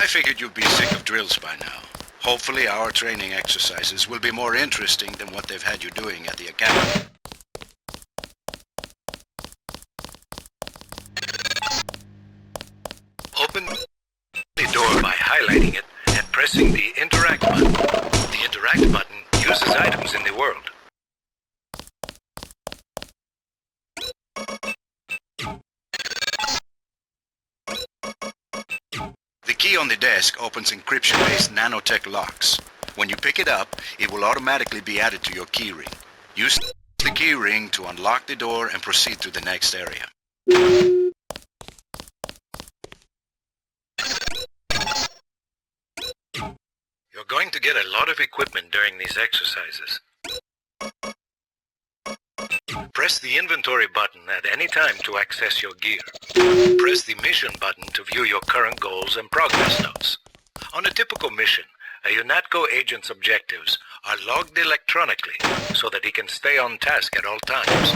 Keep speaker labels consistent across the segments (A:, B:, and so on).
A: I figured you'd be sick of drills by now. Hopefully our training exercises will be more interesting than what they've had you doing at the academy. Open the door by highlighting it and pressing the Interact button. The Interact button uses items in the world. The key on the desk opens encryption-based nanotech locks. When you pick it up, it will automatically be added to your keyring. Use the keyring to unlock the door and proceed to the next area. You're going to get a lot of equipment during these exercises. Press the inventory button at any time to access your gear. Press the mission button to view your current goals and progress notes. On a typical mission, a UNATCO agent's objectives are logged electronically so that he can stay on task at all times.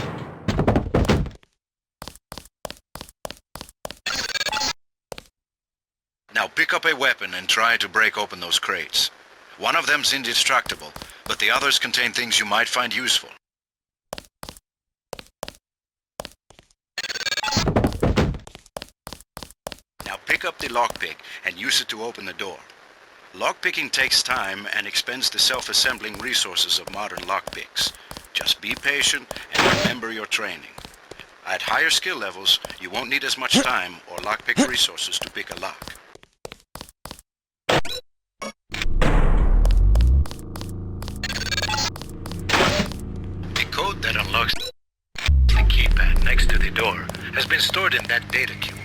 A: Now pick up a weapon and try to break open those crates. One of them's indestructible, but the others contain things you might find useful. Now pick up the lockpick and use it to open the door. Lockpicking takes time and expends the self-assembling resources of modern lockpicks. Just be patient and remember your training. At higher skill levels, you won't need as much time or lockpick resources to pick a lock. The code that unlocks the keypad next to the door has been stored in that data cube.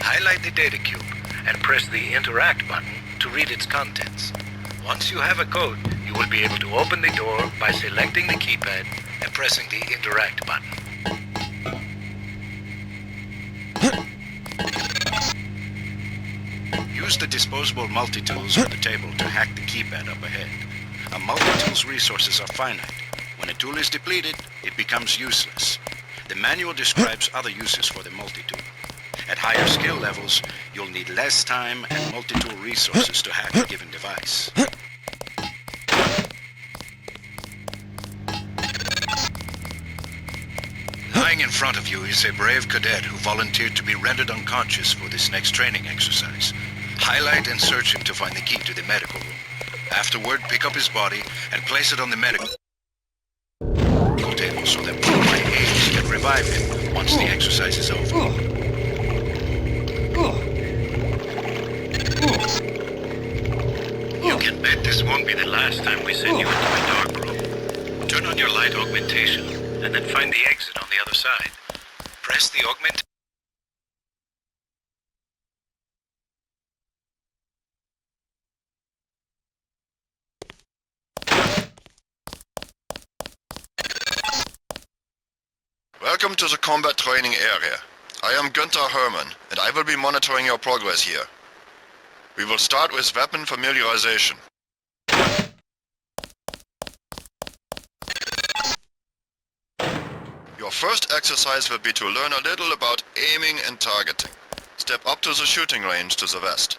A: Highlight the data cube and press the Interact button to read its contents. Once you have a code, you will be able to open the door by selecting the keypad and pressing the Interact button. Use the disposable multitools on the table to hack the keypad up ahead. A multitool's resources are finite. When a tool is depleted, it becomes useless. The manual describes other uses for the multitool. At higher skill levels, you'll need less time and multi-tool resources to hack a given device. Lying in front of you is a brave cadet who volunteered to be rendered unconscious for this next training exercise. Highlight and search him to find the key to the medical room. Afterward, pick up his body and place it on the medical table so that one of my aides can revive him once the exercise is over. You can bet this won't be the last time we send you into a dark room. Turn on your light augmentation, and then find the exit on the other side. Press the augment.
B: Welcome to the combat training area. I am Günther Hermann, and I will be monitoring your progress here. We will start with weapon familiarization. Your first exercise will be to learn a little about aiming and targeting. Step up to the shooting range to the west.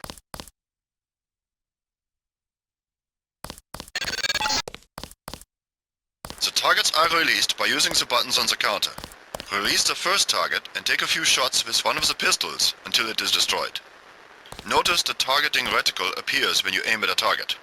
B: The targets are released by using the buttons on the counter. Release the first target and take a few shots with one of the pistols until it is destroyed. Notice the targeting reticle appears when you aim at a target.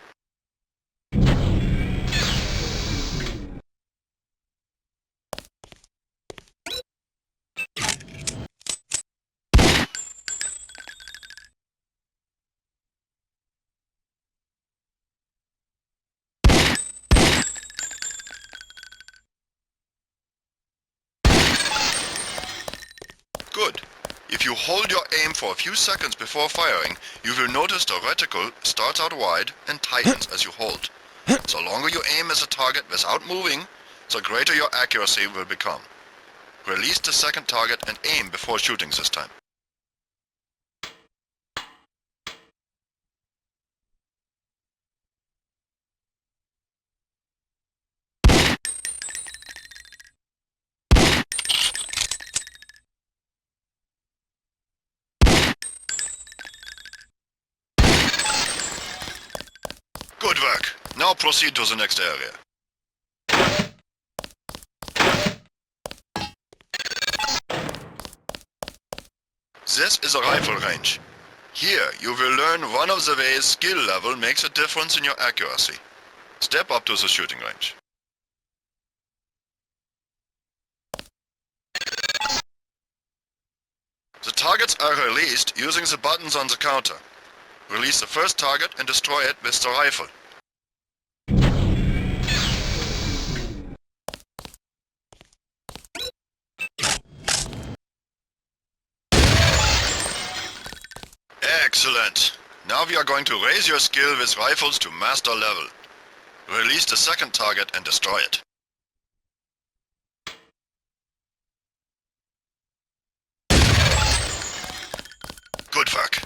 B: Good. If you hold your aim for a few seconds before firing, you will notice the reticle starts out wide and tightens as you hold. The longer you aim as a target without moving, the greater your accuracy will become. Release the second target and aim before shooting this time. Now proceed to the next area. This is a rifle range. Here, you will learn one of the ways skill level makes a difference in your accuracy. Step up to the shooting range. The targets are released using the buttons on the counter. Release the first target and destroy it with the rifle. Excellent! Now we are going to raise your skill with rifles to master level. Release the second target and destroy it. Good work.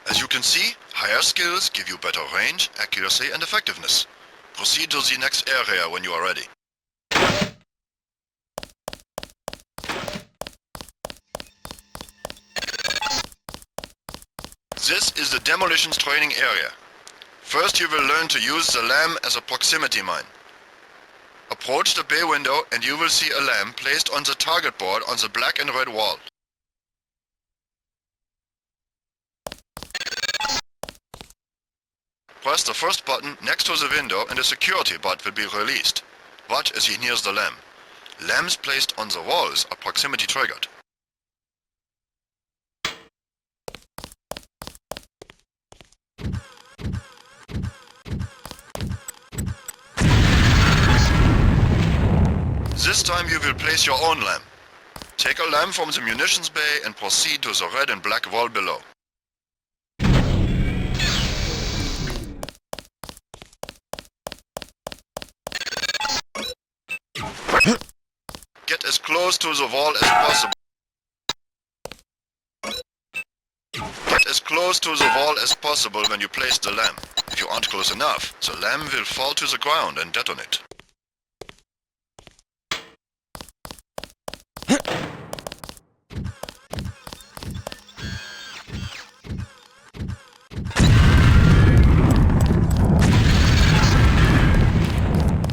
B: As you can see, higher skills give you better range, accuracy and effectiveness. Proceed to the next area when you are ready. This is the demolitions training area. First you will learn to use the lamp as a proximity mine. Approach the bay window and you will see a lamp placed on the target board on the black and red wall. Press the first button next to the window and a security bot will be released. Watch as he nears the lamp. Lamps placed on the walls are proximity triggered. This time you will place your own lamp. Take a lamp from the munitions bay and proceed to the red and black wall below. Get as close to the wall as possible. Get as close to the wall as possible when you place the lamp. If you aren't close enough, the lamp will fall to the ground and detonate.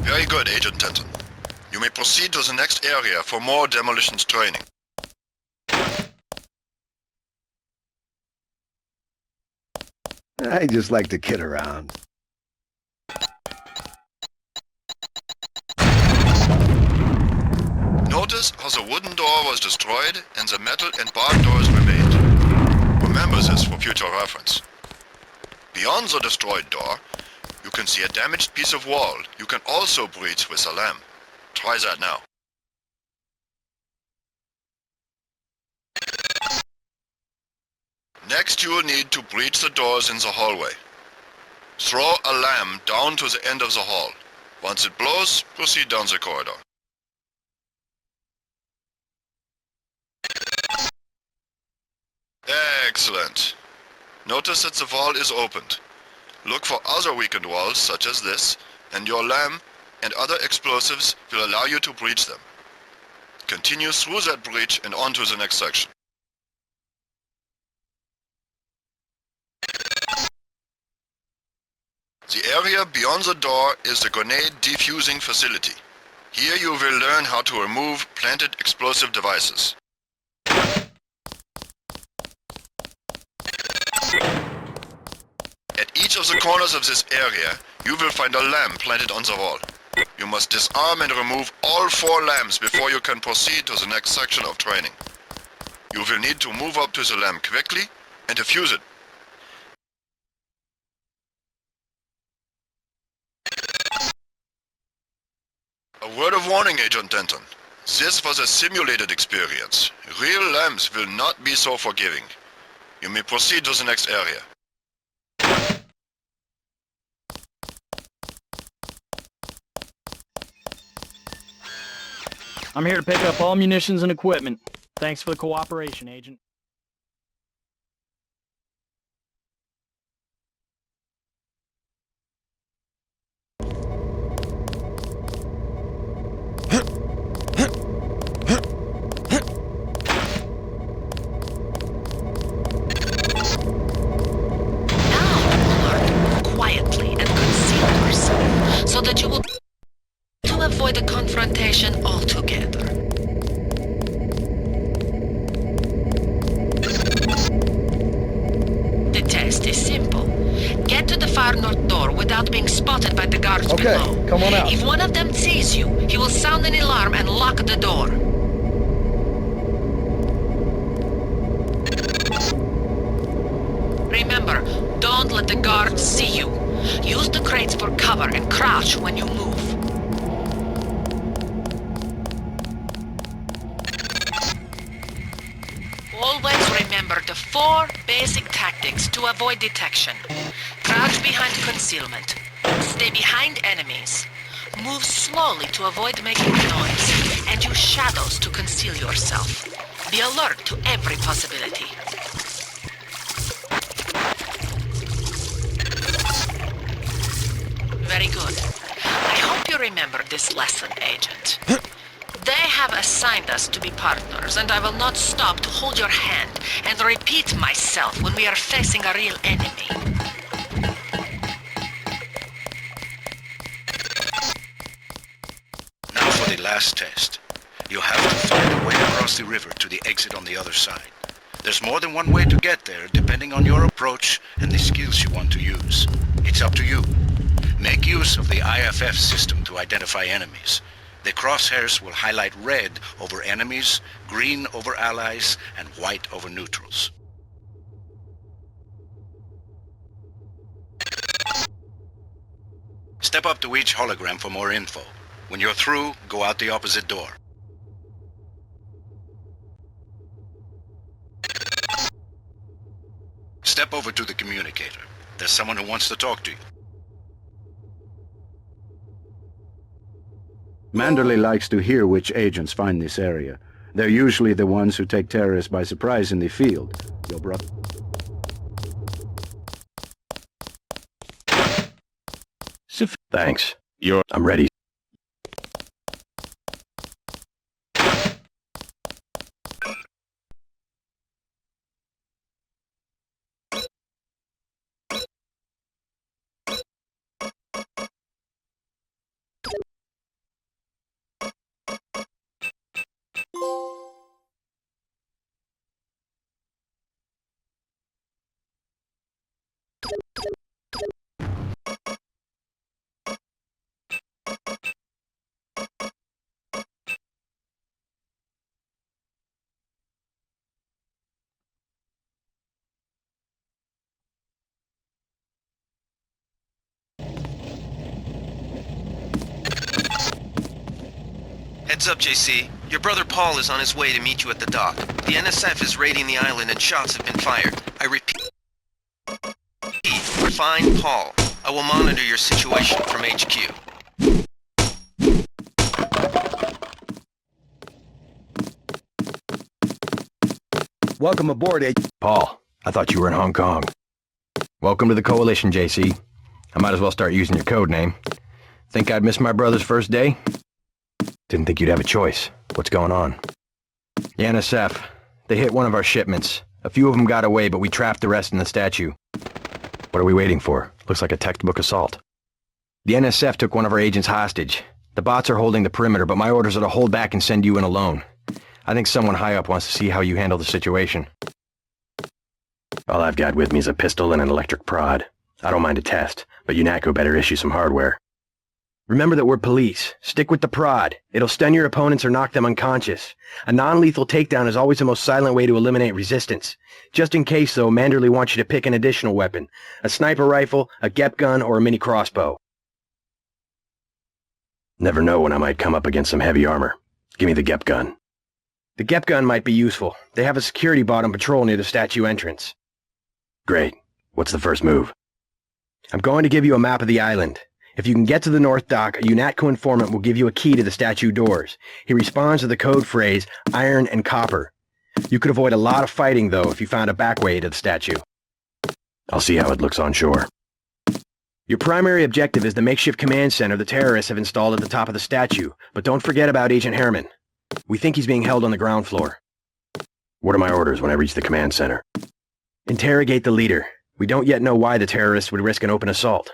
B: Very good, Agent Denton. You may proceed to the next area for more demolitions training.
C: I just like to kid around.
B: Notice how the wooden door was destroyed and the metal and bark doors remained. Remember this for future reference. Beyond the destroyed door, you can see a damaged piece of wall you can also breach with a lamp. Try that now. Next you will need to breach the doors in the hallway. Throw a lamp down to the end of the hall. Once it blows, proceed down the corridor. Excellent. Notice that the wall is opened. Look for other weakened walls such as this, and your lamp and other explosives will allow you to breach them. Continue through that breach and on to the next section. The area beyond the door is the grenade defusing facility. Here you will learn how to remove planted explosive devices. At each of the corners of this area, you will find a lamp planted on the wall. You must disarm and remove all 4 lamps before you can proceed to the next section of training. You will need to move up to the lamp quickly and defuse it. A word of warning, Agent Denton. This was a simulated experience. Real lamps will not be so forgiving. You may proceed to the next area.
D: I'm here to pick up all munitions and equipment. Thanks for the cooperation, Agent.
E: Quietly and conceal yourself.
C: without being spotted by the guards
D: Okay,
C: below.
D: come on out.
C: If one of them sees you, he will sound an alarm and lock the door. Remember, don't let the guards see you. Use the crates for cover and crouch when you move. Always remember the 4 basic tactics to avoid detection. Crouch behind concealment. Stay behind enemies. Move slowly to avoid making noise. And use shadows to conceal yourself. Be alert to every possibility. Very good. I hope you remember this lesson, Agent. They have assigned us to be partners, and I will not stop to hold your hand and repeat myself when we are facing a real enemy.
A: Now for the last test. You have to find a way across the river to the exit on the other side. There's more than one way to get there, depending on your approach and the skills you want to use. It's up to you. Make use of the IFF system to identify enemies. The crosshairs will highlight red over enemies, green over allies, and white over neutrals. Step up to each hologram for more info. When you're through, go out the opposite door. Step over to the communicator. There's someone who wants to talk to you.
E: Manderley likes to hear which agents find this area. They're usually the ones who take terrorists by surprise in the field. Your brother... Thanks. I'm ready.
F: Heads up, JC. Your brother Paul is on his way to meet you at the dock. The NSF is raiding the island and shots have been fired. I repeat, find Paul. I will monitor your situation from HQ.
G: Welcome aboard, Paul. I thought you were in Hong Kong. Welcome to the Coalition, JC. I might as well start using your code name. Think I'd miss my brother's first day? Didn't think you'd have a choice. What's going on? The NSF. They hit one of our shipments. A few of them got away, but we trapped the rest in the statue. What are we waiting for? Looks like a textbook assault. The NSF took one of our agents hostage. The bots are holding the perimeter, but my orders are to hold back and send you in alone. I think someone high up wants to see how you handle the situation. All I've got with me is a pistol and an electric prod. I don't mind a test, but UNATCO better issue some hardware. Remember that we're police. Stick with the prod. It'll stun your opponents or knock them unconscious. A non-lethal takedown is always the most silent way to eliminate resistance. Just in case, though, Manderley wants you to pick an additional weapon. A sniper rifle, a GEP gun, or a mini crossbow. Never know when I might come up against some heavy armor. Give me the GEP gun. The GEP gun might be useful. They have a security bot on patrol near the statue entrance. Great. What's the first move? I'm going to give you a map of the island. If you can get to the North Dock, a UNATCO informant will give you a key to the statue doors. He responds to the code phrase, iron and copper. You could avoid a lot of fighting, though, if you found a back way to the statue. I'll see how it looks on shore. Your primary objective is the makeshift command center the terrorists have installed at the top of the statue, but don't forget about Agent Herman. We think he's being held on the ground floor. What are my orders when I reach the command center? Interrogate the leader. We don't yet know why the terrorists would risk an open assault.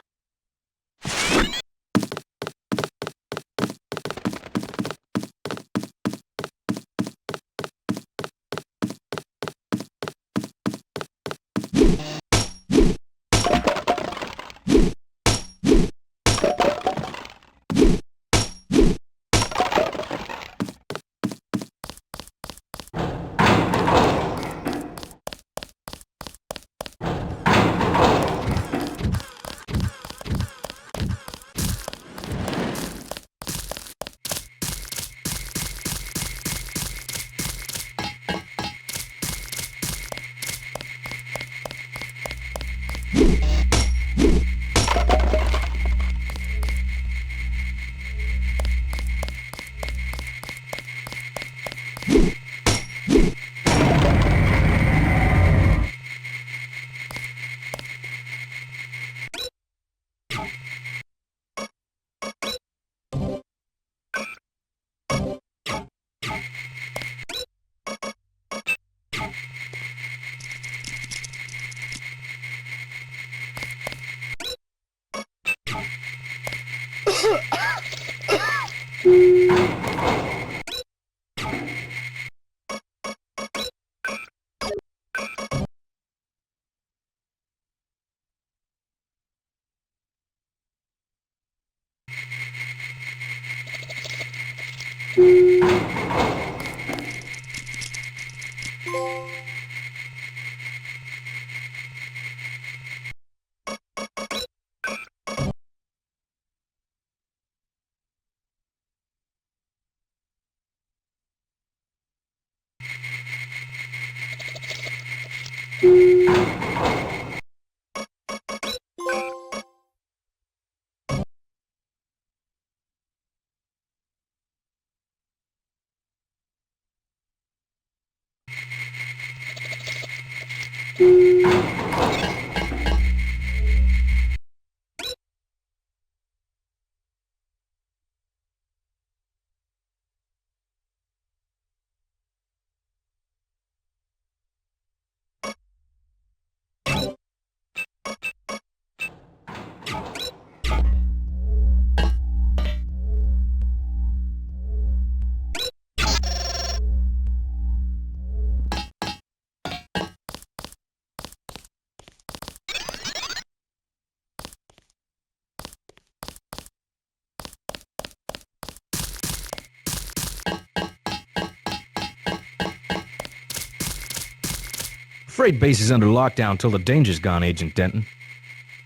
H: Afraid base is under lockdown till the danger's gone, Agent Denton.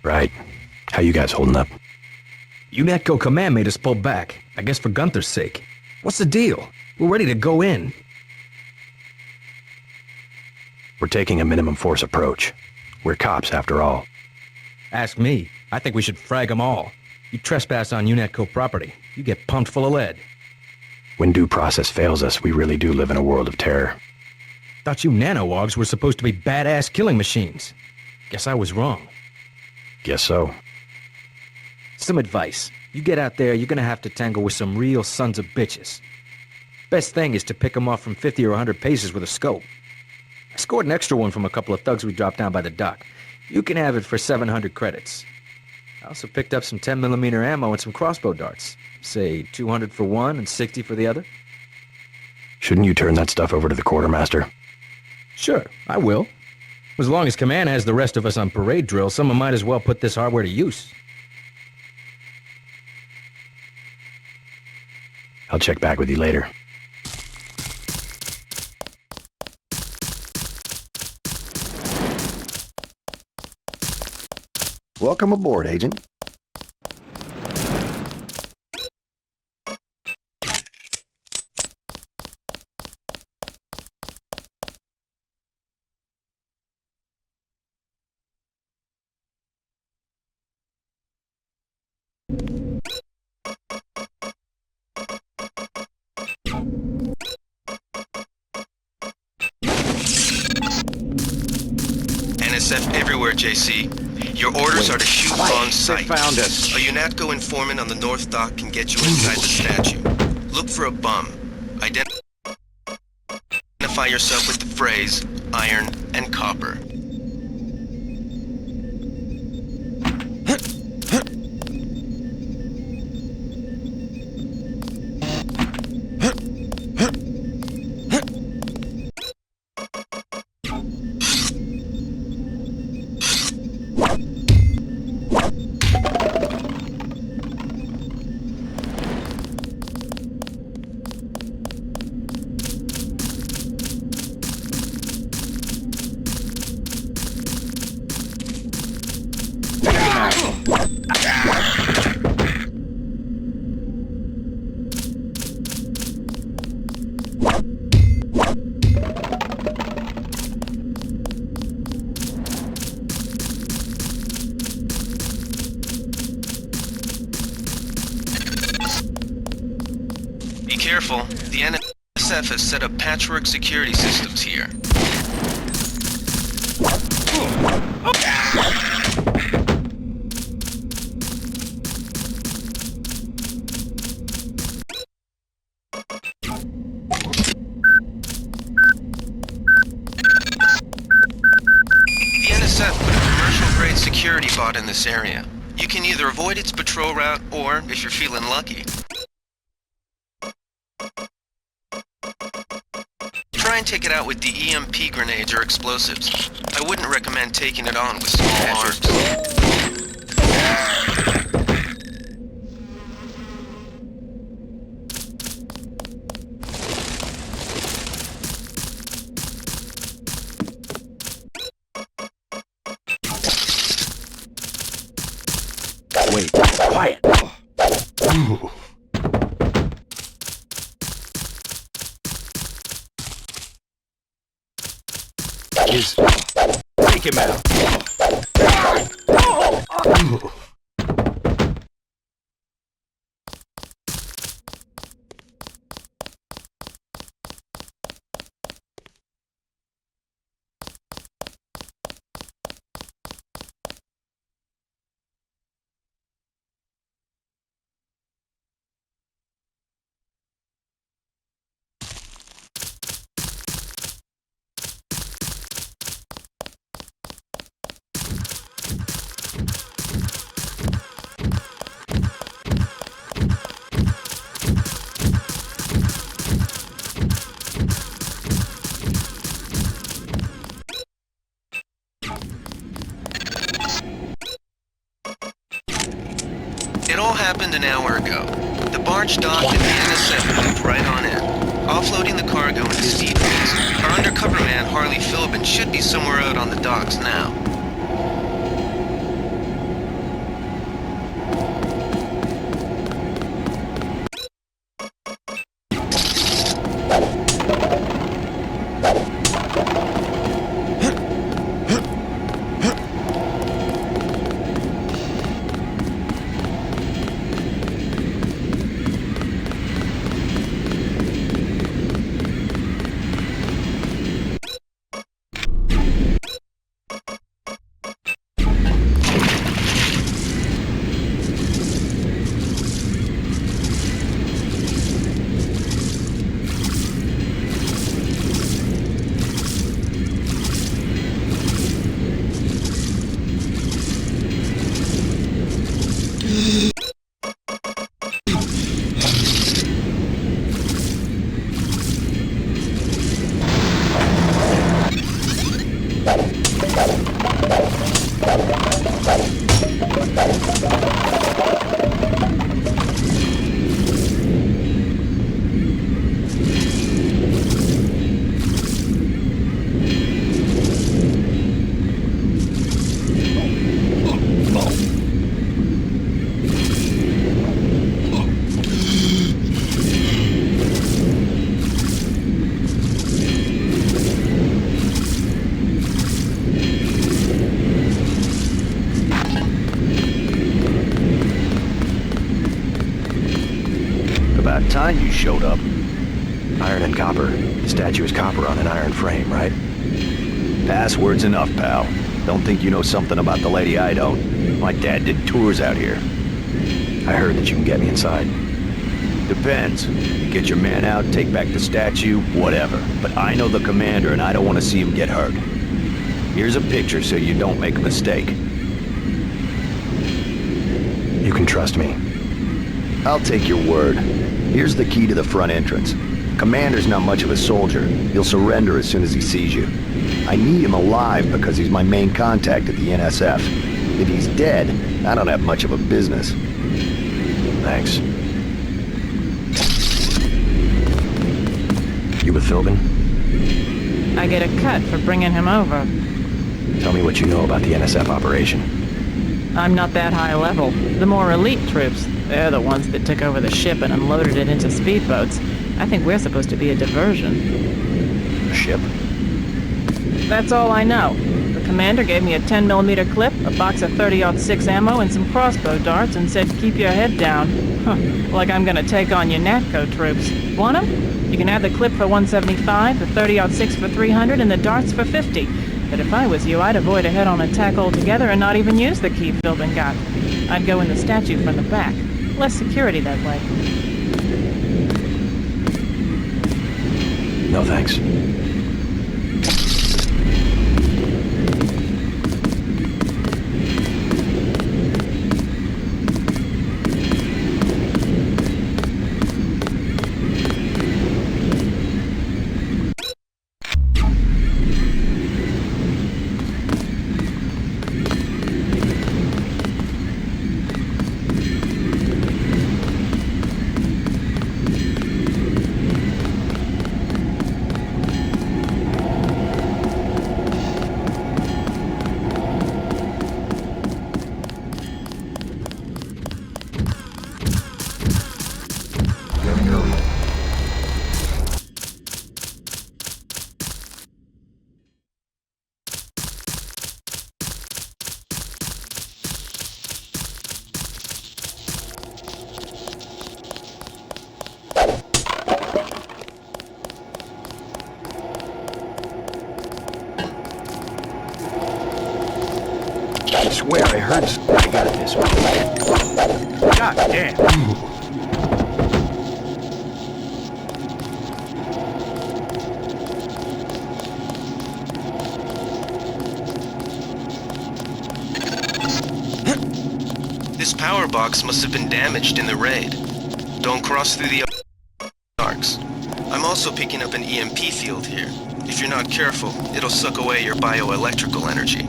G: Right. How you guys holding up?
H: UNATCO command made us pull back, I guess for Gunther's sake. What's the deal? We're ready to go in.
G: We're taking a minimum force approach. We're cops, after all.
H: Ask me. I think we should frag them all. You trespass on UNATCO property, you get pumped full of lead.
G: When due process fails us, we really do live in a world of terror.
H: Thought you nano-augs were supposed to be badass killing machines. Guess I was wrong.
G: Guess so.
H: Some advice. You get out there, you're gonna have to tangle with some real sons of bitches. Best thing is to pick them off from 50 or 100 paces with a scope. I scored an extra one from a couple of thugs we dropped down by the dock. You can have it for 700 credits. I also picked up some 10mm ammo and some crossbow darts. Say 200 for one and 60 for the other.
G: Shouldn't you turn that stuff over to the quartermaster?
H: Sure, I will. As long as Command has the rest of us on parade drill, someone might as well put this hardware to use.
G: I'll check back with you later.
E: Welcome aboard, Agent.
F: NSF everywhere, JC. Your orders are to shoot on sight.
E: They found us.
F: A UNATCO informant on the North Dock can get you inside the statue. Look for a bum. Identify yourself with the phrase, iron and copper. Be careful. The NSF has set up patchwork security systems here. The NSF put a commercial-grade security bot in this area. You can either avoid its patrol route, or, if you're feeling lucky, try and take it out with the EMP grenades or explosives. I wouldn't recommend taking it on with small arms.
E: Wait, quiet. Ooh. Take him out. Ooh.
F: It all happened an hour ago. The barge docked and the NSF moved right on in, offloading the cargo into speedways. Our undercover man, Harley Philbin, should be somewhere out on the docks now.
G: Time you showed up. Iron and copper. The statue is copper on an iron frame, right? Password's enough, pal. Don't think you know something about the lady I don't. My dad did tours out here. I heard that you can get me inside. Depends. You get your man out, take back the statue, whatever. But I know the commander and I don't want to see him get hurt. Here's a picture so you don't make a mistake. You can trust me. I'll take your word. Here's the key to the front entrance. Commander's not much of a soldier. He'll surrender as soon as he sees you. I need him alive because he's my main contact at the NSF. If he's dead, I don't have much of a business. Thanks. You with Philbin?
I: I get a cut for bringing him over.
G: Tell me what you know about the NSF operation.
I: I'm not that high level. The more elite troops, they're the ones that took over the ship and unloaded it into speedboats. I think we're supposed to be a diversion.
G: A ship?
I: That's all I know. The commander gave me a 10mm clip, a box of 30-06 ammo, and some crossbow darts and said, keep your head down. Huh, like I'm gonna take on UNATCO troops. Want 'em? You can have the clip for 175, the 30-06 for 300, and the darts for 50. But if I was you, I'd avoid a head-on attack altogether and not even use the key Philbin got. I'd go in the statue from the back. Less security that way.
G: No thanks.
E: I swear I heard... I got this one. God damn.
F: This power box must have been damaged in the raid. Don't cross through the arcs. I'm also picking up an EMP field here. If you're not careful, it'll suck away your bioelectrical energy.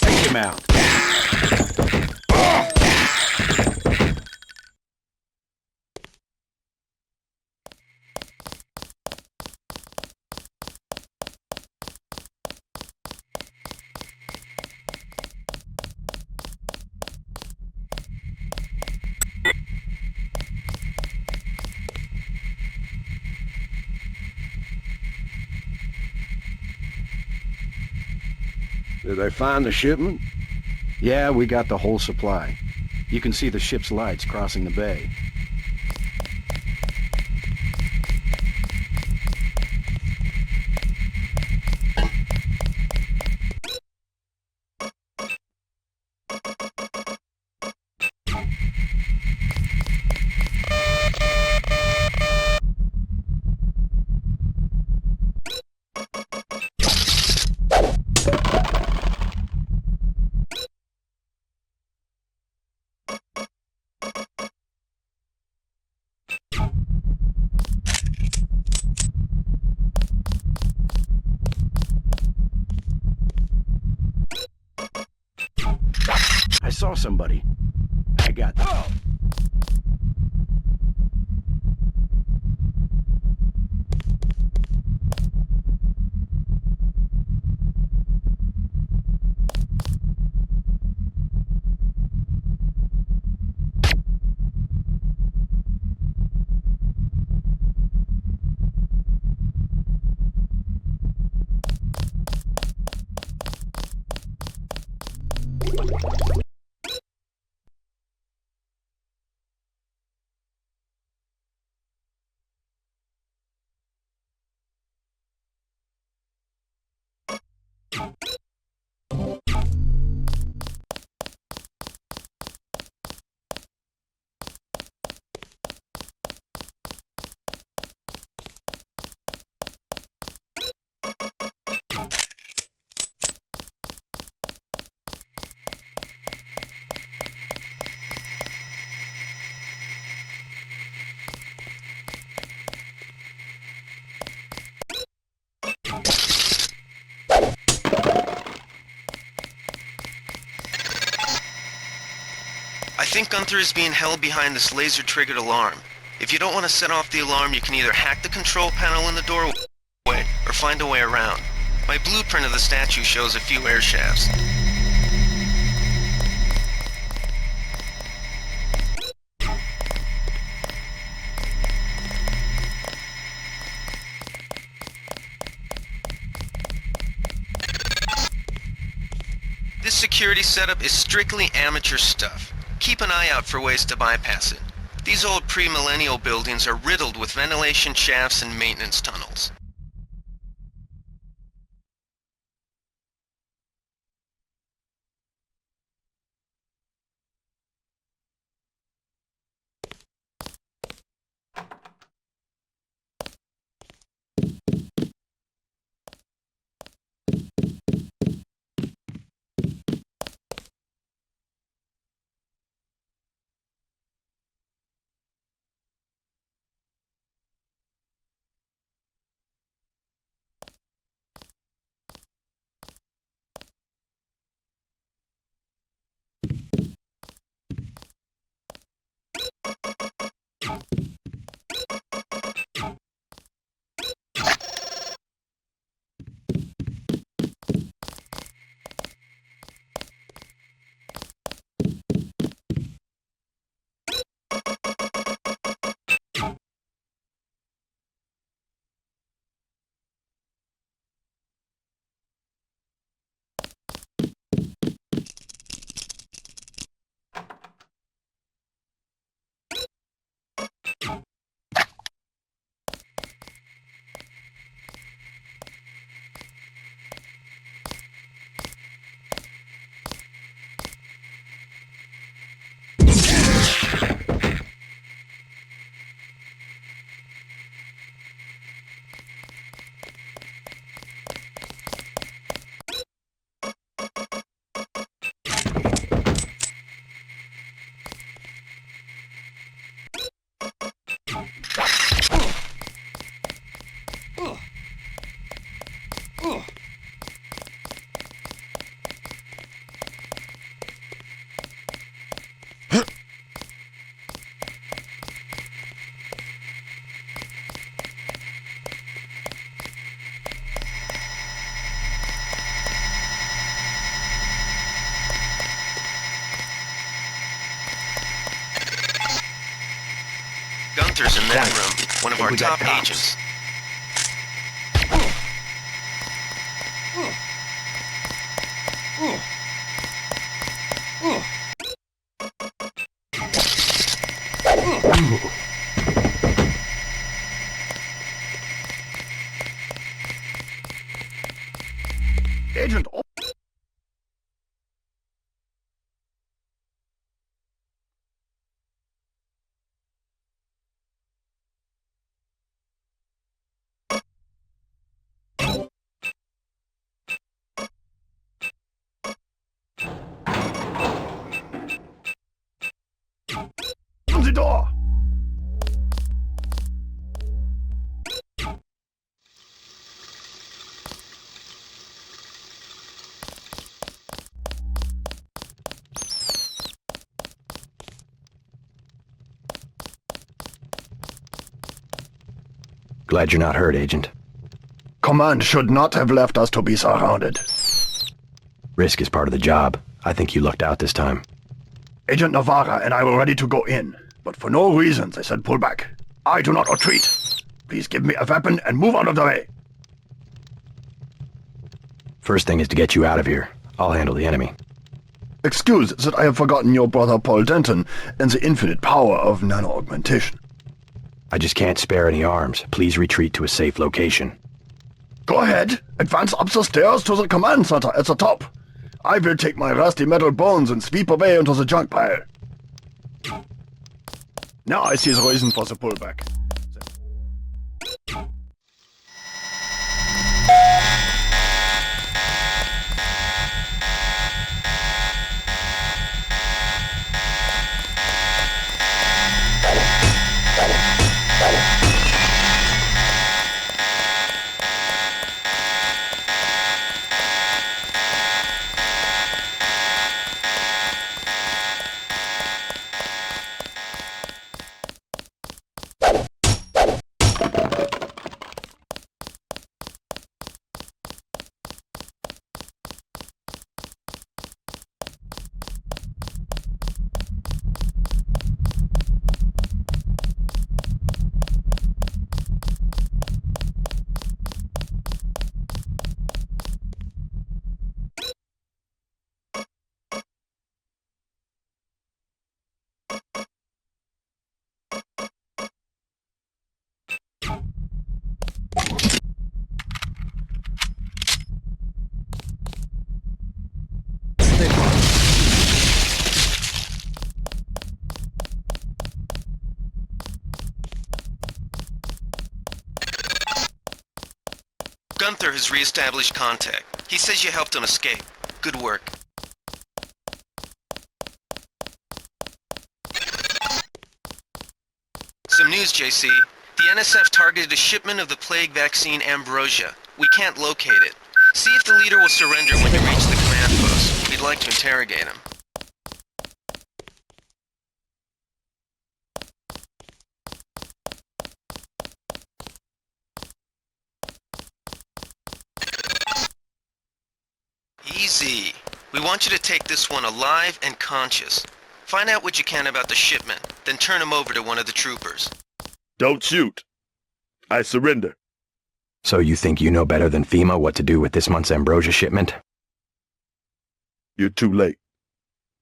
E: Take him out.
J: Did they find the shipment?
E: Yeah, we got the whole supply. You can see the ship's lights crossing the bay. I saw somebody. I got... Oh!
F: Gunther is being held behind this laser-triggered alarm. If you don't want to set off the alarm, you can either hack the control panel in the doorway or find a way around. My blueprint of the statue shows a few air shafts. This security setup is strictly amateur stuff. Keep an eye out for ways to bypass it. These old pre-millennial buildings are riddled with ventilation shafts and maintenance tunnels. Gunther's in that room, one of our top agents.
B: Agent... Open the door!
G: Glad you're not hurt, Agent.
B: Command should not have left us to be surrounded.
G: Risk is part of the job. I think you lucked out this time.
B: Agent Navarra and I were ready to go in, but for no reason they said pull back. I do not retreat. Please give me a weapon and move out of the way.
G: First thing is to get you out of here. I'll handle the enemy.
B: Excuse that I have forgotten your brother Paul Denton and the infinite power of nano-augmentation.
G: I just can't spare any arms. Please retreat to a safe location.
B: Go ahead. Advance up the stairs to the command center at the top. I will take my rusty metal bones and sweep away into the junk pile. Now I see the reason for the pullback.
F: Gunther has re-established contact. He says you helped him escape. Good work. Some news, JC. The NSF targeted a shipment of the plague vaccine Ambrosia. We can't locate it. See if the leader will surrender when you reach the command post. We'd like to interrogate him. Easy. We want you to take this one alive and conscious. Find out what you can about the shipment, then turn him over to one of the troopers.
J: Don't shoot. I surrender.
G: So you think you know better than FEMA what to do with this month's Ambrosia shipment?
J: You're too late.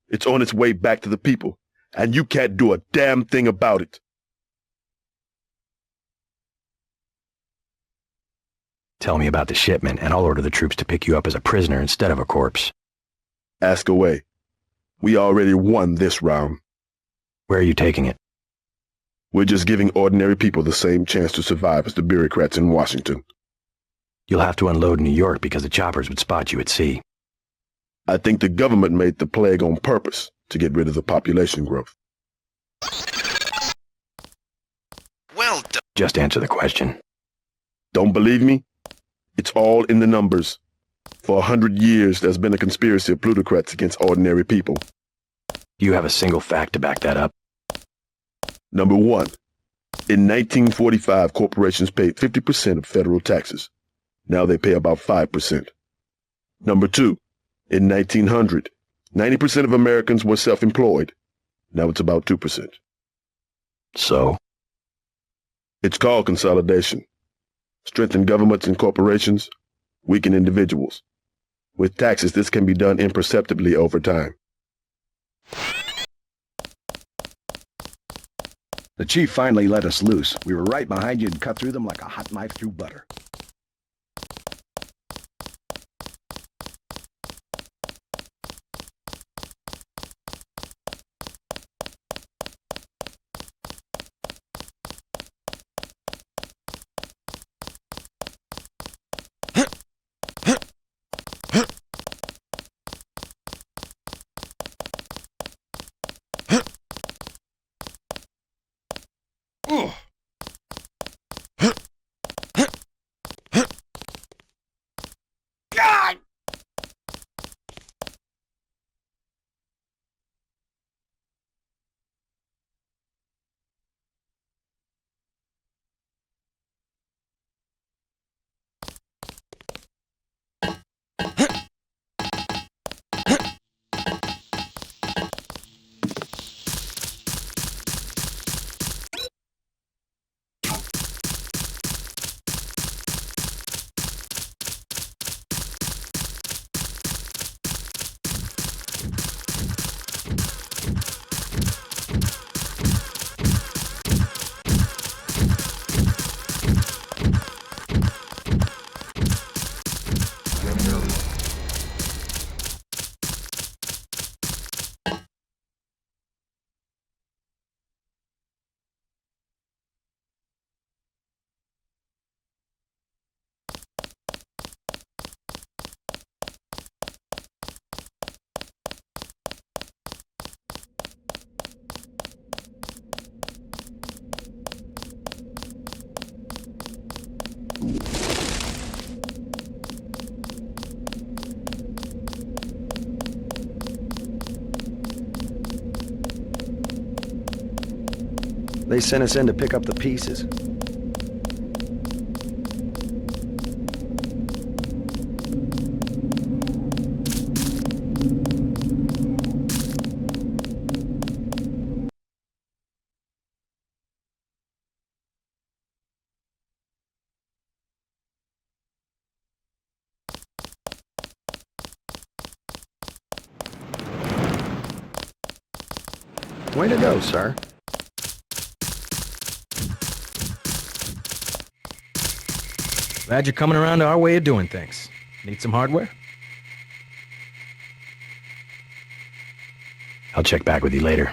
J: It's on its way back to the people, and you can't do a damn thing about it.
G: Tell me about the shipment, and I'll order the troops to pick you up as a prisoner instead of a corpse.
J: Ask away. We already won this round.
G: Where are you taking it?
J: We're just giving ordinary people the same chance to survive as the bureaucrats in Washington.
G: You'll have to unload in New York because the choppers would spot you at sea.
J: I think the government made the plague on purpose to get rid of the population growth.
F: Well done.
G: Just answer the question.
J: Don't believe me? It's all in the numbers. For 100 years, there's been a conspiracy of plutocrats against ordinary people.
G: Do you have a single fact to back that up?
J: Number one, in 1945, corporations paid 50% of federal taxes. Now they pay about 5%. Number two, in 1900, 90% of Americans were self-employed. Now it's about 2%.
G: So?
J: It's called consolidation. Strengthen governments and corporations, weaken individuals. With taxes, this can be done imperceptibly over time.
E: The chief finally let us loose. We were right behind you and cut through them like a hot knife through butter. They sent us in to pick up the pieces. Way to go, sir.
H: Glad you're coming around to our way of doing things. Need some hardware?
G: I'll check back with you later.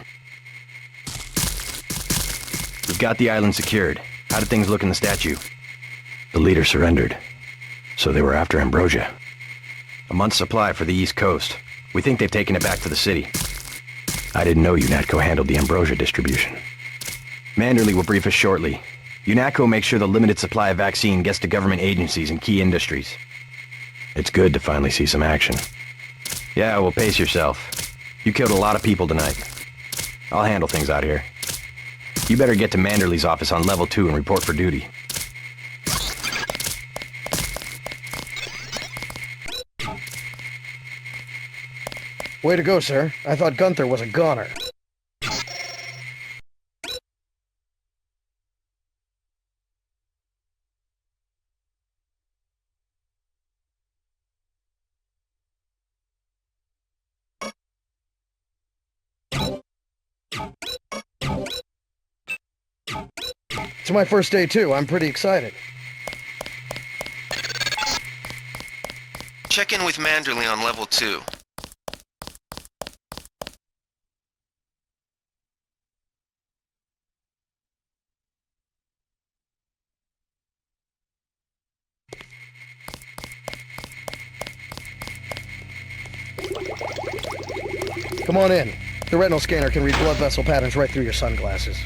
G: We've got the island secured. How did things look in the statue? The leader surrendered. So they were after Ambrosia. A month's supply for the East Coast. We think they've taken it back to the city. I didn't know UNATCO handled the Ambrosia distribution. Manderley will brief us shortly. UNATCO makes sure the limited supply of vaccine gets to government agencies and key industries. It's good to finally see some action. Yeah, well, pace yourself. You killed a lot of people tonight. I'll handle things out here. You better get to Manderley's office on level 2 and report for duty.
K: Way to go, sir. I thought Gunther was a goner. It's my first day, too. I'm pretty excited.
F: Check in with Manderley on level 2.
K: Come on in. The retinal scanner can read blood vessel patterns right through your sunglasses.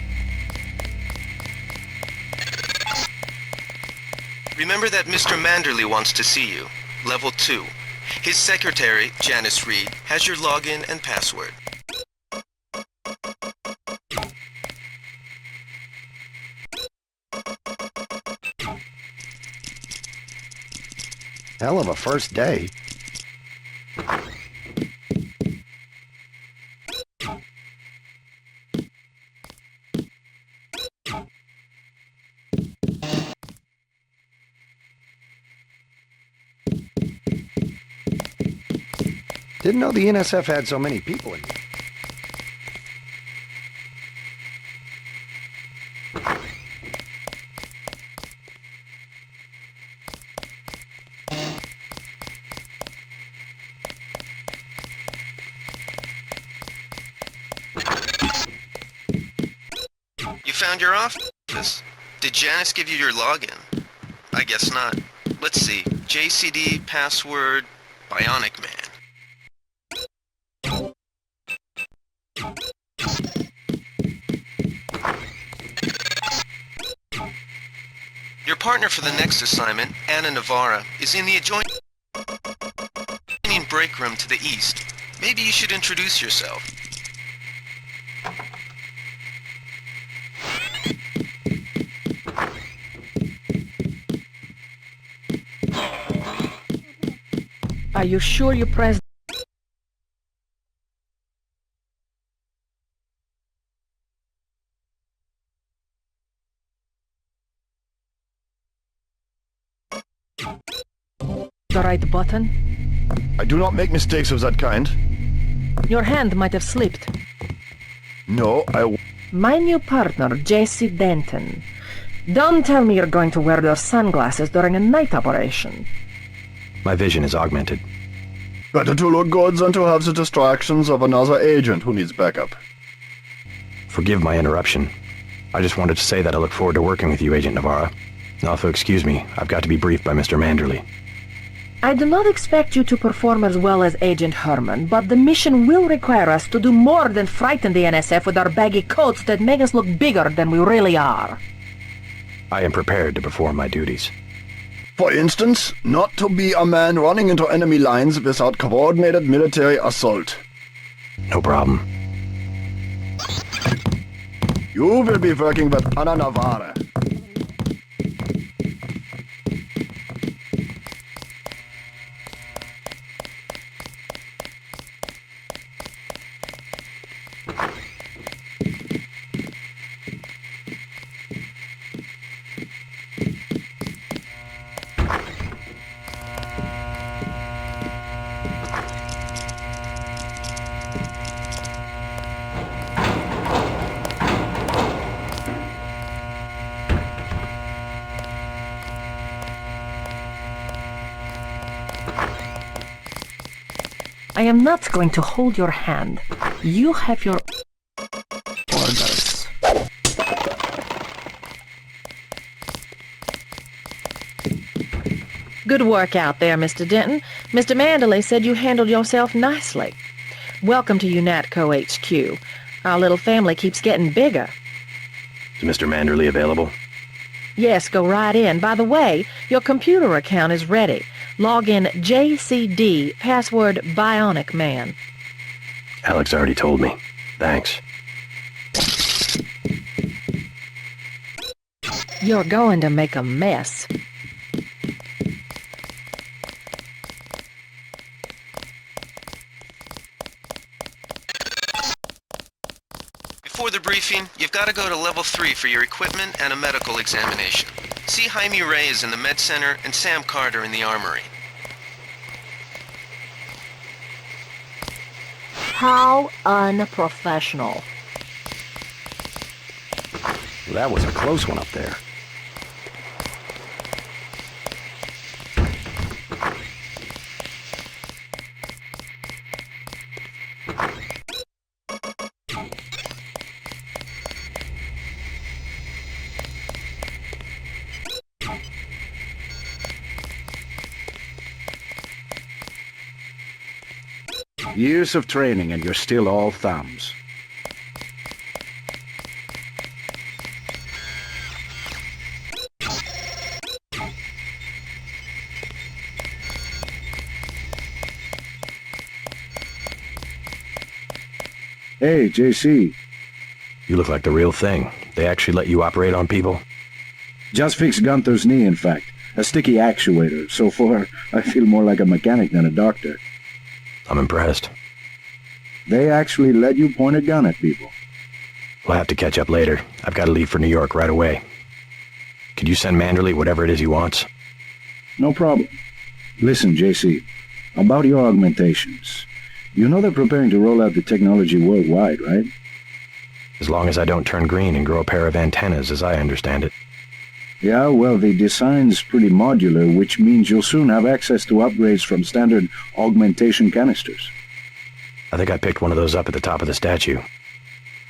F: Remember that Mr. Manderley wants to see you. Level 2. His secretary, Janice Reed, has your login and password.
E: Hell of a first day. Didn't know the NSF had so many people in here.
F: You found your office? Did Janice give you your login? I guess not. Let's see. JCD, password, Bionic Man. Your partner for the next assignment, Anna Navarra, is in the adjoining break room to the east. Maybe you should introduce yourself.
C: Are you sure you pressed? The right button?
J: I do not make mistakes of that kind.
C: Your hand might have slipped.
J: No,
C: My new partner, J.C. Denton. Don't tell me you're going to wear those sunglasses during a night operation.
G: My vision is augmented.
J: Better to look good than to have the distractions of another agent who needs backup.
G: Forgive my interruption. I just wanted to say that I look forward to working with you, Agent Navarra. Also, excuse me, I've got to be briefed by Mr. Manderley.
C: I do not expect you to perform as well as Agent Herman, but the mission will require us to do more than frighten the NSF with our baggy coats that make us look bigger than we really are.
G: I am prepared to perform my duties.
J: For instance, not to be a man running into enemy lines without coordinated military assault.
G: No problem.
J: You will be working with Anna Navarra.
C: I am not going to hold your hand. You have your orders.
I: Good work out there, Mr. Denton. Mr. Manderley said you handled yourself nicely. Welcome to UNATCO HQ. Our little family keeps getting bigger.
G: Is Mr. Manderley available?
I: Yes, go right in. By the way, your computer account is ready. Log in JCD, password Bionic Man.
G: Alex already told me. Thanks.
I: You're going to make a mess.
F: Before the briefing, you've got to go to level 3 for your equipment and a medical examination. See Jaime Reyes in the med center and Sam Carter in the armory.
I: How unprofessional.
E: That was a close one up there. Years of training and you're still all thumbs. Hey, JC.
G: You look like the real thing. They actually let you operate on people?
E: Just fixed Gunther's knee, in fact. A sticky actuator. So far, I feel more like a mechanic than a doctor.
G: I'm impressed.
E: They actually let you point a gun at people.
G: We'll have to catch up later. I've got to leave for New York right away. Could you send Manderley whatever it is he wants?
E: No problem. Listen, JC, about your augmentations. You know they're preparing to roll out the technology worldwide, right?
G: As long as I don't turn green and grow a pair of antennas, as I understand it.
E: Yeah, well, the design's pretty modular, which means you'll soon have access to upgrades from standard augmentation canisters.
G: I think I picked one of those up at the top of the statue.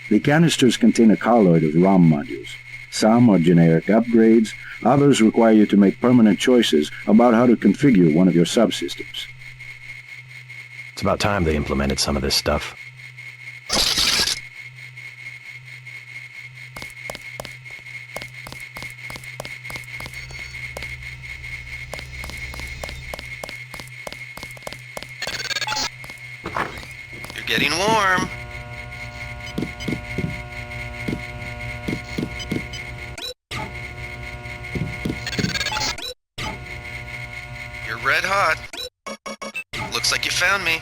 E: The canisters contain a colloid of ROM modules. Some are generic upgrades, others require you to make permanent choices about how to configure one of your subsystems.
G: It's about time they implemented some of this stuff.
F: You're getting warm. You're red hot. Looks like you found me.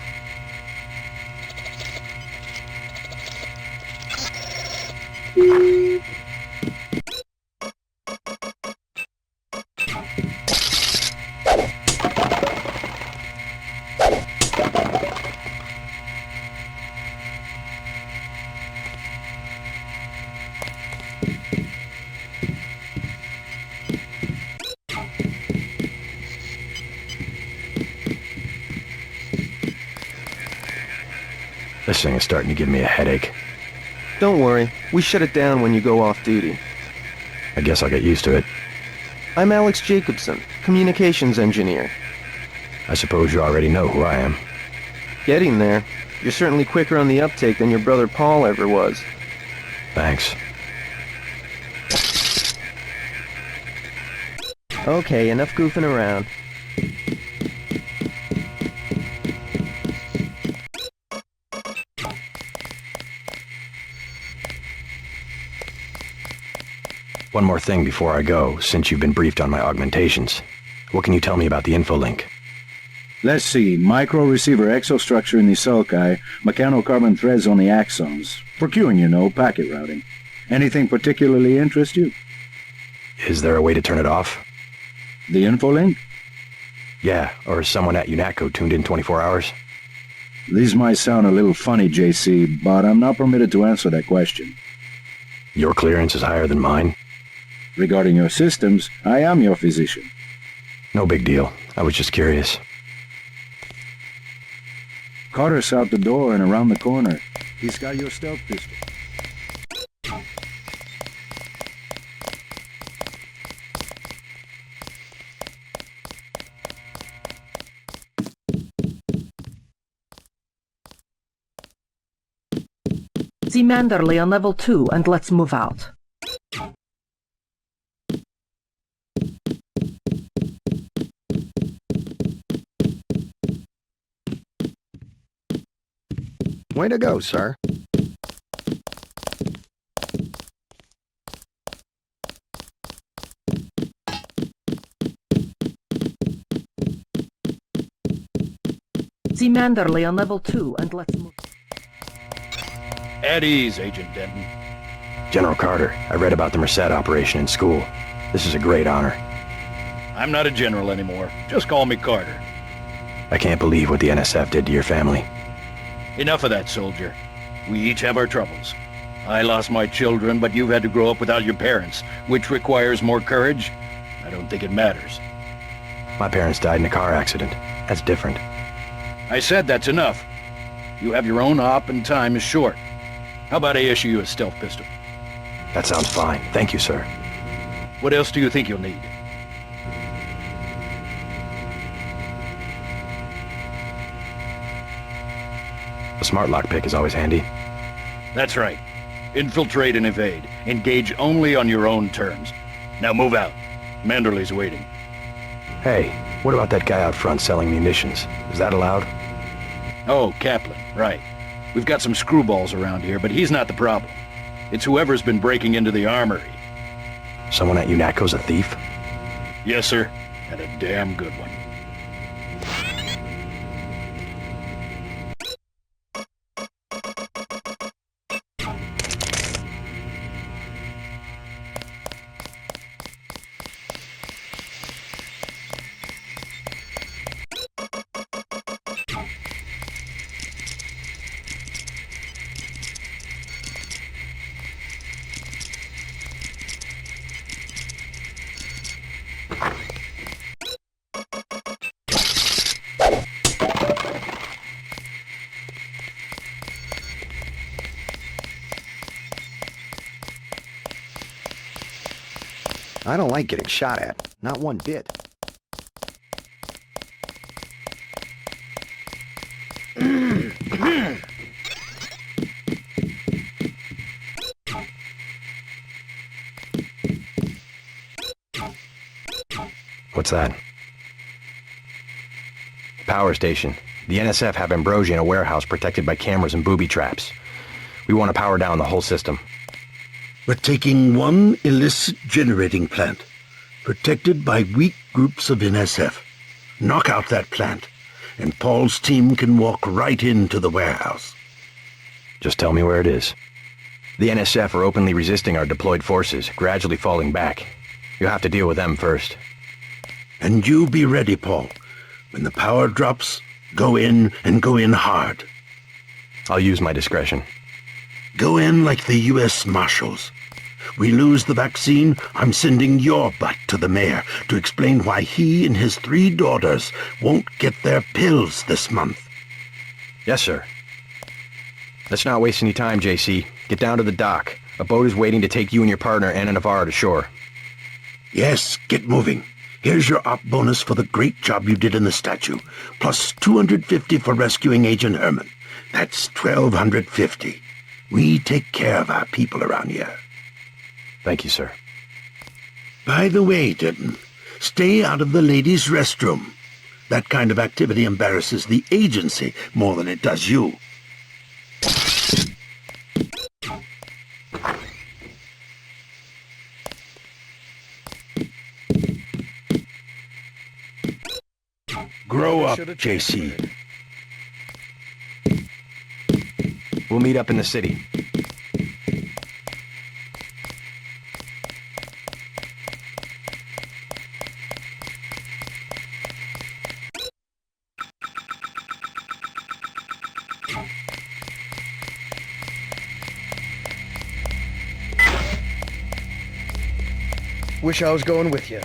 G: This thing is starting to give me a headache.
F: Don't worry, we shut it down when you go off duty.
G: I guess I'll get used to it.
F: I'm Alex Jacobson, communications engineer.
G: I suppose you already know who I am.
F: Getting there. You're certainly quicker on the uptake than your brother Paul ever was.
G: Thanks.
F: Okay, enough goofing around.
G: One more thing before I go, since you've been briefed on my augmentations. What can you tell me about the info link?
E: Let's see. Micro-receiver exostructure in the sulci, mechanocarbon threads on the axons. For queuing, you know, packet routing. Anything particularly interest you?
G: Is there a way to turn it off?
E: The info link?
G: Yeah, or is someone at UNATCO tuned in 24 hours?
E: These might sound a little funny, JC, but I'm not permitted to answer that question.
G: Your clearance is higher than mine?
E: Regarding your systems, I am your physician.
G: No big deal. I was just curious.
E: Carter's out the door and around the corner. He's got your stealth pistol.
L: The Manderley on level 2 and let's move out.
M: Way to go, sir.
L: The Manderley on level 2 and let's move...
D: At ease, Agent Denton.
G: General Carter, I read about the Merced operation in school. This is a great honor.
D: I'm not a general anymore. Just call me Carter.
G: I can't believe what the NSF did to your family.
D: Enough of that, soldier. We each have our troubles. I lost my children, but you've had to grow up without your parents, which requires more courage. I don't think it matters.
G: My parents died in a car accident. That's different.
D: I said that's enough. You have your own op and time is short. How about I issue you a stealth pistol?
G: That sounds fine. Thank you, sir.
D: What else do you think you'll need?
G: A smart lockpick is always handy.
D: That's right. Infiltrate and evade. Engage only on your own terms. Now move out. Manderley's waiting.
G: Hey, what about that guy out front selling munitions? Is that allowed?
D: Oh, Kaplan, right. We've got some screwballs around here, but he's not the problem. It's whoever's been breaking into the armory.
G: Someone at UNATCO's a thief?
D: Yes, sir. And a damn good one.
M: I don't like getting shot at. Not one bit.
G: What's that? Power station. The NSF have Ambrosia in a warehouse protected by cameras and booby traps. We want to power down the whole system.
N: We're taking one illicit generating plant, protected by weak groups of NSF. Knock out that plant, and Paul's team can walk right into the warehouse.
G: Just tell me where it is. The NSF are openly resisting our deployed forces, gradually falling back. You'll have to deal with them first.
N: And you be ready, Paul. When the power drops, go in and go in hard.
G: I'll use my discretion.
N: Go in like the U.S. Marshals. We lose the vaccine, I'm sending your butt to the mayor to explain why he and his 3 daughters won't get their pills this month.
G: Yes, sir. Let's not waste any time, JC. Get down to the dock. A boat is waiting to take you and your partner, Anna Navarro, to shore.
N: Yes, get moving. Here's your op bonus for the great job you did in the statue, plus 250 for rescuing Agent Herman. That's 1,250. We take care of our people around here.
G: Thank you, sir.
N: By the way, Denton, stay out of the ladies' restroom. That kind of activity embarrasses the agency more than it does you. Grow up, JC.
G: We'll meet up in the city.
K: Wish I was going with you.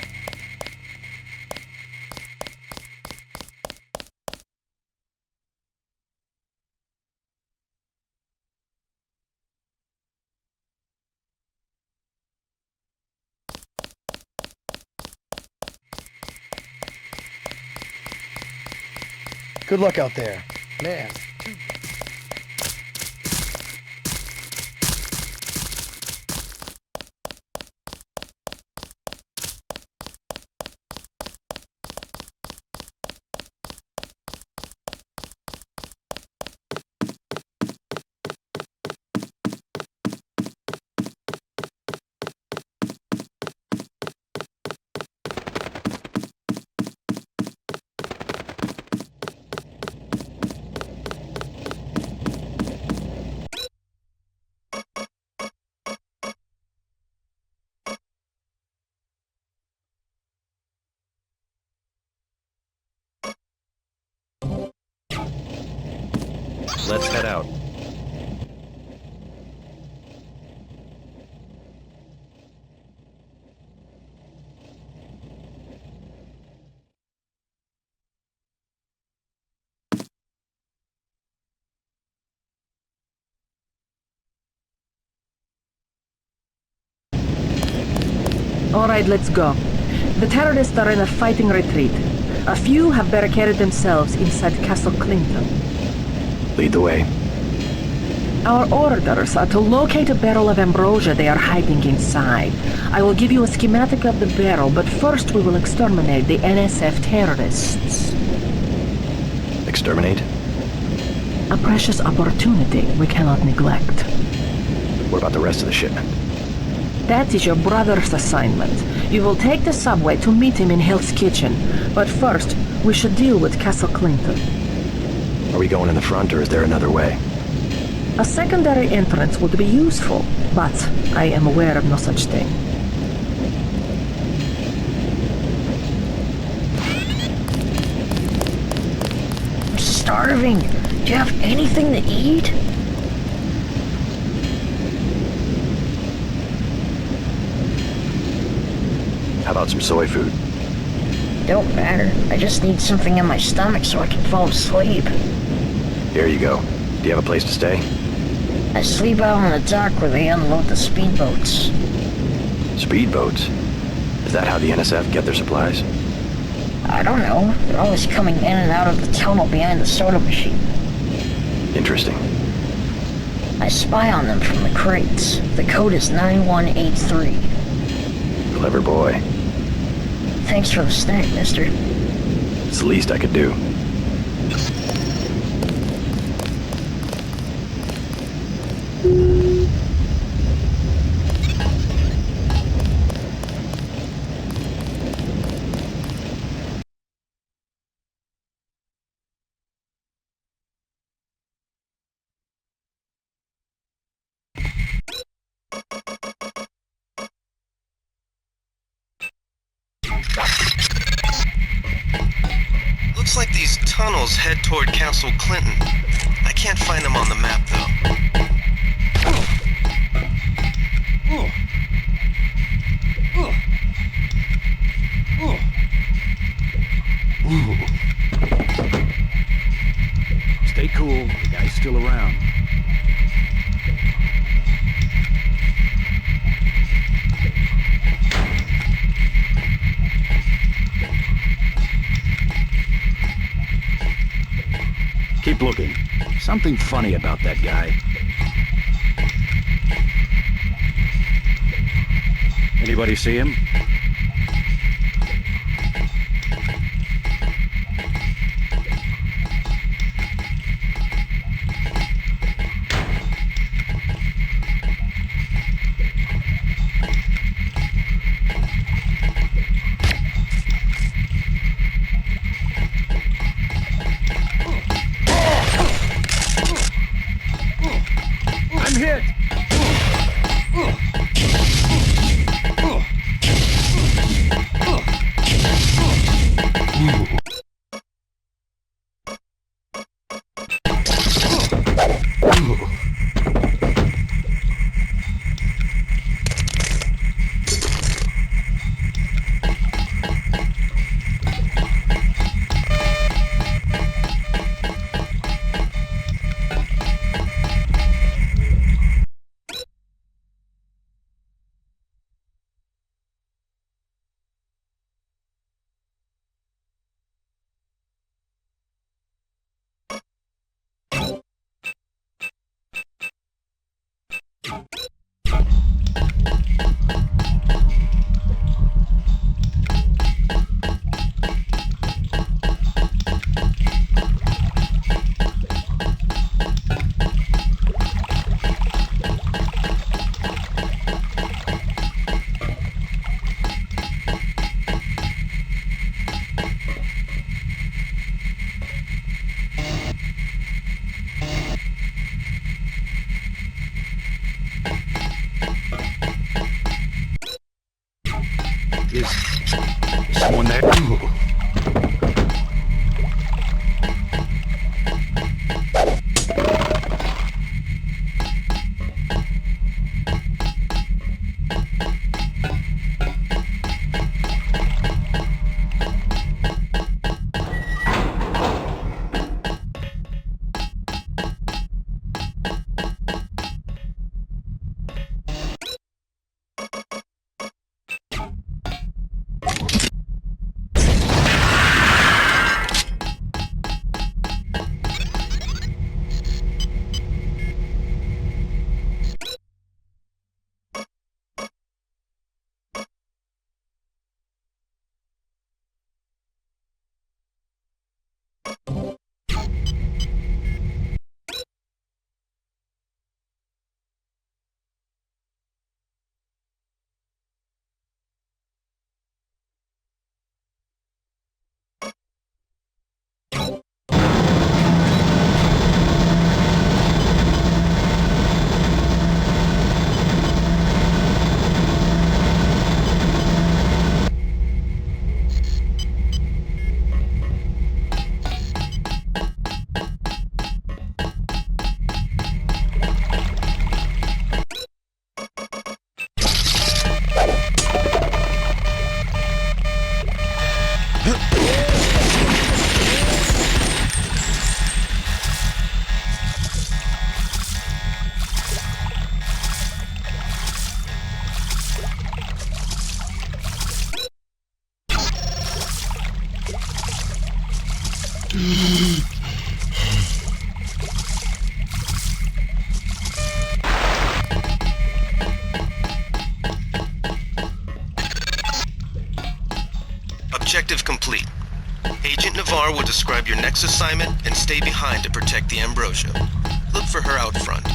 K: Good luck out there. Man.
G: Let's head out.
L: All right, let's go. The terrorists are in a fighting retreat. A few have barricaded themselves inside Castle Clinton.
G: Lead the way.
L: Our orders are to locate a barrel of ambrosia they are hiding inside. I will give you a schematic of the barrel, but first we will exterminate the NSF terrorists.
G: Exterminate?
L: A precious opportunity we cannot neglect.
G: What about the rest of the shipment?
L: That is your brother's assignment. You will take the subway to meet him in Hill's Kitchen. But first, we should deal with Castle Clinton.
G: Are we going in the front, or is there another way?
L: A secondary entrance would be useful, but I am aware of no such thing.
O: I'm starving. Do you have anything to eat?
G: How about some soy food?
O: Don't matter. I just need something in my stomach so I can fall asleep.
G: Here you go. Do you have a place to stay?
O: I sleep out on the dock where they unload the speedboats.
G: Speedboats? Is that how the NSF get their supplies?
O: I don't know. They're always coming in and out of the tunnel behind the soda machine.
G: Interesting.
O: I spy on them from the crates. The code is 9183.
G: Clever boy.
O: Thanks for the snack, mister.
G: It's the least I could do.
F: Looks like these tunnels head toward Castle Clinton. I can't find them on the map, though.
D: Stay cool. The guy's still around. Keep looking. Something funny about that guy. Anybody see him? I'm hit! Is someone there?
F: Objective complete. Agent Navarre will describe your next assignment and stay behind to protect the Ambrosia. Look for her out front.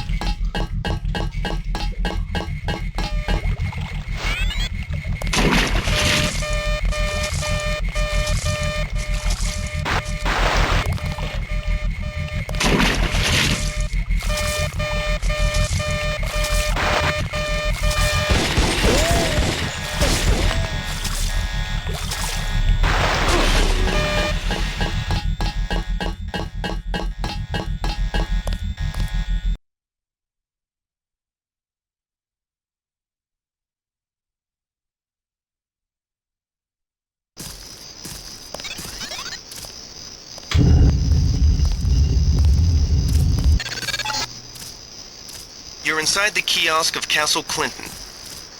F: You're inside the kiosk of Castle Clinton.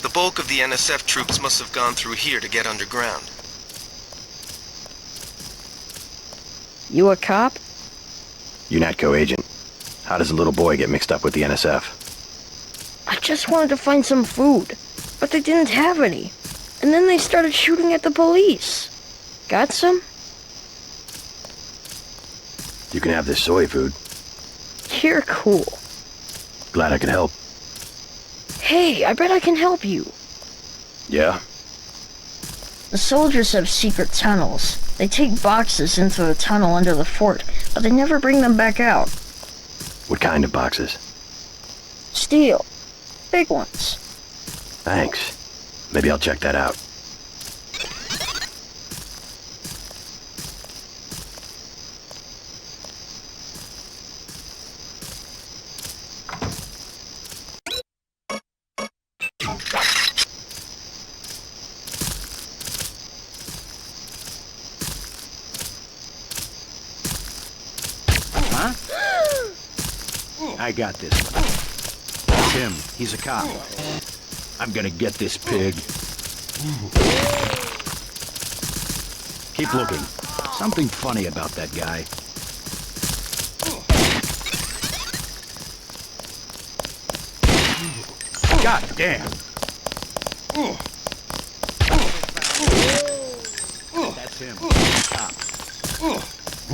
F: The bulk of the NSF troops must have gone through here to get underground.
O: You a cop?
G: UNATCO agent. How does a little boy get mixed up with the NSF?
O: I just wanted to find some food, but they didn't have any. And then they started shooting at the police. Got some?
G: You can have this soy food.
O: You're cool.
G: Glad I could help.
O: Hey, I bet I can help you.
G: Yeah?
O: The soldiers have secret tunnels. They take boxes into the tunnel under the fort, but they never bring them back out.
G: What kind of boxes?
O: Steel. Big ones.
G: Thanks. Maybe I'll check that out.
D: I got this one. That's him. He's a cop. I'm gonna get this pig. Keep looking. Something funny about that guy. God damn. That's him. Cop.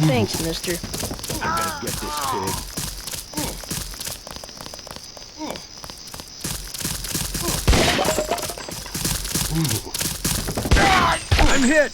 O: Thanks, mister.
D: I'm gonna get this pig. I'm hit!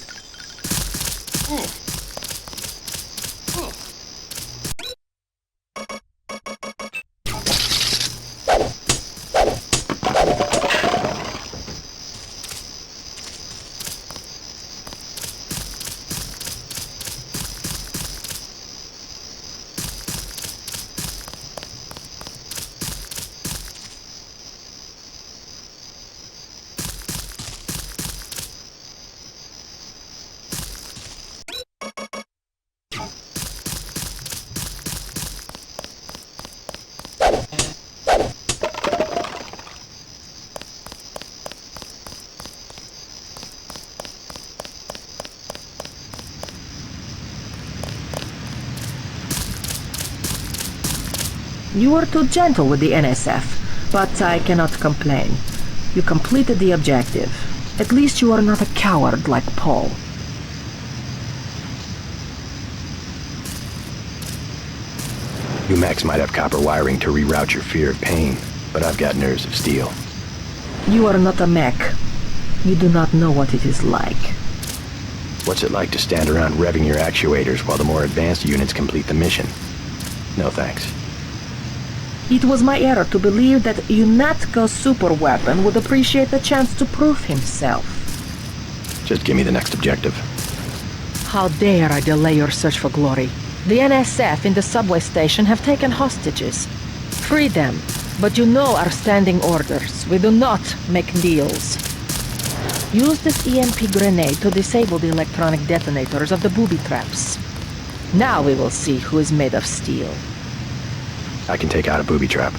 L: You were too gentle with the NSF, but I cannot complain. You completed the objective. At least you are not a coward like Paul.
G: UMAX might have copper wiring to reroute your fear of pain, but I've got nerves of steel.
L: You are not a mech. You do not know what it is like.
G: What's it like to stand around revving your actuators while the more advanced units complete the mission? No thanks.
L: It was my error to believe that UNATCO's superweapon would appreciate the chance to prove himself.
G: Just give me the next objective.
L: How dare I delay your search for glory? The NSF in the subway station have taken hostages. Free them, but you know our standing orders. We do not make deals. Use this EMP grenade to disable the electronic detonators of the booby traps. Now we will see who is made of steel.
G: I can take out a booby trap.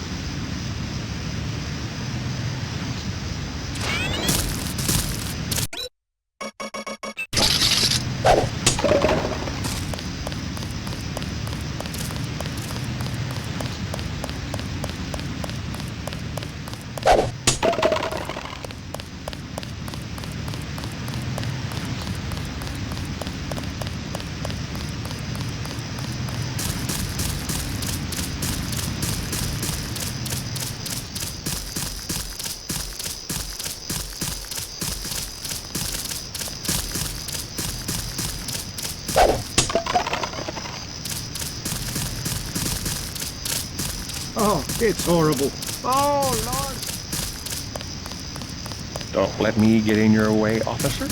N: It's horrible. Oh, Lord.
P: Don't let me get in your way, officer.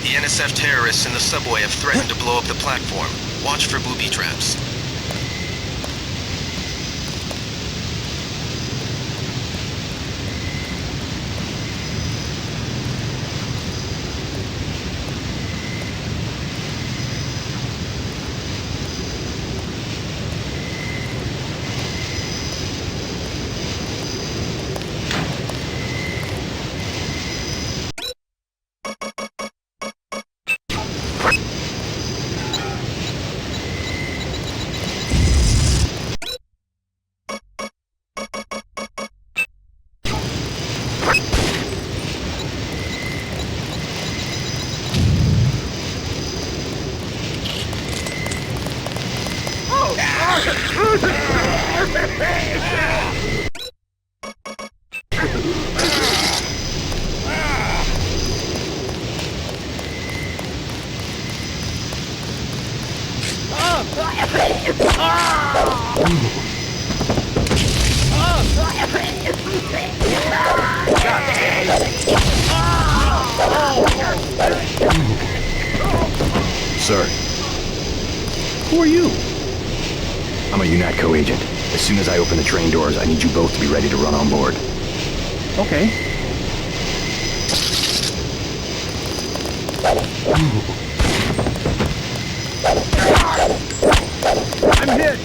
F: The NSF terrorists in the subway have threatened to blow up the platform. Watch for booby traps.
G: Sir.
D: Who are you?
G: I'm a UNATCO agent. As soon as I open the train doors, I need you both to be ready to run on board.
D: Okay.
N: I'm hit!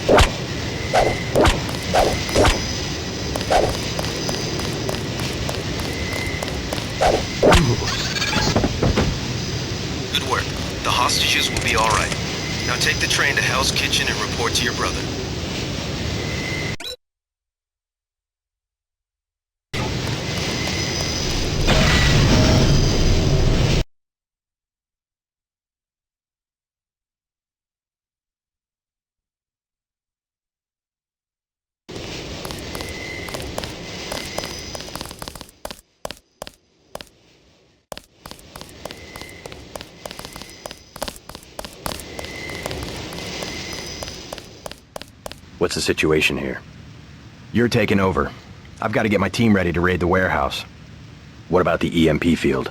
F: Good work. The hostages will be all right. Now take the train to Hell's Kitchen and report to your brother.
G: What's the situation here? You're taking over. I've got to get my team ready to raid the warehouse. What about the EMP field?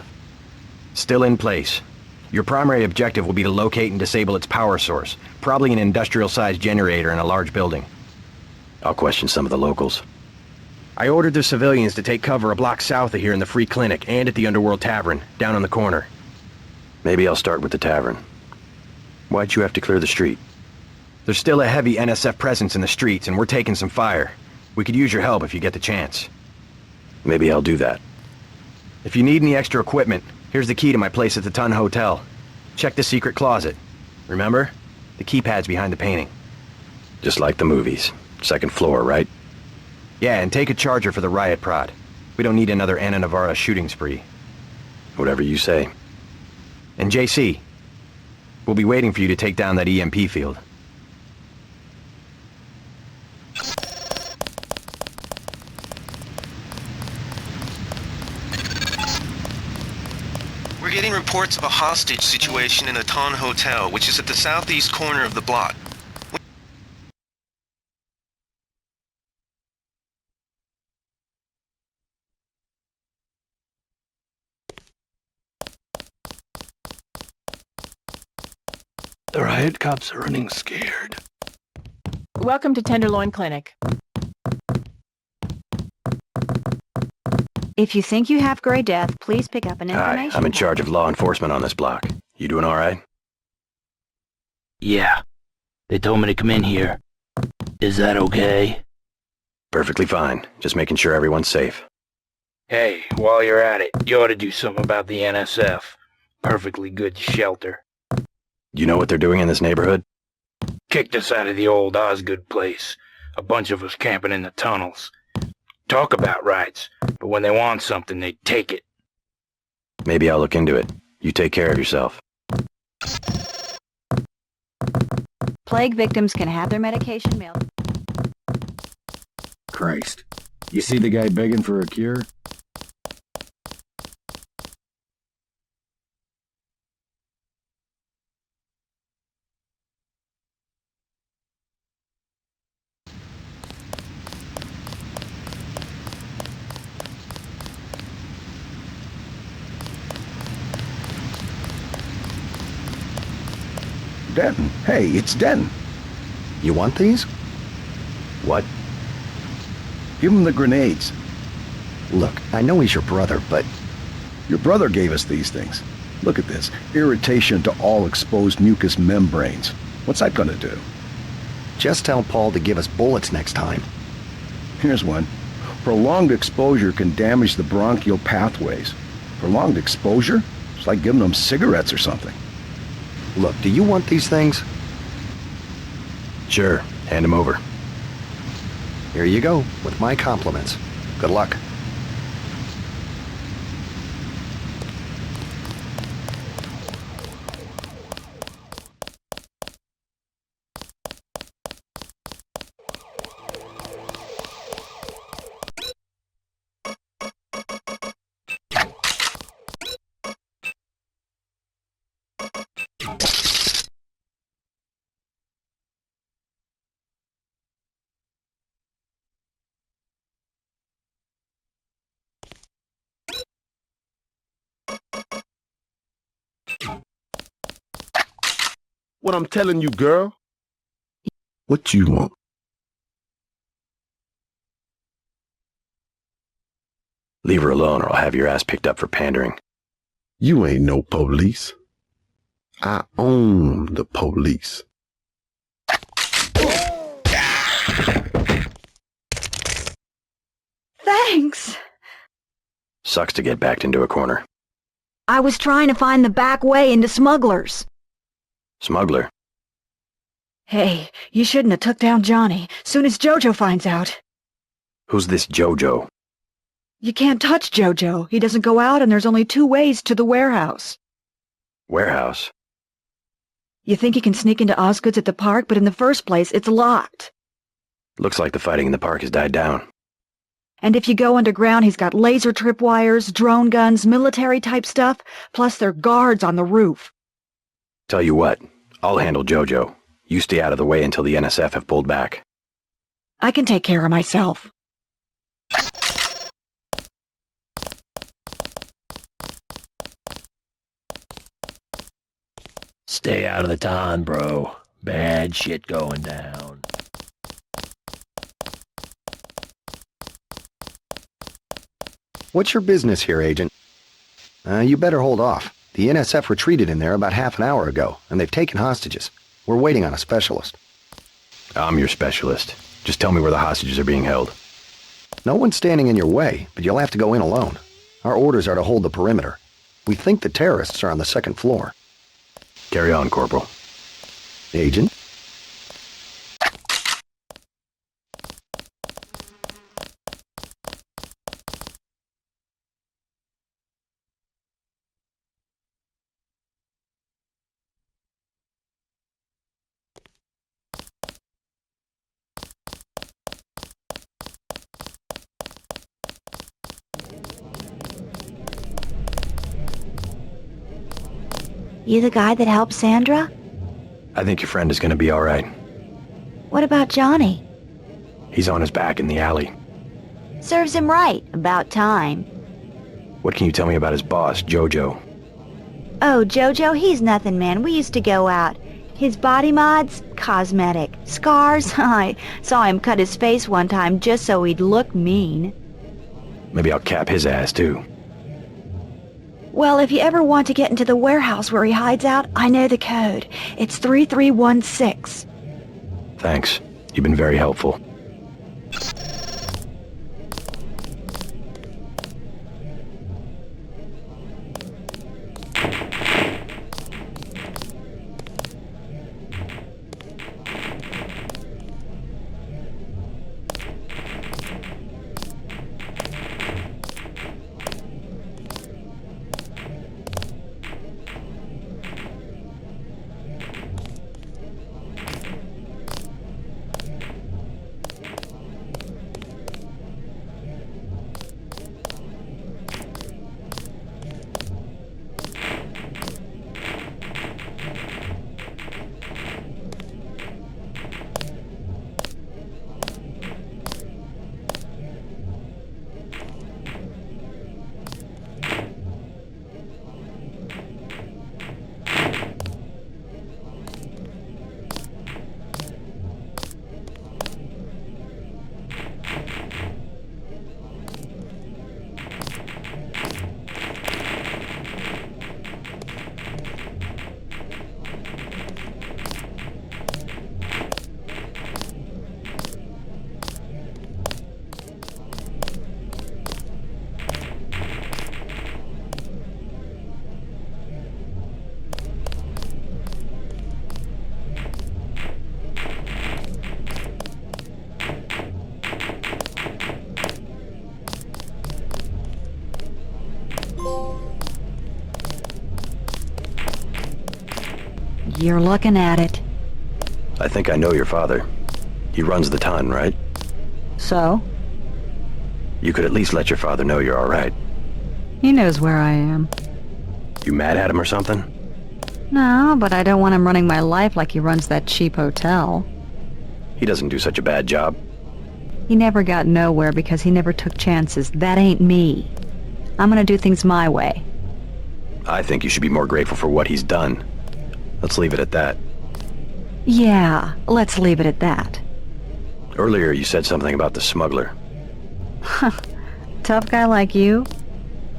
G: Still in place. Your primary objective will be to locate and disable its power source, probably an industrial-sized generator in a large building. I'll question some of the locals. I ordered the civilians to take cover a block south of here in the Free Clinic and at the Underworld Tavern, down on the corner. Maybe I'll start with the tavern. Why'd you have to clear the street? There's still a heavy NSF presence in the streets, and we're taking some fire. We could use your help if you get the chance. Maybe I'll do that. If you need any extra equipment, Here's the key to my place at the Ton Hotel. Check the secret closet. Remember? The keypad's behind the painting. Just like the movies. Second floor, right? Yeah, and take a charger for the riot prod. We don't need another Anna Navarra shooting spree. Whatever you say. And JC, we'll be waiting for you to take down that EMP field.
F: We're getting reports of a hostage situation in the Ton Hotel, which is at the southeast corner of the block.
Q: The riot cops are running scared.
I: Welcome to Tenderloin Clinic.
R: If you think you have Gray Death, please pick up an information.
G: Hi, I'm in charge of law enforcement on this block. You doing all right?
Q: Yeah. They told me to come in here. Is that okay?
G: Perfectly fine. Just making sure everyone's safe.
Q: Hey, while you're at it, you ought to do something about the NSF. Perfectly good shelter.
G: You know what they're doing in this neighborhood?
Q: Kicked us out of the old Osgood place. A bunch of us camping in the tunnels. Talk about rights, but when they want something, they take it.
G: Maybe I'll look into it. You take care of yourself.
R: Plague victims can have their medication mailed.
E: Christ. You see the guy begging for a cure?
M: Denton. Hey, it's Denton. You want these?
G: What?
M: Give him the grenades. Look, I know he's your brother, but... Your brother gave us these things. Look at this. Irritation to all exposed mucous membranes. What's that gonna do? Just tell Paul to give us bullets next time. Here's one. Prolonged exposure can damage the bronchial pathways. Prolonged exposure? It's like giving them cigarettes or something. Look, do you want these things?
G: Sure. Hand them over.
M: Here you go, with my compliments. Good luck.
J: What I'm telling you, girl? What you want?
G: Leave her alone or I'll have your ass picked up for pandering.
J: You ain't no police. I own the police.
R: Thanks.
G: Sucks to get backed into a corner.
R: I was trying to find the back way into Smugglers.
G: Smuggler?
R: Hey, you shouldn't have took down Johnny. Soon as Jojo finds out.
G: Who's this Jojo?
R: You can't touch Jojo. He doesn't go out and there's only 2 ways to the warehouse.
G: Warehouse?
R: You think you can sneak into Osgood's at the park, but in the first place, it's locked.
G: Looks like the fighting in the park has died down.
R: And if you go underground, he's got laser tripwires, drone guns, military-type stuff, plus there are guards on the roof.
G: Tell you what, I'll handle Jojo. You stay out of the way until the NSF have pulled back.
R: I can take care of myself.
Q: Stay out of the ton, bro. Bad shit going down.
M: What's your business here, Agent? You better hold off. The NSF retreated in there about half an hour ago, and they've taken hostages. We're waiting on a specialist.
G: I'm your specialist. Just tell me where the hostages are being held.
M: No one's standing in your way, but you'll have to go in alone. Our orders are to hold the perimeter. We think the terrorists are on the second floor.
G: Carry on, Corporal.
M: Agent?
R: You the guy that helped Sandra?
G: I think your friend is gonna be alright.
R: What about Johnny?
G: He's on his back in the alley.
R: Serves him right. About time.
G: What can you tell me about his boss, Jojo?
R: Oh, Jojo, he's nothing, man. We used to go out. His body mods? Cosmetic. Scars? I saw him cut his face one time just so he'd look mean.
G: Maybe I'll cap his ass, too.
R: Well, if you ever want to get into the warehouse where he hides out, I know the code. It's 3316.
G: Thanks. You've been very helpful.
R: You're looking at it.
G: I think I know your father. He runs the ton, right?
R: So?
G: You could at least let your father know you're alright.
R: He knows where I am.
G: You mad at him or something?
R: No, but I don't want him running my life like he runs that cheap hotel.
G: He doesn't do such a bad job.
R: He never got nowhere because he never took chances. That ain't me. I'm gonna do things my way.
G: I think you should be more grateful for what he's done. Let's leave it at that.
R: Yeah, let's leave it at that.
G: Earlier you said something about the smuggler.
R: Tough guy like you?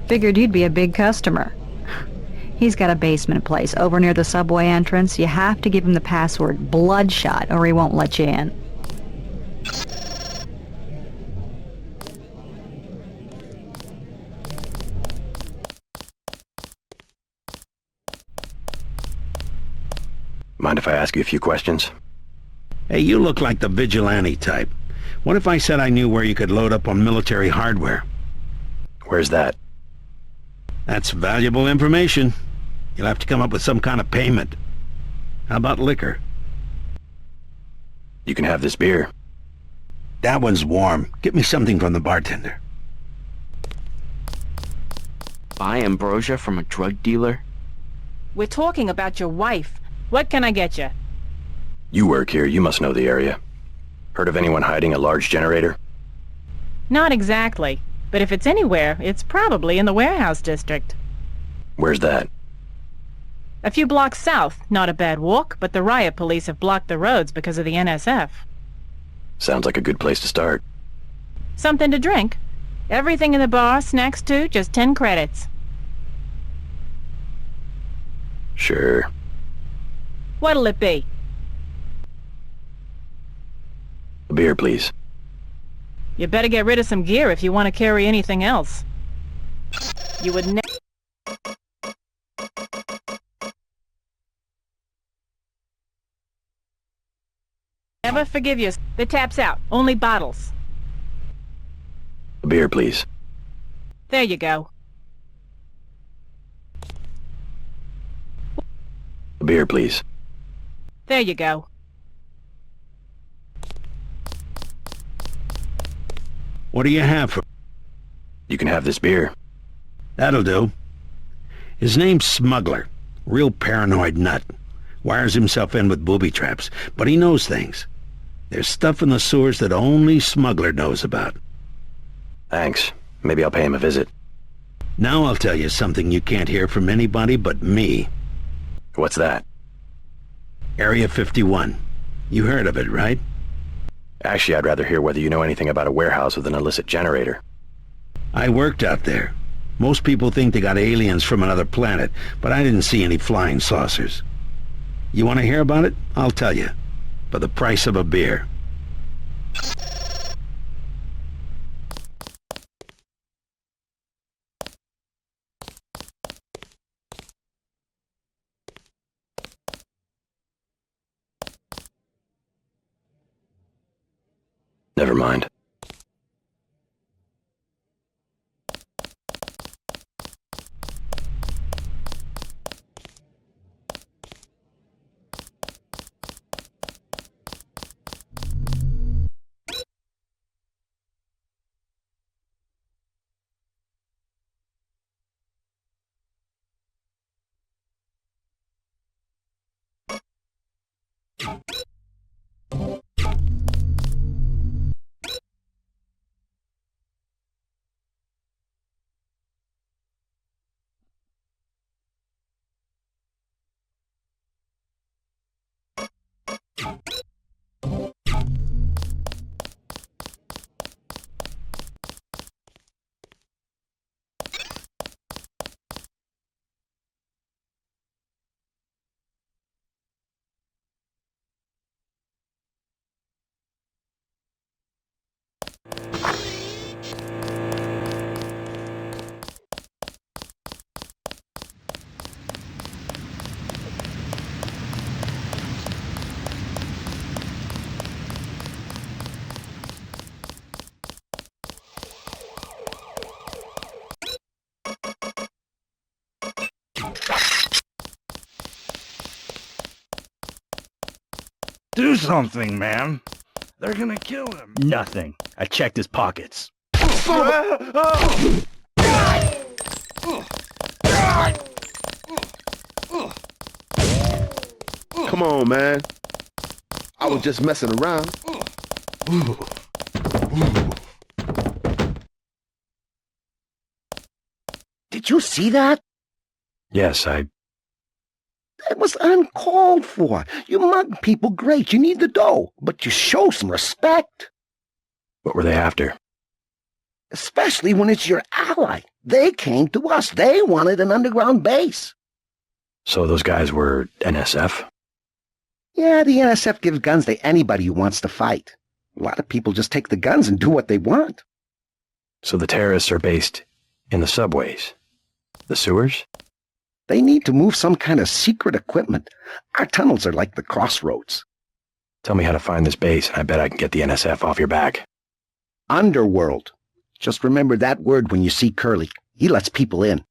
R: Figured you'd be a big customer. He's got a basement place over near the subway entrance. You have to give him the password Bloodshot or he won't let you in.
G: Mind if I ask you a few questions?
N: Hey, you look like the vigilante type. What if I said I knew where you could load up on military hardware?
G: Where's that?
N: That's valuable information. You'll have to come up with some kind of payment. How about liquor?
G: You can have this beer.
N: That one's warm. Get me something from the bartender.
S: Buy ambrosia from a drug dealer?
I: We're talking about your wife. What can I get you?
G: You work here, you must know the area. Heard of anyone hiding a large generator?
I: Not exactly. But if it's anywhere, it's probably in the warehouse district.
G: Where's that?
I: A few blocks south. Not a bad walk, but the riot police have blocked the roads because of the NSF.
G: Sounds like a good place to start.
I: Something to drink? Everything in the bar, snacks too, just 10 credits.
G: Sure.
I: What'll it be?
G: A beer, please.
I: You better get rid of some gear if you want to carry anything else. You would Never forgive you. The tap's out. Only bottles.
G: A beer, please.
I: There you go.
G: A beer, please.
I: There you go.
N: What do you have for...
G: You can have this beer.
N: That'll do. His name's Smuggler. Real paranoid nut. Wires himself in with booby traps, but he knows things. There's stuff in the sewers that only Smuggler knows about.
G: Thanks. Maybe I'll pay him a visit.
N: Now I'll tell you something you can't hear from anybody but me.
G: What's that?
N: Area 51. You heard of it, right?
G: Actually, I'd rather hear whether you know anything about a warehouse with an illicit generator.
N: I worked out there. Most people think they got aliens from another planet, but I didn't see any flying saucers. You want to hear about it? I'll tell you. For the price of a beer.
G: Never mind.
D: Do something, man. They're gonna kill him.
G: Nothing. I checked his pockets.
J: Come on, man. I was just messing around.
M: Did you see that?
G: Yes,
M: That was uncalled for. You mug people, great. You need the dough. But you show some respect.
G: What were they after?
M: Especially when it's your ally. They came to us. They wanted an underground base.
G: So those guys were NSF?
M: Yeah, the NSF gives guns to anybody who wants to fight. A lot of people just take the guns and do what they want.
G: So the terrorists are based in the subways? The sewers?
M: They need to move some kind of secret equipment. Our tunnels are like the crossroads.
G: Tell me how to find this base, and I bet I can get the NSF off your back.
M: Underworld. Just remember that word when you see Curly. He lets people in.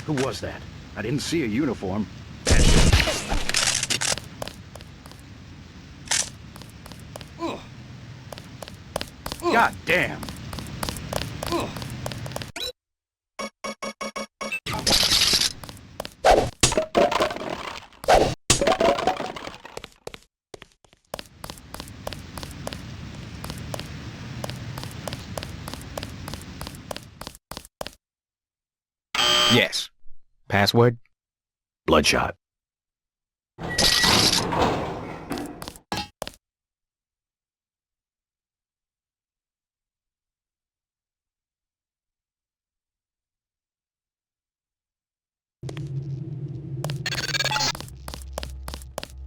D: Who was that? I didn't see a uniform. God damn!
H: Yes. Password?
G: Bloodshot.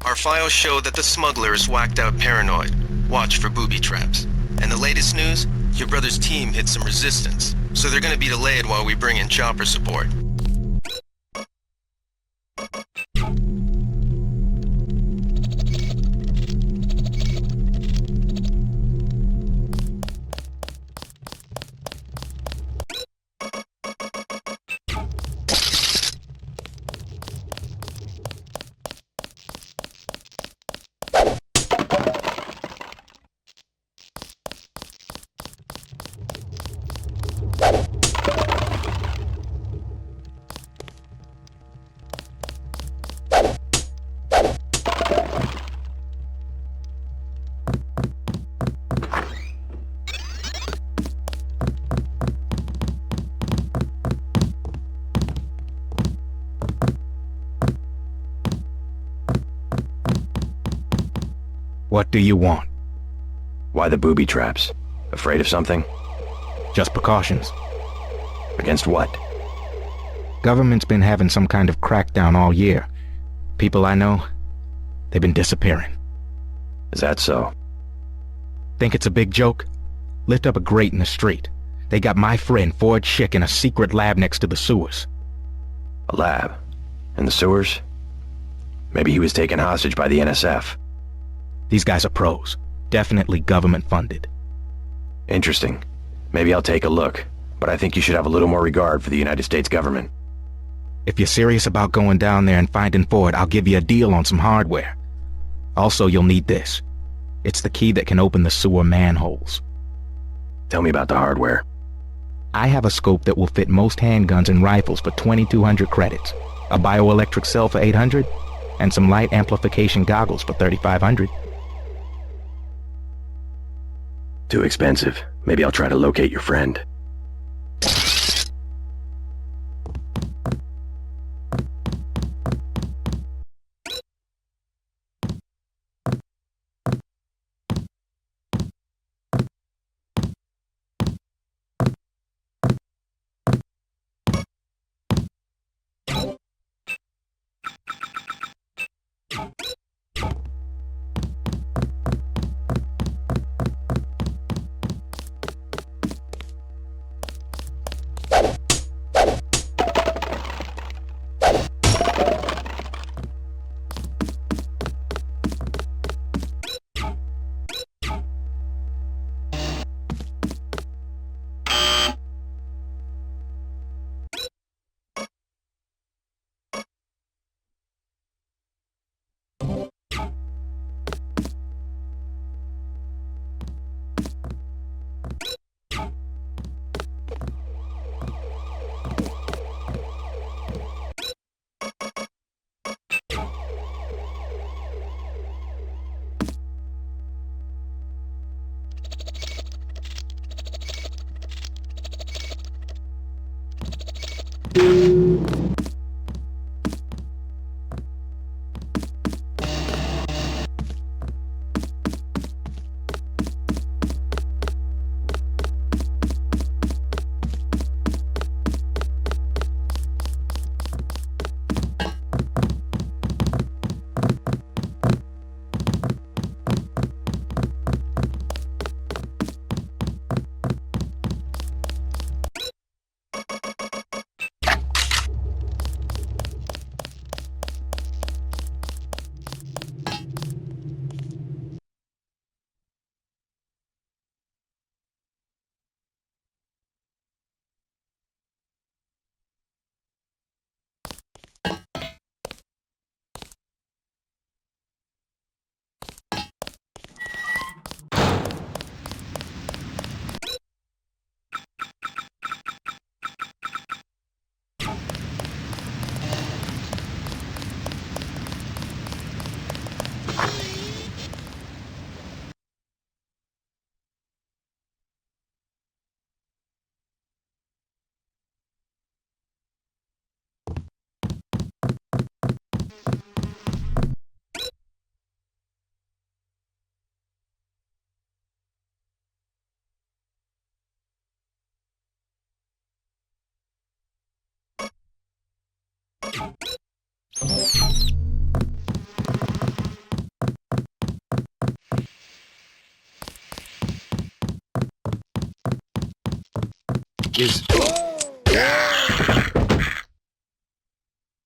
F: Our files show that the smuggler is whacked out paranoid. Watch for booby traps. And the latest news? Your brother's team hit some resistance, so they're gonna be delayed while we bring in chopper support.
H: What do you want?
G: Why the booby traps? Afraid of something?
H: Just precautions.
G: Against what?
H: Government's been having some kind of crackdown all year. People I know, they've been disappearing.
G: Is that so?
H: Think it's a big joke? Lift up a grate in the street. They got my friend Ford Schick in a secret lab next to the sewers.
G: A lab? In the sewers? Maybe he was taken hostage by the NSF.
H: These guys are pros. Definitely government funded.
G: Interesting. Maybe I'll take a look, but I think you should have a little more regard for the United States government.
H: If you're serious about going down there and finding Ford, I'll give you a deal on some hardware. Also, you'll need this. It's the key that can open the sewer manholes.
G: Tell me about the hardware.
H: I have a scope that will fit most handguns and rifles for 2,200 credits, a bioelectric cell for 800, and some light amplification goggles for 3,500.
G: Too expensive. Maybe I'll try to locate your friend. is...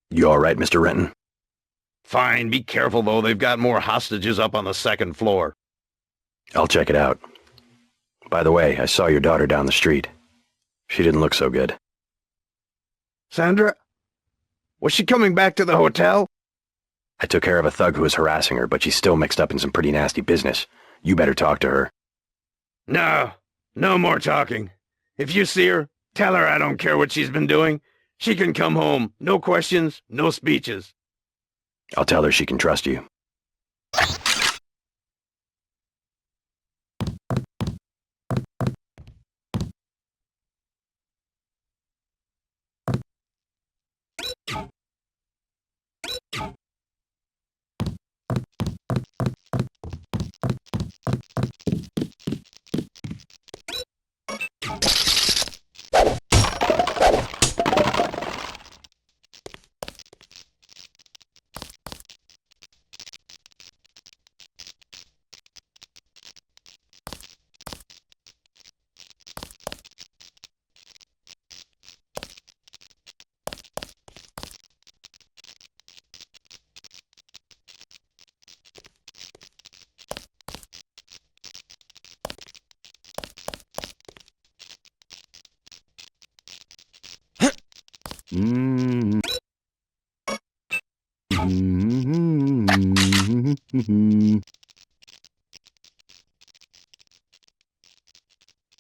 G: You all right, Mr. Renton?
D: Fine, be careful though, they've got more hostages up on the second floor.
G: I'll check it out. By the way, I saw your daughter down the street. She didn't look so good.
D: Sandra? Was she coming back to the hotel?
G: I took care of a thug who was harassing her, but she's still mixed up in some pretty nasty business. You better talk to her.
Q: No more talking. If you see her, tell her I don't care what she's been doing. She can come home. No questions, no speeches.
G: I'll tell her she can trust you.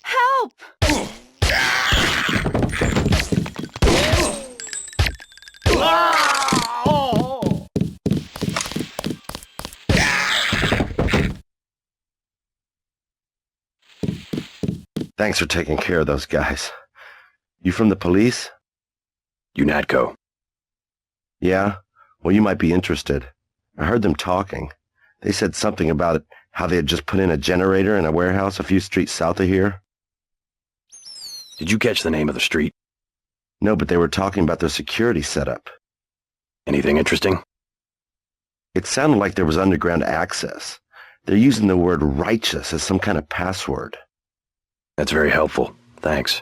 R: Help!
M: Thanks for taking care of those guys. You from the police?
G: UNATCO.
M: Yeah? Well, you might be interested. I heard them talking. They said something about how they had just put in a generator in a warehouse a few streets south of here.
G: Did you catch the name of the street?
M: No, but they were talking about their security setup.
G: Anything interesting?
M: It sounded like there was underground access. They're using the word righteous as some kind of password.
G: That's very helpful. Thanks.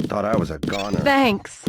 M: Thought I was a goner.
I: Thanks.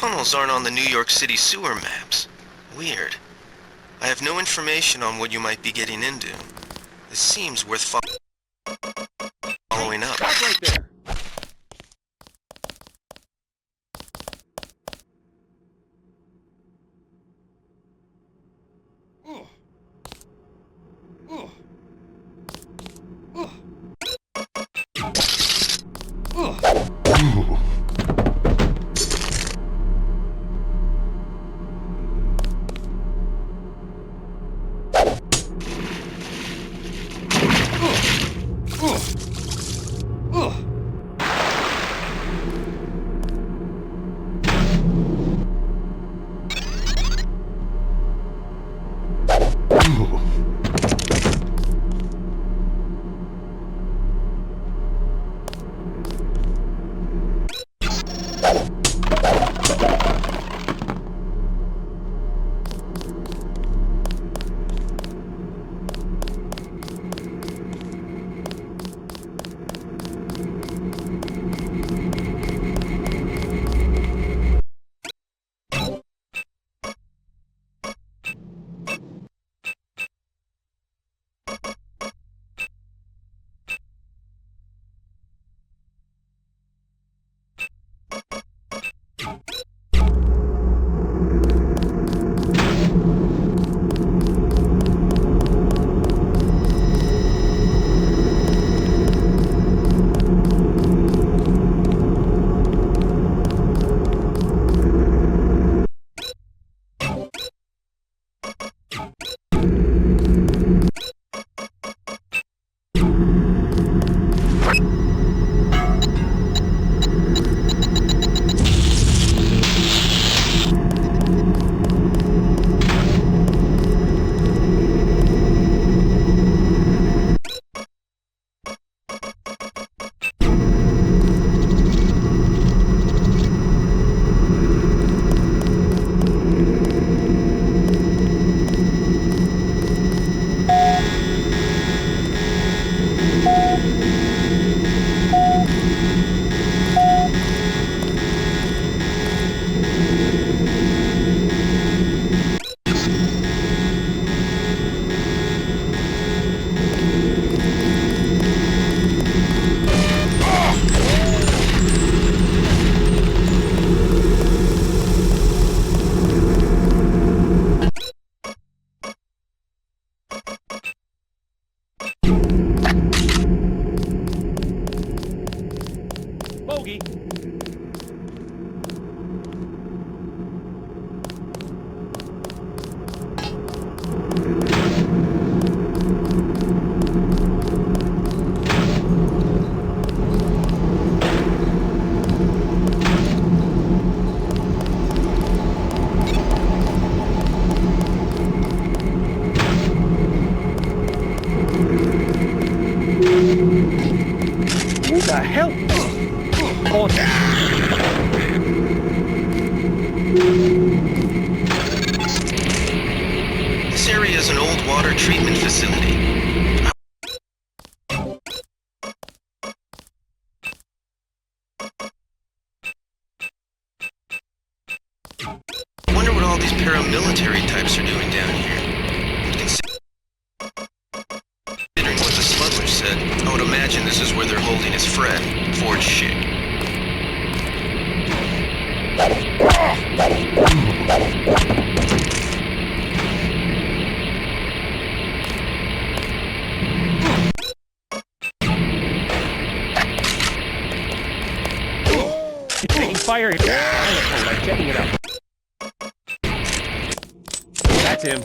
F: tunnels aren't on the New York City sewer maps. Weird. I have no information on what you might be getting into. This seems worth following up.
Q: Stop right there! Bogey! Who the hell? Oh,
F: This area is an old water treatment facility. I wonder what all these paramilitary types are doing down here. Considering what the smuggler said, I would imagine this is where they're holding his friend, Ford Schick.
Q: It's taking fire here. I'm checking it out. That's him.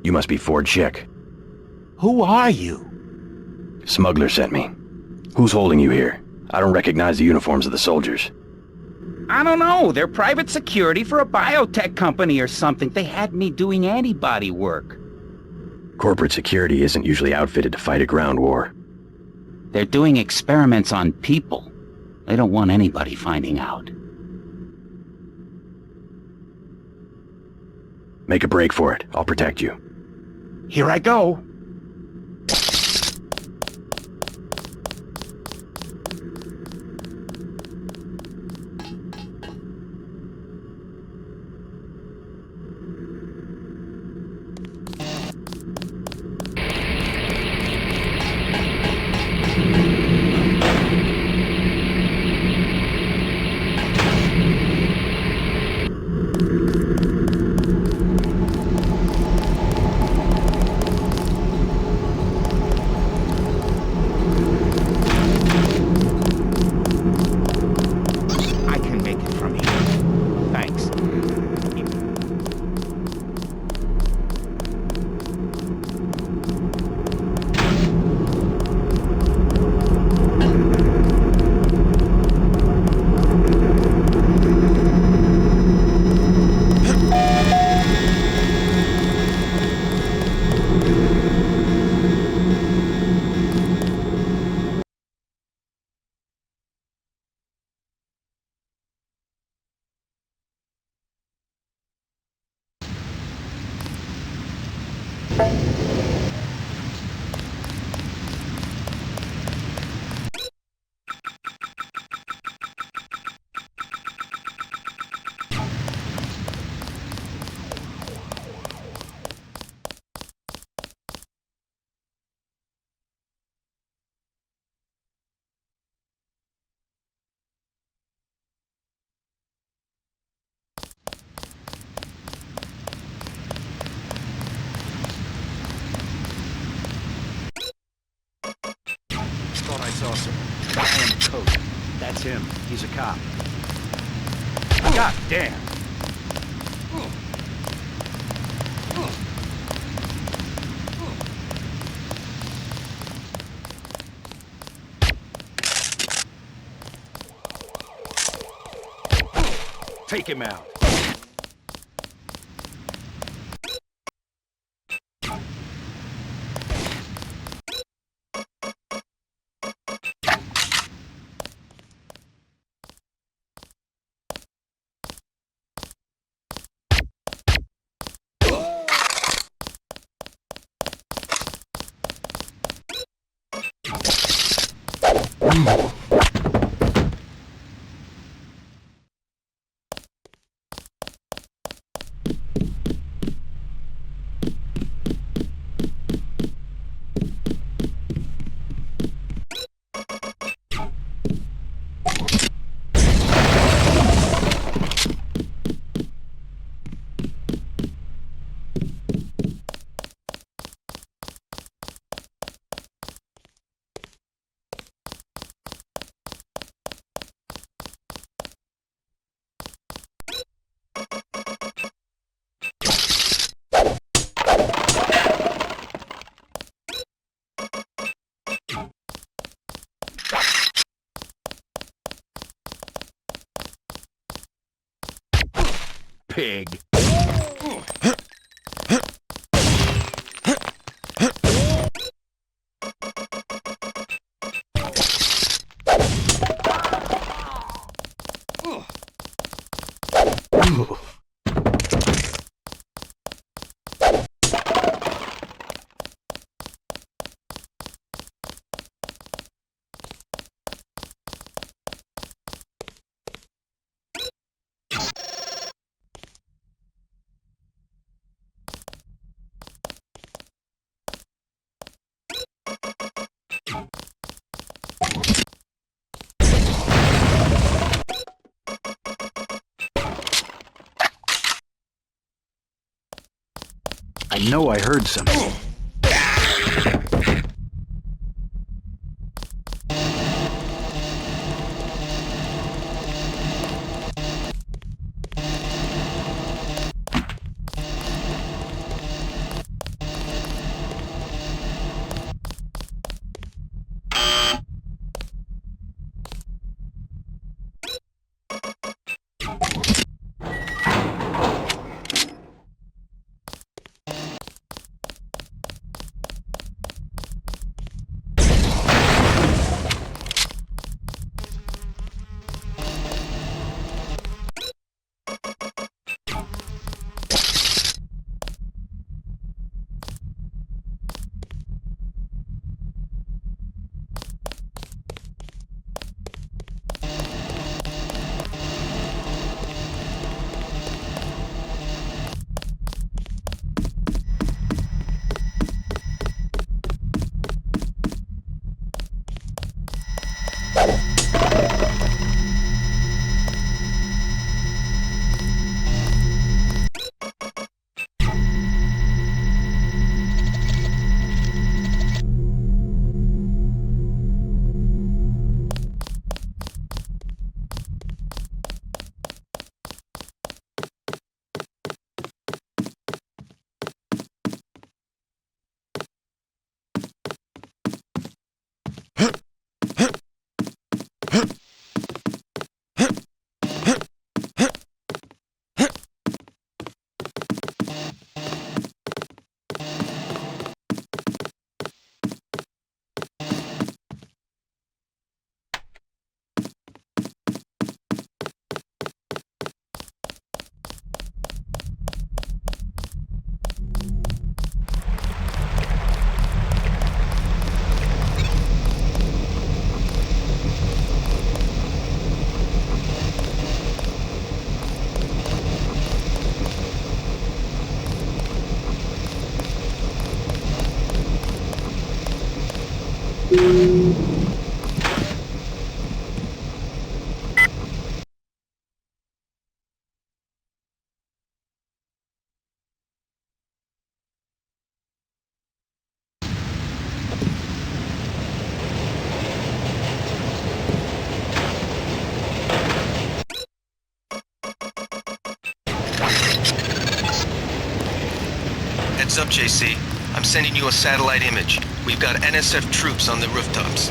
G: You must be Ford Schick.
N: Who are you?
G: Smuggler sent me. Who's holding you here? I don't recognize the uniforms of the soldiers.
T: I don't know. They're private security for a biotech company or something. They had me doing antibody work.
G: Corporate security isn't usually outfitted to fight a ground war.
T: They're doing experiments on people. They don't want anybody finding out.
G: Make a break for it. I'll protect you.
N: Here I go.
D: I saw some guy in a coat. That's him. He's a cop. God damn! Take him out. Pig. I know I heard something.
F: Heads up, JC. I'm sending you a satellite image. We've got NSF troops on the rooftops.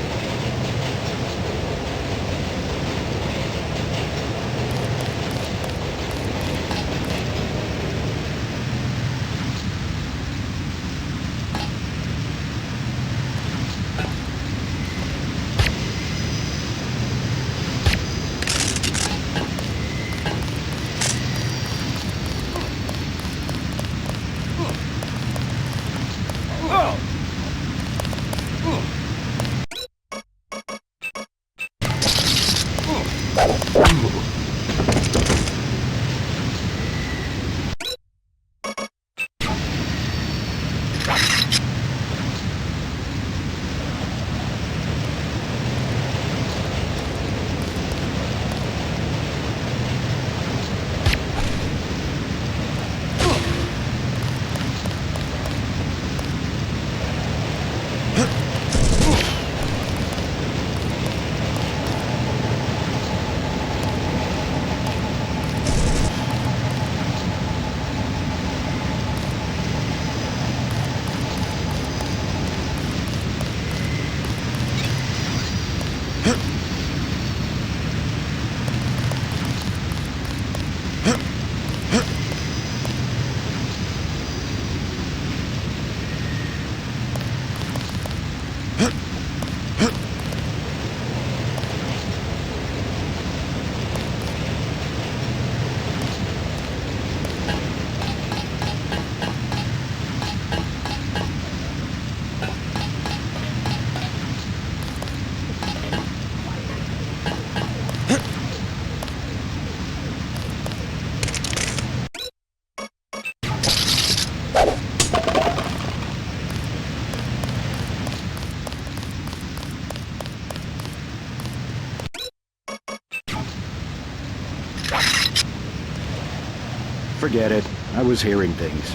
E: Forget it. I was hearing things.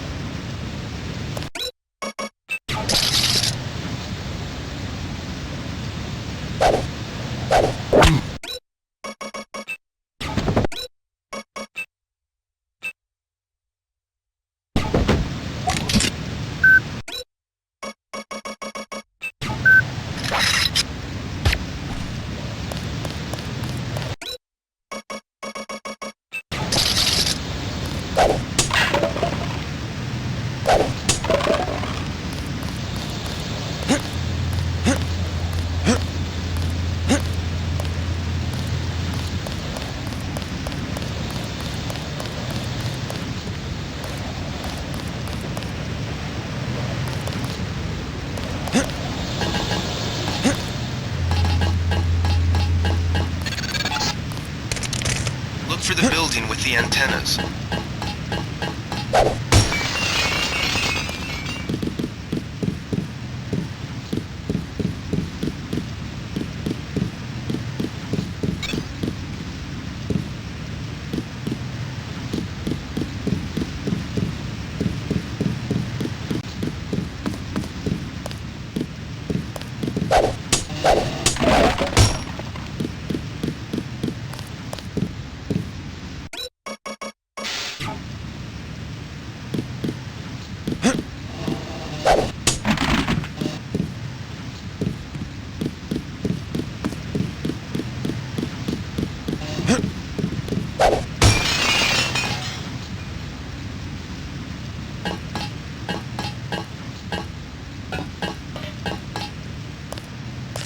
F: For the building with the antennas.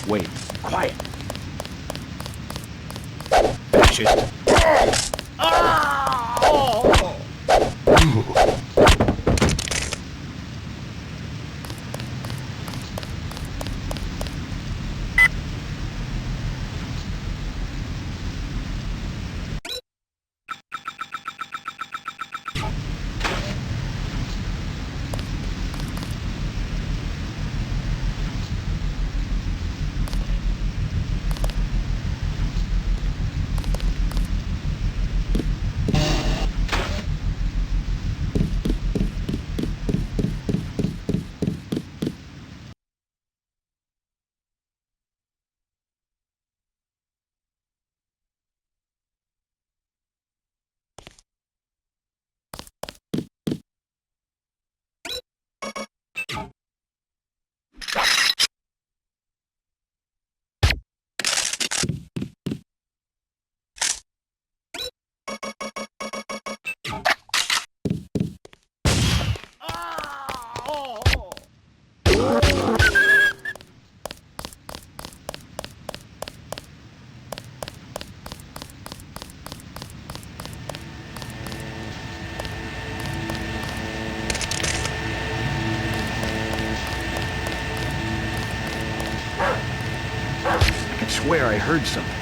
D: Wait, quiet. Fascist.
H: swear I heard something.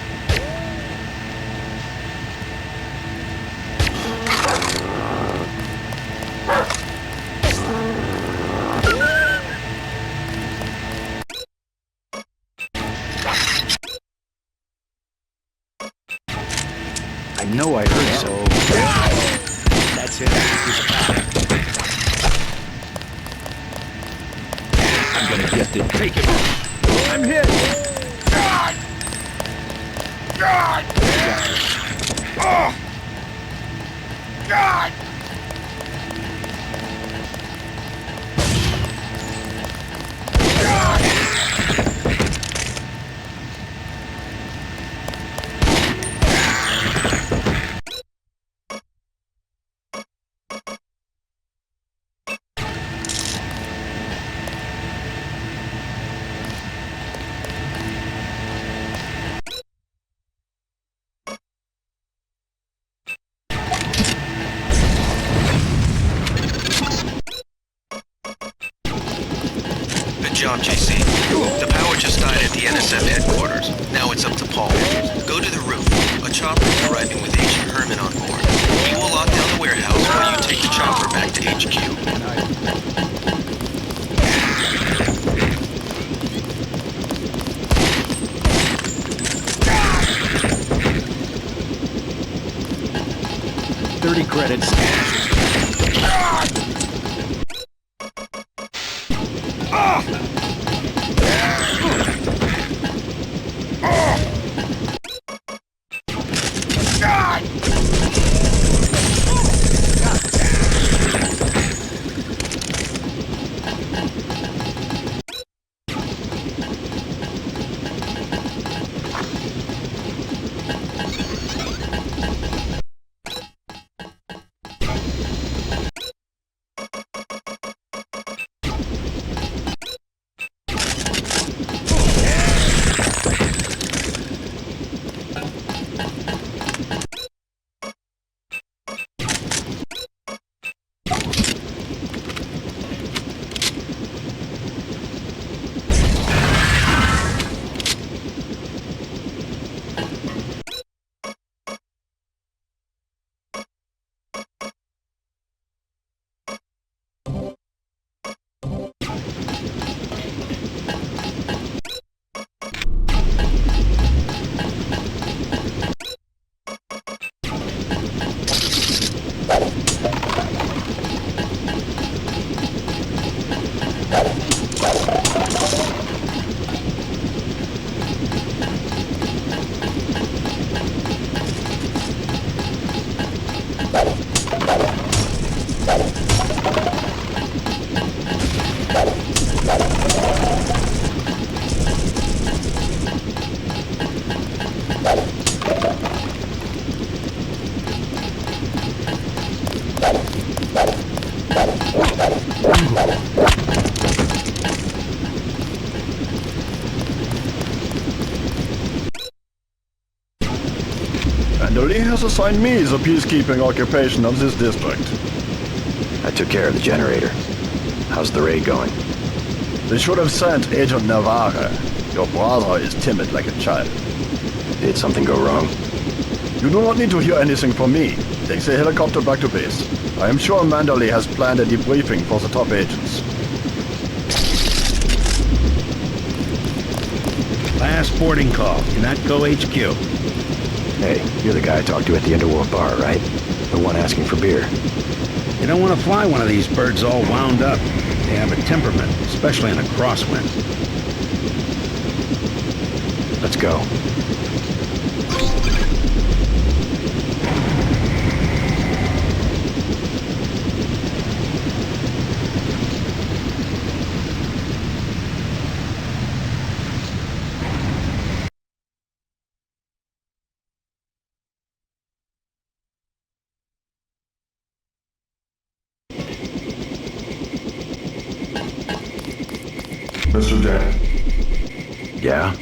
H: I know I heard something. That's it. I'm gonna get it. Take it. I'm hit. God! God! Oh! God!
F: Good job, JC. The power just died at the NSF headquarters. Now it's up to Paul. Go to the roof. A chopper is arriving with Agent Herman on board. He will lock down the warehouse while you take the chopper back to HQ.
H: $30 credits.
J: Vandali has assigned me the peacekeeping occupation of this district.
G: I took care of the generator. How's the raid going?
J: They should have sent Agent Navarre. Your brother is timid like a child.
G: Did something go wrong?
J: You do not need to hear anything from me. Take the helicopter back to base. I am sure Mandalay has planned a debriefing for the top agents.
N: Last boarding call. UNATCO HQ.
G: Hey, you're the guy I talked to at the Underworld bar, right? The one asking for beer.
N: You don't want to fly one of these birds all wound up. They have a temperament, especially in a crosswind.
G: Let's go.
U: Mr. Denton.
G: Yeah?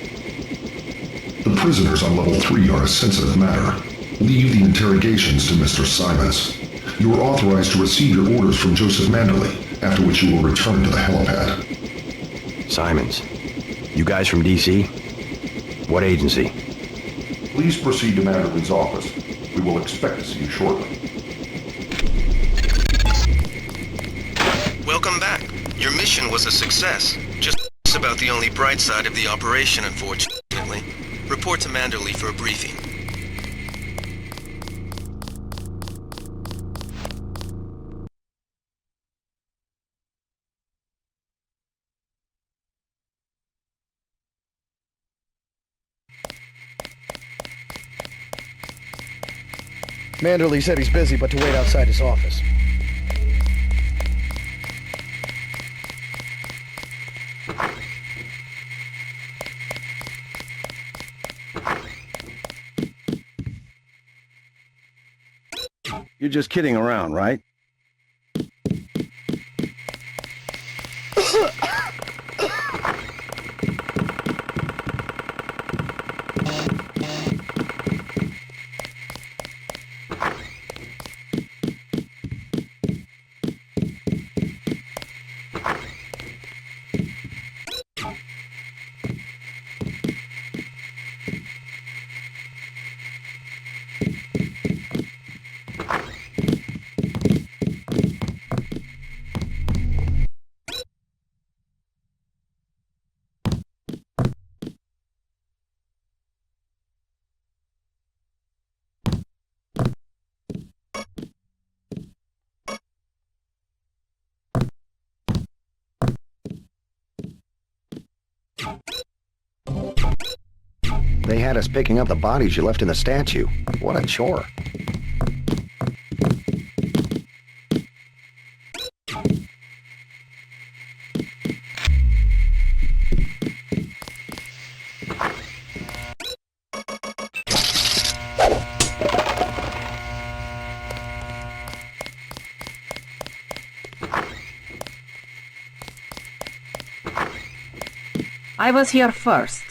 U: The prisoners on level 3 are a sensitive matter. Leave the interrogations to Mr. Simons. You are authorized to receive your orders from Joseph Mandalay, after which you will return to the helipad.
G: Simons. You guys from DC? What agency?
U: Please proceed to Manderley's office. We will expect to see you shortly.
F: Welcome back. Your mission was a success. Just about the only bright side of the operation, unfortunately. Report to Manderley for a briefing.
K: Manderley said he's busy, but to wait outside his office.
M: You're just kidding around, right? They had us picking up the bodies you left in the statue. What a chore.
L: I was here first.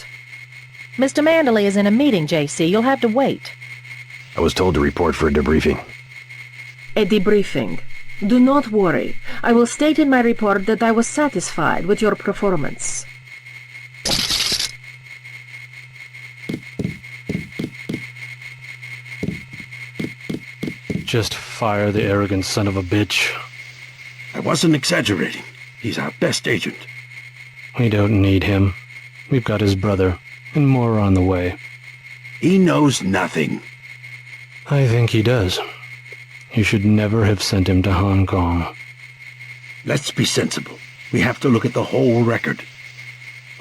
L: Mr. Manderley is in a meeting, JC. You'll have to wait.
G: I was told to report for a debriefing.
L: A debriefing. Do not worry. I will state in my report that I was satisfied with your performance.
A: Just fire the arrogant son of a bitch.
N: I wasn't exaggerating. He's our best agent.
A: We don't need him. We've got his brother, and more are on the way.
N: He knows nothing.
A: I think he does. You should never have sent him to Hong Kong.
N: Let's be sensible. We have to look at the whole record.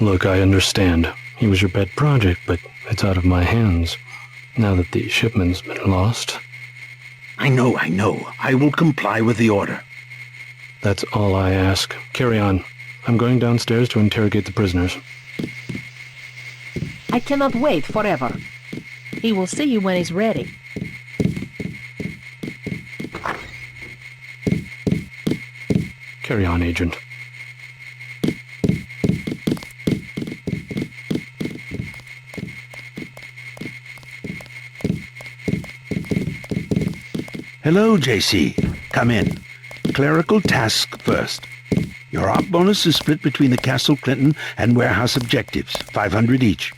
A: Look, I understand. He was your pet project, but it's out of my hands. Now that the shipment's been lost.
N: I know. I will comply with the order.
A: That's all I ask. Carry on. I'm going downstairs to interrogate the prisoners.
L: I cannot wait forever. He will see you when he's ready.
A: Carry on, Agent.
N: Hello, JC. Come in. Clerical task first. Your op bonus is split between the Castle Clinton and warehouse objectives, 500 each.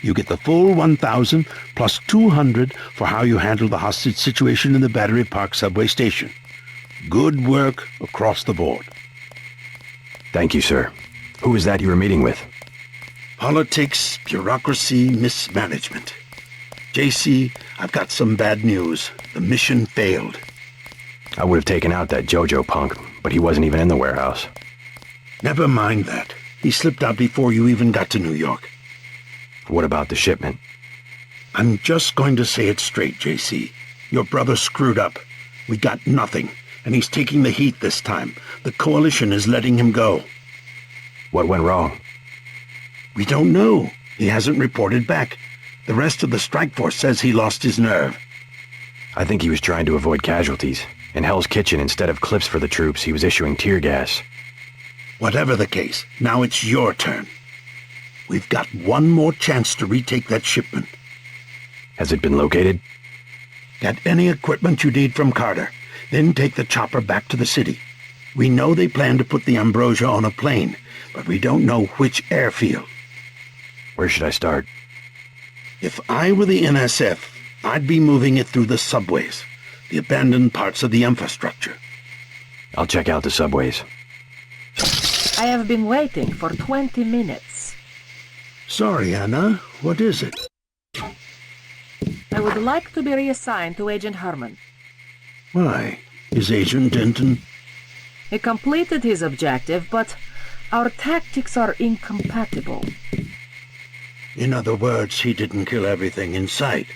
N: You get the full 1,000 plus 200 for how you handle the hostage situation in the Battery Park subway station. Good work across the board.
G: Thank you, sir. Who was that you were meeting with?
N: Politics, bureaucracy, mismanagement. JC, I've got some bad news. The mission failed.
G: I would have taken out that JoJo punk, but he wasn't even in the warehouse.
N: Never mind that. He slipped out before you even got to New York.
G: What about the shipment?
N: I'm just going to say it straight, JC. Your brother screwed up. We got nothing, and he's taking the heat this time. The Coalition is letting him go.
G: What went wrong?
N: We don't know. He hasn't reported back. The rest of the strike force says he lost his nerve.
G: I think he was trying to avoid casualties. In Hell's Kitchen, instead of clips for the troops, he was issuing tear gas.
N: Whatever the case, now it's your turn. We've got one more chance to retake that shipment.
G: Has it been located?
N: Get any equipment you need from Carter, then take the chopper back to the city. We know they plan to put the Ambrosia on a plane, but we don't know which airfield.
G: Where should I start?
N: If I were the NSF, I'd be moving it through the subways, the abandoned parts of the infrastructure.
G: I'll check out the subways.
L: I have been waiting for 20 minutes.
N: Sorry, Anna. What is it?
L: I would like to be reassigned to Agent Herman.
N: Why? Is Agent Denton?
L: He completed his objective, but our tactics are incompatible.
N: In other words, he didn't kill everything in sight.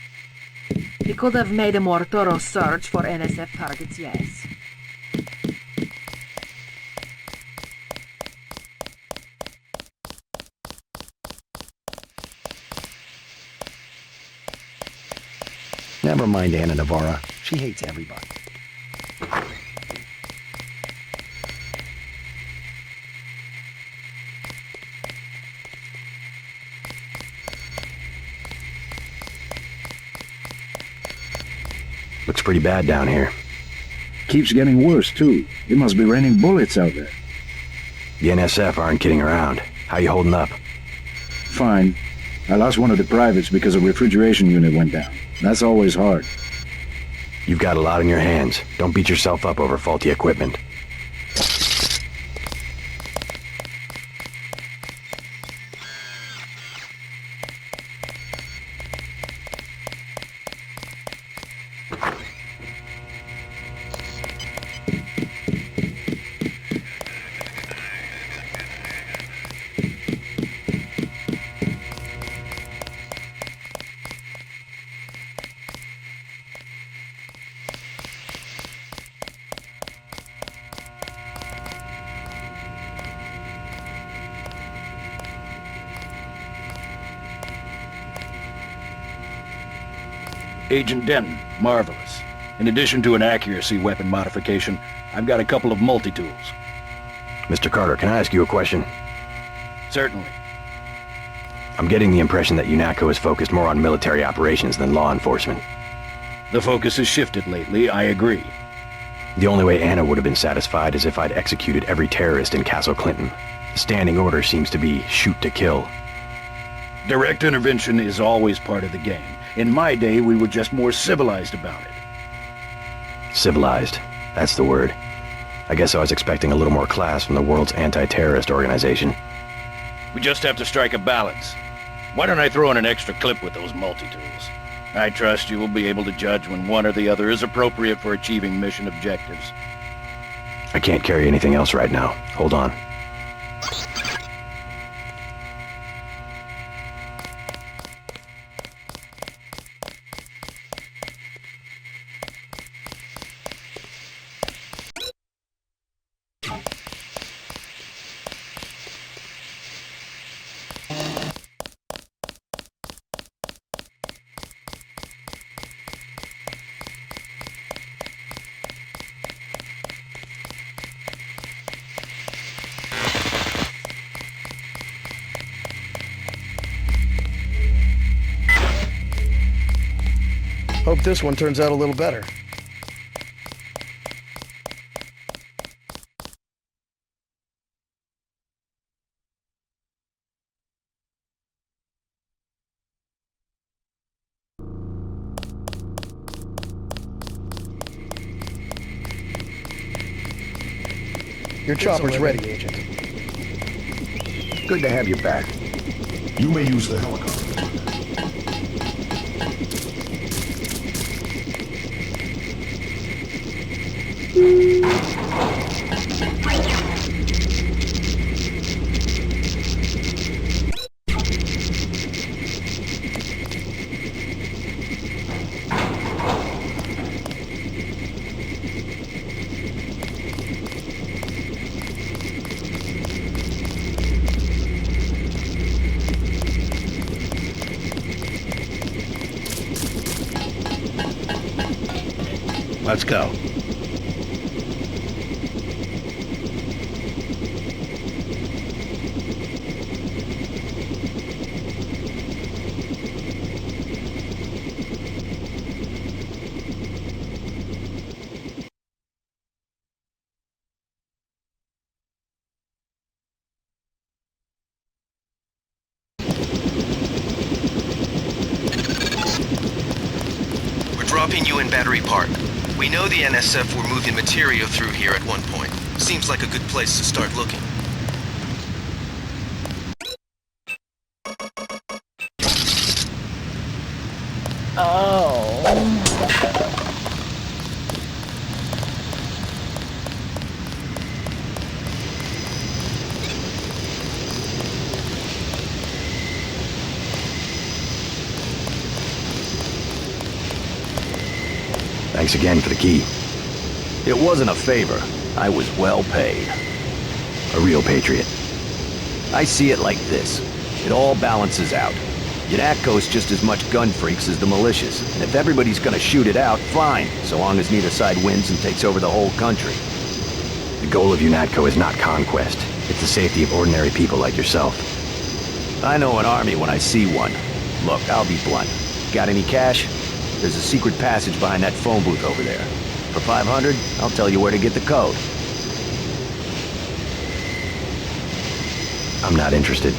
L: He could have made a more thorough search for NSF targets, yes.
M: Never mind Anna Navarra. She hates everybody.
G: Looks pretty bad down here.
E: Keeps getting worse, too. It must be raining bullets out there.
G: The NSF aren't kidding around. How you holding up?
E: Fine. I lost one of the privates because a refrigeration unit went down. That's always hard.
G: You've got a lot on your hands. Don't beat yourself up over faulty equipment.
D: Agent Denton, marvelous. In addition to an accuracy weapon modification, I've got a couple of multi-tools.
G: Mr. Carter, can I ask you a question?
D: Certainly.
G: I'm getting the impression that UNATCO is focused more on military operations than law enforcement.
D: The focus has shifted lately, I agree.
G: The only way Anna would have been satisfied is if I'd executed every terrorist in Castle Clinton. The standing order seems to be shoot to kill.
D: Direct intervention is always part of the game. In my day, we were just more civilized about it.
G: Civilized. That's the word. I guess I was expecting a little more class from the world's anti-terrorist organization.
D: We just have to strike a balance. Why don't I throw in an extra clip with those multi-tools? I trust you will be able to judge when one or the other is appropriate for achieving mission objectives.
G: I can't carry anything else right now. Hold on.
K: Hope this one turns out a little better. Your chopper's ready, Agent.
M: Good to have you back.
U: You may use the helicopter.
N: Let's go.
F: Battery Park. We know the NSF were moving material through here at one point. Seems like a good place to start looking.
G: Thanks again for the key. It wasn't a favor. I was well paid. A real patriot. I see it like this. It all balances out. UNATCO's just as much gun freaks as the militias, and if everybody's gonna shoot it out, fine, so long as neither side wins and takes over the whole country. The goal of UNATCO is not conquest. It's the safety of ordinary people like yourself. I know an army when I see one. Look, I'll be blunt. Got any cash? There's a secret passage behind that phone booth over there. For 500, I'll tell you where to get the code. I'm not interested.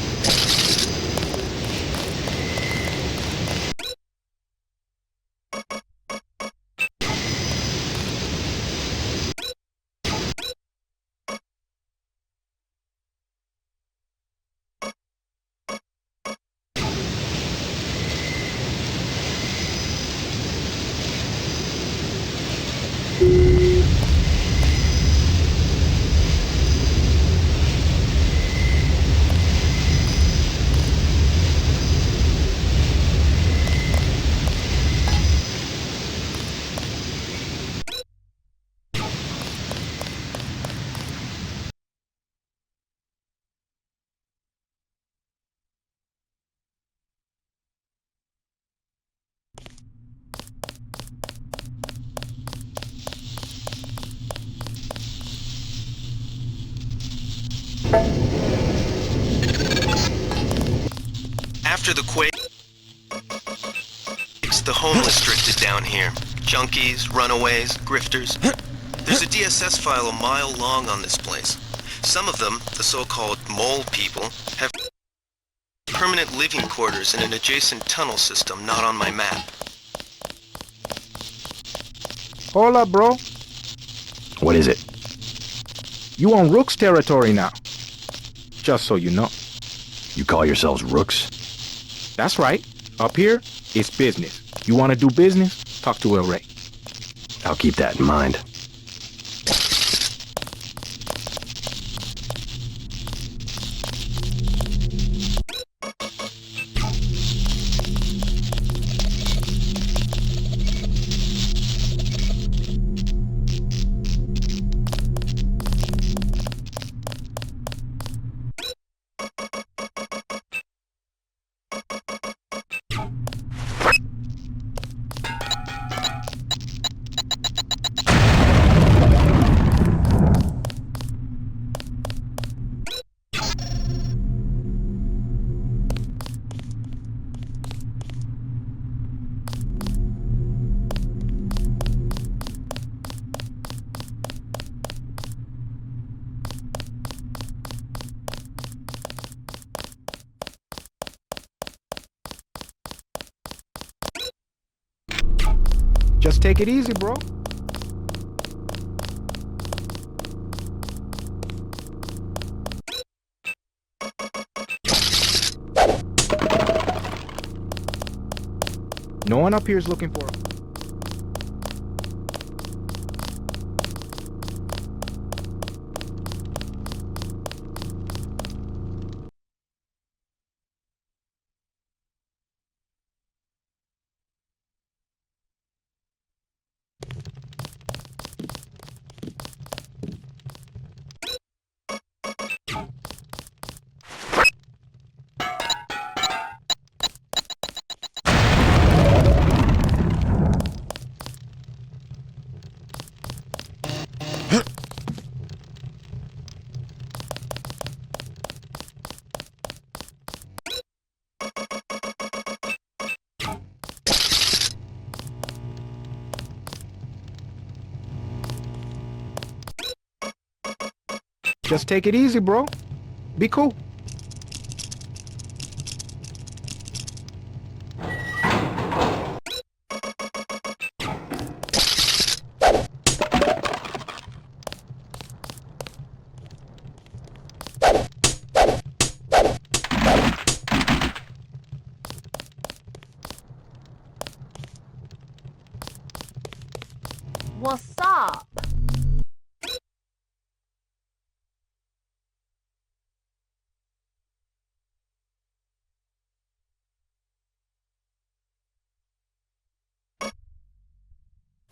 F: After the quake, the homeless drifted down here. Junkies, runaways, grifters. There's a DSS file a mile long on this place. Some of them, the so-called mole people, have permanent living quarters in an adjacent tunnel system not on my map.
B: Hold up, bro.
G: What is it?
B: You on Rook's territory now. Just so you know.
G: You call yourselves Rooks?
B: That's right. Up here, it's business. You want to do business? Talk to El Rey.
G: I'll keep that in mind.
B: Just take it easy, bro. No one up here is looking for him. Just take it easy, bro. Be cool.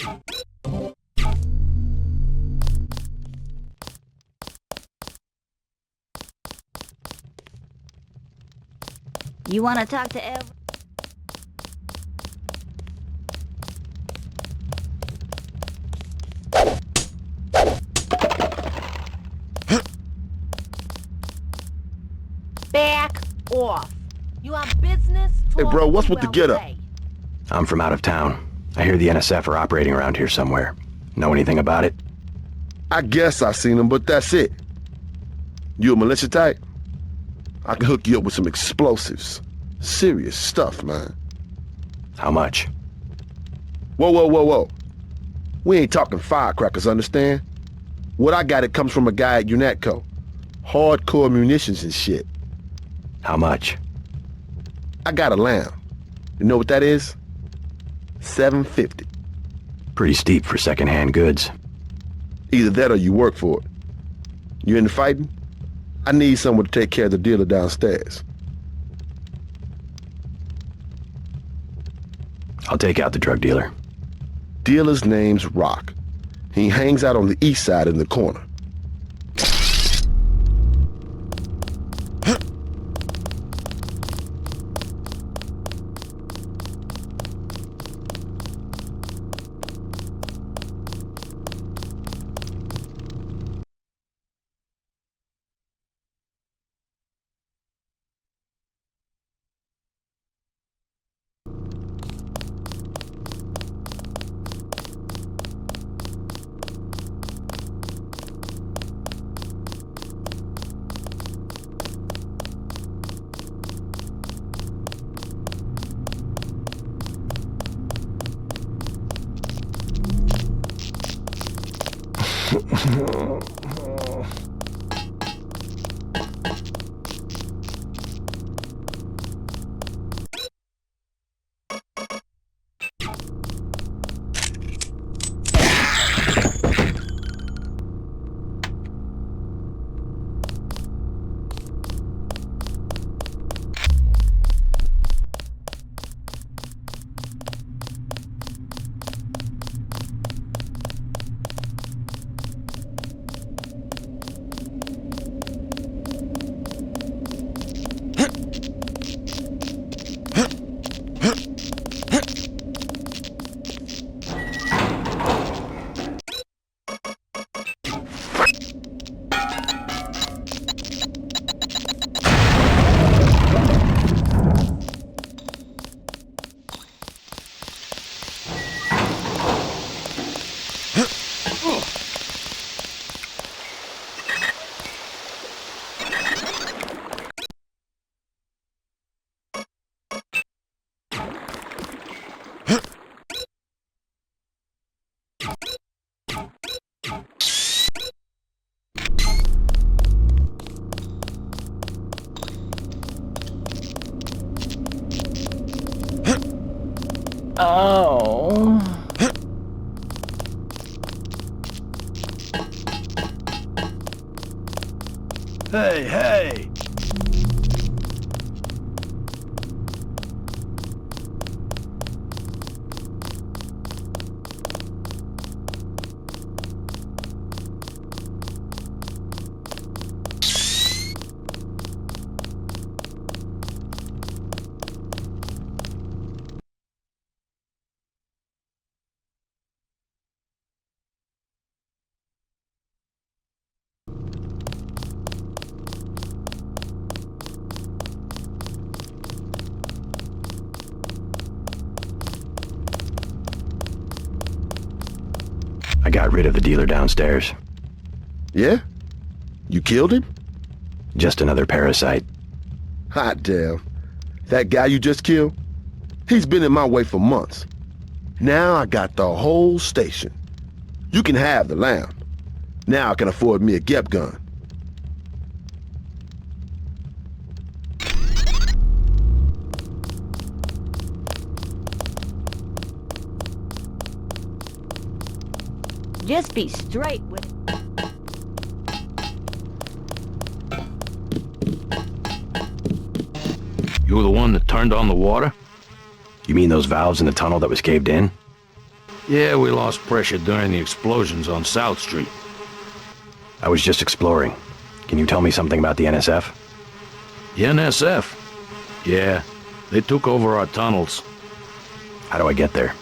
R: You want to talk to Ev?
L: Back off. You have business?
J: Hey, bro, what's with the getup?
G: I'm from out of town. I hear the NSF are operating around here somewhere. Know anything about it?
J: I guess I've seen them, but that's it. You a militia type? I can hook you up with some explosives. Serious stuff, man.
G: How much?
J: Whoa, whoa, whoa, whoa. We ain't talking firecrackers, understand? What I got, it comes from a guy at UNATCO. Hardcore munitions and shit.
G: How much?
J: I got a lamb. You know what that is? $750.
G: Pretty steep for second-hand goods.
J: Either that or you work for it. You into fighting? I need someone to take care of the dealer downstairs.
G: I'll take out the drug dealer.
J: Dealer's name's Rock. He hangs out on the east side in the corner.
I: Oh.
M: Hey, hey!
G: I got rid of the dealer downstairs.
J: Yeah? You killed him?
G: Just another parasite.
J: Hot damn. That guy you just killed? He's been in my way for months. Now I got the whole station. You can have the lamb. Now I can afford me a Gep gun.
R: Just be straight with it.
G: You were the one that turned on the water? You mean those valves in the tunnel that was caved in?
C: Yeah, we lost pressure during the explosions on South Street.
G: I was just exploring. Can you tell me something about the NSF?
C: The NSF? Yeah, they took over our tunnels.
G: How do I get there?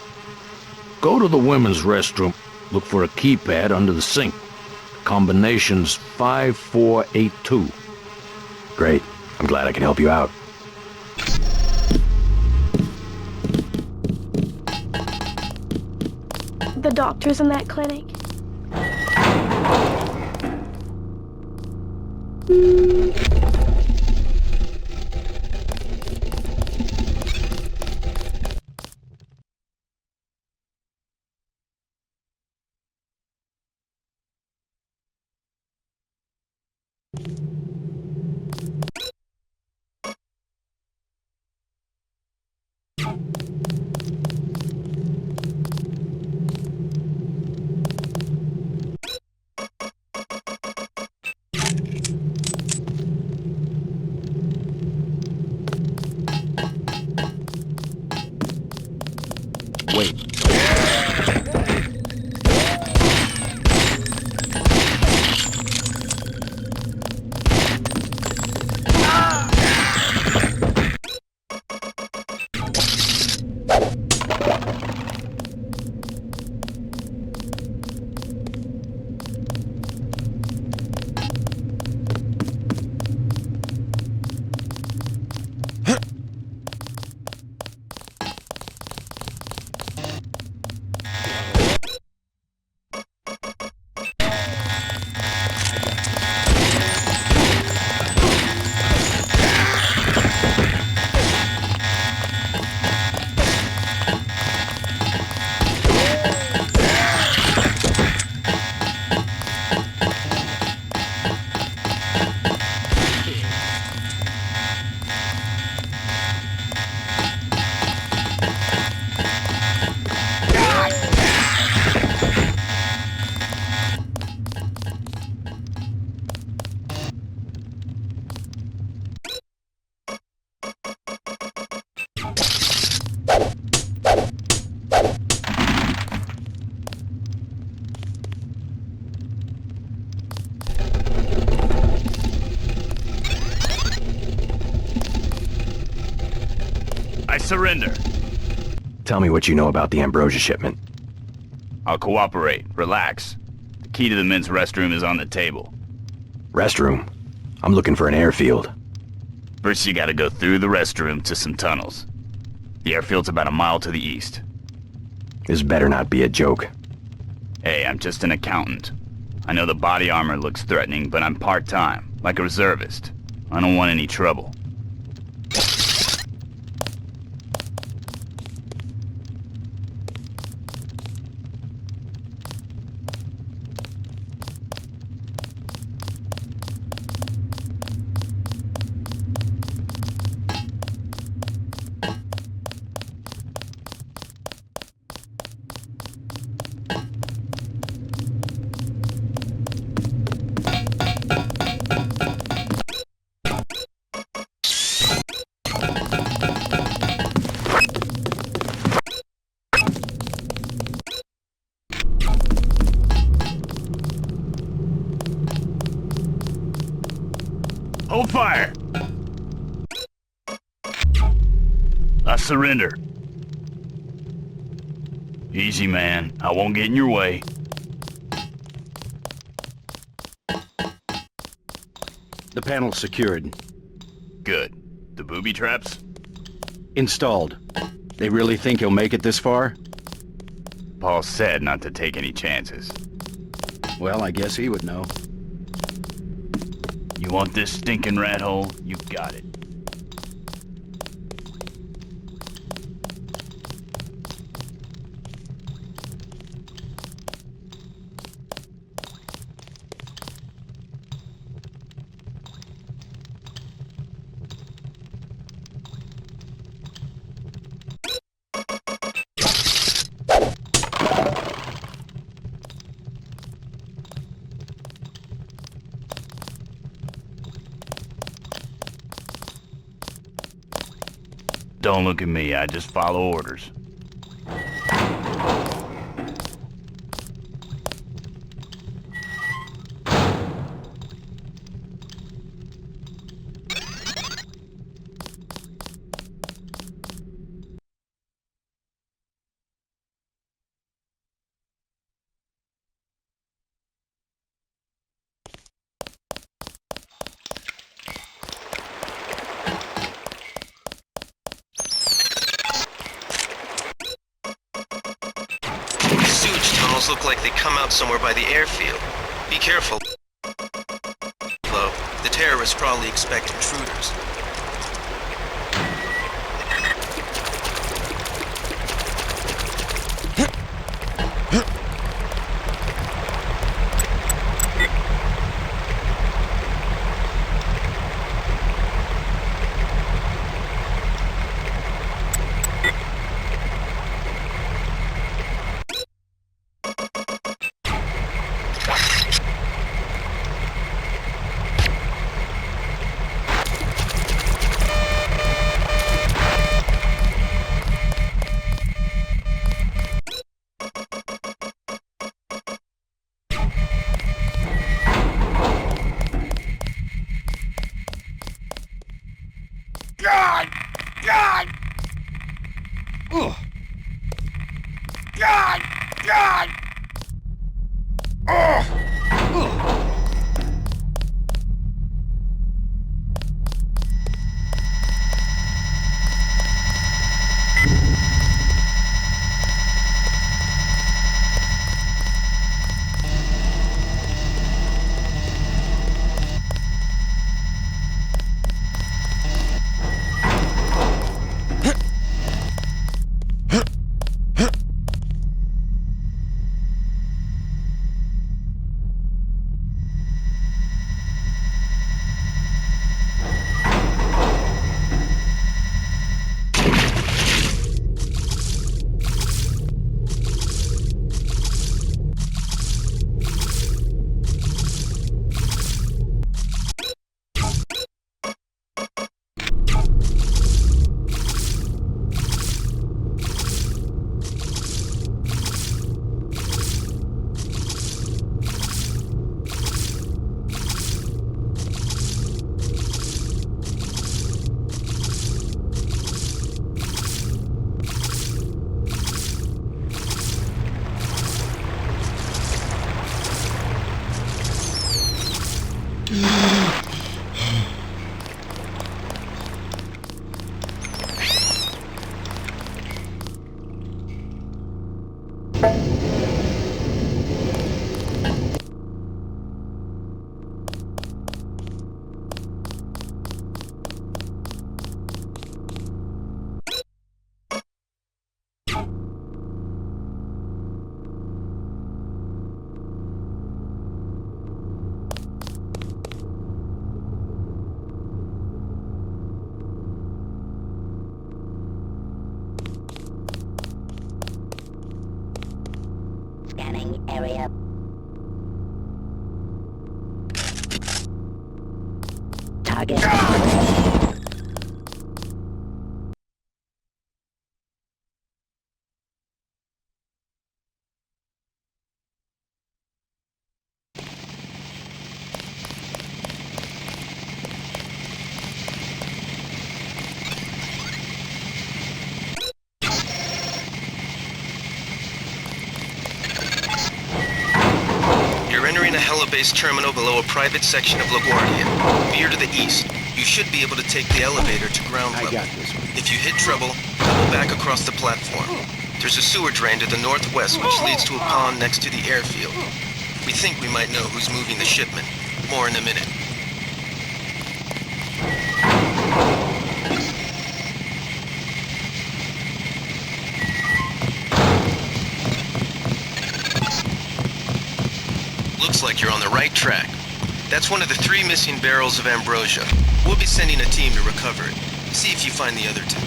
C: Go to the women's restroom. Look for a keypad under the sink. Combination's 5482.
G: Great. I'm glad I can help you out.
V: The doctor's in that clinic.
C: Wait.
W: I surrender.
G: Tell me what you know about the Ambrosia shipment.
W: I'll cooperate. Relax. The key to the men's restroom is on the table.
G: Restroom? I'm looking for an airfield.
W: First you gotta go through the restroom to some tunnels. The airfield's about a mile to the east.
G: This better not be a joke.
W: Hey, I'm just an accountant. I know the body armor looks threatening, but I'm part-time, like a reservist. I don't want any trouble. Hold fire! I surrender. Easy, man. I won't get in your way.
X: The panel's secured.
W: Good. The booby traps?
X: Installed. They really think he'll make it this far?
W: Paul said not to take any chances.
X: Well, I guess he would know.
W: You want this stinking rat hole? You got it. Don't look at me, I just follow orders.
F: look like they come out somewhere by the airfield. Be careful. The terrorists probably expect intruders.
O: God! God! Ugh. God! God! Ugh. Ugh.
P: Scanning area. Target.
F: Entering a heli-based terminal below a private section of LaGuardia. Veer to the east. You should be able to take the elevator to ground level.
G: I got this one.
F: If you hit trouble, double back across the platform. There's a sewer drain to the northwest which leads to a pond next to the airfield. We think we might know who's moving the shipment. More in a minute. Looks like you're on the right track. That's one of the 3 missing barrels of ambrosia. We'll be sending a team to recover it. See if you find the other 2.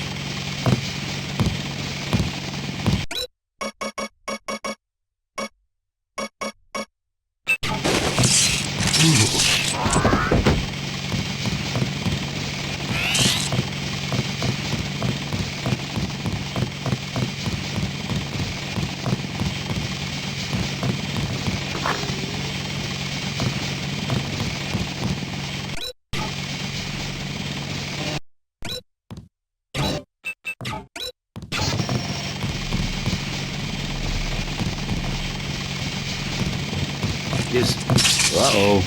G: Uh-oh.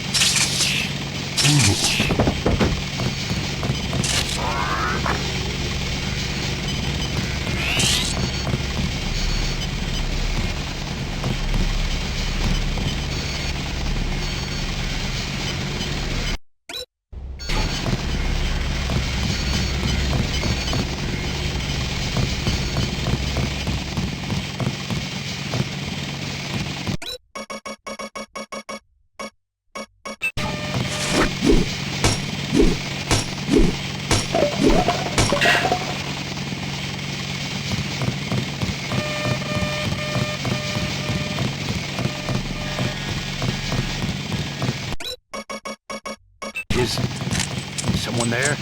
C: Someone there?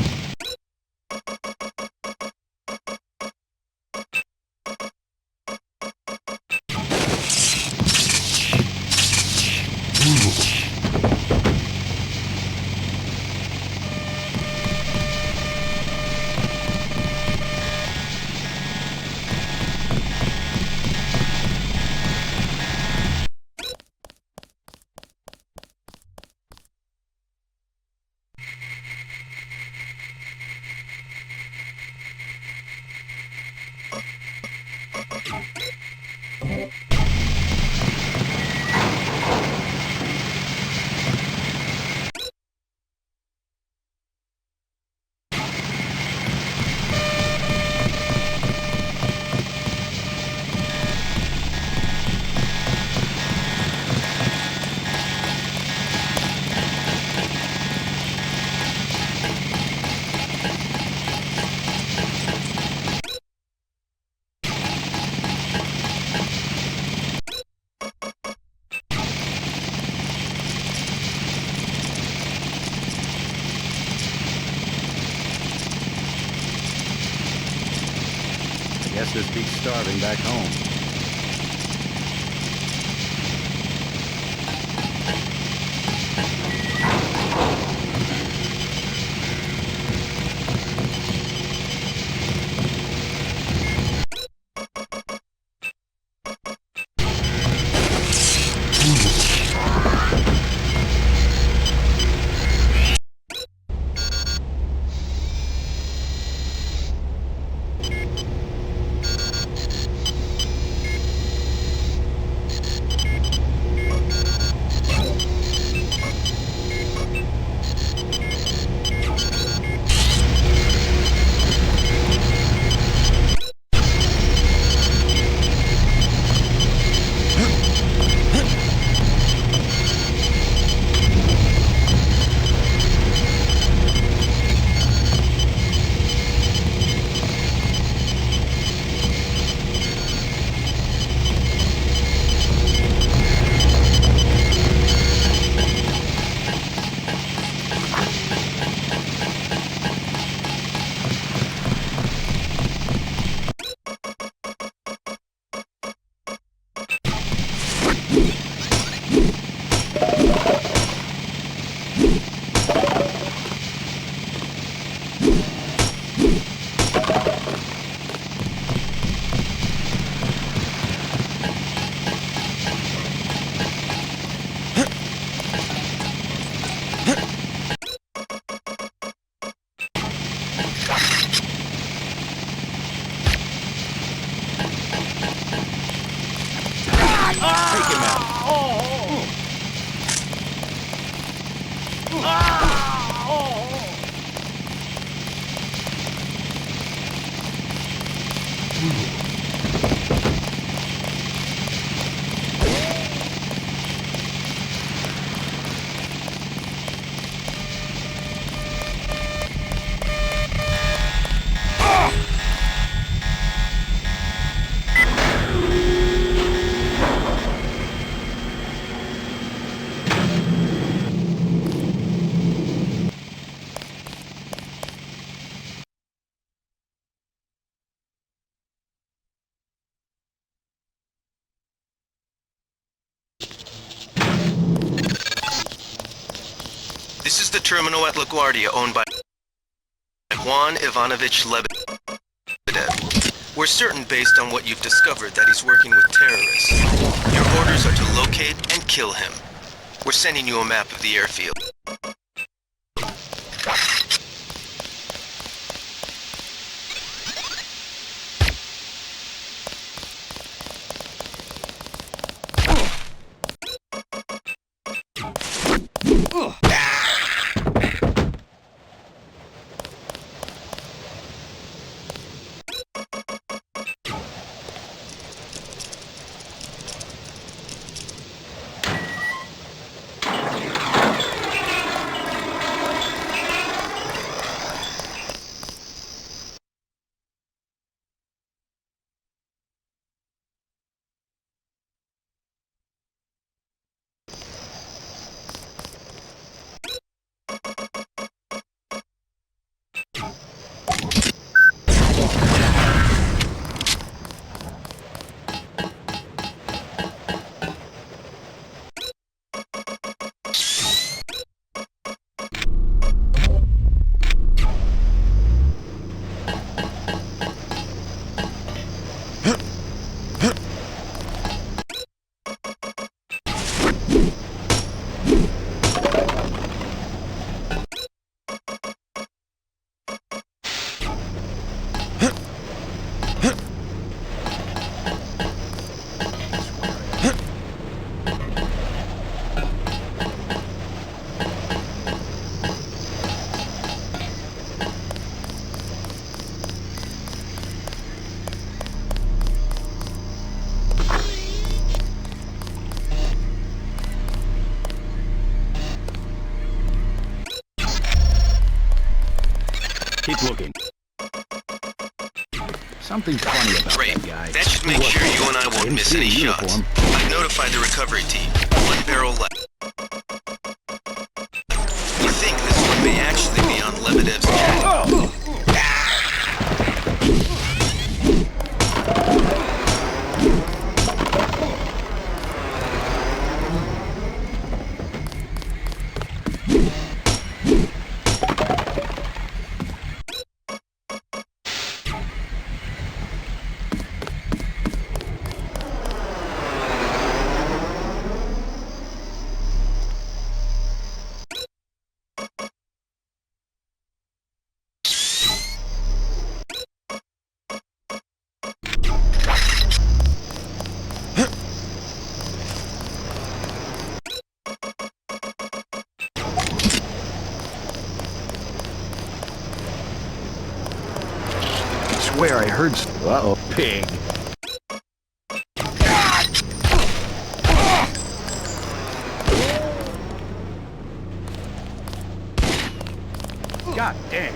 X: Guess this beats starving back home.
F: This is the terminal at LaGuardia owned by Juan Ivanovich Lebedev. We're certain based on what you've discovered that he's working with terrorists. Your orders are to locate and kill him. We're sending you a map of the airfield.
C: Keep looking. Something's funny about
F: Great.
C: that guy.
F: That should make sure you and I won't miss any shots. I've notified the recovery team. One barrel left. You think this one may actually be on Lebedev's jacket?
M: I swear I heard...
C: Uh-oh, pig. God damn.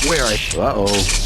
M: Swear I...
C: Uh-oh.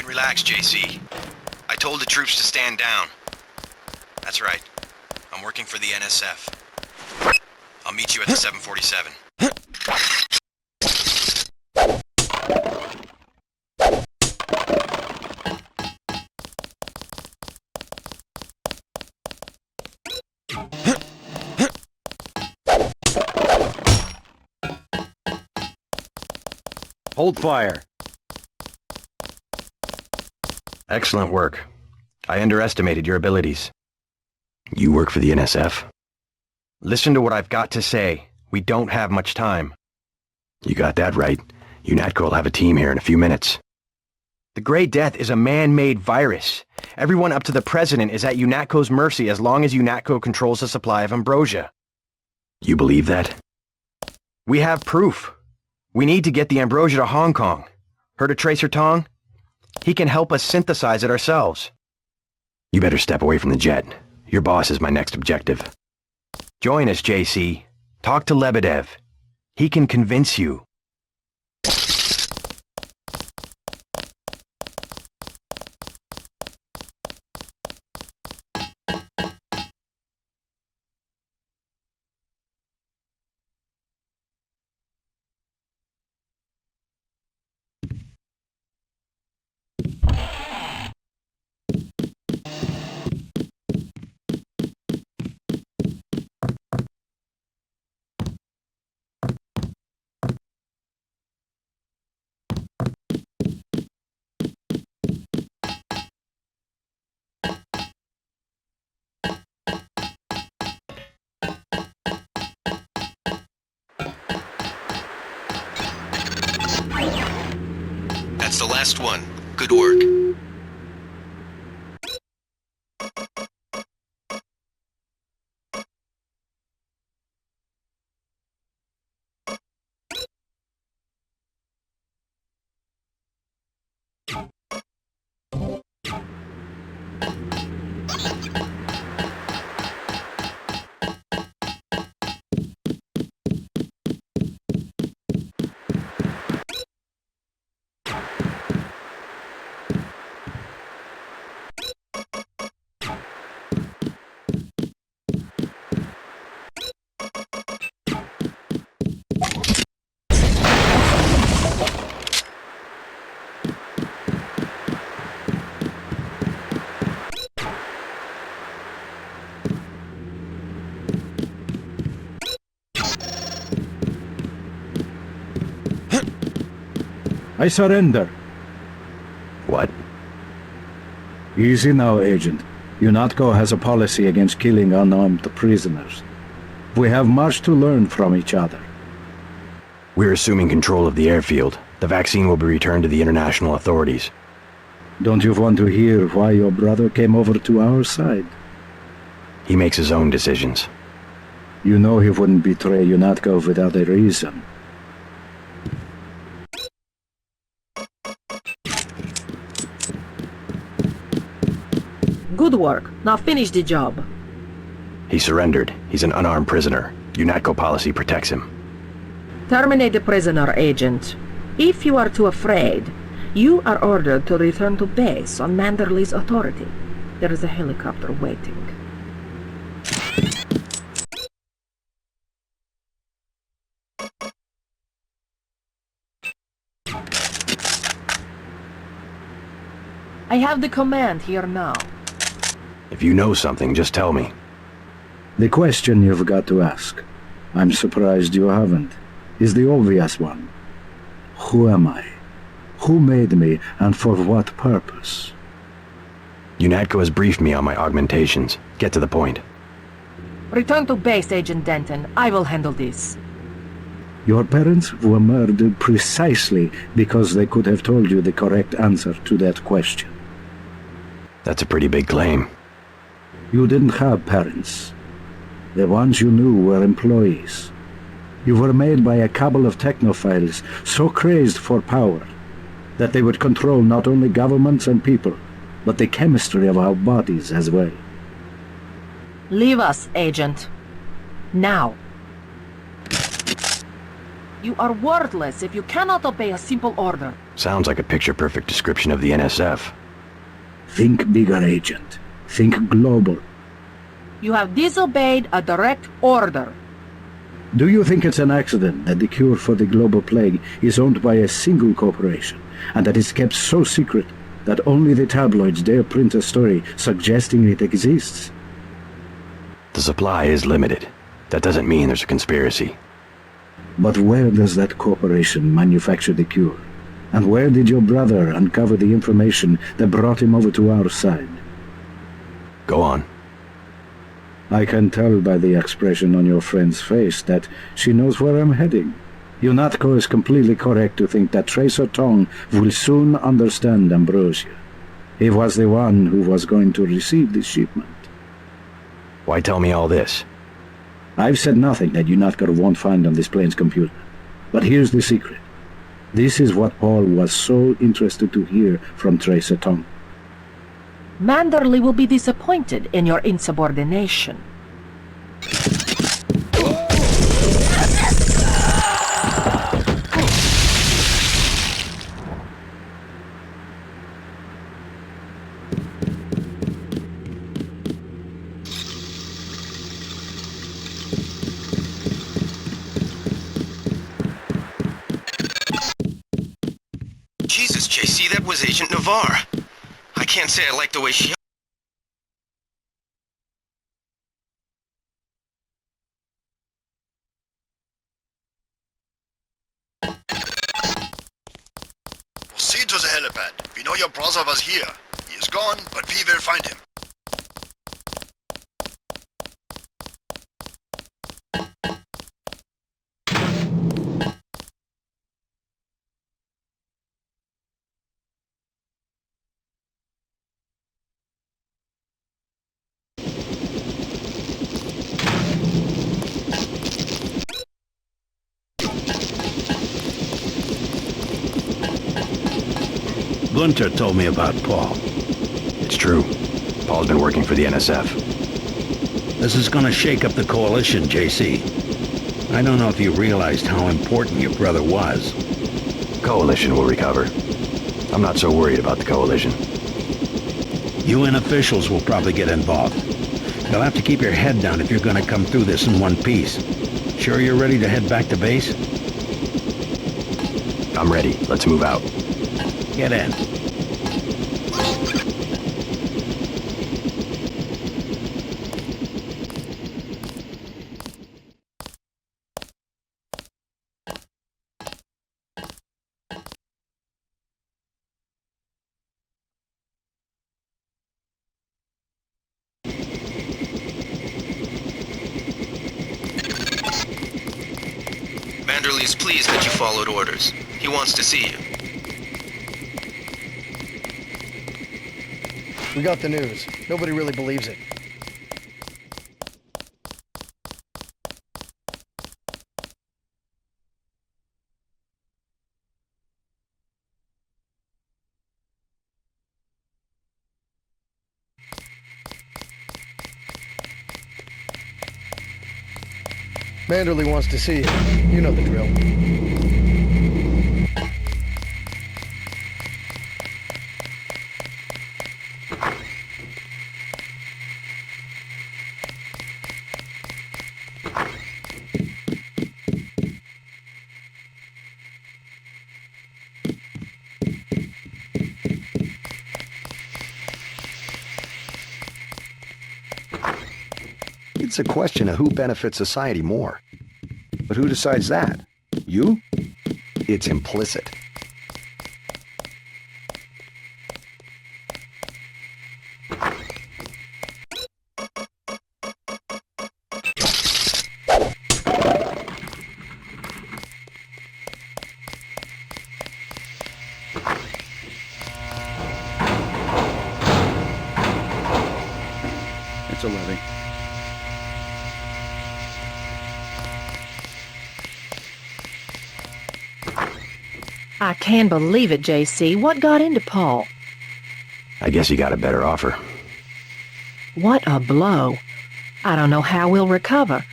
G: Relax, JC. I told the troops to stand down. That's right. I'm working for the NSF. I'll meet you at the 747.
C: Hold fire.
G: Excellent work. I underestimated your abilities. You work for the NSF? Listen to what I've got to say. We don't have much time. You got that right. UNATCO will have a team here in a few minutes. The Grey Death is a man-made virus. Everyone up to the President is at UNATCO's mercy as long as UNATCO controls the supply of ambrosia.
H: You believe that?
G: We have proof. We need to get the ambrosia to Hong Kong. Heard of Tracer Tong? He can help us synthesize it ourselves.
H: You better step away from the jet. Your boss is my next objective.
G: Join us, JC. Talk to Lebedev. He can convince you.
F: That's the last one. Good work.
Q: I surrender.
H: What?
Q: Easy now, Agent. UNATCO has a policy against killing unarmed prisoners. We have much to learn from each other.
H: We're assuming control of the airfield. The vaccine will be returned to the international authorities.
Q: Don't you want to hear why your brother came over to our side?
H: He makes his own decisions.
Q: You know he wouldn't betray UNATCO without a reason.
L: Good work. Now finish the job.
H: He surrendered. He's an unarmed prisoner. UNATCO policy protects him.
L: Terminate the prisoner, Agent. If you are too afraid, you are ordered to return to base on Manderley's authority. There is a helicopter waiting. I have the command here now.
H: If you know something, just tell me.
Q: The question you've got to ask, I'm surprised you haven't, is the obvious one. Who am I? Who made me, and for what purpose?
H: UNATCO has briefed me on my augmentations. Get to the point.
L: Return to base, Agent Denton. I will handle this.
Q: Your parents were murdered precisely because they could have told you the correct answer to that question.
H: That's a pretty big claim.
Q: You didn't have parents. The ones you knew were employees. You were made by a cabal of technophiles so crazed for power that they would control not only governments and people, but the chemistry of our bodies as well.
L: Leave us, Agent. Now. You are worthless if you cannot obey a simple order.
H: Sounds like a picture-perfect description of the NSF.
Q: Think bigger, Agent. Think global.
L: You have disobeyed a direct order.
Q: Do you think it's an accident that the cure for the global plague is owned by a single corporation, and that it's kept so secret that only the tabloids dare print a story suggesting it exists?
H: The supply is limited. That doesn't mean there's a conspiracy.
Q: But where does that corporation manufacture the cure? And where did your brother uncover the information that brought him over to our side?
H: Go on.
Q: I can tell by the expression on your friend's face that she knows where I'm heading. UNATCO is completely correct to think that Tracer Tong will soon understand Ambrosia. He was the one who was going to receive the shipment.
H: Why tell me all this?
Q: I've said nothing that UNATCO won't find on this plane's computer. But here's the secret. This is what Paul was so interested to hear from Tracer Tong.
L: Manderley will be disappointed in your insubordination.
F: Jesus, JC, that was Agent Navarre. I can't say I like the way she...
A: Proceed to the helipad. We know your brother was here. He is gone, but we will find him.
N: Gunter told me about Paul.
H: It's true. Paul's been working for the NSF.
N: This is gonna shake up the coalition, JC. I don't know if you realized how important your brother was.
H: Coalition will recover. I'm not so worried about the coalition.
N: UN officials will probably get involved. You'll have to keep your head down if you're gonna come through this in one piece. Sure you're ready to head back to base?
H: I'm ready. Let's move out.
N: Get in.
F: Manderley is pleased that you followed orders. He wants to see you.
K: We got the news. Nobody really believes it. Manderley wants to see you. You know the drill.
M: It's a question of who benefits society more. But who decides that? You? It's implicit.
X: It's a levy.
L: I can't believe it, JC. What got into Paul?
H: I guess he got a better offer.
L: What a blow. I don't know how we'll recover.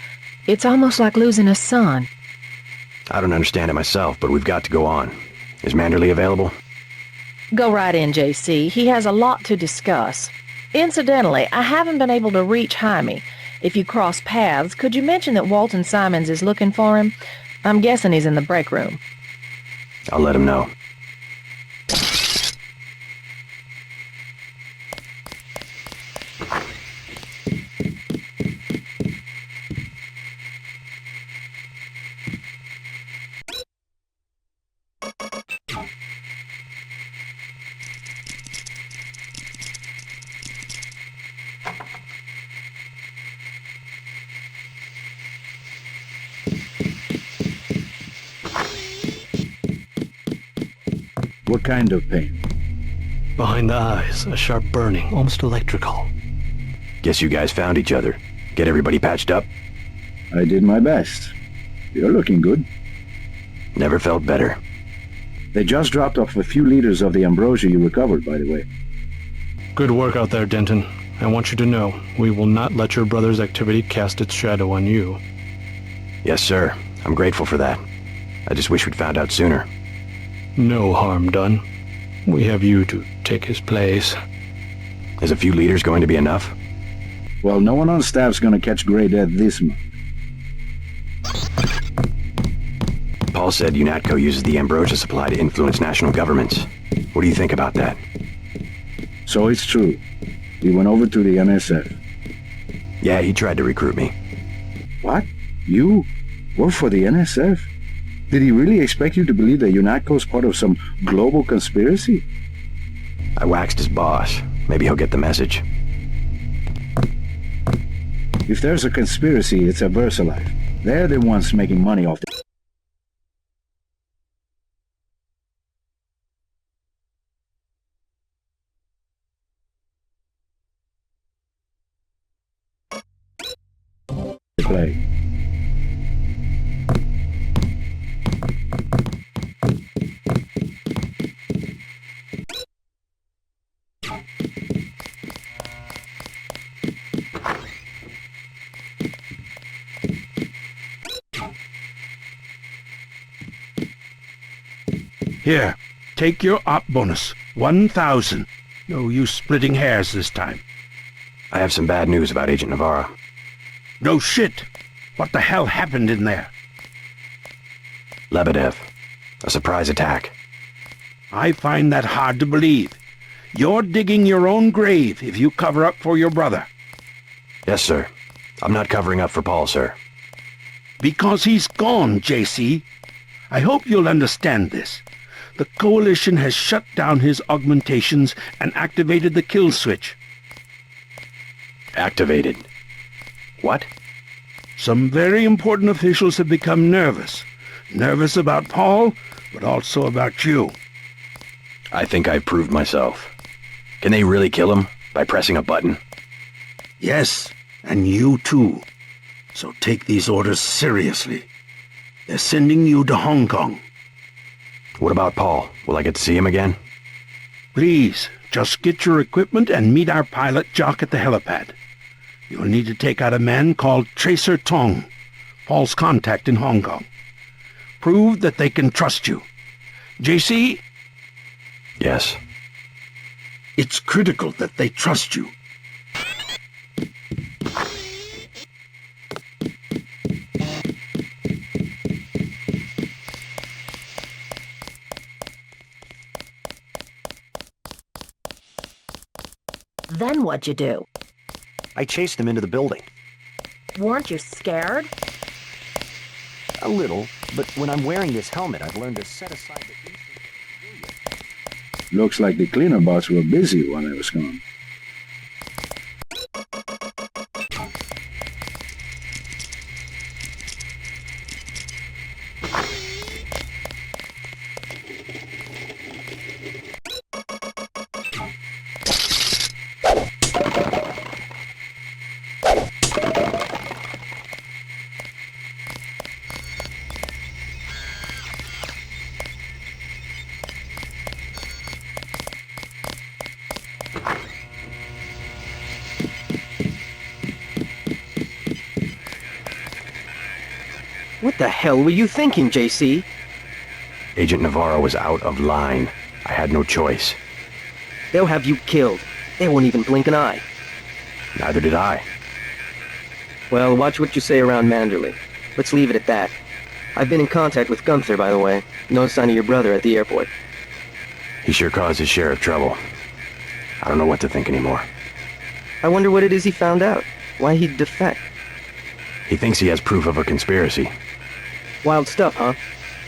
L: It's almost like losing a son.
H: I don't understand it myself, but we've got to go on. Is Manderley available?
L: Go right in, JC. He has a lot to discuss. Incidentally, I haven't been able to reach Jaime. If you cross paths, could you mention that Walton Simons is looking for him? I'm guessing he's in the break room.
H: I'll let him know.
Q: What kind of pain?
D: Behind the eyes, a sharp burning, almost electrical.
H: Guess you guys found each other. Get everybody patched up?
Q: I did my best. You're looking good.
H: Never felt better.
Q: They just dropped off a few liters of the ambrosia you recovered, by the way.
D: Good work out there, Denton. I want you to know, we will not let your brother's activity cast its shadow on you.
H: Yes, sir. I'm grateful for that. I just wish we'd found out sooner.
D: No harm done. We have you to take his place.
H: Is a few liters going to be enough?
Q: Well, no one on staff's gonna catch Grey Death this month.
H: Paul said UNATCO uses the ambrosia supply to influence national governments. What do you think about that?
Q: So it's true. He went over to the NSF.
H: Yeah, he tried to recruit me.
Q: What? You? Work for the NSF? Did he really expect you to believe that UNATCO's part of some global conspiracy?
H: I waxed his boss. Maybe he'll get the message.
Q: If there's a conspiracy, it's a VersaLife. They're the ones making money off the... play.
N: Here, take your op bonus. 1,000. No use splitting hairs this time.
H: I have some bad news about Agent Navarro.
N: No shit. What the hell happened in there?
H: Lebedev. A surprise attack.
N: I find that hard to believe. You're digging your own grave if you cover up for your brother.
H: Yes, sir. I'm not covering up for Paul, sir.
N: Because he's gone, JC. I hope you'll understand this. The Coalition has shut down his augmentations and activated the kill switch.
H: Activated. What?
N: Some very important officials have become nervous. Nervous about Paul, but also about you.
H: I think I've proved myself. Can they really kill him by pressing a button?
N: Yes, and you too. So take these orders seriously. They're sending you to Hong Kong.
H: What about Paul? Will I get to see him again?
N: Please, just get your equipment and meet our pilot Jock at the helipad. You'll need to take out a man called Tracer Tong, Paul's contact in Hong Kong. Prove that they can trust you. JC?
H: Yes.
N: It's critical that they trust you.
L: Then what'd you do?
G: I chased them into the building.
L: Weren't you scared?
G: A little, but when I'm wearing this helmet, I've learned to set aside the...
Q: Looks like the cleaner bots were busy while I was gone.
E: What the hell were you thinking, JC?
H: Agent Navarro was out of line. I had no choice.
E: They'll have you killed. They won't even blink an eye.
H: Neither did I.
E: Well, watch what you say around Manderley. Let's leave it at that. I've been in contact with Gunther, by the way. No sign of your brother at the airport.
H: He sure caused his share of trouble. I don't know what to think anymore.
E: I wonder what it is he found out. Why he'd defect.
H: He thinks he has proof of a conspiracy.
E: Wild stuff, huh?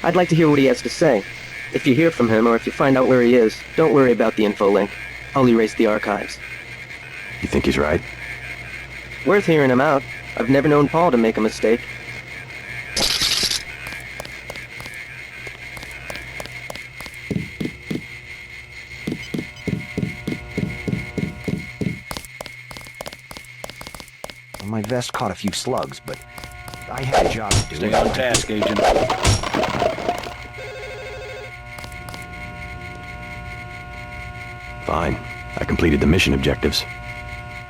E: I'd like to hear what he has to say. If you hear from him, or if you find out where he is, don't worry about the info link. I'll erase the archives.
H: You think he's right?
E: Worth hearing him out. I've never known Paul to make a mistake.
G: My vest caught a few slugs, but I had a job to do.
C: Stay on task, Agent.
H: Fine. I completed the mission objectives.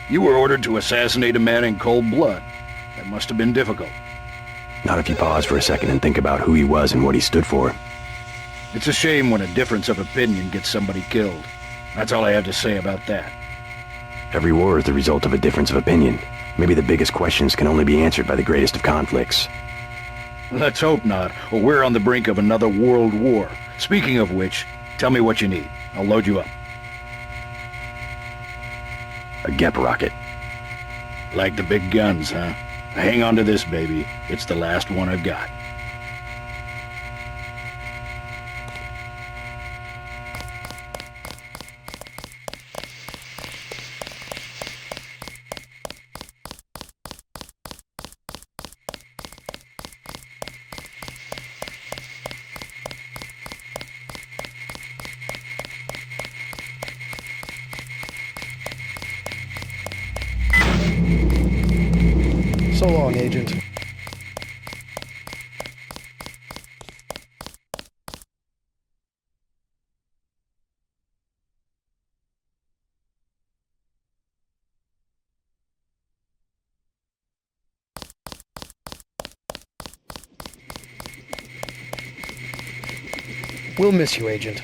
C: You were ordered to assassinate a man in cold blood. That must have been difficult.
H: Not if you pause for a second and think about who he was and what he stood for.
C: It's a shame when a difference of opinion gets somebody killed. That's all I have to say about that.
H: Every war is the result of a difference of opinion. Maybe the biggest questions can only be answered by the greatest of conflicts.
C: Let's hope not, or we're on the brink of another world war. Speaking of which, tell me what you need. I'll load you up.
H: A Gep rocket.
C: Like the big guns, huh? Hang on to this, baby. It's the last one I've got.
K: So long, Agent. We'll miss you, Agent.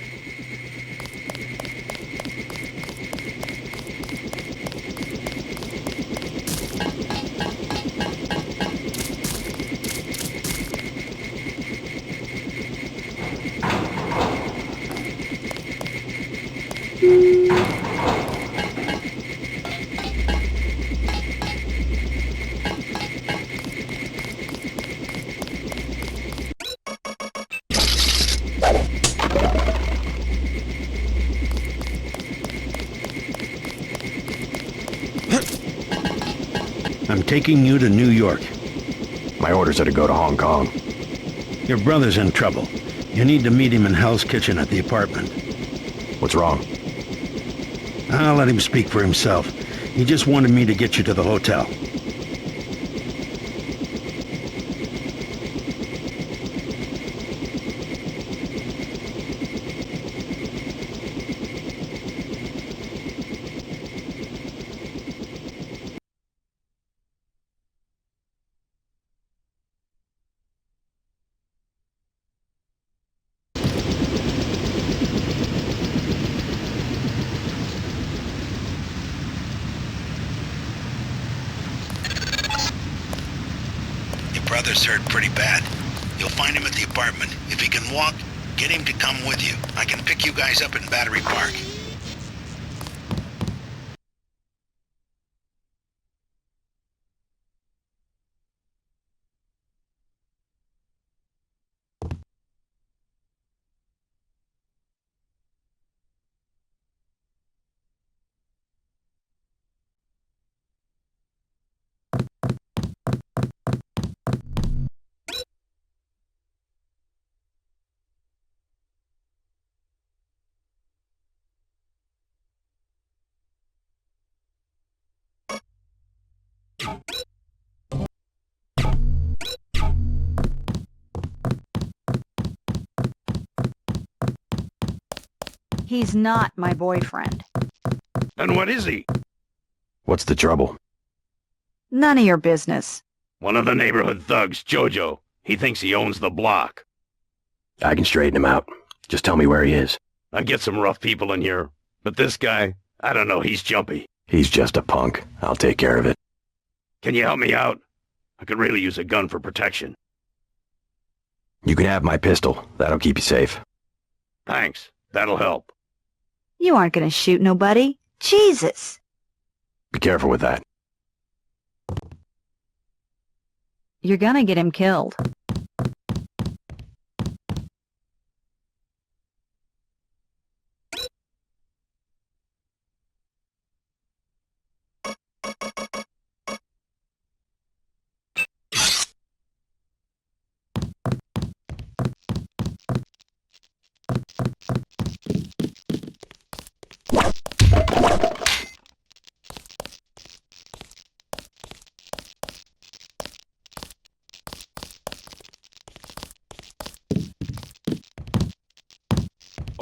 N: I'm taking you to New York.
H: My orders are to go to Hong Kong.
N: Your brother's in trouble. You need to meet him in Hell's Kitchen at the apartment.
H: What's wrong?
N: I'll let him speak for himself. He just wanted me to get you to the hotel. Brother's hurt pretty bad. You'll find him at the apartment. If he can walk, get him to come with you. I can pick you guys up in Battery Park.
R: He's not my boyfriend.
C: Then what is he?
H: What's the trouble?
R: None of your business.
C: One of the neighborhood thugs, Jojo. He thinks he owns the block.
H: I can straighten him out. Just tell me where he is.
C: I get some rough people in here, but this guy, I don't know, he's jumpy.
H: He's just a punk. I'll take care of it.
C: Can you help me out? I could really use a gun for protection.
H: You can have my pistol. That'll keep you safe.
C: Thanks. That'll help.
R: You aren't gonna shoot nobody. Jesus!
H: Be careful with that.
R: You're gonna get him killed.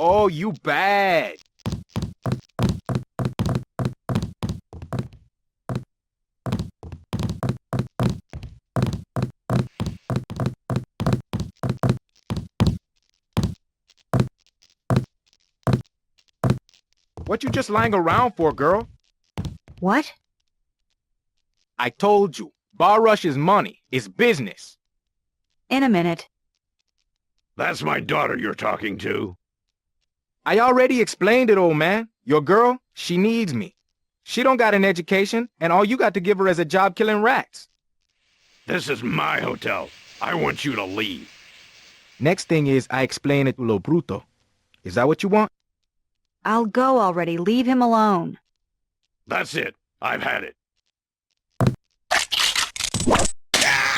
B: Oh, you bad. What you just lying around for, girl?
R: What?
B: I told you, bar rush is money. It's business.
R: In a minute.
C: That's my daughter you're talking to.
B: I already explained it, old man. Your girl, she needs me. She don't got an education, and all you got to give her is a job killing rats.
C: This is my hotel. I want you to leave.
B: Next thing is I explain it to Lo Bruto. Is that what you want?
R: I'll go already. Leave him alone.
C: That's it. I've had it.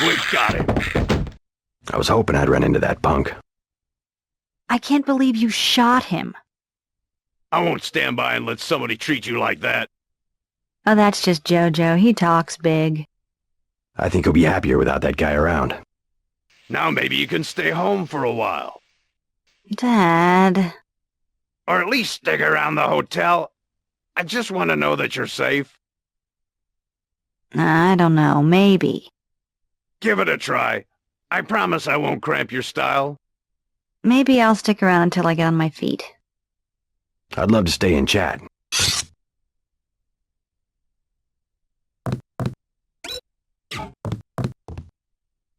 C: We got him.
H: I was hoping I'd run into that punk.
R: I can't believe you shot him.
C: I won't stand by and let somebody treat you like that.
R: Oh, that's just Jojo. He talks big.
H: I think he'll be happier without that guy around.
C: Now maybe you can stay home for a while.
R: Dad.
C: Or at least stick around the hotel. I just want to know that you're safe.
R: I don't know. Maybe.
C: Give it a try. I promise I won't cramp your style.
R: Maybe I'll stick around until I get on my feet.
H: I'd love to stay and chat.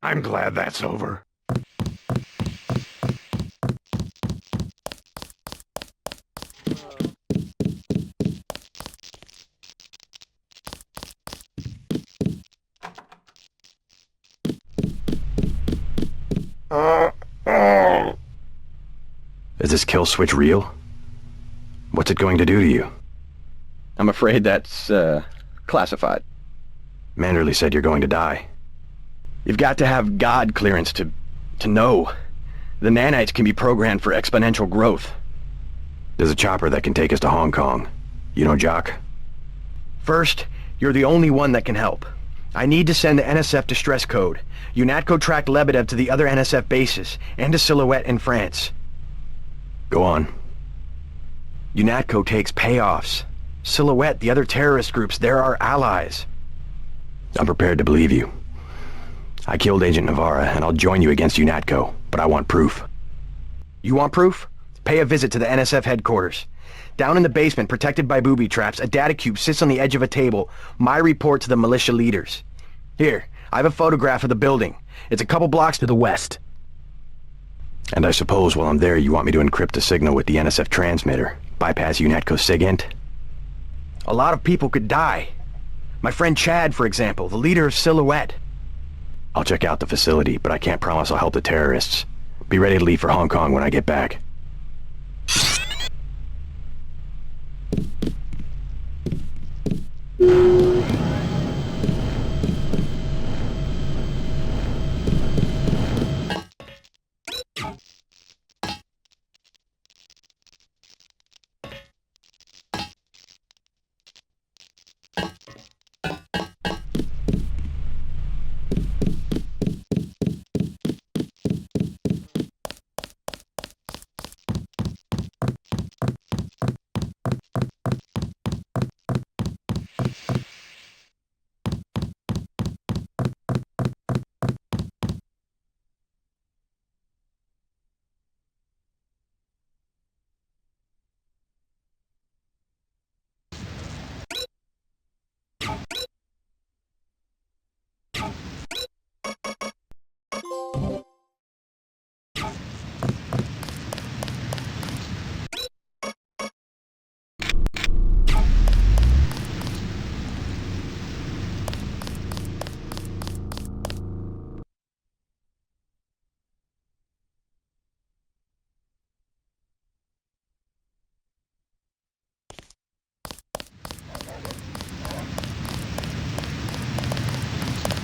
C: I'm glad that's over.
H: Is this kill switch real? What's it going to do to you?
G: I'm afraid that's, classified.
H: Manderley said you're going to die.
G: You've got to have God clearance to know. The nanites can be programmed for exponential growth.
H: There's a chopper that can take us to Hong Kong. You know Jock?
G: First, you're the only one that can help. I need to send the NSF distress code. UNATCO tracked Lebedev to the other NSF bases, and to Silhouette in France.
H: Go on.
G: UNATCO takes payoffs. Silhouette, the other terrorist groups, they're our allies.
H: I'm prepared to believe you. I killed Agent Navarra, and I'll join you against UNATCO, but I want proof.
G: You want proof? Pay a visit to the NSF headquarters. Down in the basement, protected by booby traps, a data cube sits on the edge of a table. My report to the militia leaders. Here, I have a photograph of the building. It's a couple blocks to the west.
H: And I suppose while I'm there you want me to encrypt the signal with the NSF transmitter, bypass UNATCO SIGINT?
G: A lot of people could die. My friend Chad, for example, the leader of Silhouette.
H: I'll check out the facility, but I can't promise I'll help the terrorists. Be ready to leave for Hong Kong when I get back.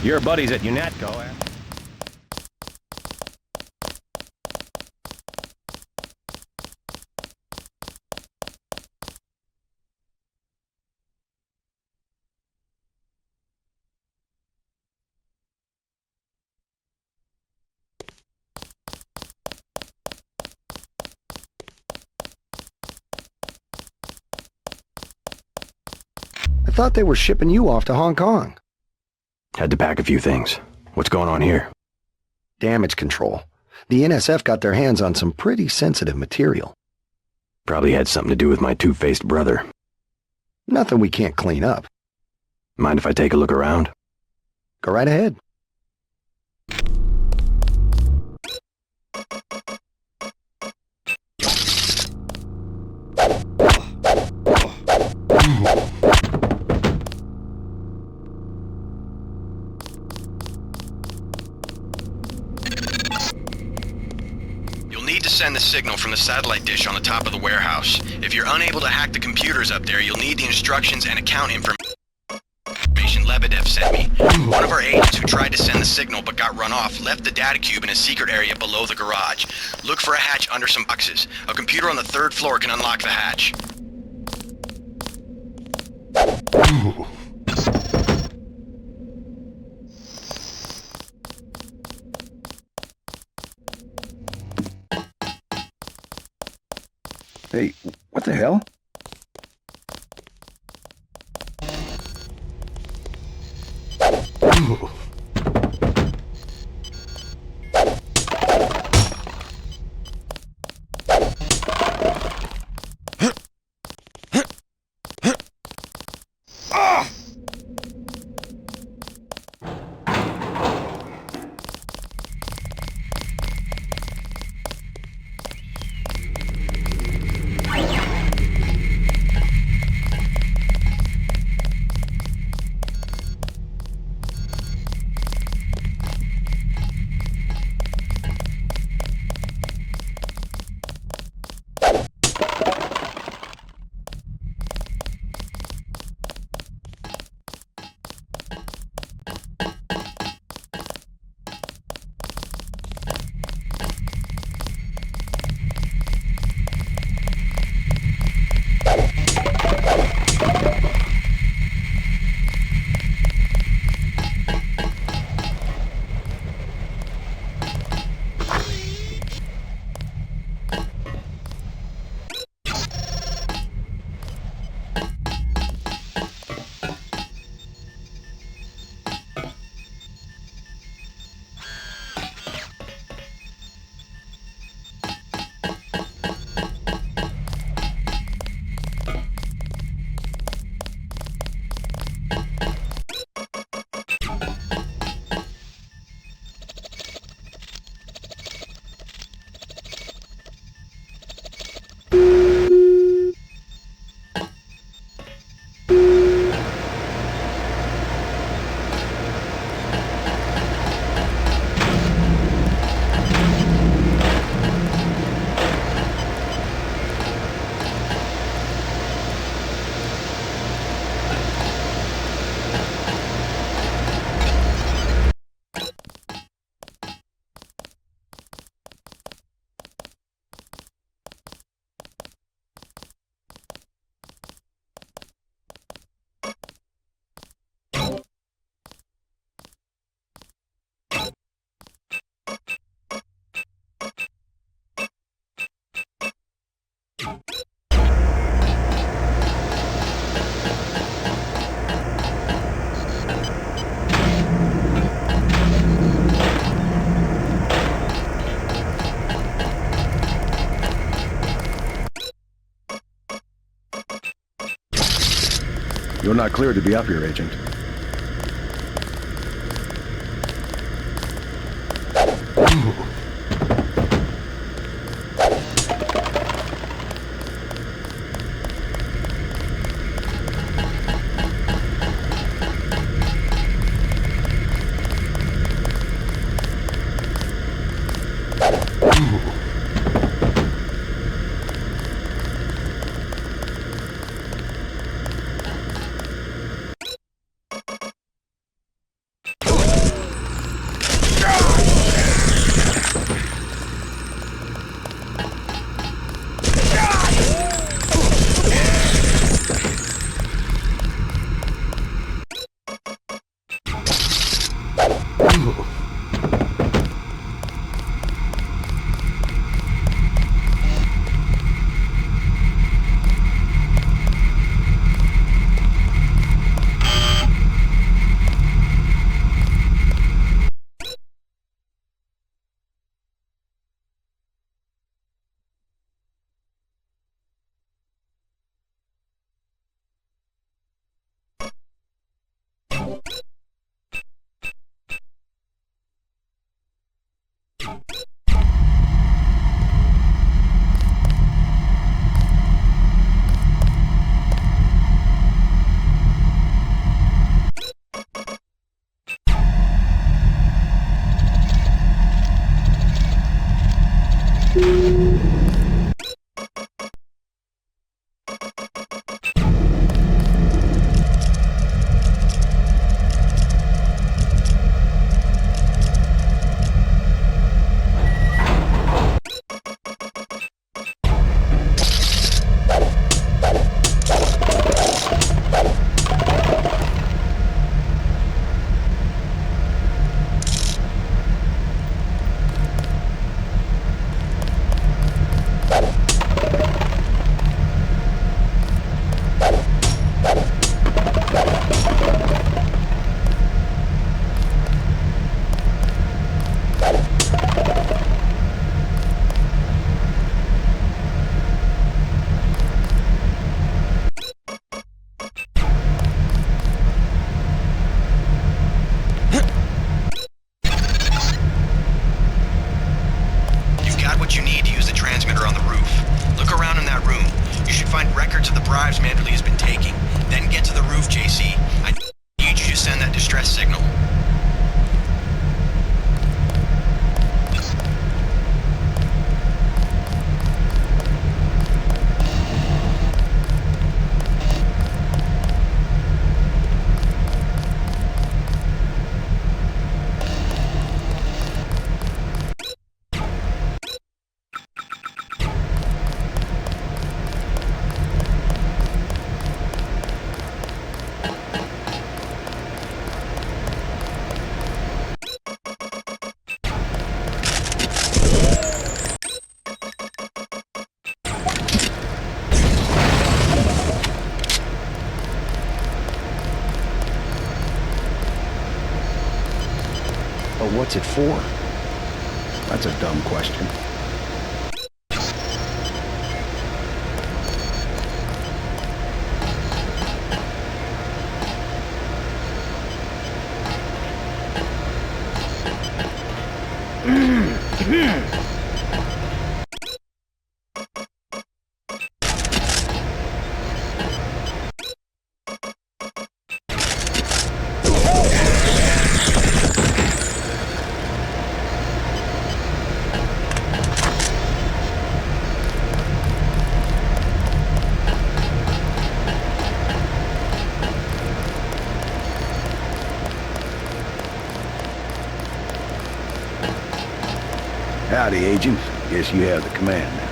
G: Your buddies at UNATCO, eh?
M: thought they were shipping you off to Hong Kong.
H: Had to pack a few things. What's going on here?
M: Damage control. The NSF got their hands on some pretty sensitive material.
H: Probably had something to do with my two-faced brother.
M: Nothing we can't clean up.
H: Mind if I take a look around?
M: Go right ahead.
G: Send the signal from the satellite dish on the top of the warehouse. If you're unable to hack the computers up there, you'll need the instructions and account information Lebedev sent me. One of our agents who tried to send the signal but got run off left the data cube in a secret area below the garage. Look for a hatch under some boxes. A computer on the 3rd floor can unlock the hatch.
M: Hey, what the hell? You're not cleared to be up here, Agent. Well, what's it for? That's a dumb question. Howdy, Agent. Guess you have the command now.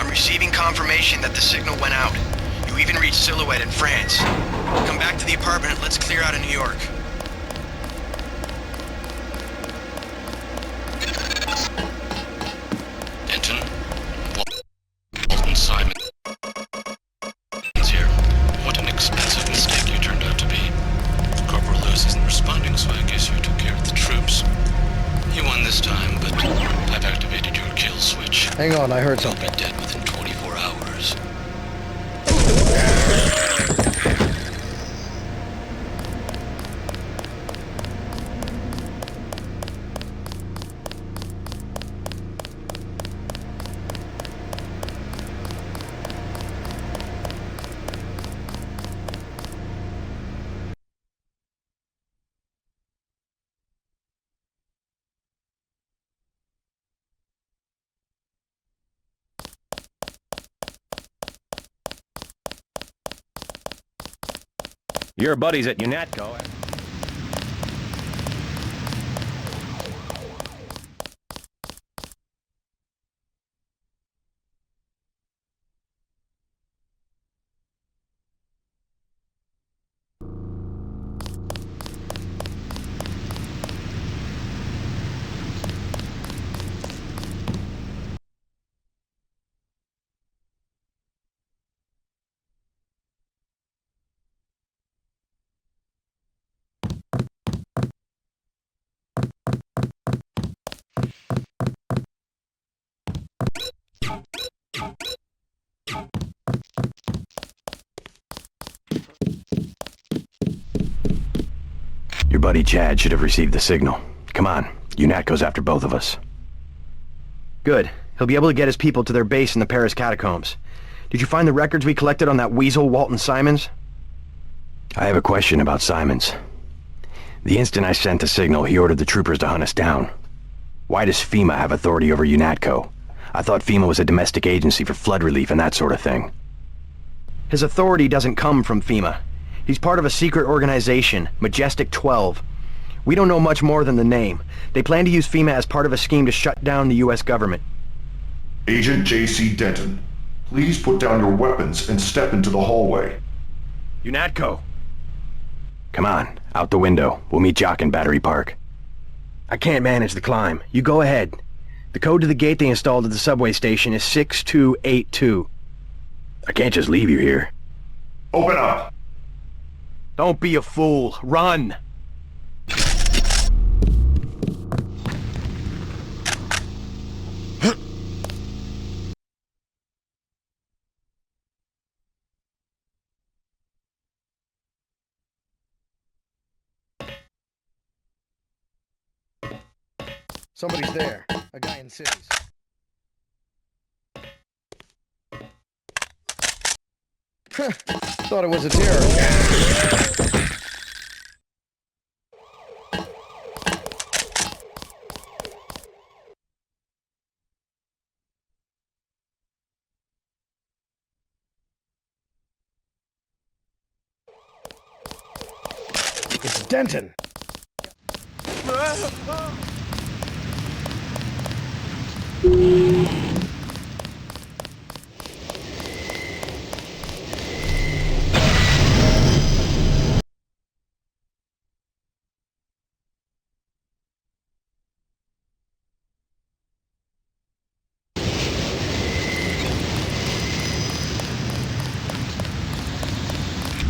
F: Receiving confirmation that the signal went out. You even reached Silhouette in France. Come back to the apartment and let's clear out of New York.
C: Denton? Walton Simon here. What an expensive mistake you turned out to be. Corporal Lewis isn't responding, so I guess you took care of the troops. You won this time, but I've activated your kill switch.
K: Hang on, I heard something.
C: You'll be dead within 24 hours.
G: Your buddies at UNATCO.
H: Your buddy Chad should have received the signal. Come on, UNATCO's after both of us.
G: Good. He'll be able to get his people to their base in the Paris catacombs. Did you find the records we collected on that weasel, Walton Simons?
H: I have a question about Simons. The instant I sent the signal, he ordered the troopers to hunt us down. Why does FEMA have authority over UNATCO? I thought FEMA was a domestic agency for flood relief and that sort of thing.
G: His authority doesn't come from FEMA. He's part of a secret organization, Majestic 12. We don't know much more than the name. They plan to use FEMA as part of a scheme to shut down the US government.
I: Agent J.C. Denton, please put down your weapons and step into the hallway.
G: UNATCO!
H: Come on, out the window. We'll meet Jock in Battery Park.
G: I can't manage the climb. You go ahead. The code to the gate they installed at the subway station is 6282.
H: I can't just leave you here.
I: Open up!
G: Don't be a fool. Run!
K: Somebody's there. A guy in cities. Thought it was a terror. It's Denton.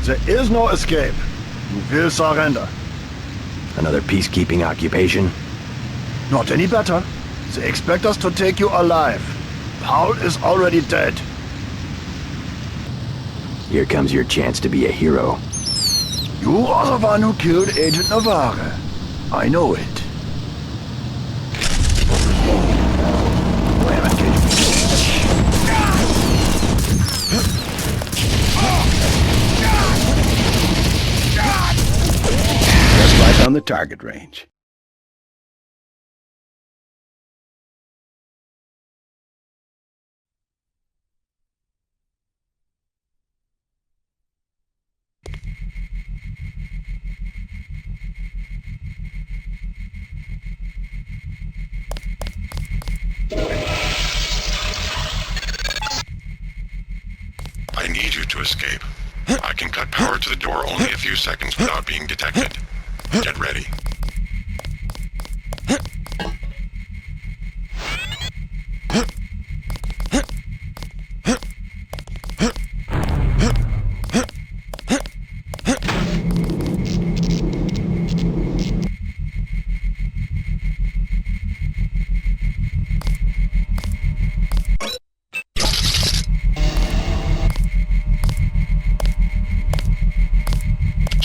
J: There is no escape. You will surrender.
H: Another peacekeeping occupation?
J: Not any better. They expect us to take you alive. Paul is already dead.
H: Here comes your chance to be a hero.
J: You are the one who killed Agent Navarre. I know it.
M: Just right on the target range.
I: I need you to escape. I can cut power to the door only a few seconds without being detected. Get ready.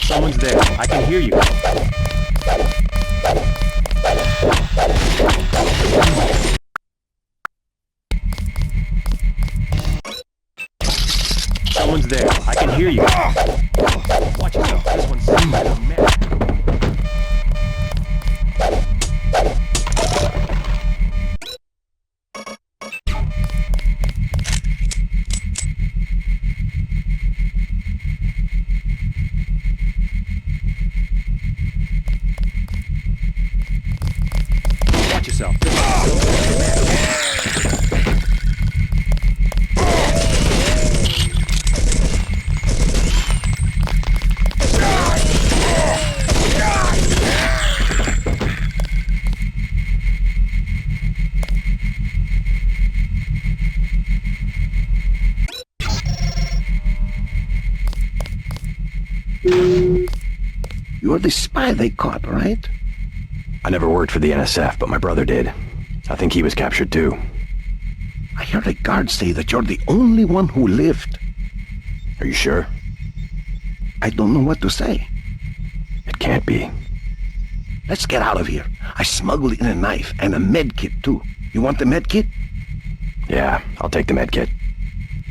X: Someone's there. I can hear you. Someone's there. I can hear you. Watch yourself. This one's somewhere a man. Watch yourself. This one's a man.
M: You're the spy they caught, right?
H: I never worked for the NSF, but my brother did. I think he was captured too.
M: I heard the guards say that you're the only one who lived.
H: Are you sure?
M: I don't know what to say.
H: It can't be.
M: Let's get out of here. I smuggled in a knife and a med kit too. You want the med kit?
H: Yeah, I'll take the med kit.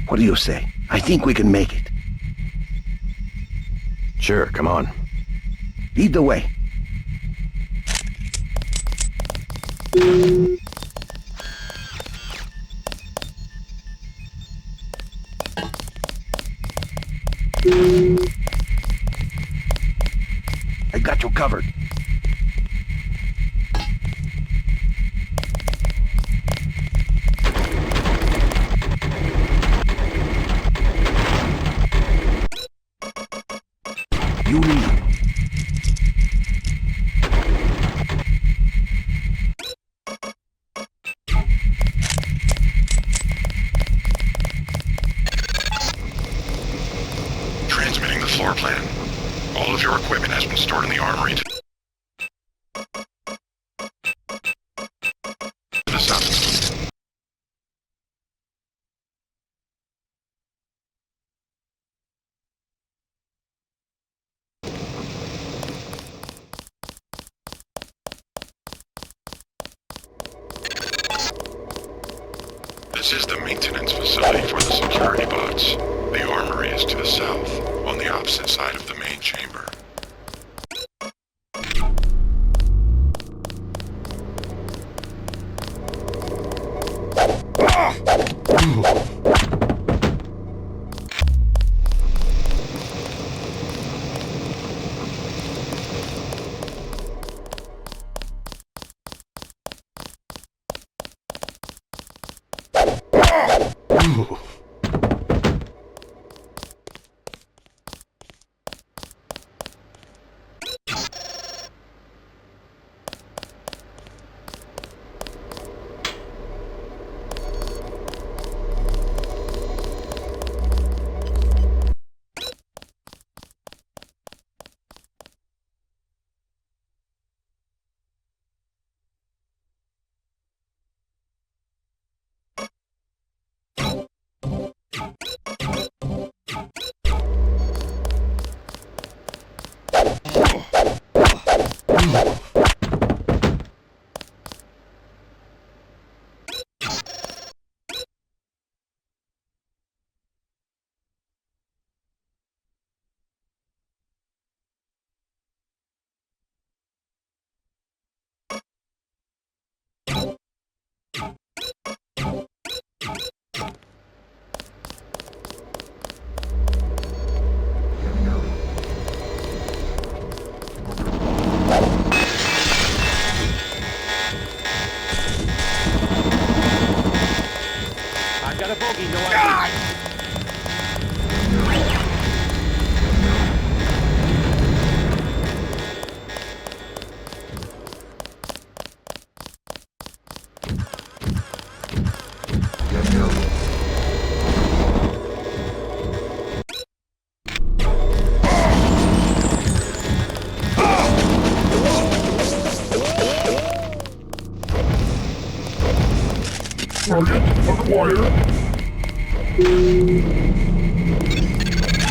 M: What do you say? I think we can make it.
H: Sure, come on.
M: Lead the way. I got you covered. You lead.
I: Transmitting the floor plan. All of your equipment has been stored in the armory to the south. This is the maintenance facility for the security bots. The armory is to the south, on the opposite side of the main chamber.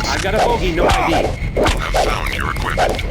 X: I've got a bogey, no ID.
I: Have found your equipment.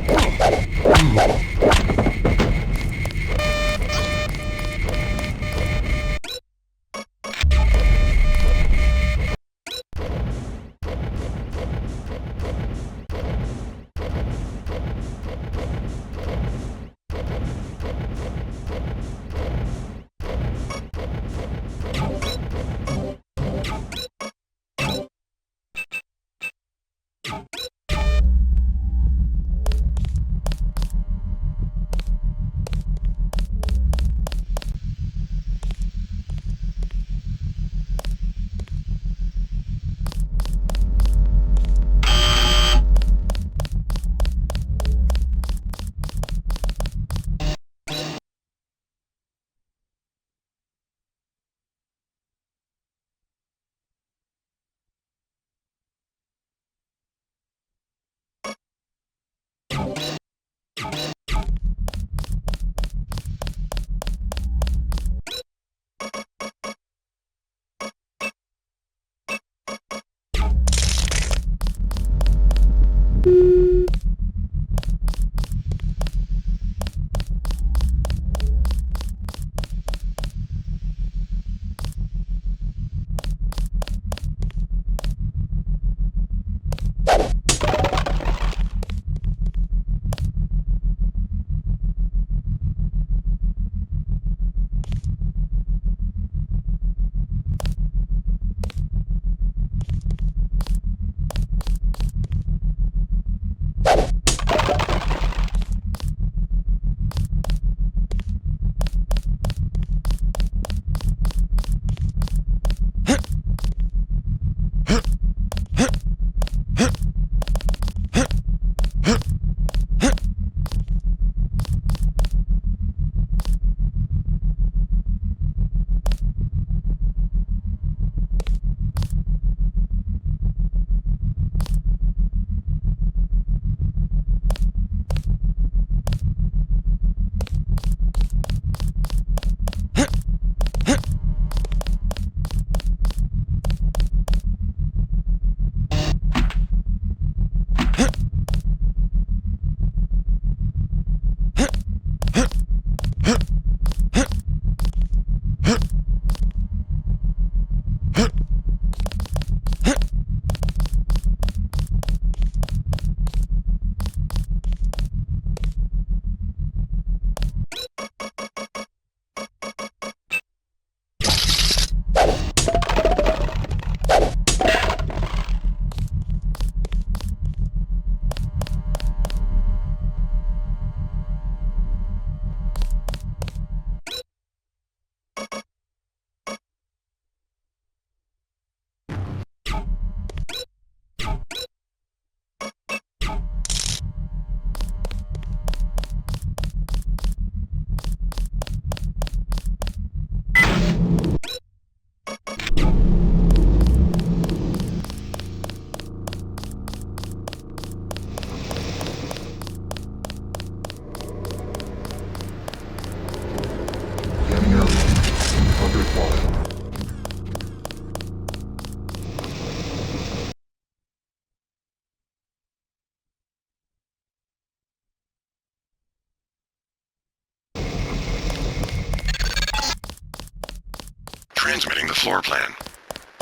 I: Transmitting the floor plan.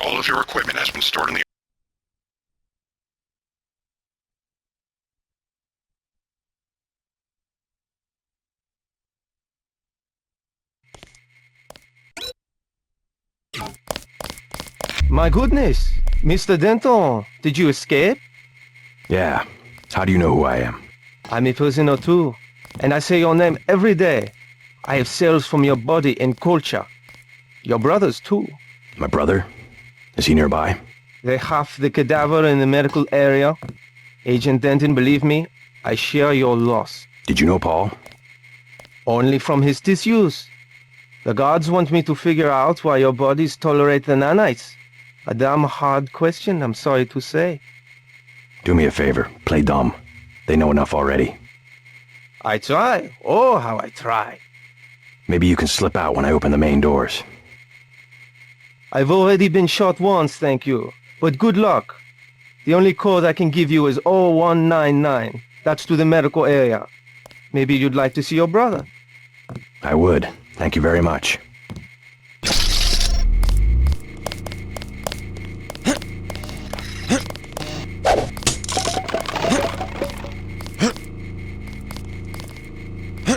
I: All of your equipment has been stored in the...
S: My goodness, Mr. Denton, did you escape?
H: Yeah. How do you know who I am?
S: I'm a prisoner too, and I say your name every day. I have cells from your body and culture. Your brothers too.
H: My brother? Is he nearby?
S: They have the cadaver in the medical area. Agent Denton, believe me, I share your loss.
H: Did you know Paul?
S: Only from his tissues. The gods want me to figure out why your bodies tolerate the nanites. A damn hard question, I'm sorry to say.
H: Do me a favor. Play dumb. They know enough already.
S: I try. Oh, how I try.
H: Maybe you can slip out when I open the main doors.
S: I've already been shot once, thank you. But good luck. The only code I can give you is 0199. That's to the medical area. Maybe you'd like to see your brother.
H: I would. Thank you very much.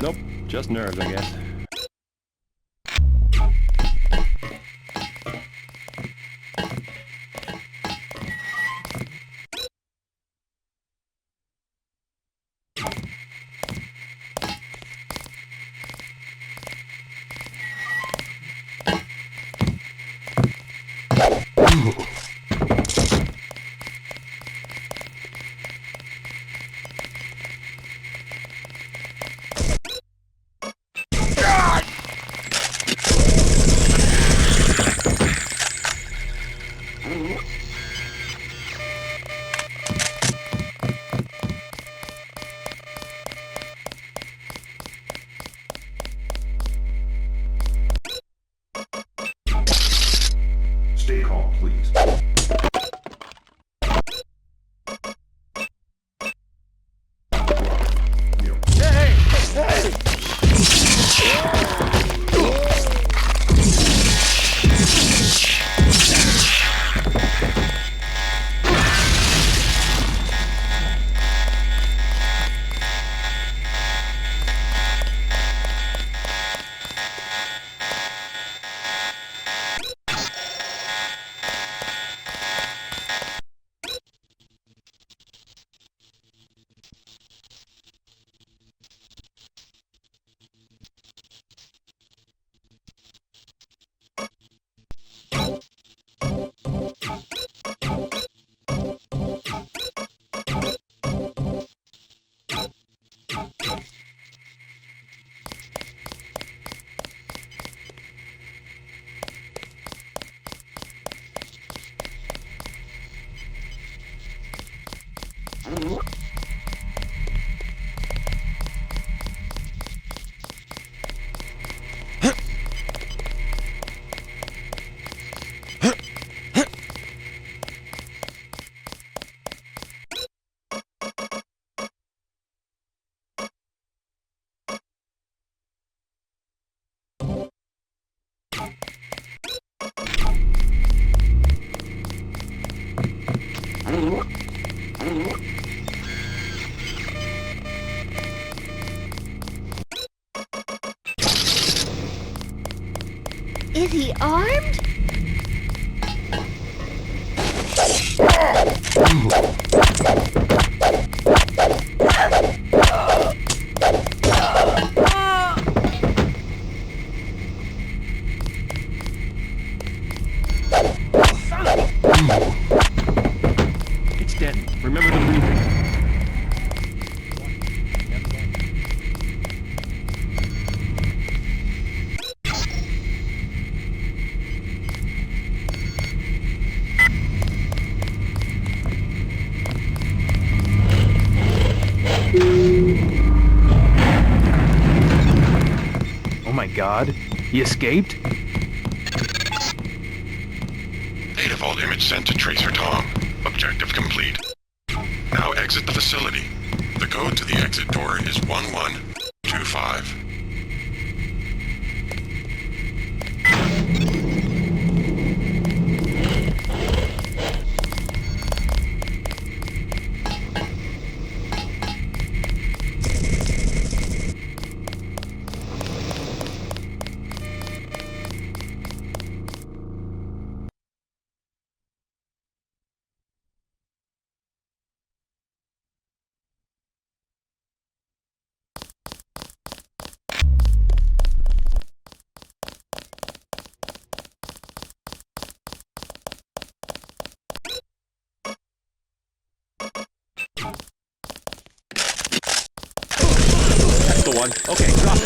X: Nope, just nerves, I guess.
N: Stay calm, please.
R: Is he armed?
X: It's Denton. Remember the breathing.
B: Oh my god, he escaped?
I: Data vault image sent to Tracer Tom. Objective complete. Now exit the facility. The code to the exit door is 1125.
X: one. Okay, drop it.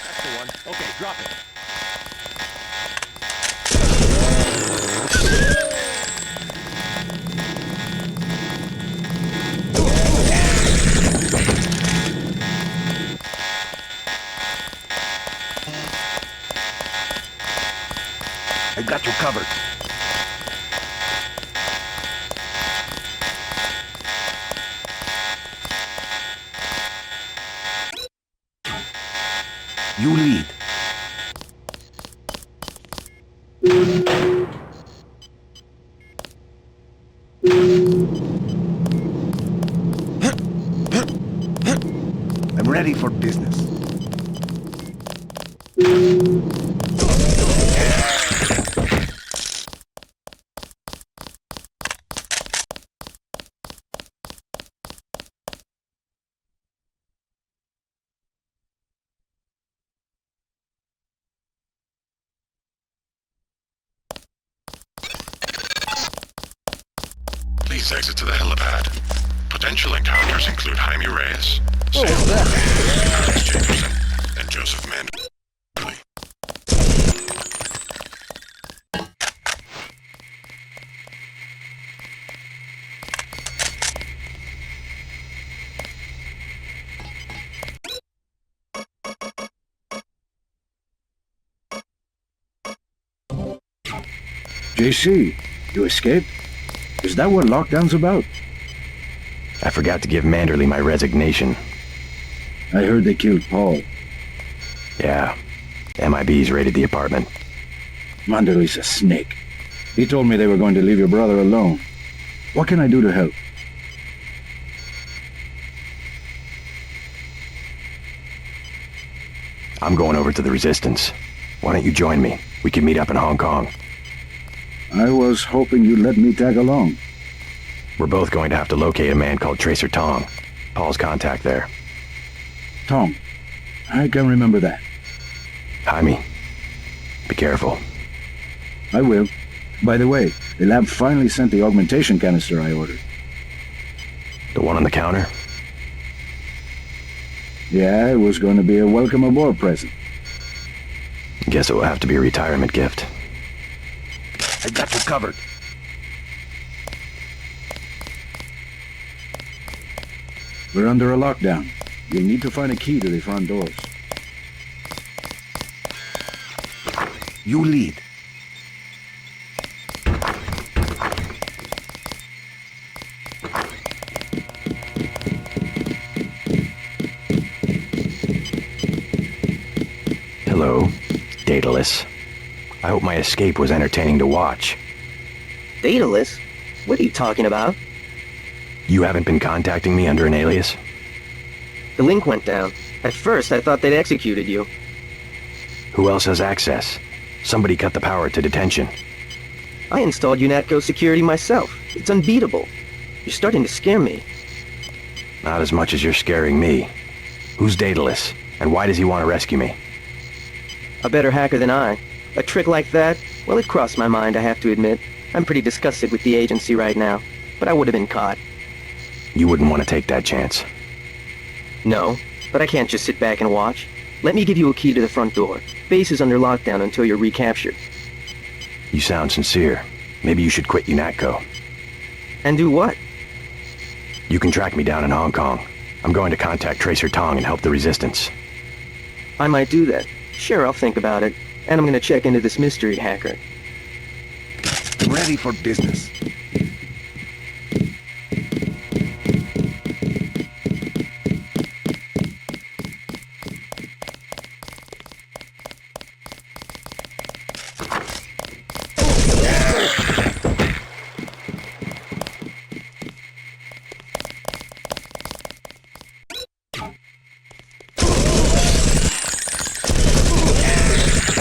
X: That's the one. Okay, drop it.
N: I got you covered. You lead. I'm ready for business.
I: Please exit to the helipad. Potential encounters include Jaime Reyes,
K: What was that?
I: Alex Jacobson, and Joseph Manderley.
Q: JC, you escaped? Is that what lockdown's about?
H: I forgot to give Manderley my resignation.
Q: I heard they killed Paul.
H: Yeah. MIB's raided the apartment.
Q: Manderley's a snake. He told me they were going to leave your brother alone. What can I do to help?
H: I'm going over to the Resistance. Why don't you join me? We can meet up in Hong Kong.
Q: I was hoping you'd let me tag along.
H: We're both going to have to locate a man called Tracer Tong. Paul's contact there.
Q: Tong. I can remember that.
H: Jaime, be careful.
Q: I will. By the way, the lab finally sent the augmentation canister I ordered.
H: The one on the counter?
Q: Yeah, it was going to be a welcome aboard present.
H: Guess it will have to be a retirement gift.
N: I got you covered.
Q: We're under a lockdown. You'll need to find a key to the front doors.
N: You lead.
H: Hello, Daedalus. I hope my escape was entertaining to watch.
E: Daedalus? What are you talking about?
H: You haven't been contacting me under an alias?
E: The link went down. At first, I thought they'd executed you.
H: Who else has access? Somebody cut the power to detention.
E: I installed UNATCO security myself. It's unbeatable. You're starting to scare me.
H: Not as much as you're scaring me. Who's Daedalus, and why does he want to rescue me?
E: A better hacker than I. A trick like that? Well, it crossed my mind, I have to admit. I'm pretty disgusted with the agency right now, but I would have been caught.
H: You wouldn't want to take that chance.
E: No, but I can't just sit back and watch. Let me give you a key to the front door. Base is under lockdown until you're recaptured.
H: You sound sincere. Maybe you should quit UNATCO.
E: And do what?
H: You can track me down in Hong Kong. I'm going to contact Tracer Tong and help the Resistance.
E: I might do that. Sure, I'll think about it. And I'm gonna check into this mystery hacker.
N: I'm ready for business.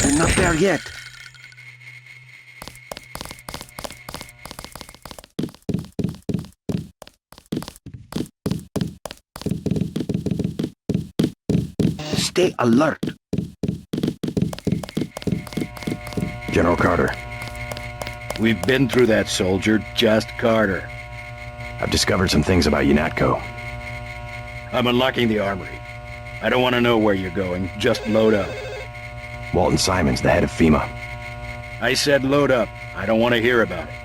N: We're not there yet. Stay alert.
H: General Carter.
J: We've been through that, soldier. Just Carter.
H: I've discovered some things about UNATCO.
M: I'm unlocking the armory. I don't want to know where you're going. Just load up.
H: Walton Simon's the head of FEMA.
M: I said load up. I don't want to hear about it.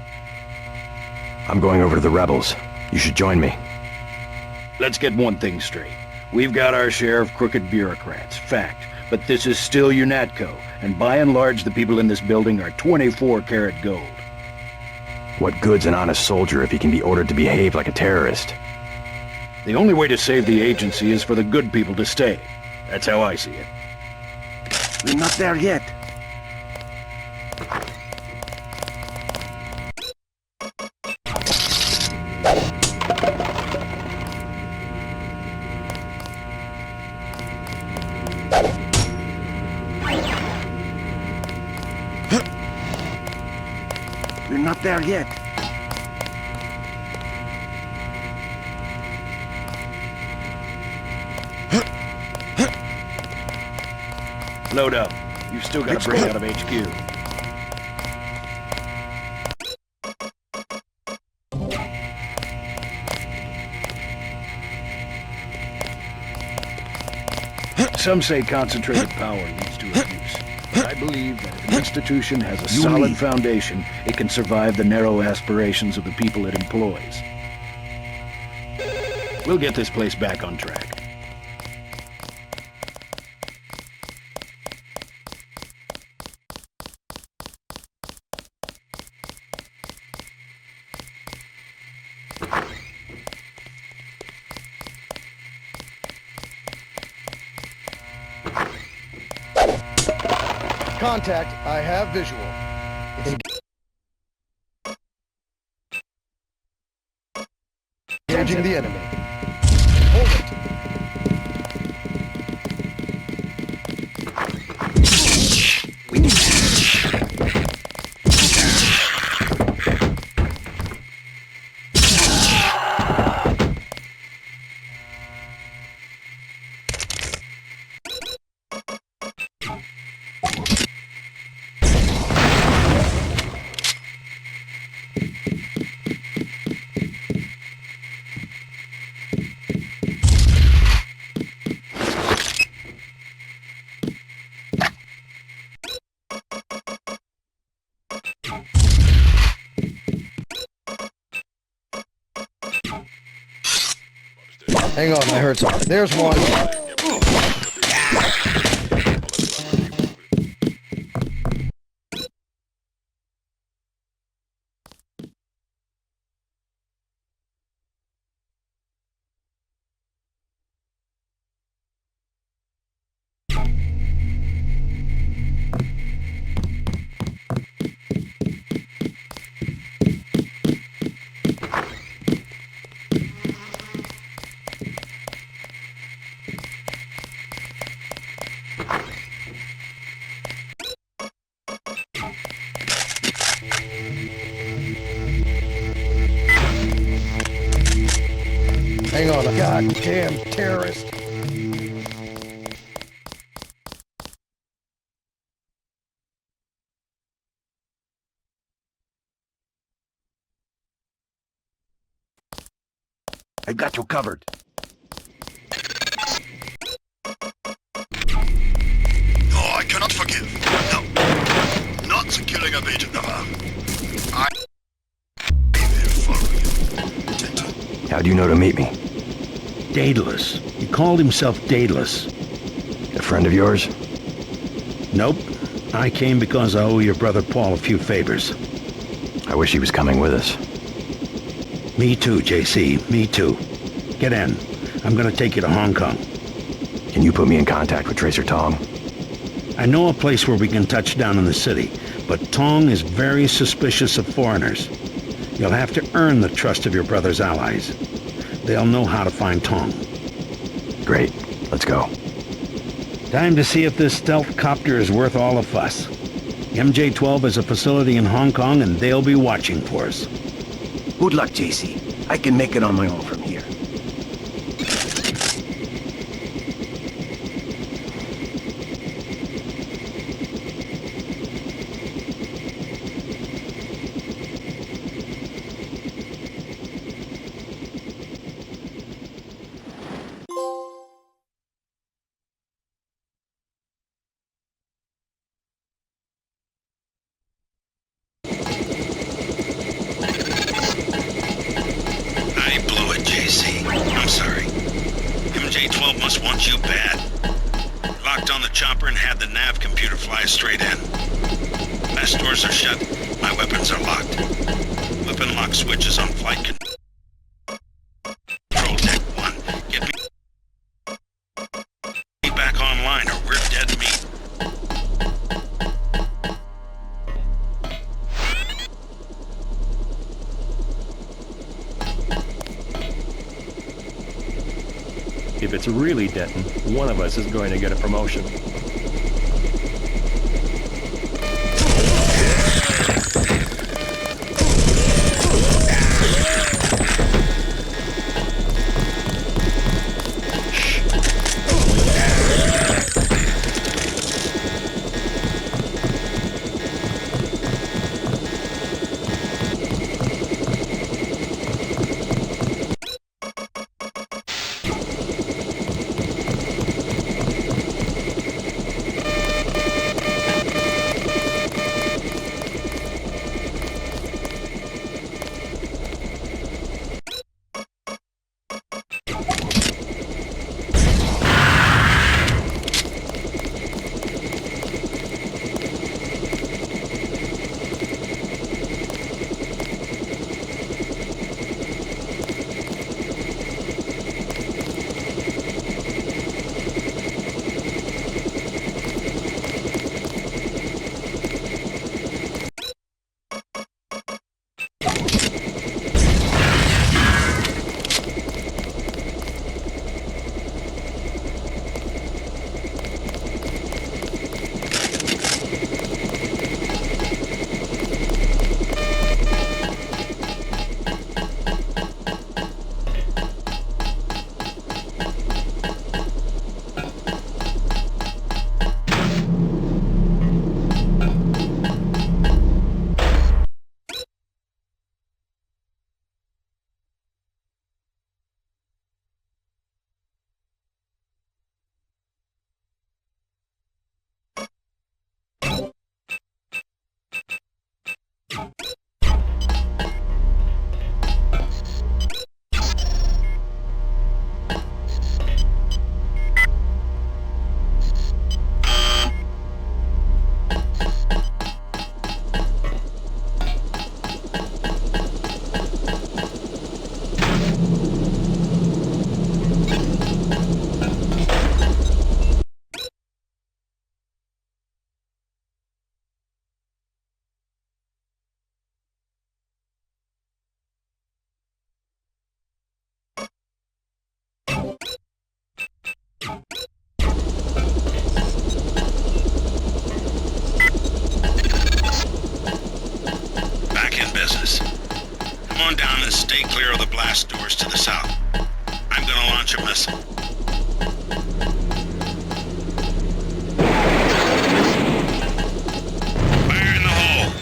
H: I'm going over to the rebels. You should join me.
M: Let's get one thing straight. We've got our share of crooked bureaucrats, fact. But this is still UNATCO, and by and large the people in this building are 24-karat gold.
H: What good's an honest soldier if he can be ordered to behave like a terrorist?
M: The only way to save the agency is for the good people to stay. That's how I see it.
N: We're not there yet. We're not there yet.
M: Load up. You've still got to break out of HQ. Some say concentrated power leads to abuse. But I believe that if an institution has a solid foundation, it can survive the narrow aspirations of the people it employs. We'll get this place back on track.
K: Contact, I have visual. Engaging the enemy. Hold it. Hang on, I heard something. There's one. Hang on, goddamn terrorist.
N: I got you covered.
A: No, I cannot forgive. No. Not the killing of Agent Navarre. I will follow you, Denton.
H: How do you know to meet me?
N: Daedalus. He called himself Daedalus.
H: A friend of yours?
N: Nope. I came because I owe your brother Paul a few favors.
H: I wish he was coming with us.
N: Me too, JC. Me too. Get in. I'm gonna take you to Hong Kong.
H: Can you put me in contact with Tracer Tong?
N: I know a place where we can touch down in the city, but Tong is very suspicious of foreigners. You'll have to earn the trust of your brother's allies. They'll know how to find Tong.
H: Great. Let's go.
N: Time to see if this stealth copter is worth all the fuss. MJ-12 has a facility in Hong Kong, and they'll be watching for us.
G: Good luck, JC. I can make it on my own from here.
A: had the nav computer fly straight in. Fast doors are shut. My weapons are locked. Weapon lock switch is on flight control deck 1. Get me back online or we're dead meat.
X: If it's really Denton, one of us is going to get a promotion.
A: Come on down and stay clear of the blast doors to the south. I'm gonna launch a missile. Fire in the hole.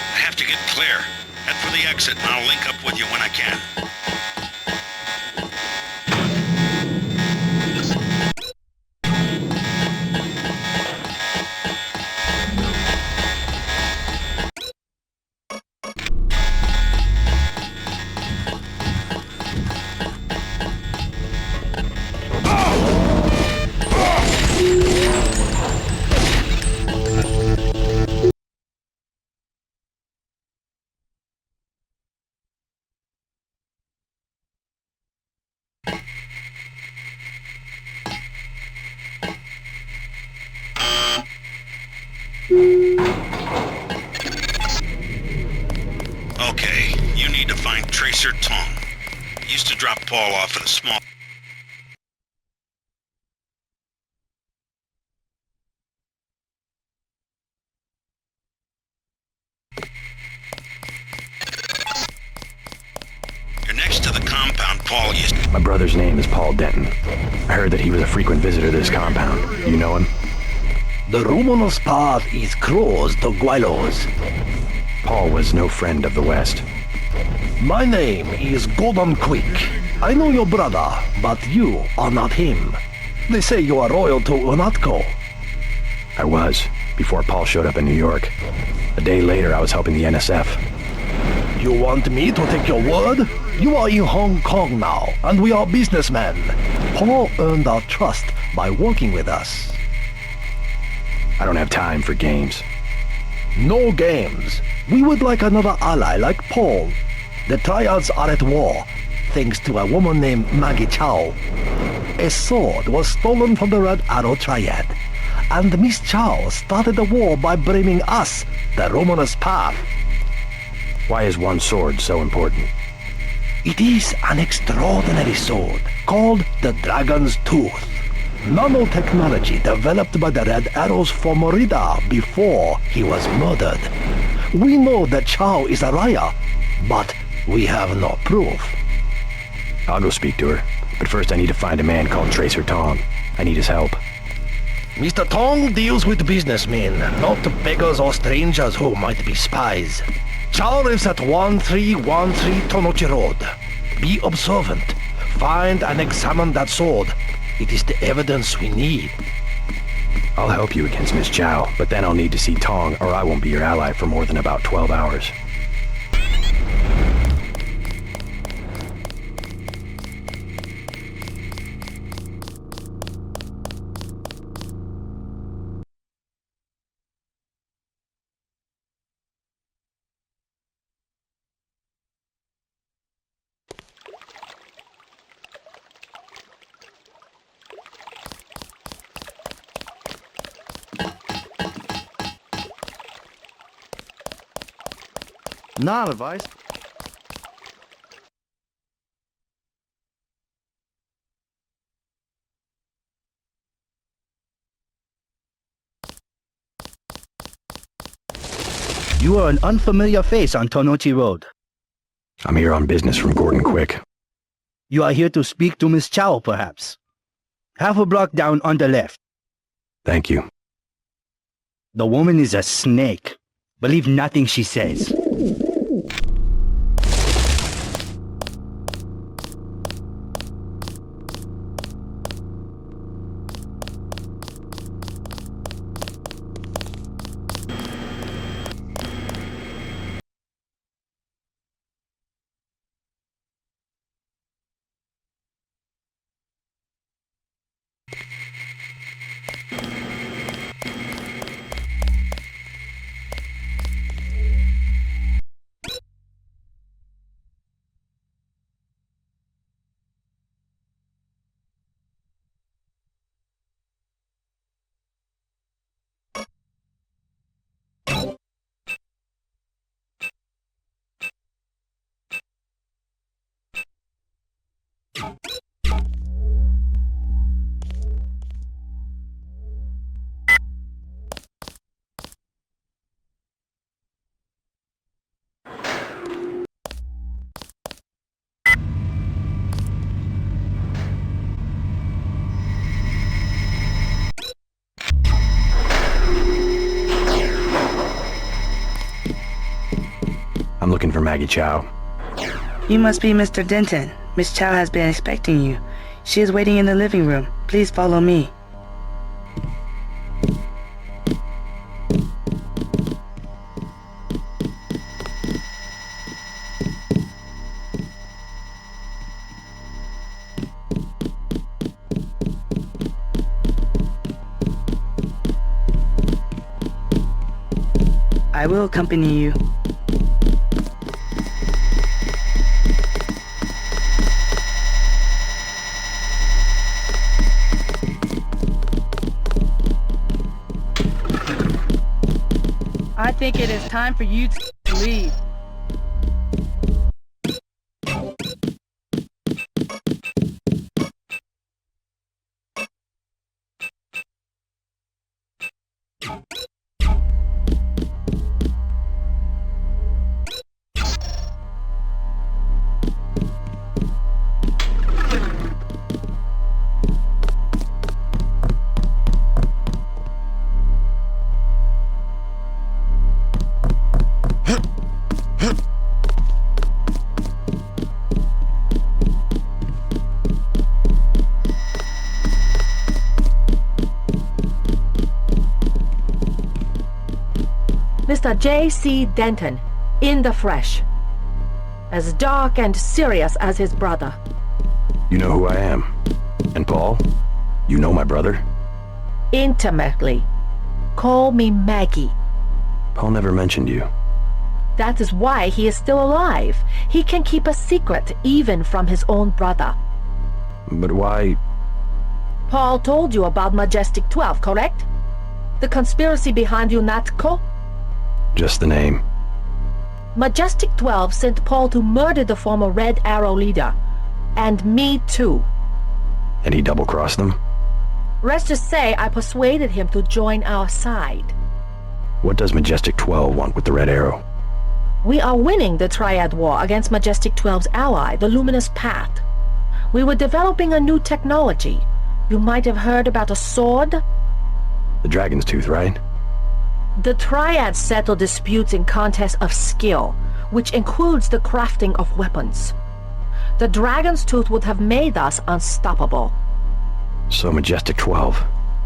A: I have to get clear. Head for the exit and I'll link up with you when I can. Okay, you need to find Tracer Tong. Used to drop Paul off at a small... You're next to the compound Paul used...
H: My brother's name is Paul Denton. I heard that he was a frequent visitor to this compound. You know him?
N: The Romanos path is closed to Guilos.
H: Paul was no friend of the West.
N: My name is Gordon Quick. I know your brother, but you are not him. They say you are loyal to UNATCO.
H: I was, before Paul showed up in New York. A day later, I was helping the NSF.
N: You want me to take your word?
J: You are in Hong Kong now, and we are businessmen. Paul earned our trust by working with us.
H: I don't have time for games.
J: No games. We would like another ally like Paul. The Triads are at war, thanks to a woman named Maggie Chow. A sword was stolen from the Red Arrow Triad, and Miss Chow started the war by blaming us, the Romanus path.
H: Why is one sword so important?
J: It is an extraordinary sword called the Dragon's Tooth. Nanotechnology developed by the Red Arrow's former leader before he was murdered. We know that Chow is a liar, but we have no proof.
H: I'll go speak to her, but first I need to find a man called Tracer Tong. I need his help.
J: Mr. Tong deals with businessmen, not beggars or strangers who might be spies. Chow lives at 1313 Tonochi Road. Be observant. Find and examine that sword. It is the evidence we need.
H: I'll help you against Miss Chow, but then I'll need to see Tong or I won't be your ally for more than about 12 hours.
J: Not advice.
T: You are an unfamiliar face on Tonochi Road.
H: I'm here on business from Gordon Quick.
T: You are here to speak to Miss Chow, perhaps. Half a block down on the left.
H: Thank you.
T: The woman is a snake. Believe nothing she says.
H: I'm looking for Maggie Chow.
U: You must be Mr. Denton. Miss Chow has been expecting you. She is waiting in the living room. Please follow me. I will accompany you. I think it is time for you to leave.
L: Mr. J.C. Denton, in the flesh. As dark and serious as his brother.
H: You know who I am. And Paul, you know my brother?
L: Intimately. Call me Maggie.
H: Paul never mentioned you.
L: That is why he is still alive. He can keep a secret even from his own brother.
H: But why...
L: Paul told you about Majestic 12, correct? The conspiracy behind UNATCO?
H: Just the name.
L: Majestic 12 sent Paul to murder the former Red Arrow leader. And me too.
H: And he double-crossed them?
L: Rest to say, I persuaded him to join our side.
H: What does Majestic 12 want with the Red Arrow?
L: We are winning the Triad War against Majestic 12's ally, the Luminous Path. We were developing a new technology. You might have heard about a sword?
H: The Dragon's Tooth, right?
L: The Triads settle disputes in contests of skill, which includes the crafting of weapons. The Dragon's Tooth would have made us unstoppable.
H: So Majestic 12,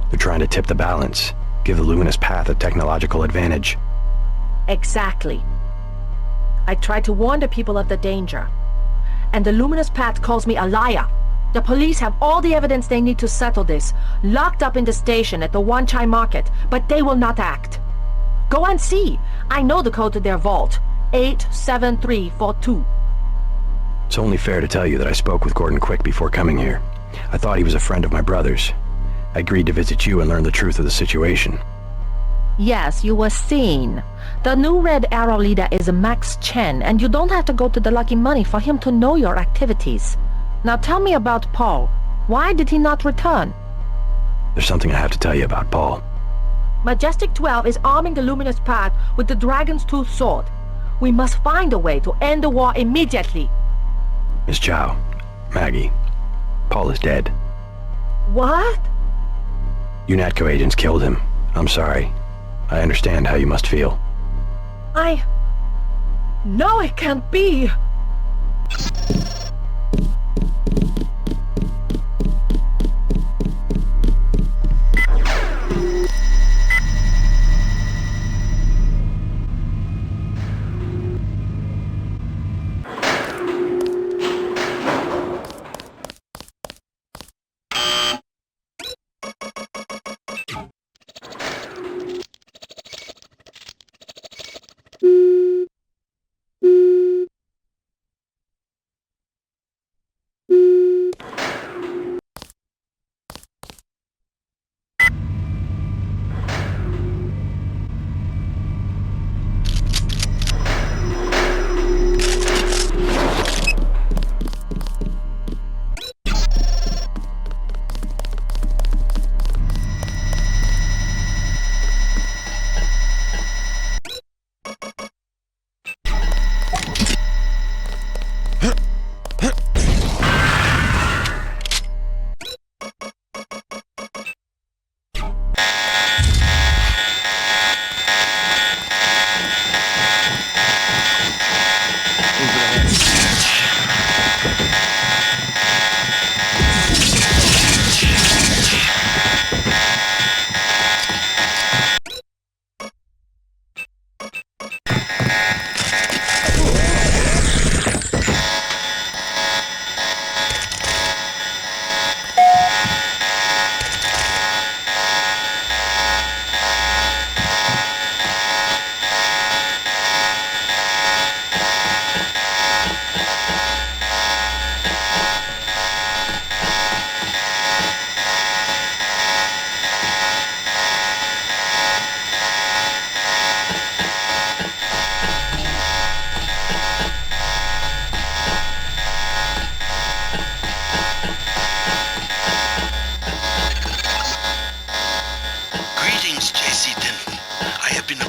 H: they're trying to tip the balance, give the Luminous Path a technological advantage.
L: Exactly. I tried to warn the people of the danger. And the Luminous Path calls me a liar. The police have all the evidence they need to settle this, locked up in the station at the Wanchai Market, but they will not act. Go and see. I know the code to their vault. 87342.
H: It's only fair to tell you that I spoke with Gordon Quick before coming here. I thought he was a friend of my brother's. I agreed to visit you and learn the truth of the situation.
L: Yes, you were seen. The new Red Arrow leader is Max Chen, and you don't have to go to the Lucky Money for him to know your activities. Now tell me about Paul. Why did he not return?
H: There's something I have to tell you about Paul.
L: Majestic 12 is arming the Luminous Path with the Dragon's Tooth sword. We must find a way to end the war immediately.
H: Miss Chow, Maggie, Paul is dead.
L: What?
H: UNATCO agents killed him. I'm sorry. I understand how you must feel.
L: No, it can't be!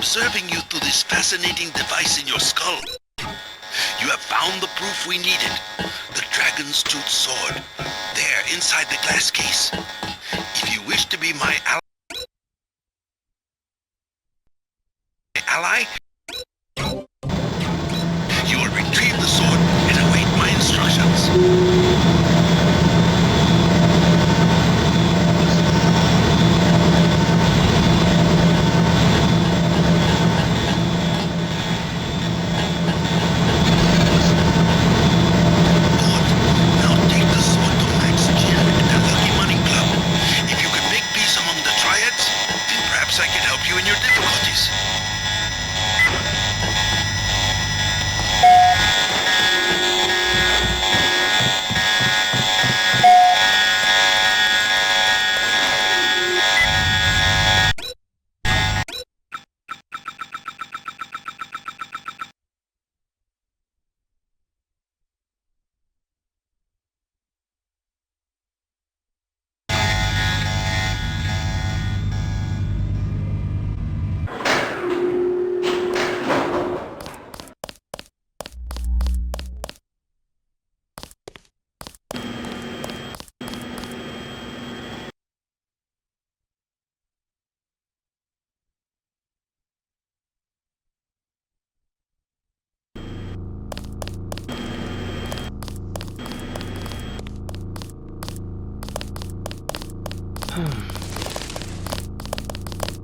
A: observing you through this fascinating device in your skull. You have found the proof we needed. The Dragon's Tooth sword. There, inside the glass case. If you wish to be my ally, you will retrieve the sword and await my instructions.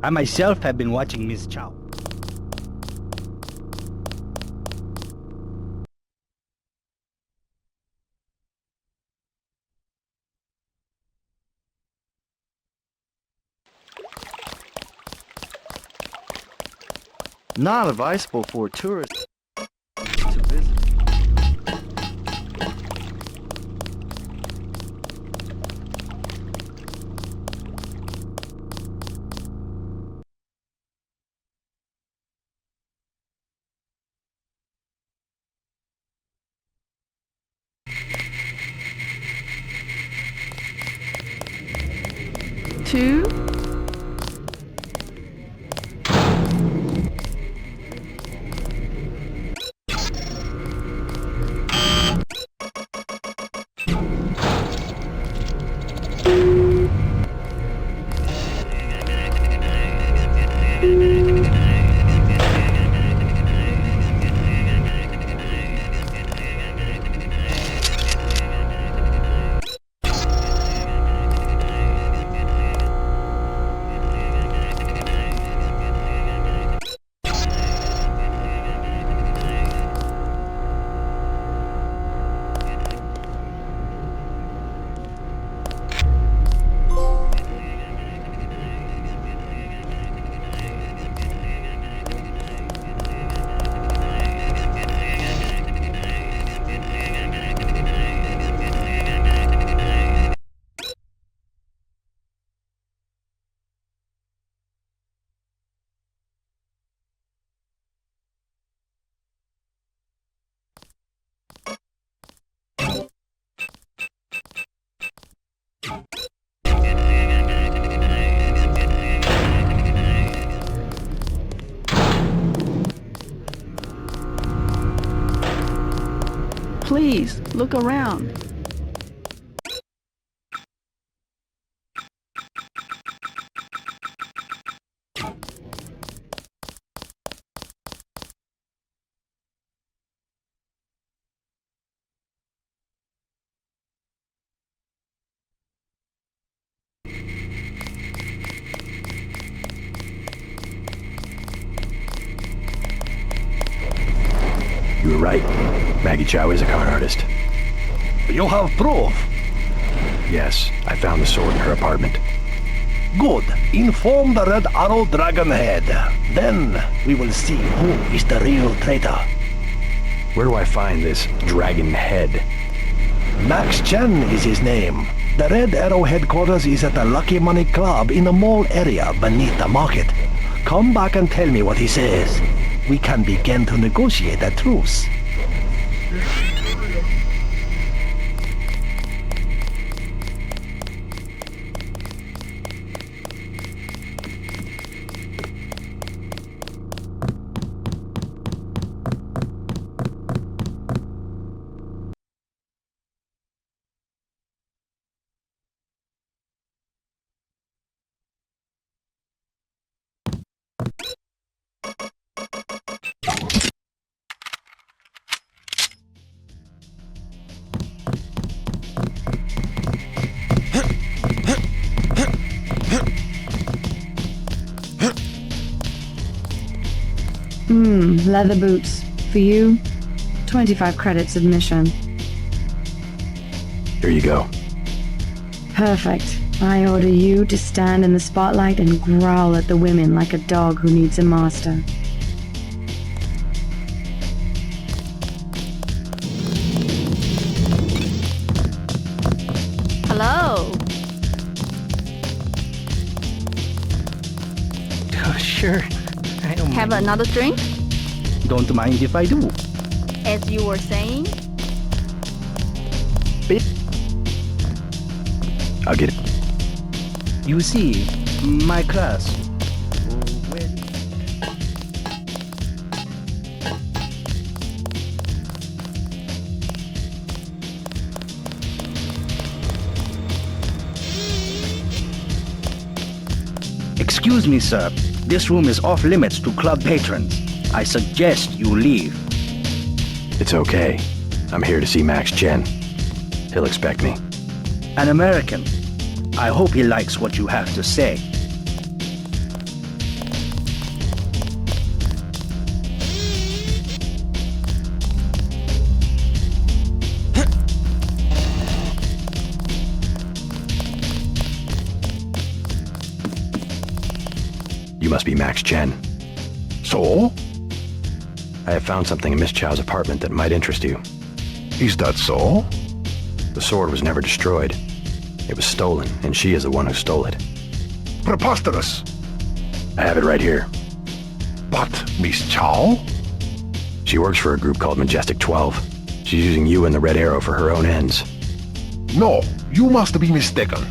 T: I myself have been watching Miss Chow.
J: Not advisable for tourists to visit.
O: Two. Please, look around.
H: You were right. Maggie Chow is a con artist.
J: You have proof.
H: Yes, I found the sword in her apartment.
J: Good. Inform the Red Arrow Dragon Head. Then we will see who is the real traitor.
H: Where do I find this dragon head?
J: Max Chen is his name. The Red Arrow headquarters is at the Lucky Money Club in the mall area beneath the market. Come back and tell me what he says. We can begin to negotiate a truce.
O: Leather boots. For you, 25 credits admission.
H: Here you go.
O: Perfect. I order you to stand in the spotlight and growl at the women like a dog who needs a master.
R: Hello.
T: Sure. I don't
R: Have another drink?
T: Don't mind if I do.
R: As you were saying?
H: I'll get it.
T: You see, my class. Excuse me, sir. This room is off limits to club patrons. I suggest you leave.
H: It's okay. I'm here to see Max Chen. He'll expect me.
T: An American. I hope he likes what you have to say.
H: You must be Max Chen.
M: So?
H: I have found something in Miss Chow's apartment that might interest you.
M: Is that so?
H: The sword was never destroyed. It was stolen, and she is the one who stole it.
M: Preposterous!
H: I have it right here.
M: But Miss Chow?
H: She works for a group called Majestic 12. She's using you and the Red Arrow for her own ends.
M: No, you must be mistaken.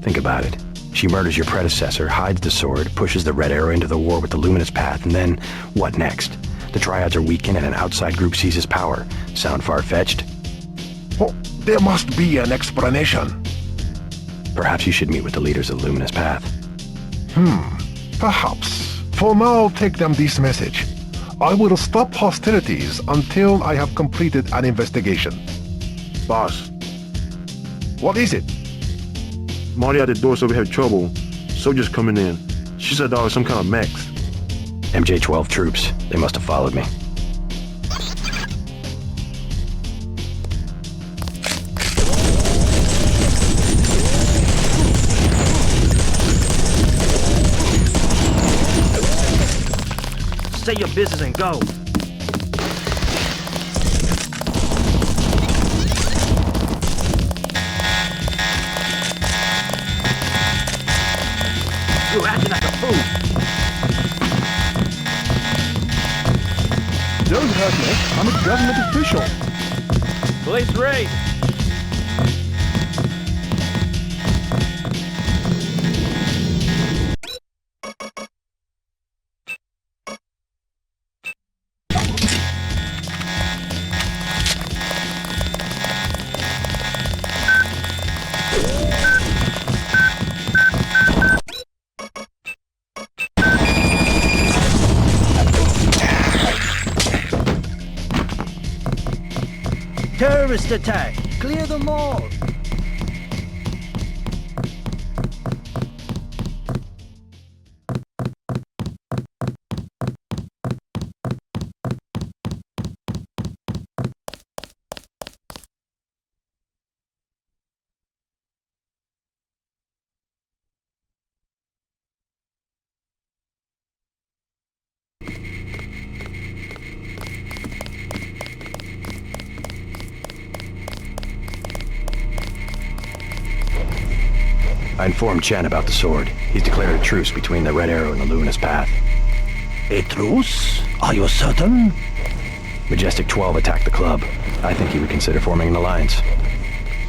H: Think about it. She murders your predecessor, hides the sword, pushes the Red Arrow into the war with the Luminous Path, and then, what next? The Triads are weakened and an outside group seizes power. Sound far-fetched?
M: Oh, there must be an explanation.
H: Perhaps you should meet with the leaders of the Luminous Path.
M: Perhaps. For now, take them this message. I will stop hostilities until I have completed an investigation.
D: Boss,
M: What is it?
D: Marty at the door said we had trouble. Soldiers coming in. She said there was some kind of mechs.
H: MJ-12 troops. They must have followed me.
X: Say your business and go. You're acting like a fool.
D: Don't hurt me. I'm a government official.
X: Police raid.
T: Terrorist attack! Clear them all!
H: I informed Chen about the sword. He's declared a truce between the Red Arrow and the Luminous Path.
J: A truce? Are you certain?
H: Majestic 12 attacked the club. I think he would consider forming an alliance.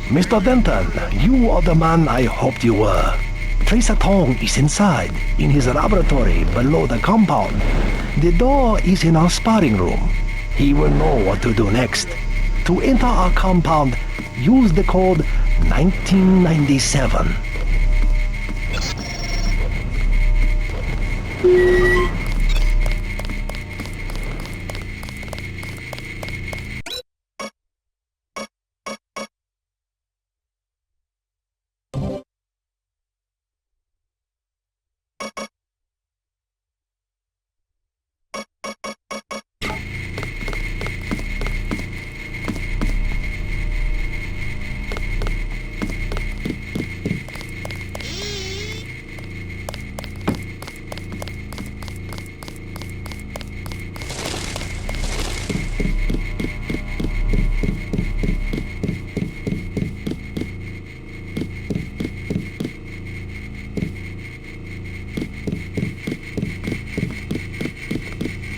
J: Mr. Denton, you are the man I hoped you were. Tracer Tong is inside, in his laboratory below the compound. The door is in our sparring room. He will know what to do next. To enter our compound, use the code 1997.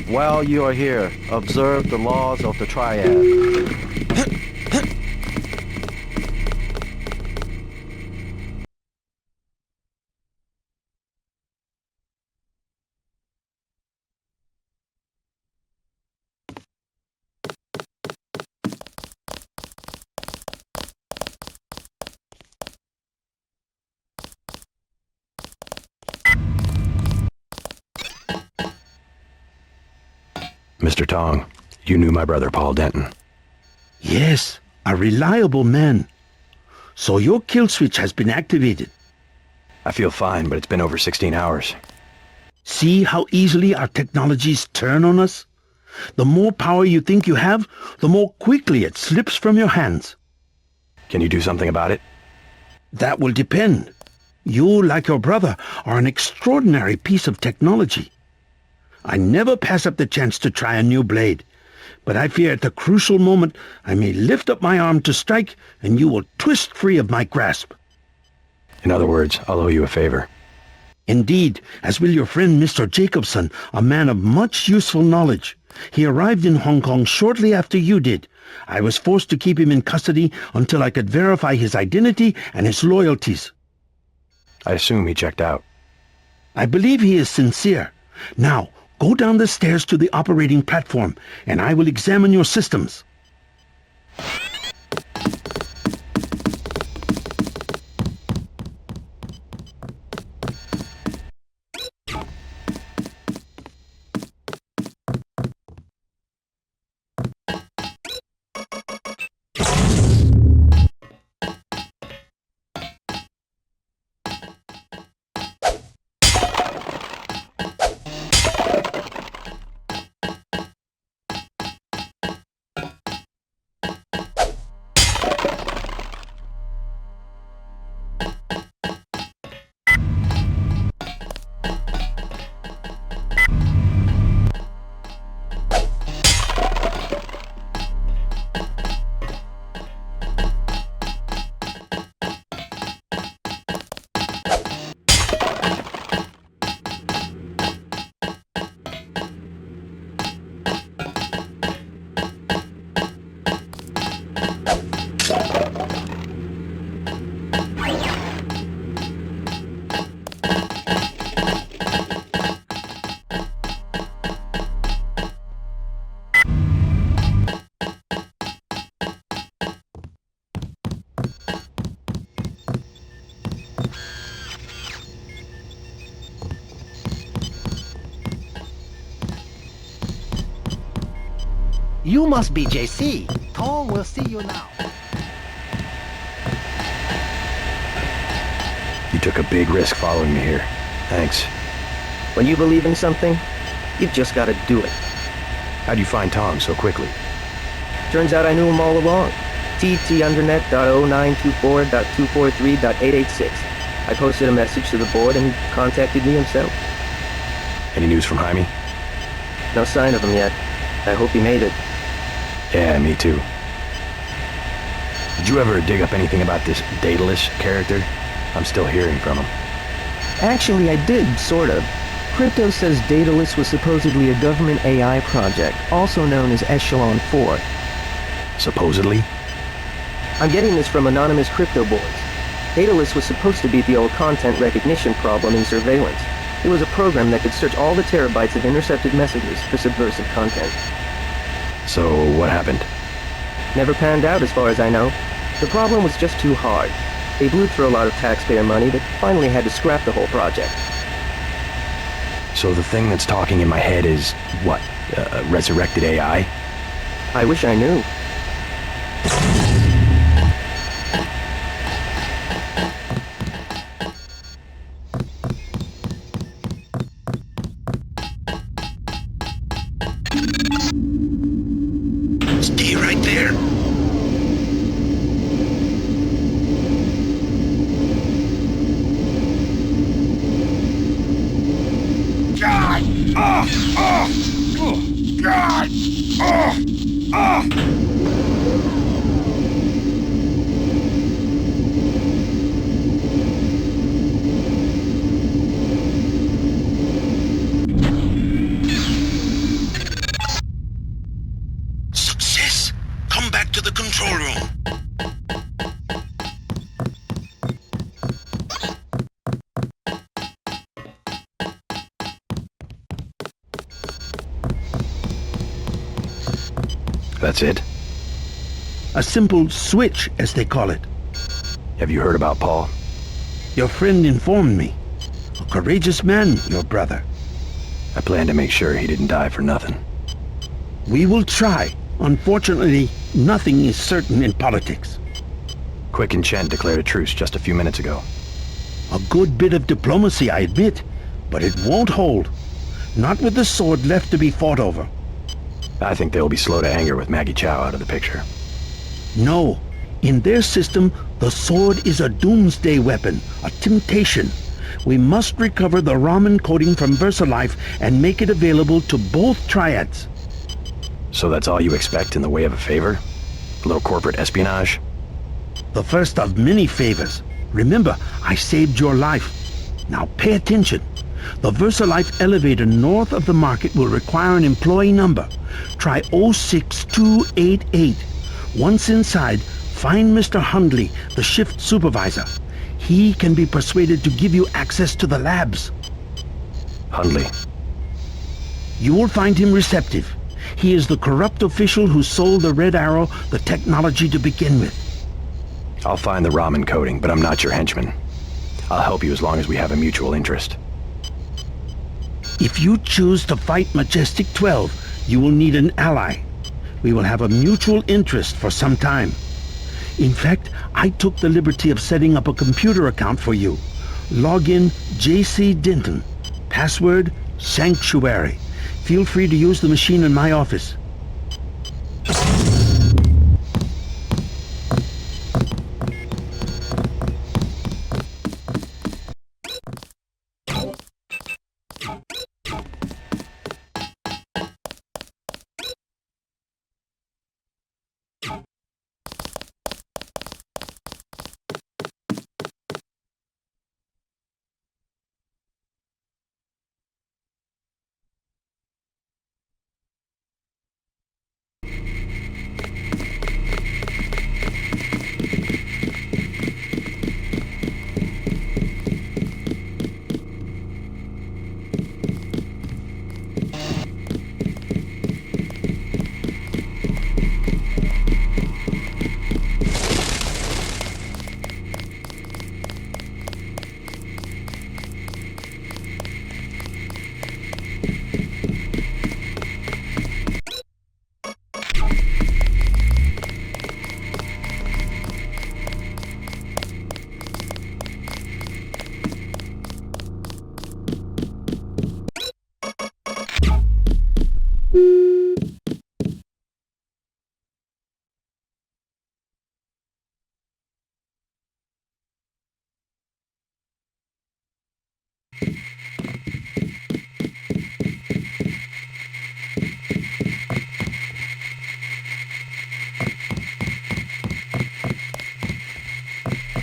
S: While you are here, observe the laws of the Triad.
H: Mr. Tong, you knew my brother Paul Denton.
N: Yes, a reliable man. So your kill switch has been activated.
H: I feel fine, but it's been over 16 hours.
N: See how easily our technologies turn on us? The more power you think you have, the more quickly it slips from your hands.
H: Can you do something about it?
N: That will depend. You, like your brother, are an extraordinary piece of technology. I never pass up the chance to try a new blade, but I fear at the crucial moment I may lift up my arm to strike and you will twist free of my grasp.
H: In other words, I'll owe you a favor.
N: Indeed, as will your friend Mr. Jacobson, a man of much useful knowledge. He arrived in Hong Kong shortly after you did. I was forced to keep him in custody until I could verify his identity and his loyalties.
H: I assume he checked out.
N: I believe he is sincere. Now, go down the stairs to the operating platform, and I will examine your systems.
J: You must be JC. Tom will see you now.
H: You took a big risk following me here. Thanks.
E: When you believe in something, you've just got to do it.
H: How'd you find Tom so quickly?
E: Turns out I knew him all along. TT_undernet.0924.243.886. I posted a message to the board and he contacted me himself.
H: Any news from Jaime?
E: No sign of him yet. I hope he made it.
H: Yeah, me too. Did you ever dig up anything about this Daedalus character? I'm still hearing from him.
E: Actually, I did, sort of. Crypto says Daedalus was supposedly a government AI project, also known as Echelon 4.
H: Supposedly?
E: I'm getting this from anonymous crypto boards. Daedalus was supposed to beat the old content recognition problem in surveillance. It was a program that could search all the terabytes of intercepted messages for subversive content.
H: So, what happened?
E: Never panned out as far as I know. The problem was just too hard. They blew through a lot of taxpayer money, but finally had to scrap the whole project.
H: So the thing that's talking in my head is, what, resurrected AI?
E: I wish I knew.
A: Stay right there.
F: God! God!
A: Success! Come back to the control room.
H: That's it?
N: A simple switch, as they call it.
H: Have you heard about Paul?
N: Your friend informed me. A courageous man, your brother.
H: I plan to make sure he didn't die for nothing.
N: We will try. Unfortunately, nothing is certain in politics.
H: Quick and Chen declared a truce just a few minutes ago.
N: A good bit of diplomacy, I admit, but it won't hold. Not with the sword left to be fought over.
H: I think they'll be slow to anger with Maggie Chow out of the picture.
N: No. In their system, the sword is a doomsday weapon, a temptation. We must recover the Raman coding from VersaLife and make it available to both triads.
H: So that's all you expect in the way of a favor? A little corporate espionage?
N: The first of many favors. Remember, I saved your life. Now pay attention. The VersaLife elevator north of the market will require an employee number. Try 06288. Once inside, find Mr. Hundley, the shift supervisor. He can be persuaded to give you access to the labs.
H: Hundley.
N: You will find him receptive. He is the corrupt official who sold the Red Arrow the technology to begin with.
H: I'll find the Raman coding, but I'm not your henchman. I'll help you as long as we have a mutual interest.
N: If you choose to fight Majestic 12, you will need an ally. We will have a mutual interest for some time. In fact, I took the liberty of setting up a computer account for you. Login JC Denton. Password Sanctuary. Feel free to use the machine in my office.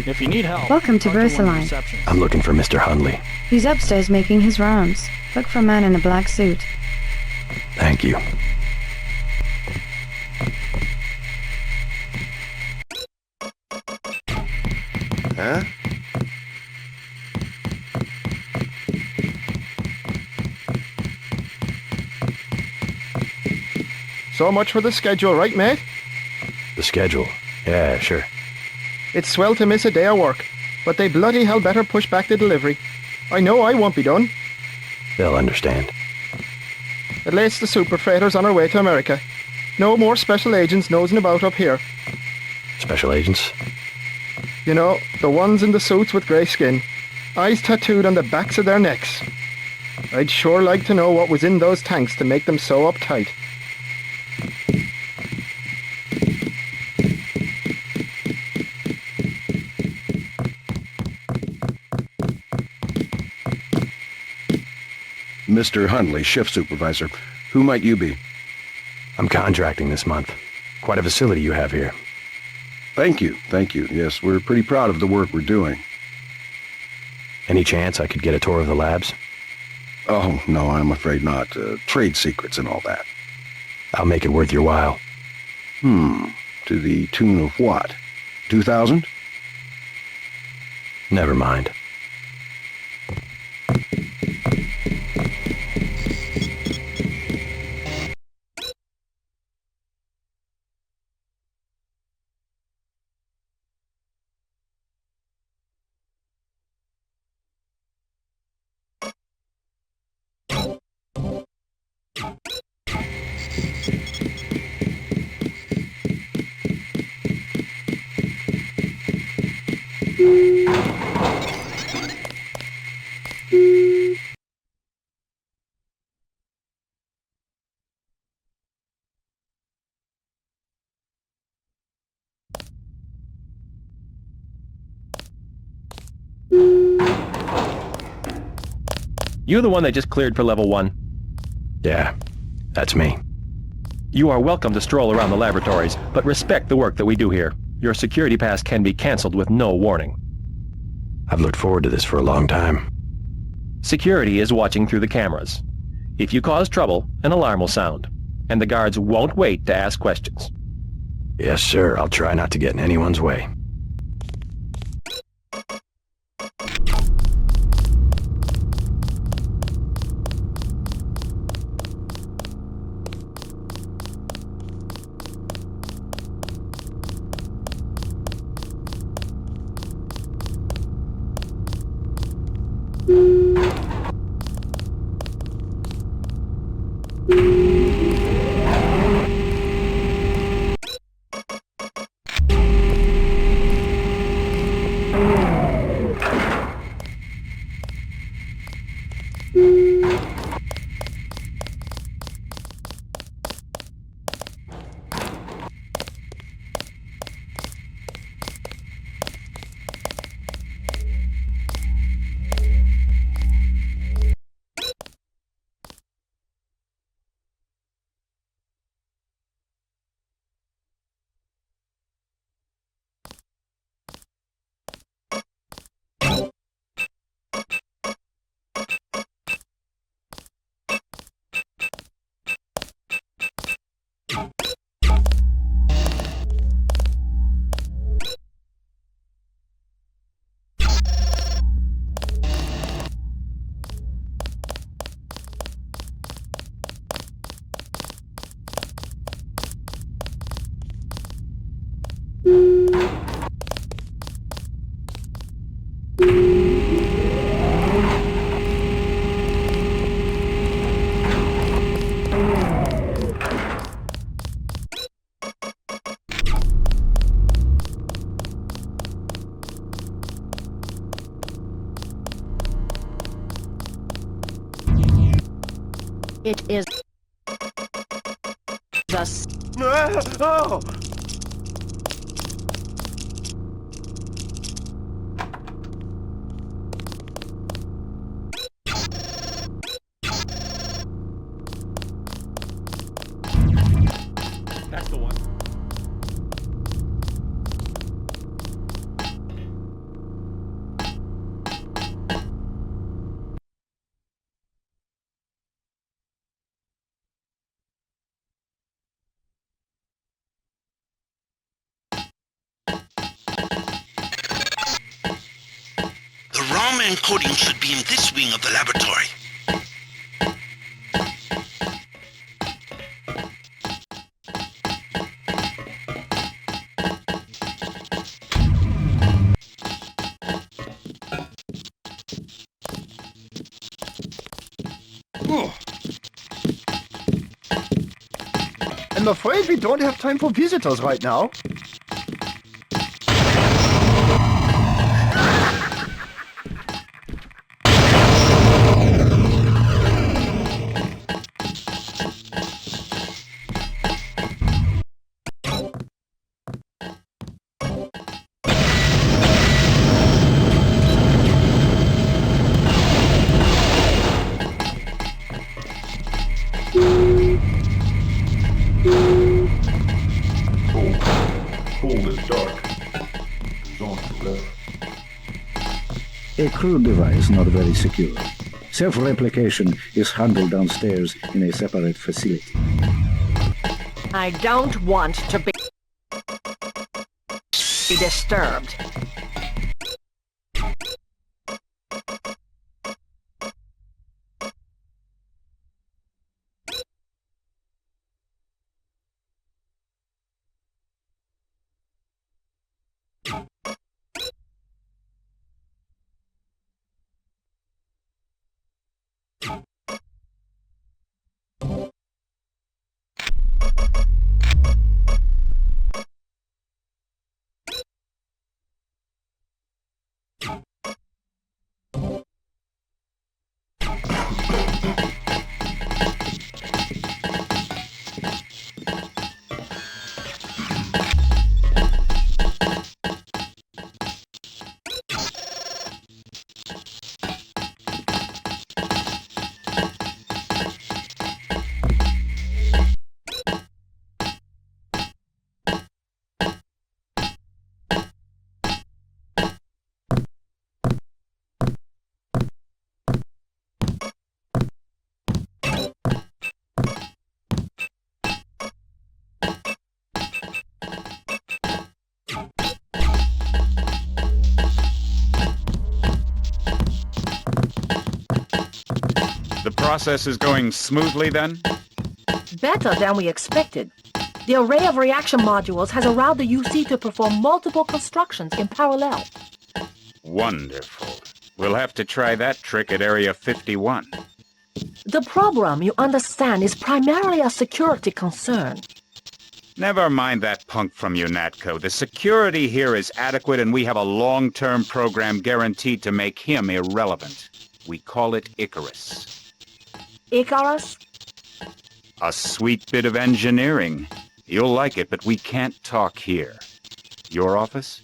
C: If you need help,
O: Welcome to
C: talk one of the
O: VersaLife.
C: receptions.
H: I'm looking for Mr. Hundley.
O: He's upstairs making his rounds. Look for a man in a black suit.
H: Thank you.
D: Huh?
B: So much for the schedule, right, mate?
H: The schedule? Yeah, sure.
B: It's swell to miss a day of work, but they bloody hell better push back the delivery. I know I won't be done.
H: They'll understand.
B: At least the super freighters on our way to America. No more special agents nosing about up here.
H: Special agents?
B: You know, the ones in the suits with grey skin. Eyes tattooed on the backs of their necks. I'd sure like to know what was in those tanks to make them so uptight.
M: Mr. Hundley, shift supervisor. Who might you be?
H: I'm contracting this month. Quite a facility you have here.
M: Thank you, thank you. Yes, we're pretty proud of the work we're doing.
H: Any chance I could get a tour of the labs?
M: Oh, no, I'm afraid not. Trade secrets and all that.
H: I'll make it worth your while.
M: To the tune of what? 2,000?
H: Never mind. You the one that just cleared for level 1?
G: Yeah, that's me.
H: You are welcome to stroll around the laboratories, but respect the work that we do here. Your security pass can be cancelled with no warning.
G: I've looked forward to this for a long time.
H: Security is watching through the cameras. If you cause trouble, an alarm will sound, and the guards won't wait to ask questions.
G: Yes, sir. I'll try not to get in anyone's way.
L: It is
S: Oh!
H: That's the one.
A: The ROM encoding should be in this wing of the laboratory.
K: I'm afraid we don't have time for visitors right now.
Q: A crude device, not very secure. Self-replication is handled downstairs in a separate facility.
L: I don't want to be disturbed.
C: process is going smoothly then?
L: Better than we expected. The array of reaction modules has allowed the UC to perform multiple constructions in parallel.
C: Wonderful. We'll have to try that trick at Area 51.
L: The problem, you understand, is primarily a security concern.
C: Never mind that punk from UNATCO. The security here is adequate and we have a long-term program guaranteed to make him irrelevant. We call it Icarus.
L: Icarus?
C: A sweet bit of engineering. You'll like it, but we can't talk here. Your office?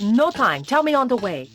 L: No time. Tell me on the way.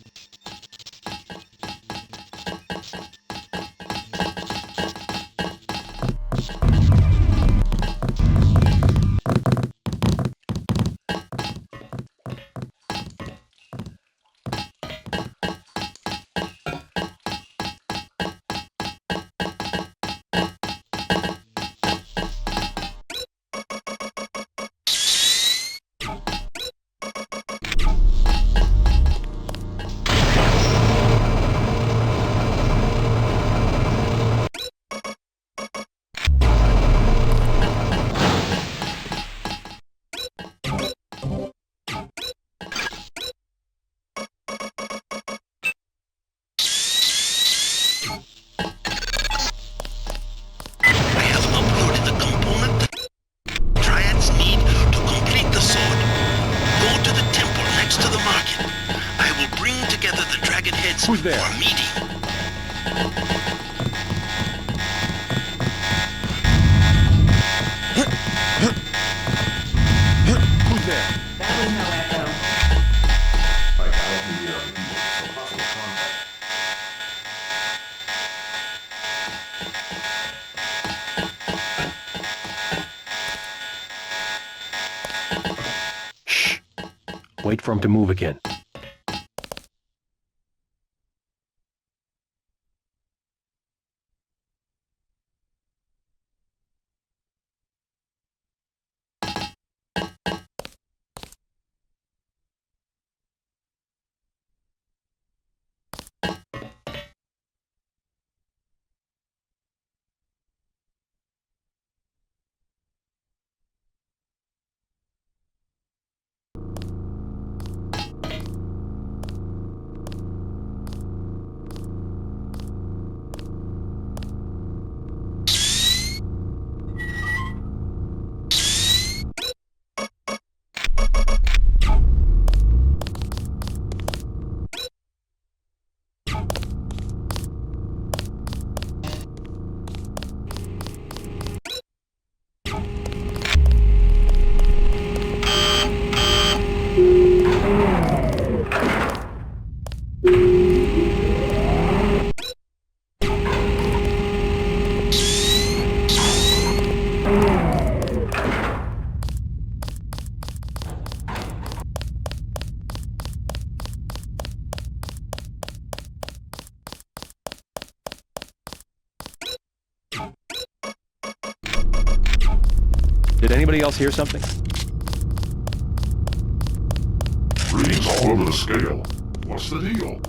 C: Who's there?
A: For a meeting.
C: Who's there?
L: That was no echo.
H: Shh. Wait for him to move again. Did anybody else hear something?
I: Readings all over the scale. What's the deal?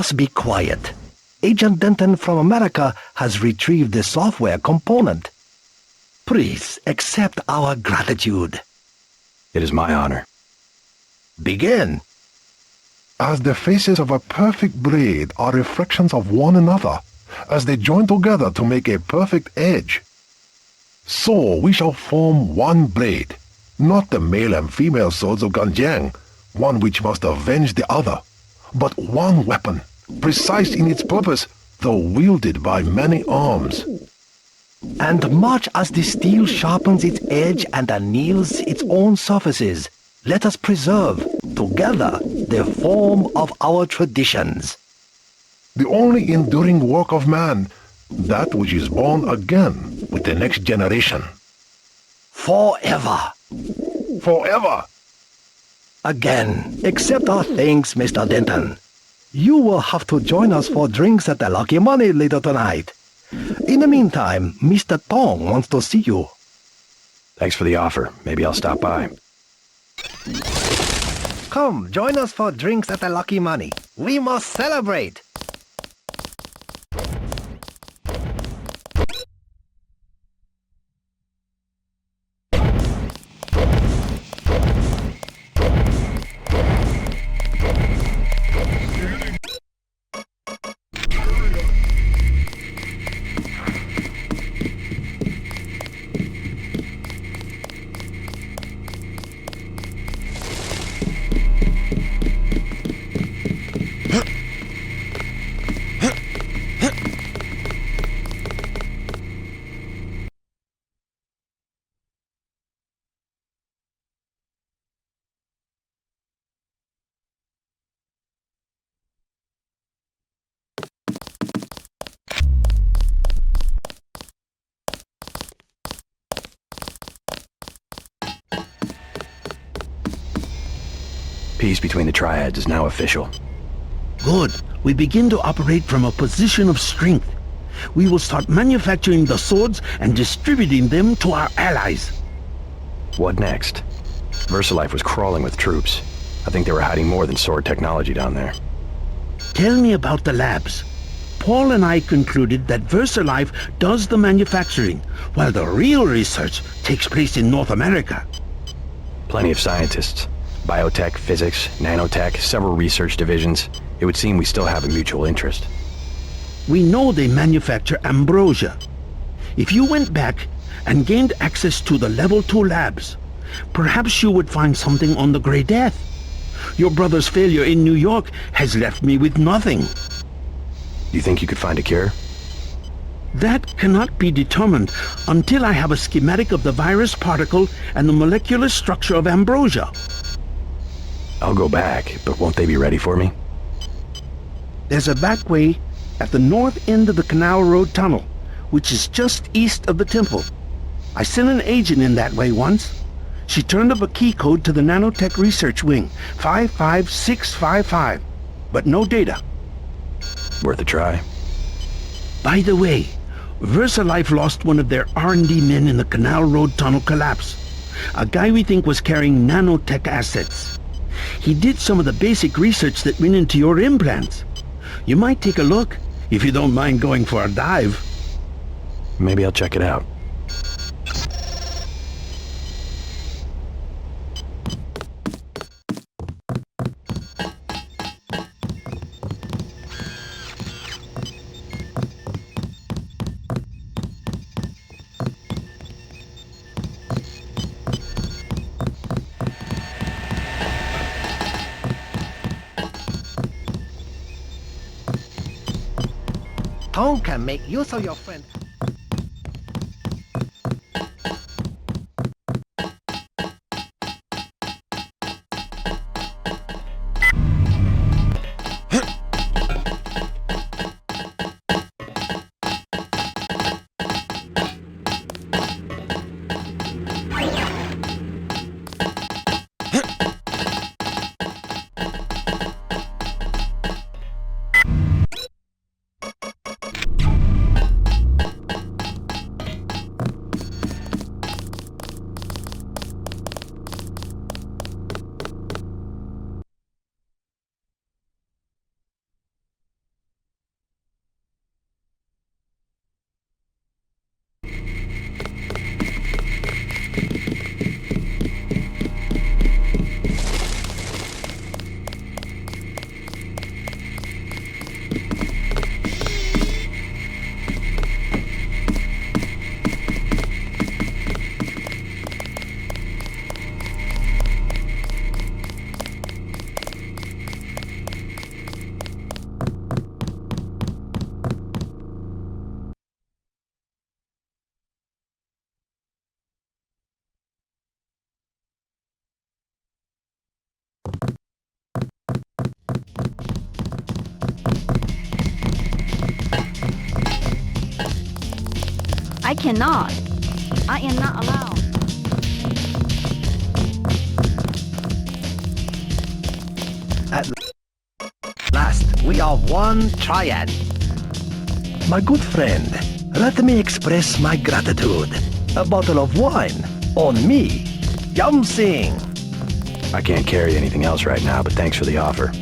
J: us be quiet. Agent Denton from America has retrieved the software component. Please accept our gratitude.
H: It is my honor.
J: Begin.
P: As the faces of a perfect blade are reflections of one another, as they join together to make a perfect edge, so we shall form one blade, not the male and female swords of Ganjiang, one which must avenge the other, but one weapon, precise in its purpose, though wielded by many arms.
J: And much as the steel sharpens its edge and anneals its own surfaces, let us preserve, together, the form of our traditions.
P: The only enduring work of man, that which is born again with the next generation.
J: Forever.
P: Forever.
J: Again, accept our thanks, Mr. Denton. You will have to join us for drinks at the Lucky Money later tonight. In the meantime, Mr. Tong wants to see you.
H: Thanks for the offer. Maybe I'll stop by.
J: Come, join us for drinks at the Lucky Money. We must celebrate.
H: Peace between the triads is now official.
N: Good. We begin to operate from a position of strength. We will start manufacturing the swords and distributing them to our allies.
H: What next? VersaLife was crawling with troops. I think they were hiding more than sword technology down there.
N: Tell me about the labs. Paul and I concluded that VersaLife does the manufacturing, while the real research takes place in North America.
H: Plenty of scientists. Biotech, physics, nanotech, several research divisions. It would seem we still have a mutual interest.
N: We know they manufacture ambrosia. If you went back and gained access to the Level 2 labs, perhaps you would find something on the Grey Death. Your brother's failure in New York has left me with nothing.
H: Do you think you could find a cure?
N: That cannot be determined until I have a schematic of the virus particle and the molecular structure of ambrosia.
H: I'll go back, but won't they be ready for me?
N: There's a back way at the north end of the Canal Road Tunnel, which is just east of the temple. I sent an agent in that way once. She turned up a key code to the Nanotech Research Wing, 55655, but no data.
H: Worth a try.
N: By the way, VersaLife lost one of their R&D men in the Canal Road Tunnel collapse. A guy we think was carrying nanotech assets. He did some of the basic research that went into your implants. You might take a look, if you don't mind going for a dive.
H: Maybe I'll check it out.
J: Tong can make use of your friend.
R: I cannot. I am not allowed.
J: At last, we are one triad. My good friend, let me express my gratitude. A bottle of wine on me. Yum sing.
H: I can't carry anything else right now, but thanks for the offer.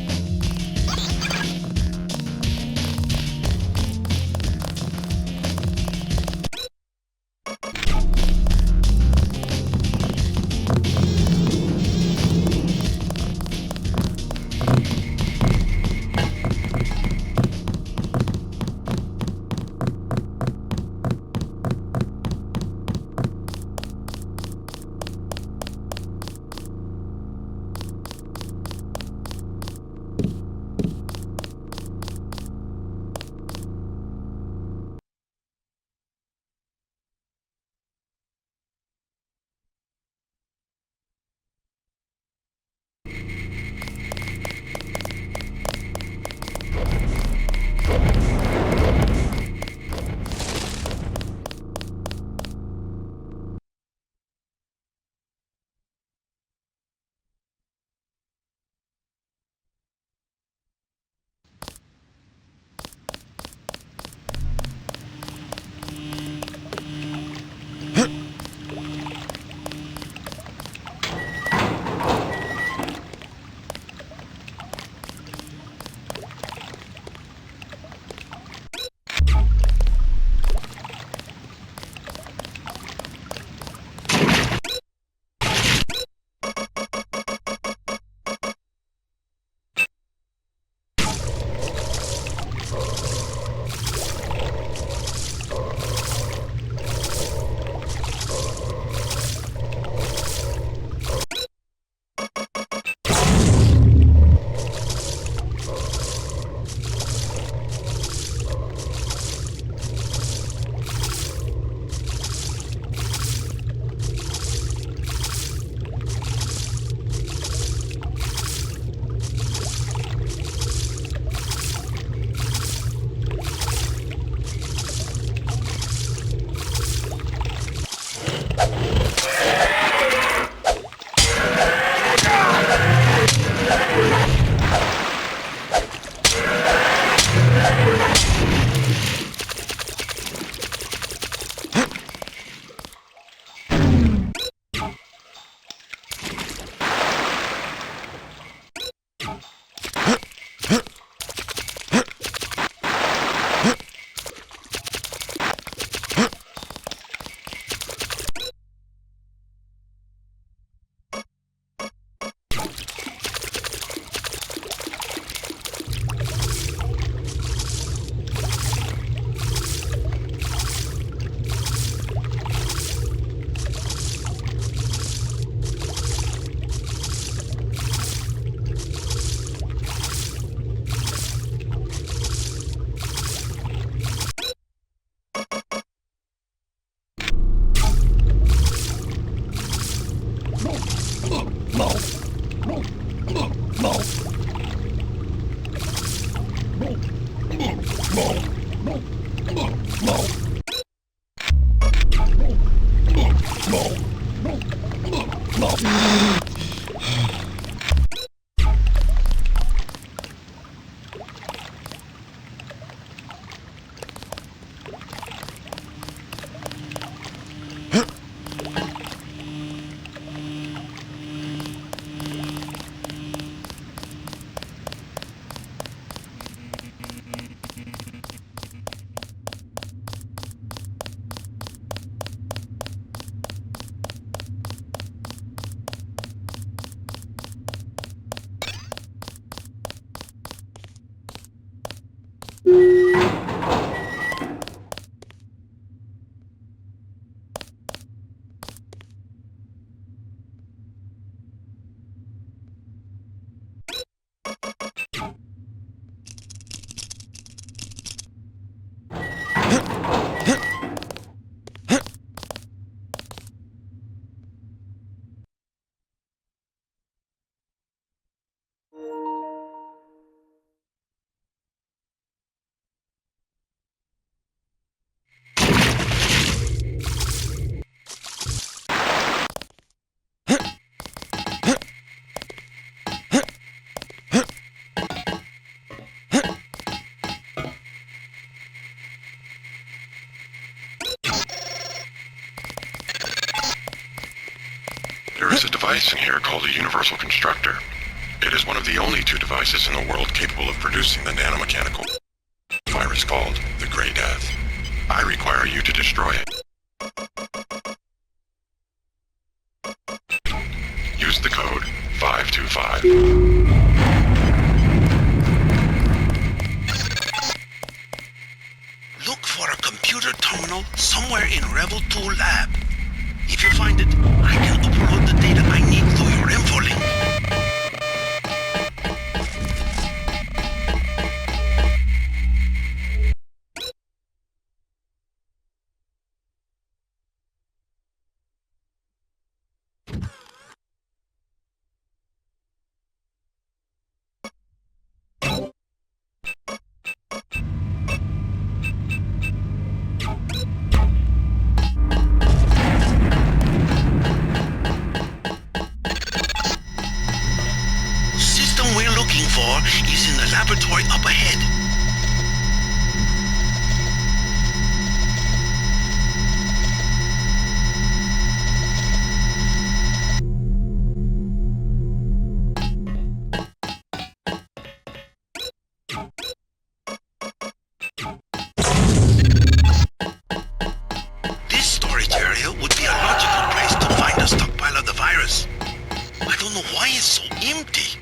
I: a device in here called a universal constructor. It is one of the only two devices in the world capable of producing the nanomechanical virus called the Grey Death. I require you to destroy it. Use the code 525.
A: Look for a computer terminal somewhere in Rebel Tool Lab. If you find it, I can upload the data I need through your info link. Is in the laboratory up ahead. This storage area would be a logical place to find a stockpile of the virus. I don't know why it's so empty.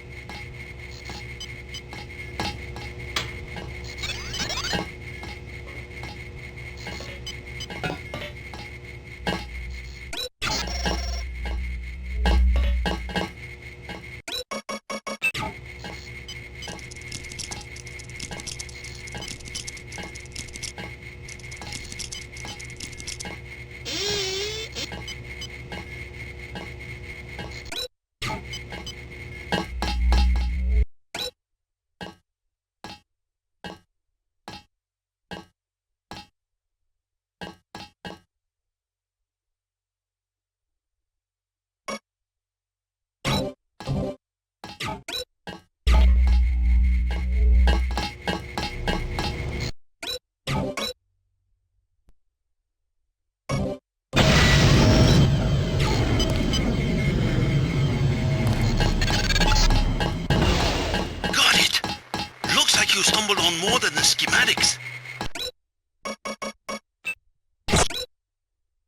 A: You stumbled on more than the schematics.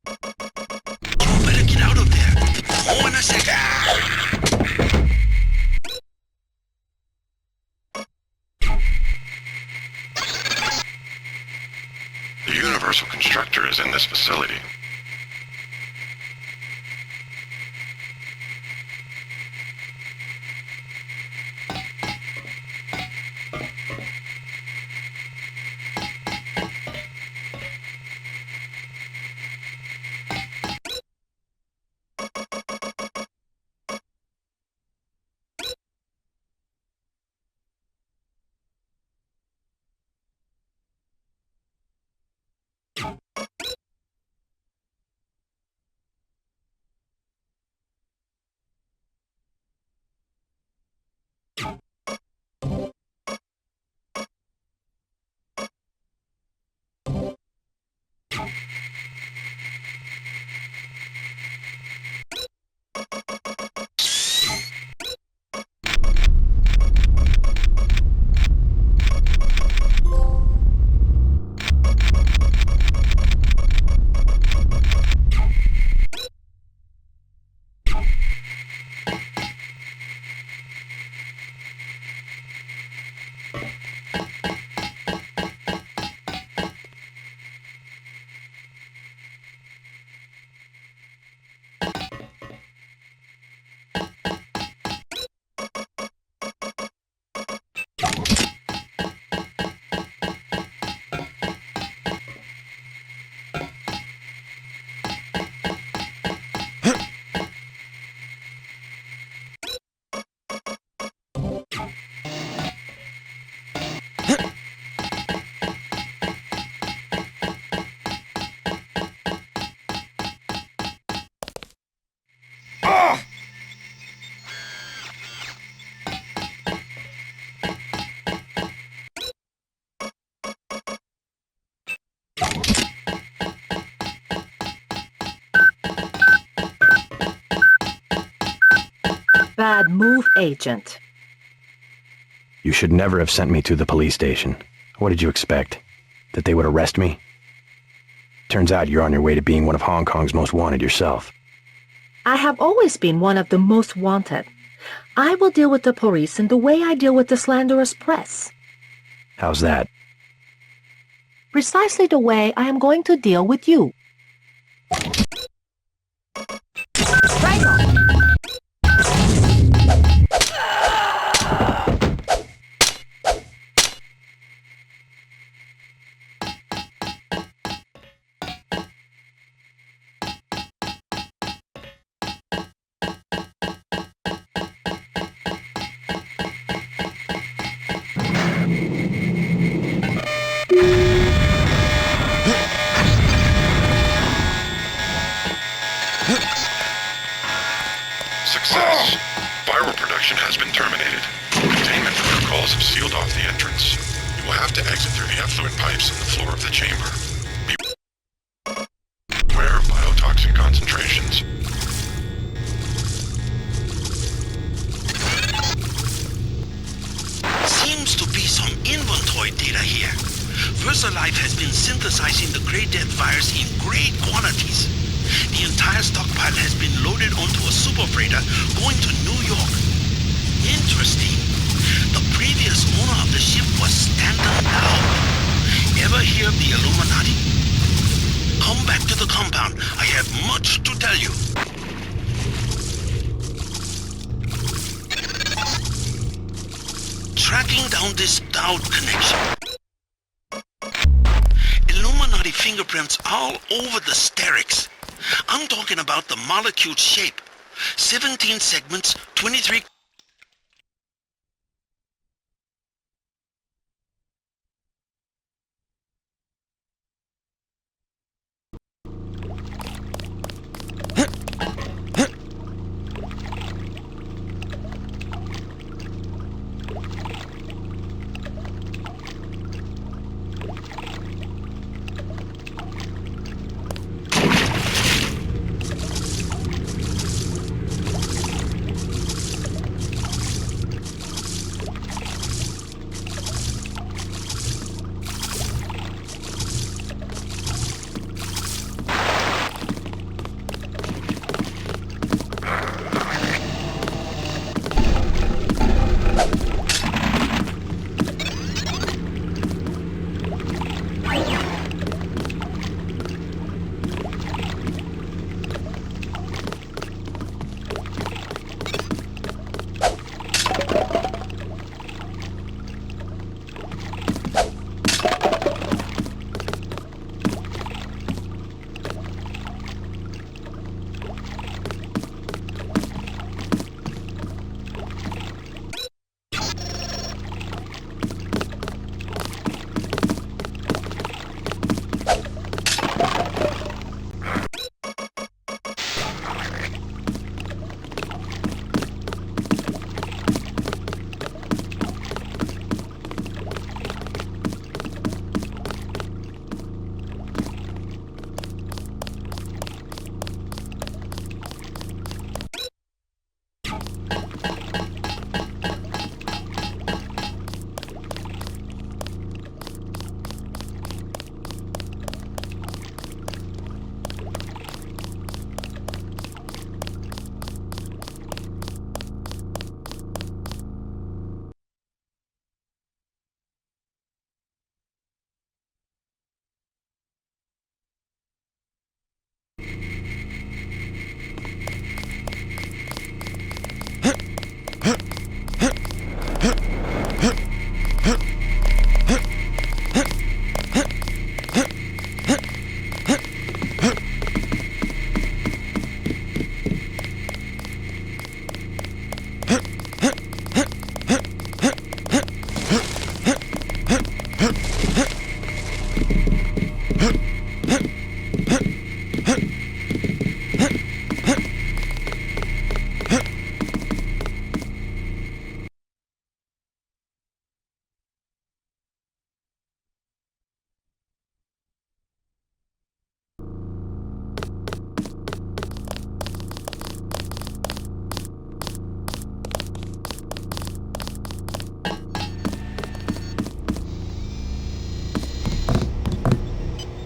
A: You better get out of there. More in a second.
I: The universal constructor is in this facility.
L: Bad move, Agent.
H: You should never have sent me to the police station. What did you expect? That they would arrest me? Turns out you're on your way to being one of Hong Kong's most wanted yourself.
L: I have always been one of the most wanted. I will deal with the police in the way I deal with the slanderous press.
H: How's that?
L: Precisely the way I am going to deal with you.
I: Success. Viral production has been terminated. Containment protocols have sealed off the entrance. You will have to exit through the effluent pipes in the floor of the chamber. Beware of biotoxin concentrations.
A: Seems to be some inventory data here. VersaLife has been synthesizing the Grey Death virus in great quantities. The entire stockpile has been loaded onto a super freighter going to New York. Interesting. The previous owner of the ship was Dowd. Ever hear of the Illuminati? Come back to the compound. I have much to tell you. Tracking down this Dowd connection. Illuminati fingerprints all over the sterics. I'm talking about the molecule shape. 17 segments, 23...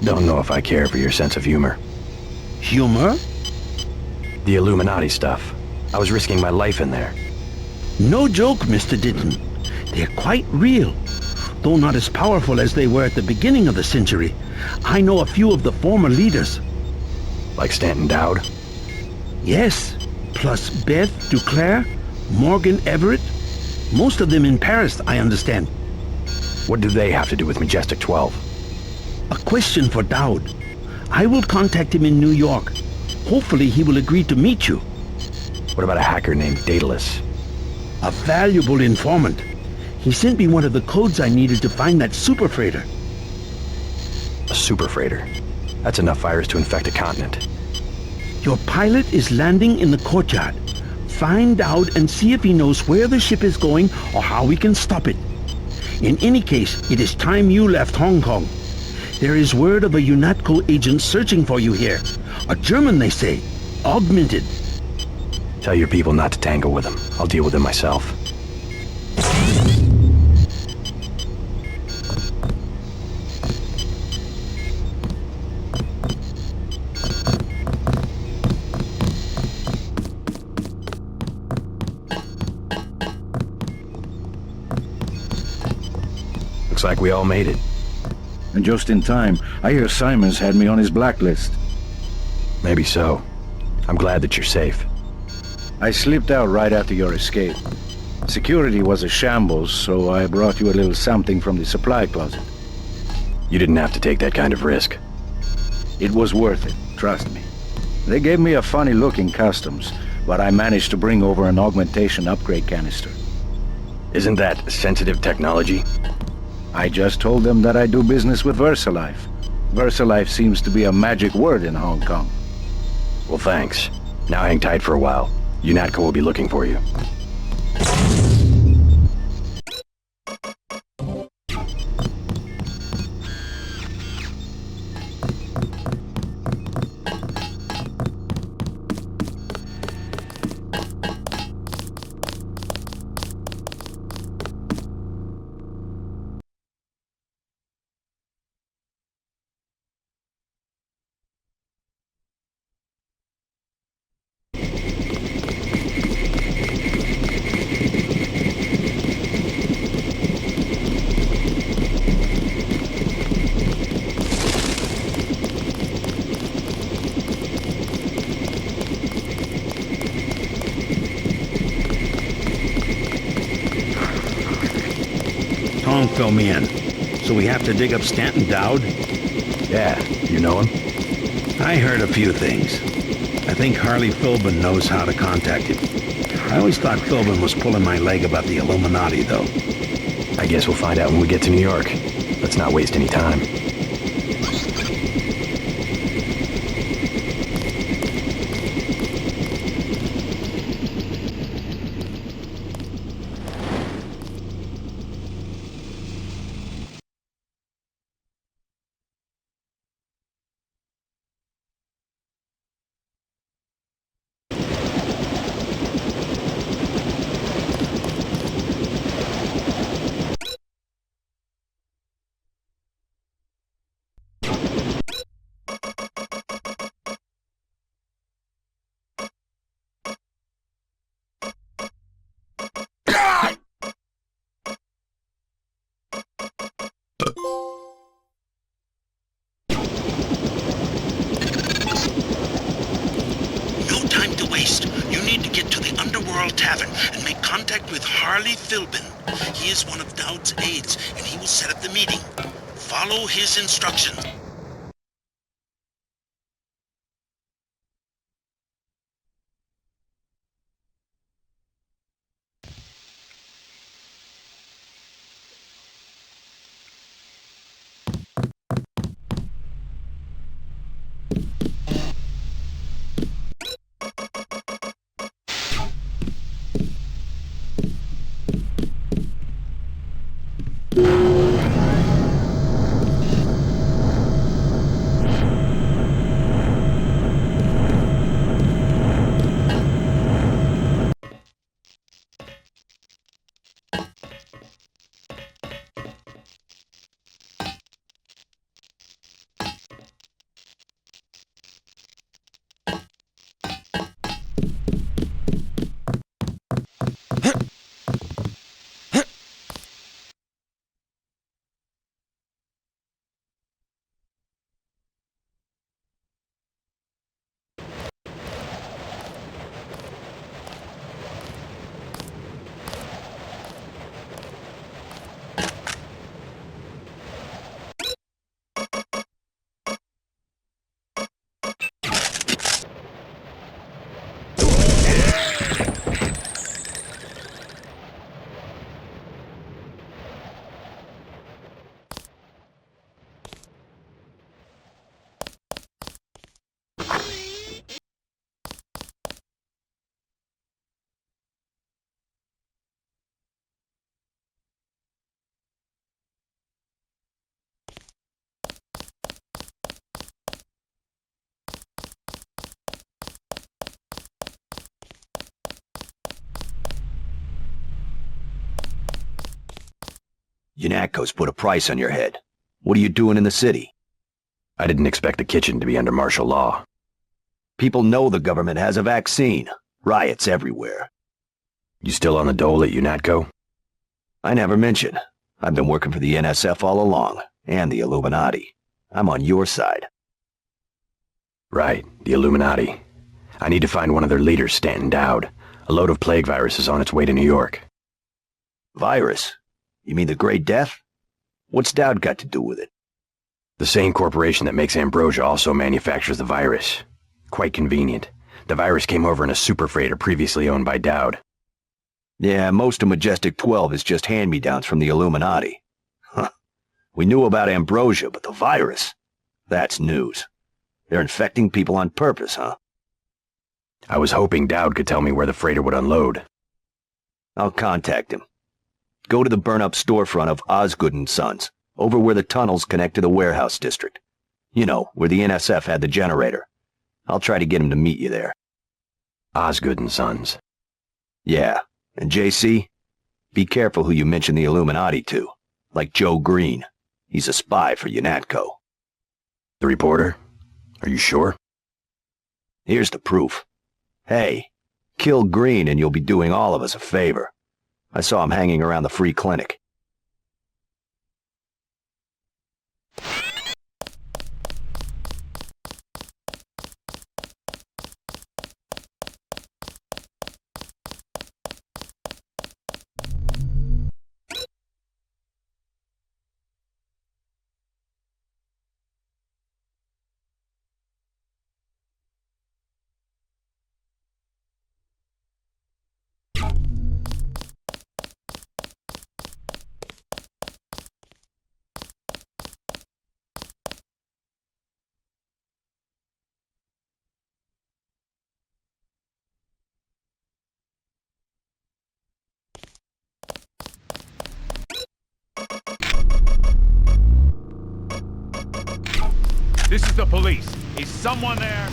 H: Don't know if I care for your sense of humor.
N: Humor?
H: The Illuminati stuff. I was risking my life in there.
N: No joke, Mr. Denton. They're quite real. Though not as powerful as they were at the beginning of the century. I know a few of the former leaders.
H: Like Stanton Dowd?
N: Yes, plus Beth Duclair, Morgan Everett. Most of them in Paris, I understand.
H: What do they have to do with Majestic 12?
N: A question for Dowd. I will contact him in New York. Hopefully he will agree to meet you.
H: What about a hacker named Daedalus?
N: A valuable informant. He sent me one of the codes I needed to find that super freighter.
H: A super freighter? That's enough virus to infect a continent.
N: Your pilot is landing in the courtyard. Find out and see if he knows where the ship is going or how we can stop it. In any case, it is time you left Hong Kong. There is word of a UNATCO agent searching for you here. A German, they say. Augmented.
H: Tell your people not to tangle with him. I'll deal with him myself. Looks like we all made it.
Q: And just in time. I hear Simon's had me on his blacklist.
H: Maybe so. I'm glad that you're safe.
Q: I slipped out right after your escape. Security was a shambles, so I brought you a little something from the supply closet.
H: You didn't have to take that kind of risk.
Q: It was worth it, trust me. They gave me a funny-looking customs, but I managed to bring over an Augmentation Upgrade canister.
H: Isn't that sensitive technology?
Q: I just told them that I do business with VersaLife. VersaLife seems to be a magic word in Hong Kong.
H: Well, thanks. Now hang tight for a while. UNATCO will be looking for you.
N: Tom fill me in. So we have to dig up Stanton Dowd?
H: Yeah, you know him?
N: I heard a few things. I think Harley Philbin knows how to contact him. I always thought Philbin was pulling my leg about the Illuminati, though.
H: I guess we'll find out when we get to New York. Let's not waste any time.
A: Tavern and make contact with Harley Philbin. He is one of Dowd's aides, and he will set up the meeting. Follow his instructions.
G: UNATCO's put a price on your head. What are you doing in the city?
H: I didn't expect the kitchen to be under martial law.
G: People know the government has a vaccine. Riots everywhere.
H: You still on the dole at UNATCO?
G: I never mention. I've been working for the NSF all along, and the Illuminati. I'm on your side.
H: Right, the Illuminati. I need to find one of their leaders, Stanton Dowd. A load of plague virus is on its way to New York.
G: Virus? You mean the Great Death? What's Dowd got to do with it?
H: The same corporation that makes ambrosia also manufactures the virus. Quite convenient. The virus came over in a super freighter previously owned by Dowd.
G: Yeah, most of Majestic 12 is just hand-me-downs from the Illuminati. Huh. We knew about ambrosia, but the virus? That's news. They're infecting people on purpose, huh?
H: I was hoping Dowd could tell me where the freighter would unload.
G: I'll contact him. Go to the burn-up storefront of Osgood & Sons, over where the tunnels connect to the warehouse district. You know, where the NSF had the generator. I'll try to get him to meet you there.
H: Osgood & Sons.
G: Yeah, and JC, be careful who you mention the Illuminati to. Like Joe Green. He's a spy for UNATCO.
H: The reporter? Are you sure?
G: Here's the proof. Hey, kill Green and you'll be doing all of us a favor. I saw him hanging around the free clinic.
C: This is the police. Is someone there?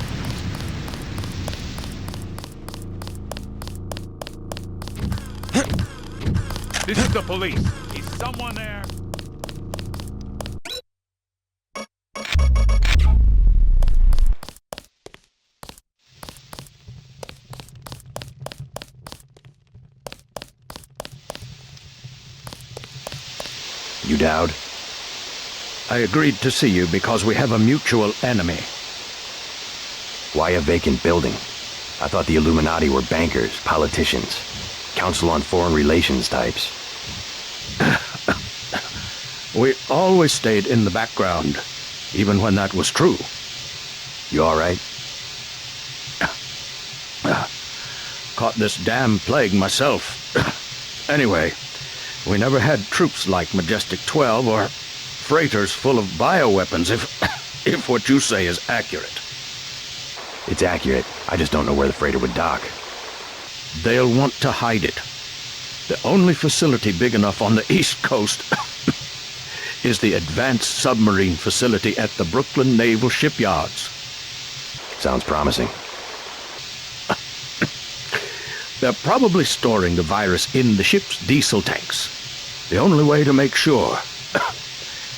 C: This is the police. Is someone there?
H: You Dowd?
U: I agreed to see you because we have a mutual enemy.
H: Why a vacant building? I thought the Illuminati were bankers, politicians, Council on Foreign Relations types.
U: We always stayed in the background, even when that was true.
H: You all right?
U: Caught this damn plague myself. Anyway, we never had troops like Majestic 12 or freighters full of bioweapons, if what you say is accurate.
H: It's accurate. I just don't know where the freighter would dock.
U: They'll want to hide it. The only facility big enough on the East Coast is the Advanced Submarine Facility at the Brooklyn Naval Shipyards.
H: Sounds promising.
U: They're probably storing the virus in the ship's diesel tanks. The only way to make sure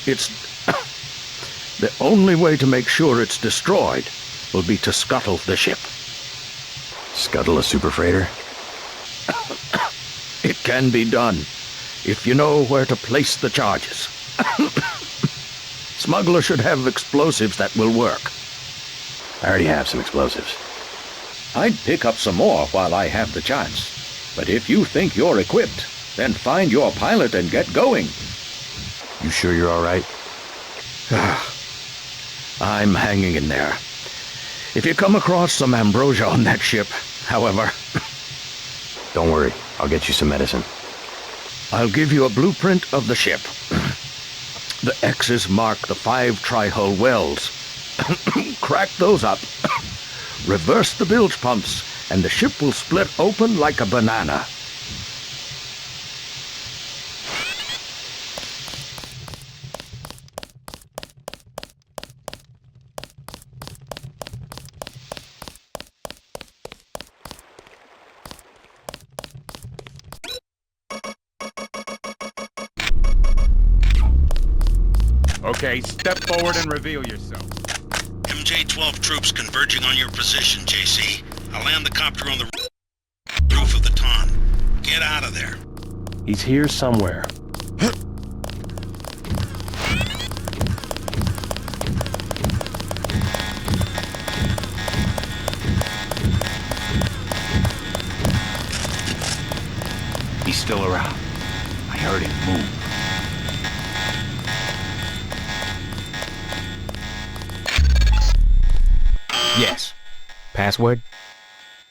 U: it's destroyed will be to scuttle the ship.
H: Scuttle a super freighter?
U: It can be done, if you know where to place the charges. Smuggler should have explosives that will work.
H: I already have some explosives.
U: I'd pick up some more while I have the chance. But if you think you're equipped, then find your pilot and get going.
H: You sure you're all right?
U: I'm hanging in there. If you come across some ambrosia on that ship, however...
H: Don't worry, I'll get you some medicine.
U: I'll give you a blueprint of the ship. The X's mark the 5 tri-hull wells. Crack those up. Reverse the bilge pumps, and the ship will split open like a banana.
C: Okay, step forward and reveal yourself.
A: MJ-12 troops converging on your position, JC. I'll land the copter on the roof of the Ton. Get out of there.
D: He's here somewhere.
C: He's still around. I heard him move.
H: Yes. Password?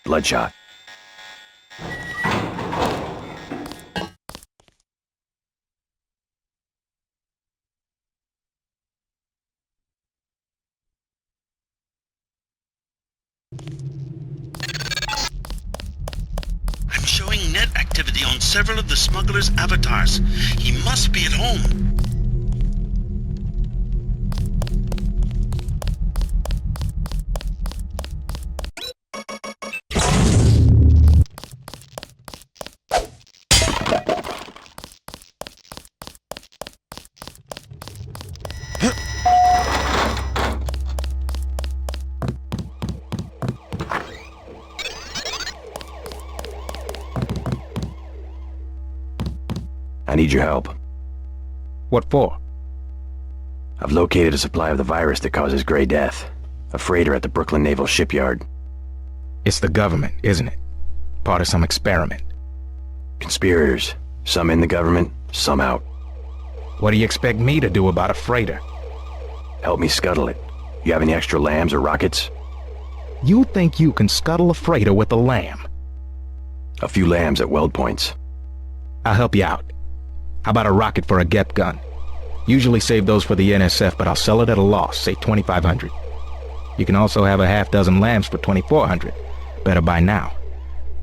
H: Bloodshot.
A: I'm showing net activity on several of the smuggler's avatars. He must be at home.
H: I need your help.
G: What for?
H: I've located a supply of the virus that causes Grey Death. A freighter at the Brooklyn Naval Shipyard.
G: It's the government, isn't it? Part of some experiment.
H: Conspirators. Some in the government, some out.
G: What do you expect me to do about a freighter?
H: Help me scuttle it. You have any extra lambs or rockets?
G: You think you can scuttle a freighter with a lamb?
H: A few lambs at weld points.
G: I'll help you out. How about a rocket for a GEP gun? Usually save those for the NSF, but I'll sell it at a loss, say 2,500. You can also have a half dozen lambs for 2,400. Better buy now.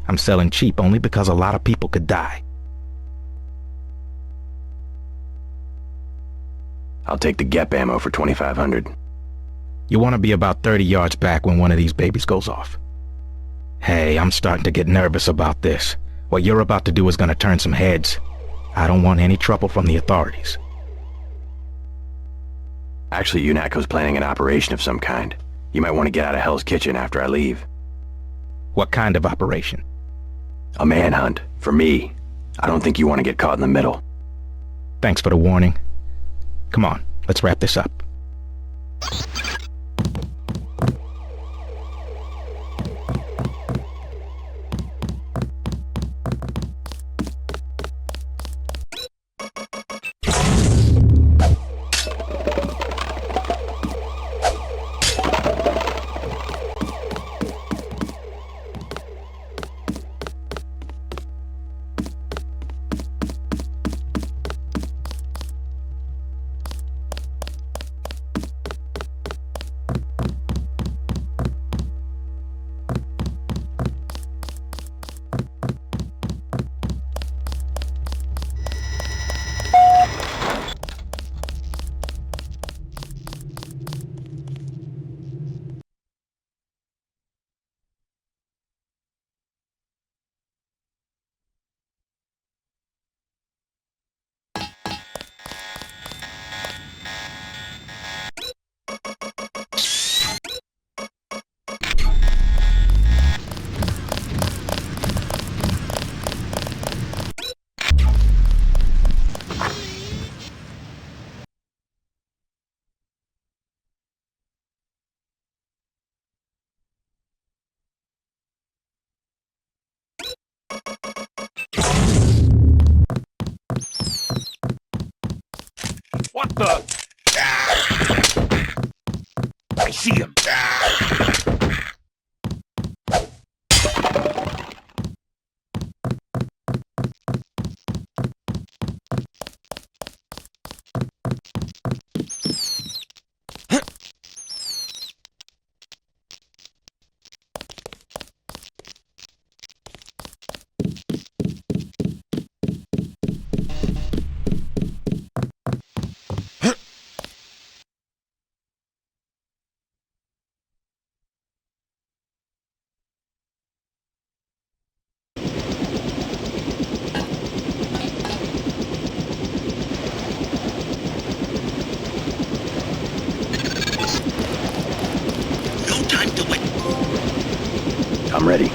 G: I'm selling cheap only because a lot of people could die.
H: I'll take the GEP ammo for 2,500.
G: You want to be about 30 yards back when one of these babies goes off. Hey, I'm starting to get nervous about this. What you're about to do is going to turn some heads. I don't want any trouble from the authorities.
H: Actually, UNATCO's planning an operation of some kind. You might want to get out of Hell's Kitchen after I leave.
G: What kind of operation?
H: A manhunt, for me. I don't think you want to get caught in the middle.
G: Thanks for the warning. Come on, let's wrap this up.
U: What the? I see him.
H: I'm ready.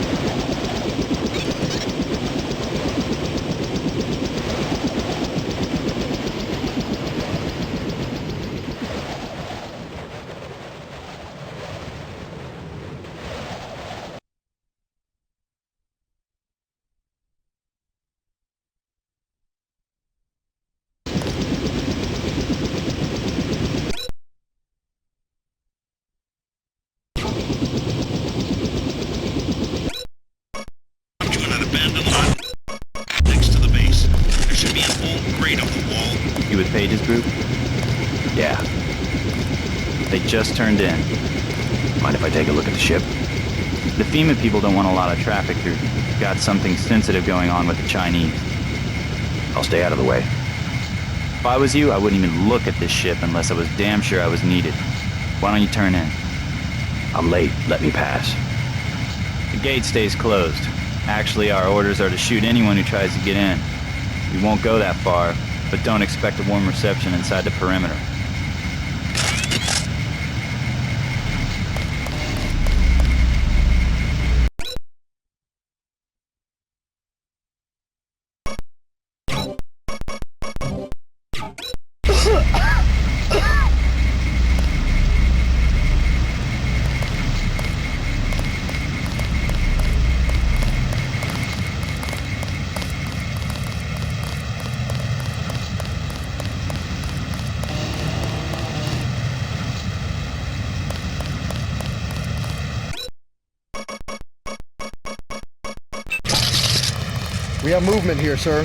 T: You with Page's group?
H: Yeah.
T: They just turned in.
H: Mind if I take a look at the ship?
T: The FEMA people don't want a lot of traffic through. Got something sensitive going on with the Chinese.
H: I'll stay out of the way.
T: If I was you, I wouldn't even look at this ship unless I was damn sure I was needed. Why don't you turn in?
H: I'm late. Let me pass.
T: The gate stays closed. Actually, our orders are to shoot anyone who tries to get in. We won't go that far, but don't expect a warm reception inside the perimeter.
K: We have movement here, sir.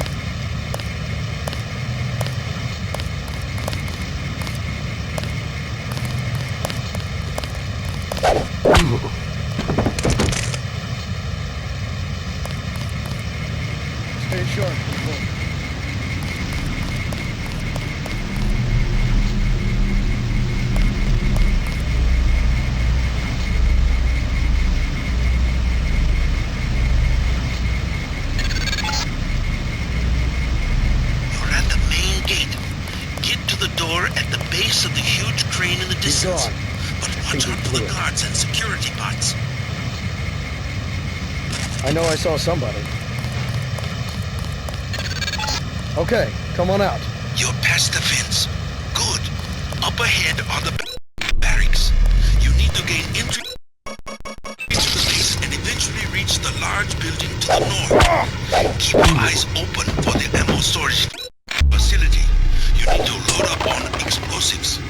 K: Stay sharp, people.
A: Of the huge crane in the distance. But watch out for the guards and security bots.
K: I know I saw somebody. Okay, come on out.
A: You're past the fence. Good. Up ahead are the barracks. You need to gain entry to the base and eventually reach the large building to the north. Keep your eyes open for the ammo storage facility. You need to load up on explosives.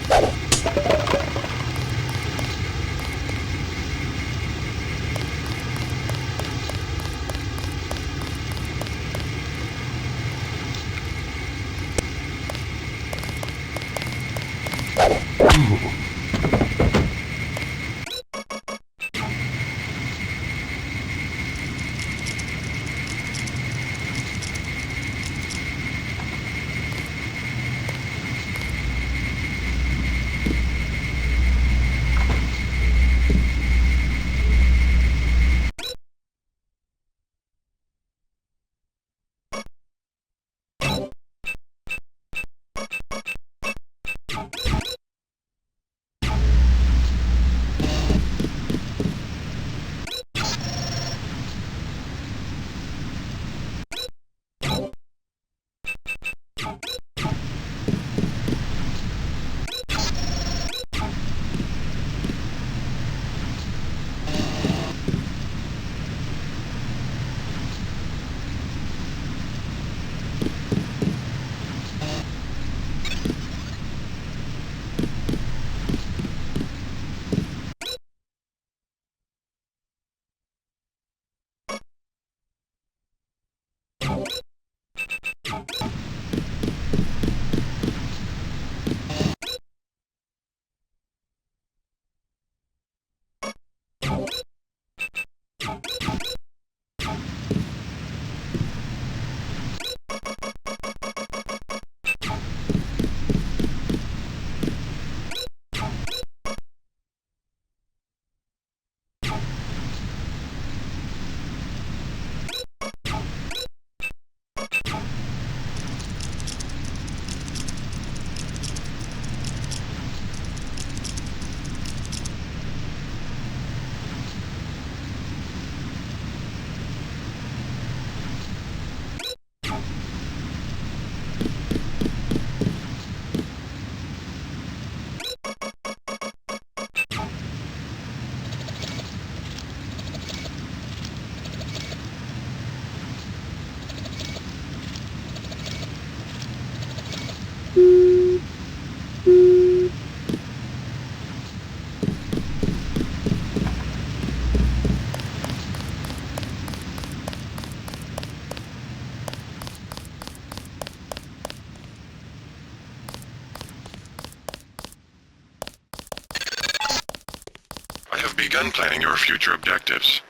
I: have begun planning your future objectives.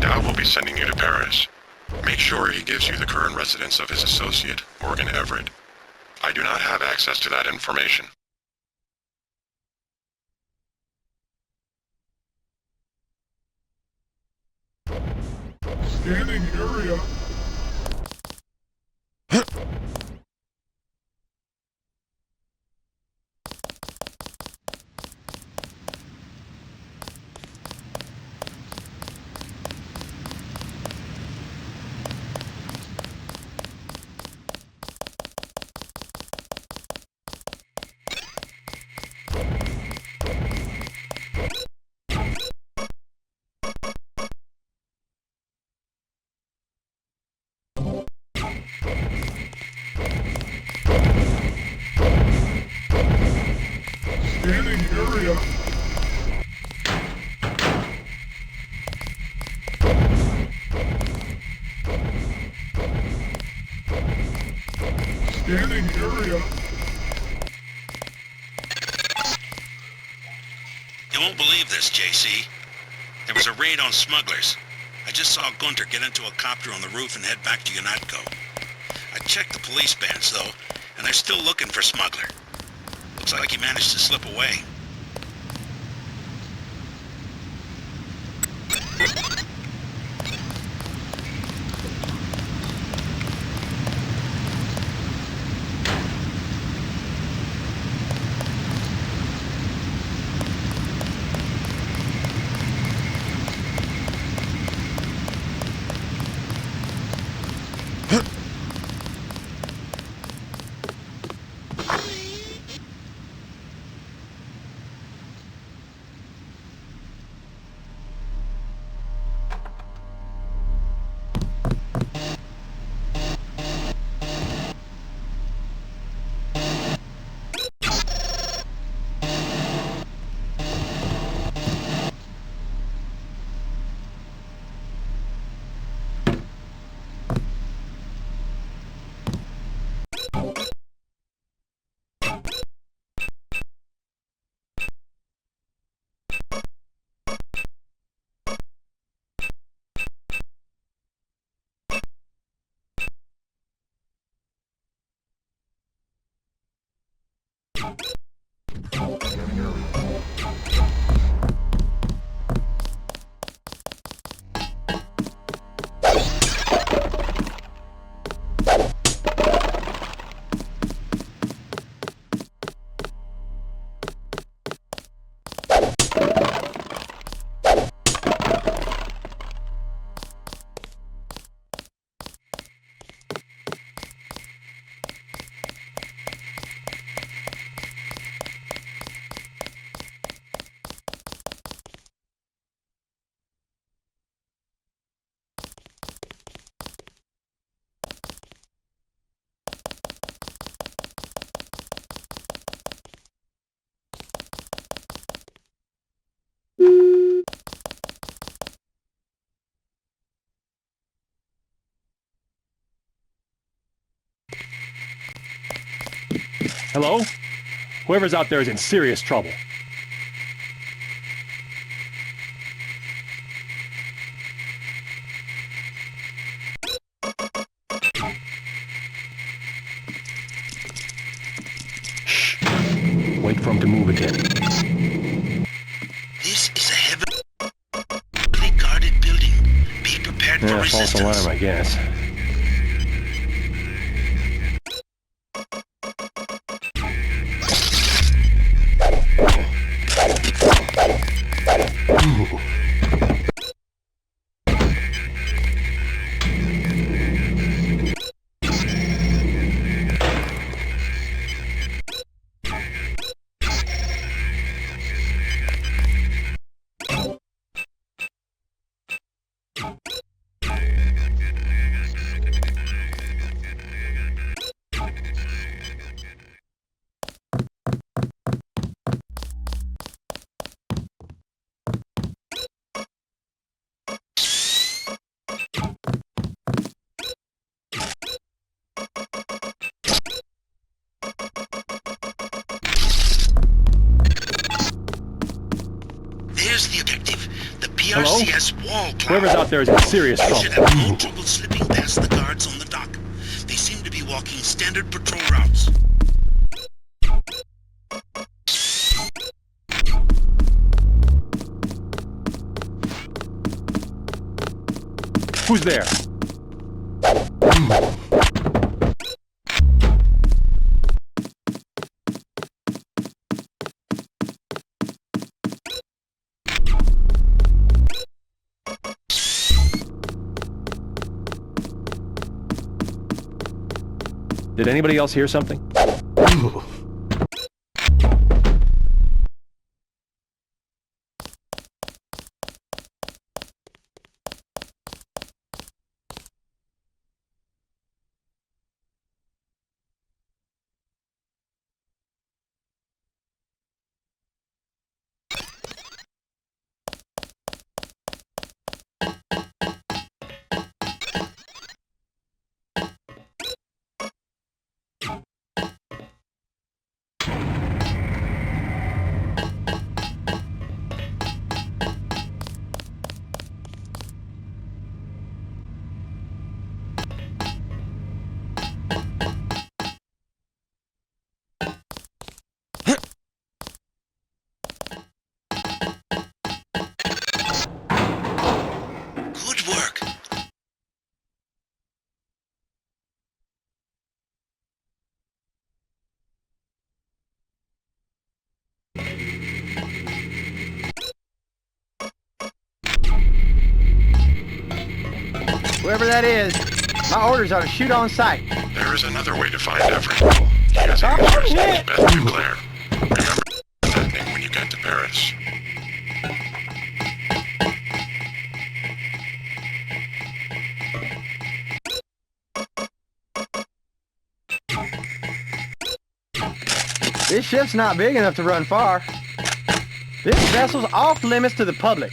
I: Dowd will be sending you to Paris. Make sure he gives you the current residence of his associate, Morgan Everett. I do not have access to that information.
F: Scanning area. Scanning area. Scanning area.
A: You won't believe this, JC. There was a raid on smugglers. I just saw Gunter get into a copter on the roof and head back to UNATCO. I checked the police bands, though, and they're still looking for Smuggler. Looks like he managed to slip away.
E: Hello? Whoever's out there is in serious trouble.
H: Shh. Wait for him to move again.
A: This is a heavily guarded building. Be prepared for resistance.
H: False alarm, I guess.
A: There's the objective. The
E: Hello?
A: PRCS wall tower.
E: Whoever's out there is in serious
A: You
E: trouble.
A: should have no trouble slipping past the guards on the dock. They seem to be walking standard patrol routes.
E: Who's there? Did anybody else hear something?
A: Good work.
S: Whoever that is, my orders are to shoot on sight.
I: There is another way to find Everett. He has answers to his Beth Duclair. Remember that name when you get to Paris.
S: This ship's not big enough to run far. This vessel's off limits to the public.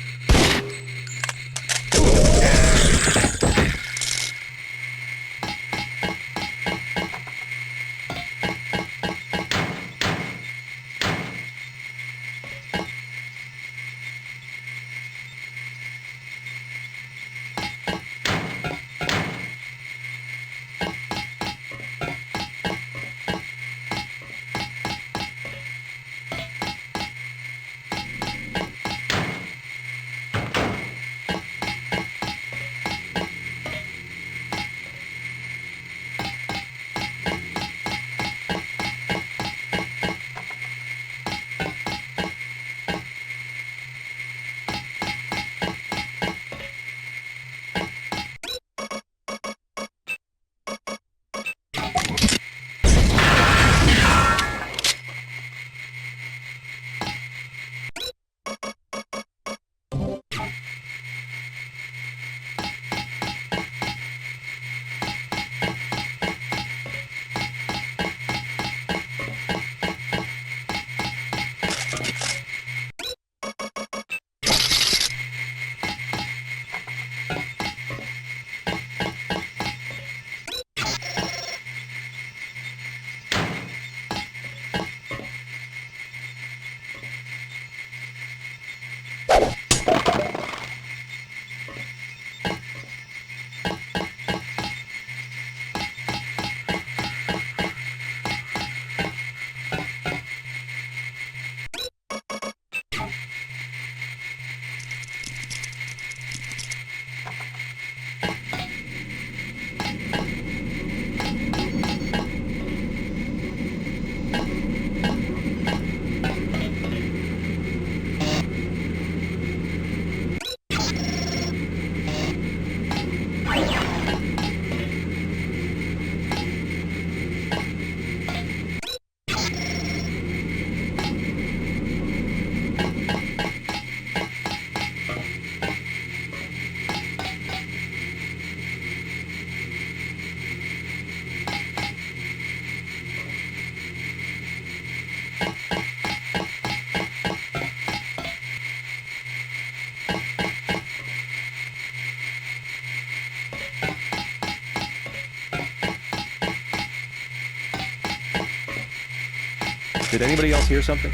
E: Did anybody else hear something?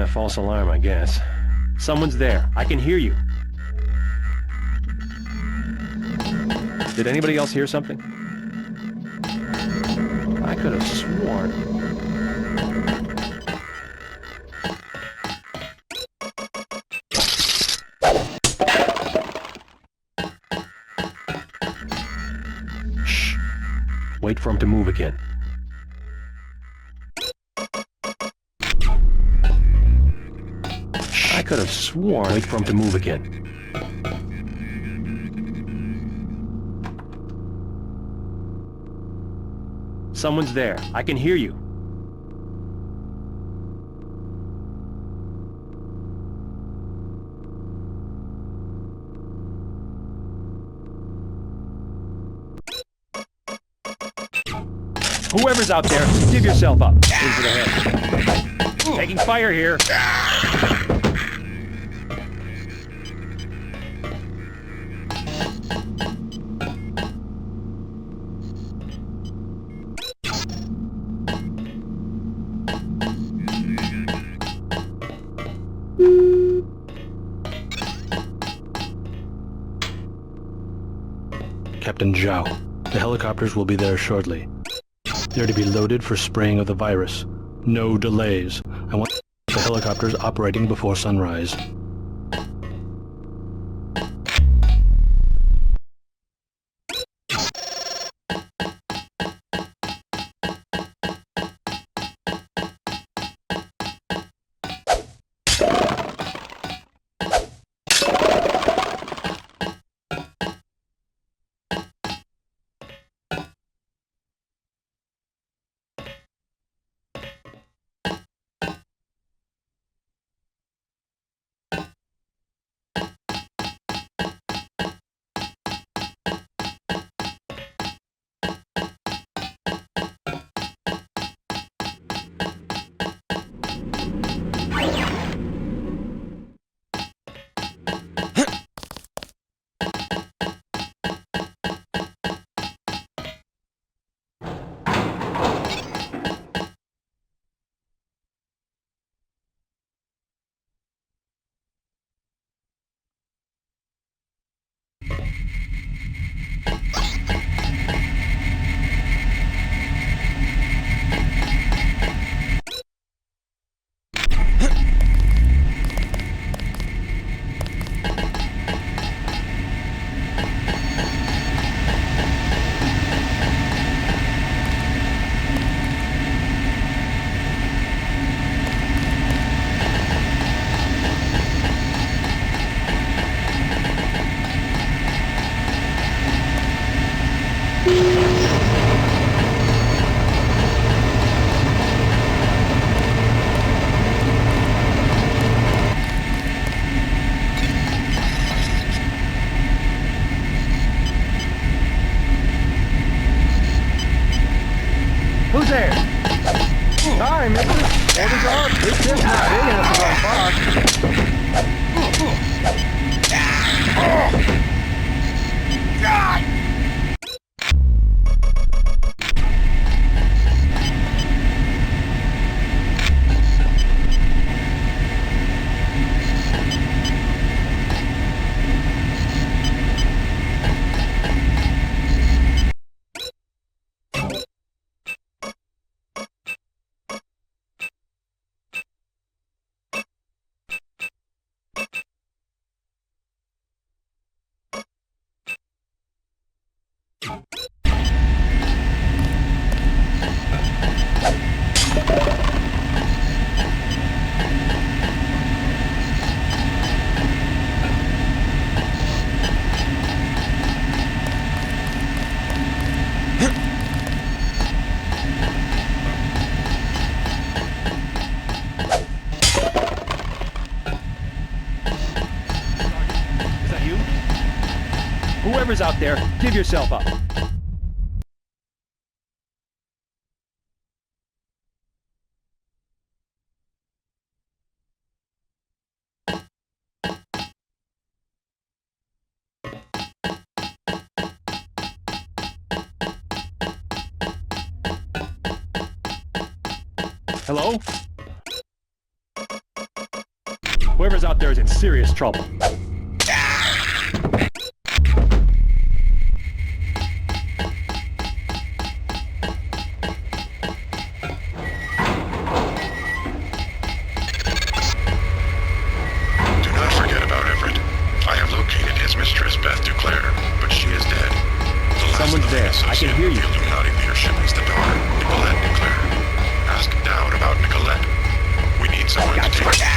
E: False alarm, I guess. Someone's there. I can hear you. Did anybody else hear something? I could have sworn.
D: Shh. Wait for him to move again.
E: I could have sworn.
D: Wait for him to move again.
E: Someone's there. I can hear you. Whoever's out there, give yourself up. Into the head. Taking fire here.
D: Captain Zhao, the helicopters will be there shortly. They're to be loaded for spraying of the virus. No delays. I want the helicopters operating before sunrise.
S: Who's there? Hi, Mrs. Orders are. This ship's not big enough to run far.
E: Whoever's out there, give yourself up. Hello? Whoever's out there is in serious trouble.
I: Someone's there. I can hear you. The Illuminati leadership is the daughter, Nicolette Duclair. Ask Dowd about Nicolette. We need someone to take...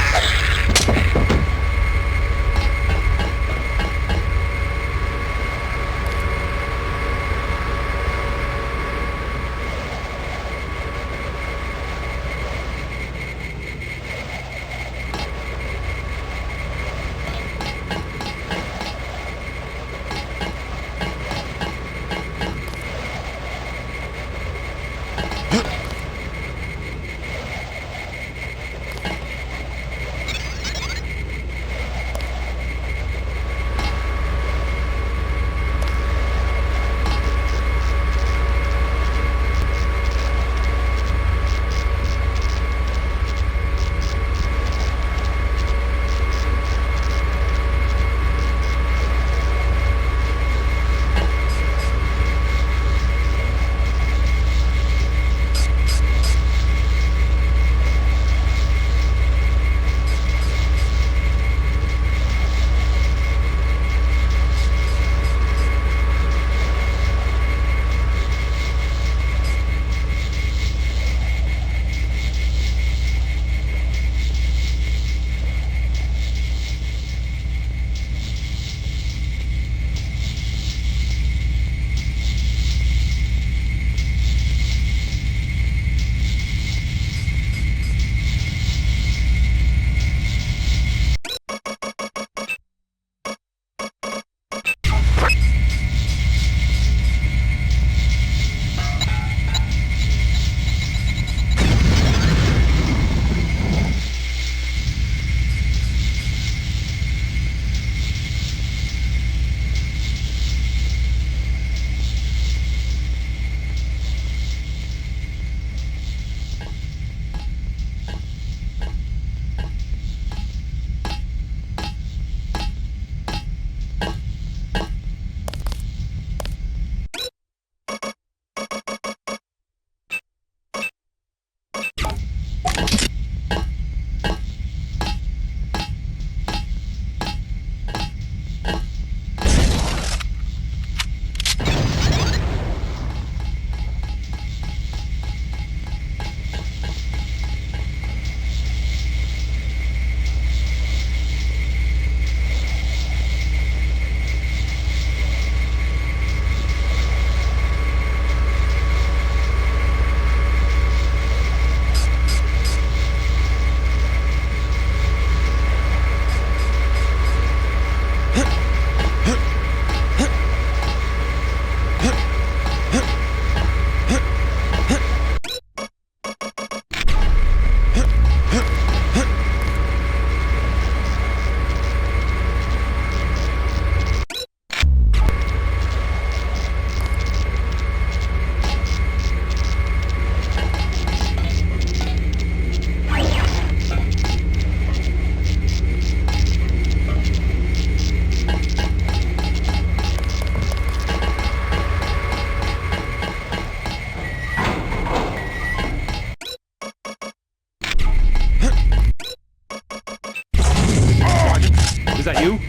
E: Is that you?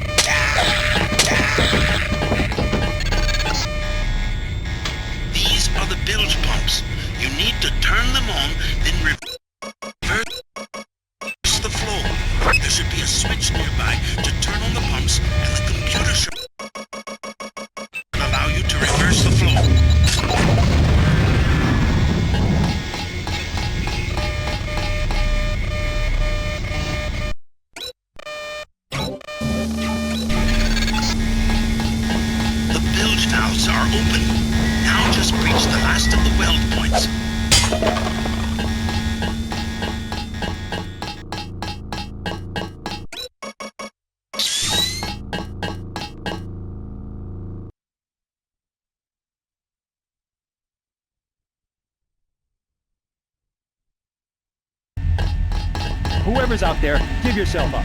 A: These are the bilge pumps. You need to turn them on, then reverse the flow. There should be a switch nearby to turn on the pumps, and the computer should allow you to reverse the flow. Valves are open. Now just reach the last of the weld points.
E: Whoever's out there, give yourself up.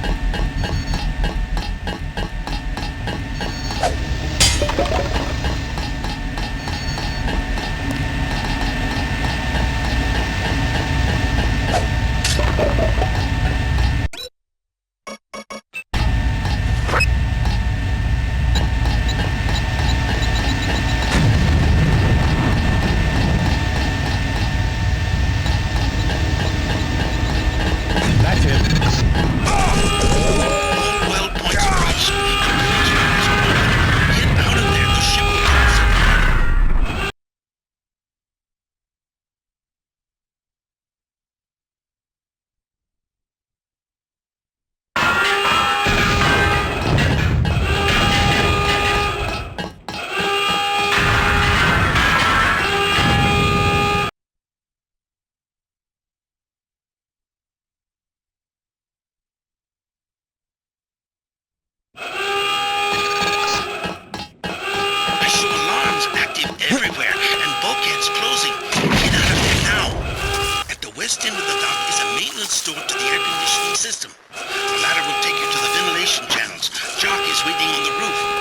A: west end of the dock is a maintenance store to the air conditioning system. A ladder will take you to the ventilation channels. Jock is waiting on the roof.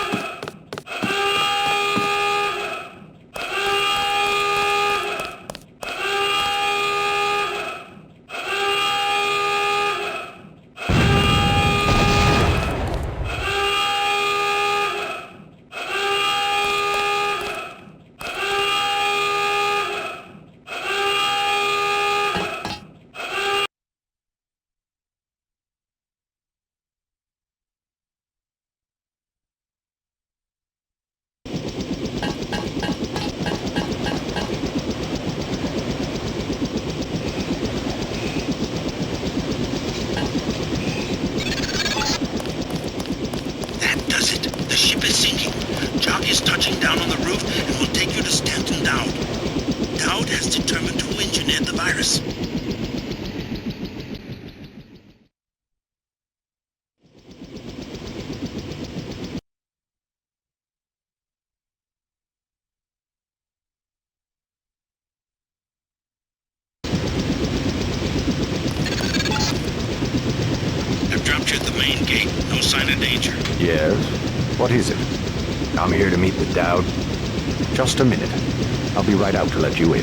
A: Down on the roof and will take you to Stanton Dowd. Dowd has determined who engineered the virus. I've dropped you at the main gate. No sign of danger.
H: Yes? What is it? I'm here to meet with Dowd. Just a minute. I'll be right out to let you in.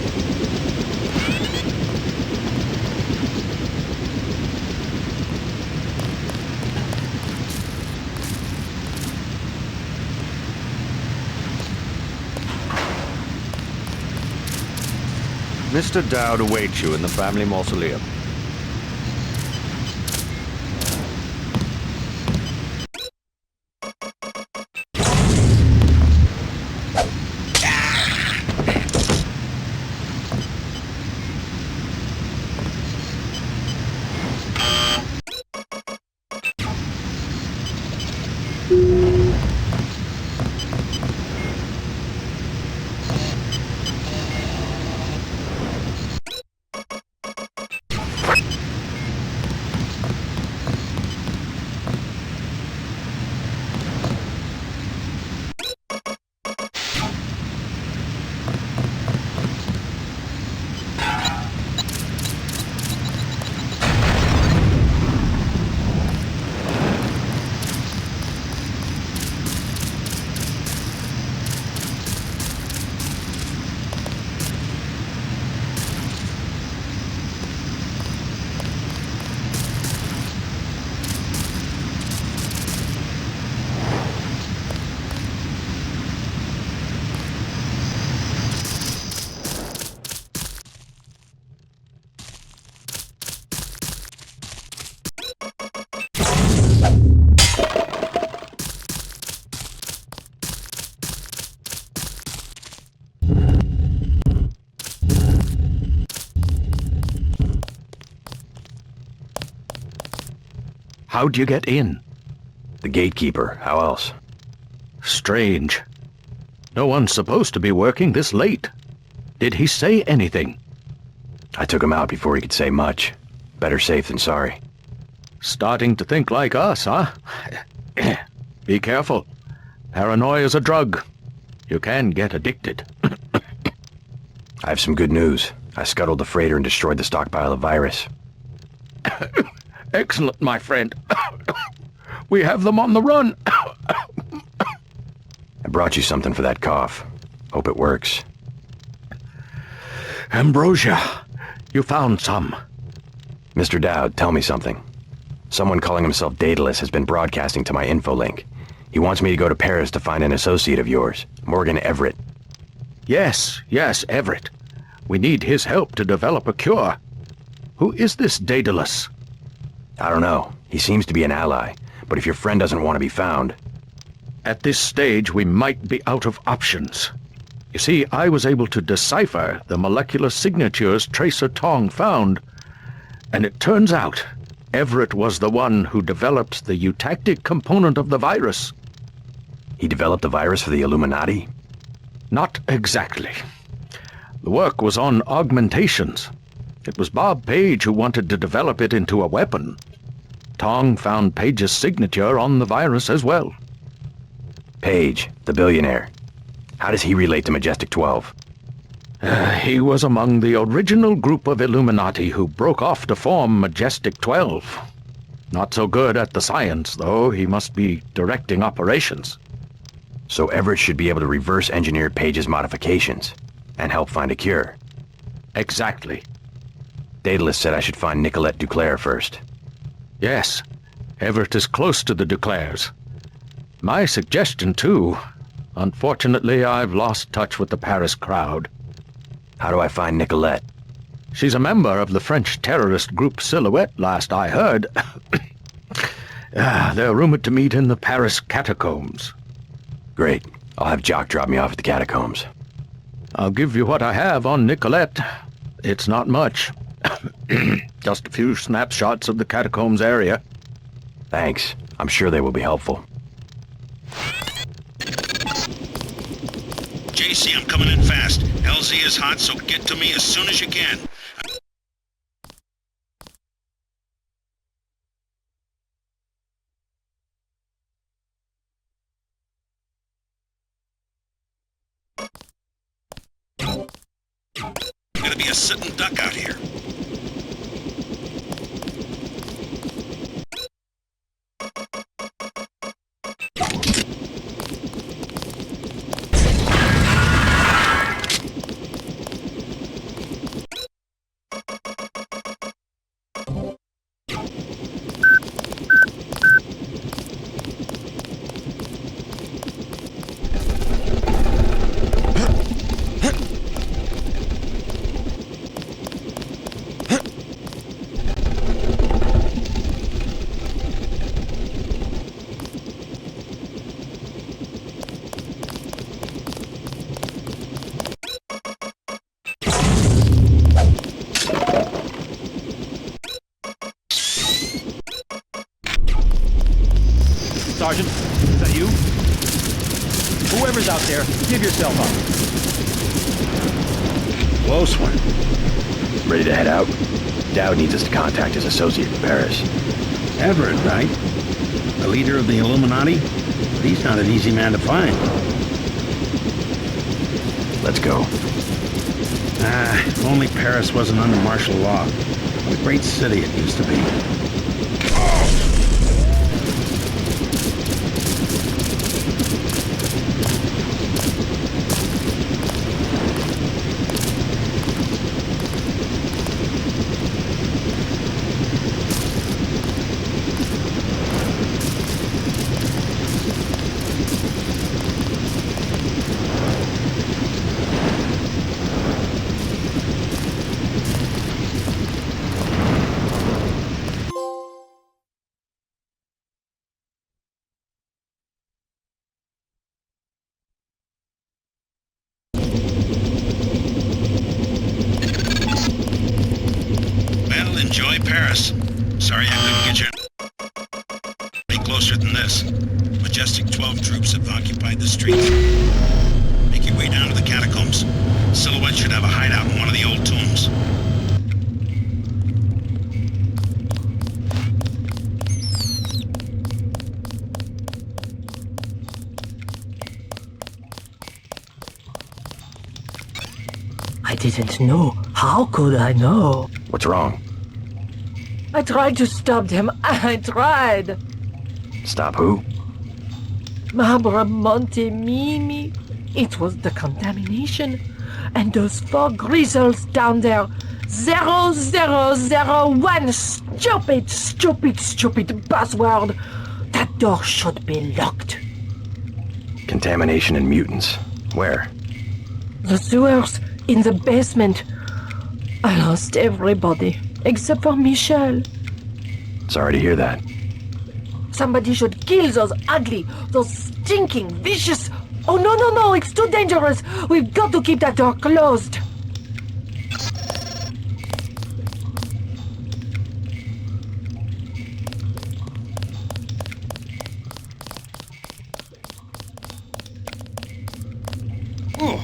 U: Mr. Dowd awaits you in the family mausoleum. How'd you get in?
H: The gatekeeper. How else?
U: Strange. No one's supposed to be working this late. Did he say anything?
H: I took him out before he could say much. Better safe than sorry.
U: Starting to think like us, huh? Be careful. Paranoia's a drug. You can get addicted.
H: I have some good news. I scuttled the freighter and destroyed the stockpile of virus.
U: Excellent, my friend. We have them on the run.
H: I brought you something for that cough. Hope it works.
U: Ambrosia, you found some.
H: Mr. Dowd, tell me something. Someone calling himself Daedalus has been broadcasting to my infolink. He wants me to go to Paris to find an associate of yours, Morgan Everett.
U: Yes, Everett. We need his help to develop a cure. Who is this Daedalus?
H: I don't know. He seems to be an ally, but if your friend doesn't want to be found...
U: At this stage, we might be out of options. You see, I was able to decipher the molecular signatures Tracer Tong found, and it turns out Everett was the one who developed the eutactic component of the virus.
H: He developed the virus for the Illuminati?
U: Not exactly. The work was on augmentations. It was Bob Page who wanted to develop it into a weapon. Tong found Page's signature on the virus as well.
H: Page, the billionaire. How does he relate to Majestic 12?
U: He was among the original group of Illuminati who broke off to form Majestic 12. Not so good at the science, though. He must be directing operations.
G: So Everett should be able to reverse engineer Page's modifications and help find a cure.
U: Exactly.
G: Daedalus said I should find Nicolette Duclair first.
U: Yes, Everett is close to the Duclairs. My suggestion, too. Unfortunately, I've lost touch with the Paris crowd.
G: How do I find Nicolette?
U: She's a member of the French terrorist group Silhouette, last I heard. They're rumored to meet in the Paris catacombs.
G: Great. I'll have Jock drop me off at the catacombs.
U: I'll give you what I have on Nicolette. It's not much. Just a few snapshots of the catacombs area.
G: Thanks. I'm sure they will be helpful.
A: JC, I'm coming in fast. LZ is hot, so get to me as soon as you can. Gonna be a sitting duck out here.
E: Sergeant, is that you? Whoever's out there, give yourself up.
N: Close one.
G: Ready to head out? Dowd needs us to contact his associate in Paris.
N: Everett, right? The leader of the Illuminati? But he's not an easy man to find.
G: Let's go.
N: If only Paris wasn't under martial law. What a great city it used to be.
A: Enjoy Paris. Sorry I couldn't get you any closer than this. Majestic 12 troops have occupied the streets. Make your way down to the catacombs. Silhouette should have a hideout in one of the old tombs.
L: I didn't know. How could I know?
G: What's wrong?
L: I tried to stop them. I tried.
G: Stop who?
L: Mabra Monte Mimi. It was the contamination. And those 4 grizzles down there. 0001. Stupid buzzword. That door should be locked.
G: Contamination and mutants. Where?
L: The sewers. In the basement. I lost everybody. Except for Michel.
G: Sorry to hear that.
L: Somebody should kill those ugly, those stinking, vicious... Oh, no, it's too dangerous. We've got to keep that door closed.
A: Oh.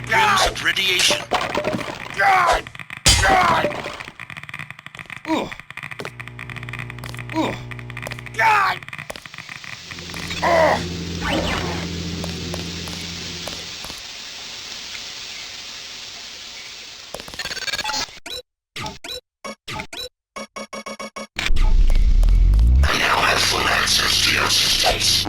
A: rims of radiation.
N: I now have full access to your systems.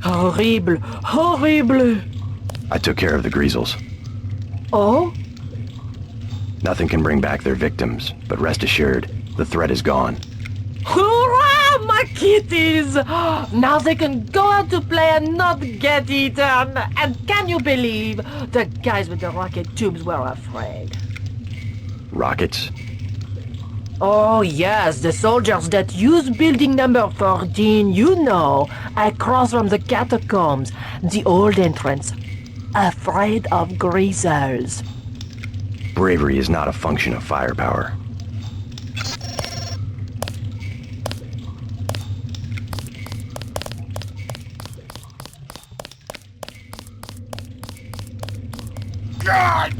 L: Horrible, horrible.
H: I took care of the Greasels.
L: Oh?
H: Nothing can bring back their victims, but rest assured, the threat is gone.
L: Hurrah, my kitties! Now they can go out to play and not get eaten. And can you believe the guys with the rocket tubes were afraid?
H: Rockets?
L: Oh yes, the soldiers that use building number 14, you know, across from the catacombs, the old entrance. Afraid of Greasels.
H: Bravery is not a function of firepower.
N: God!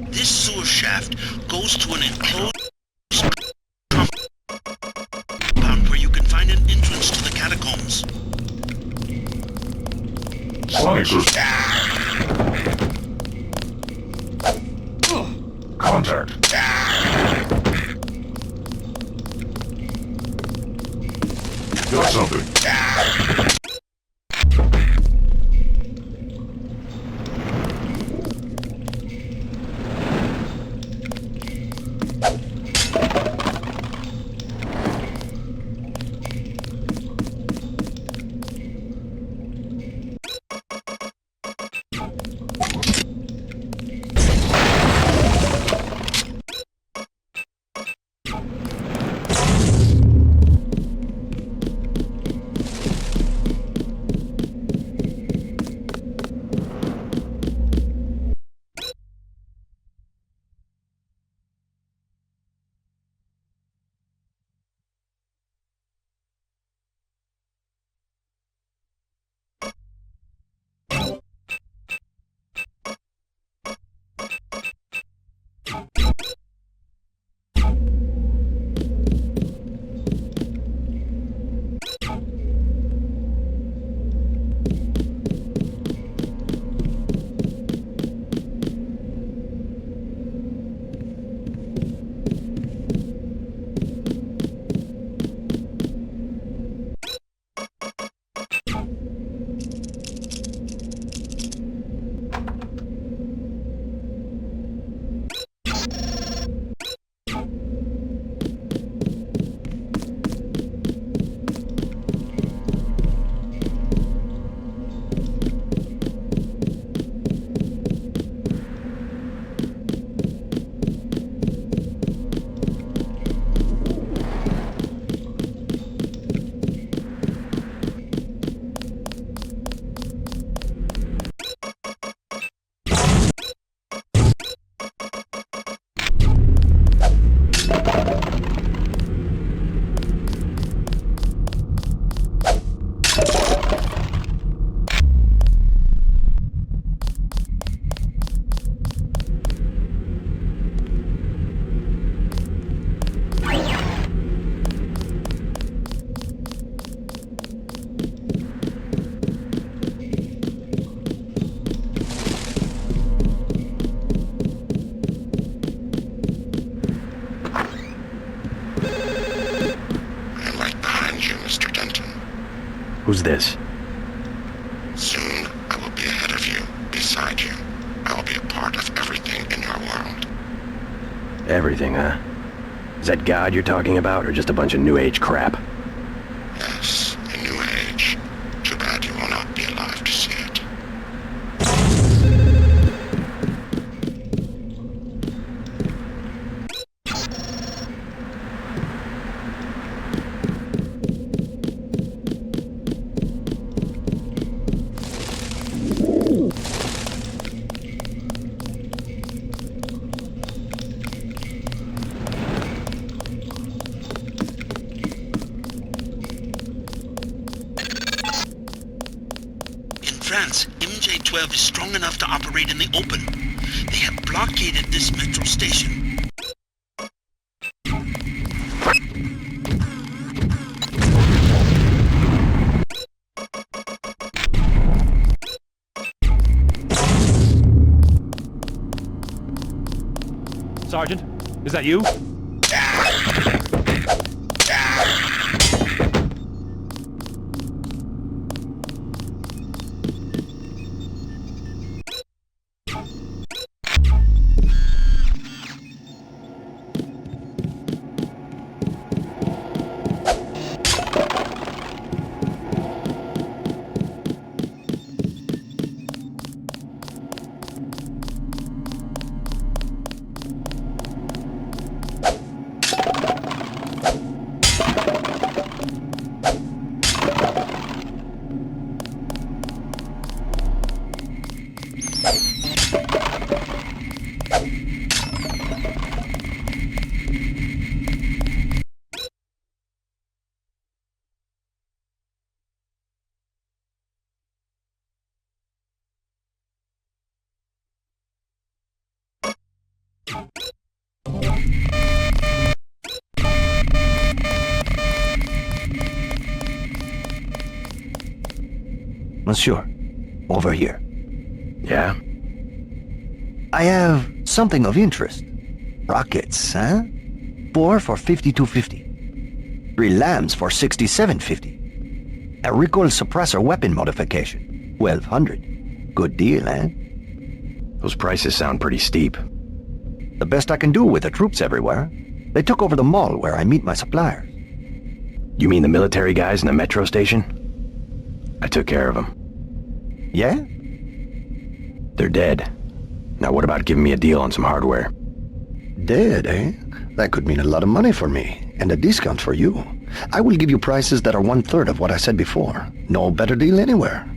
A: This sewer shaft goes to an enclosed compound where you can find an entrance to the catacombs.
N: Sonic system. Contact. Got something.
H: Who's this?
I: Soon, I will be ahead of you, beside you. I will be a part of everything in your world.
H: Everything, huh? Is that God you're talking about, or just a bunch of New Age crap?
I: Yes, a new age. Too bad you will not be alive to see it.
A: France, MJ-12 is strong enough to operate in the open. They have blockaded this metro station.
E: Sergeant, is that you?
J: Monsieur, over here.
H: Yeah?
J: I have something of interest. Rockets, huh? 4 for 5250. 3 lambs for 6750. A recoil suppressor weapon modification, 1200. Good deal, eh?
H: Those prices sound pretty steep.
J: The best I can do with the troops everywhere. They took over the mall where I meet my suppliers.
H: You mean the military guys in the metro station? I took care of them.
J: Yeah?
H: They're dead. Now what about giving me a deal on some hardware?
J: Dead, eh? That could mean a lot of money for me, and a discount for you. I will give you prices that are 1/3 of what I said before. No better deal anywhere.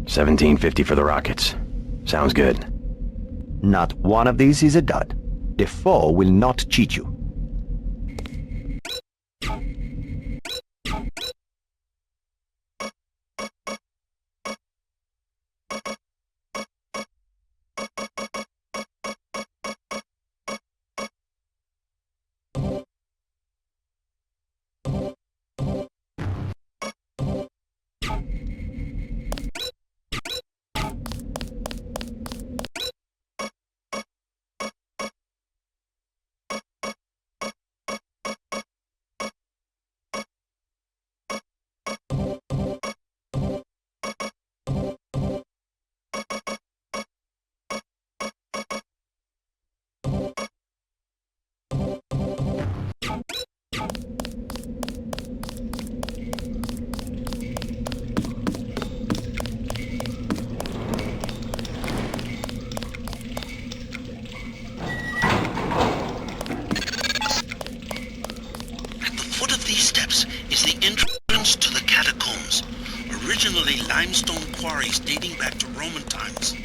H: $17.50 for the rockets. Sounds good.
J: Not one of these is a dud. The foe will not cheat you.
A: Originally limestone quarries dating back to Roman times.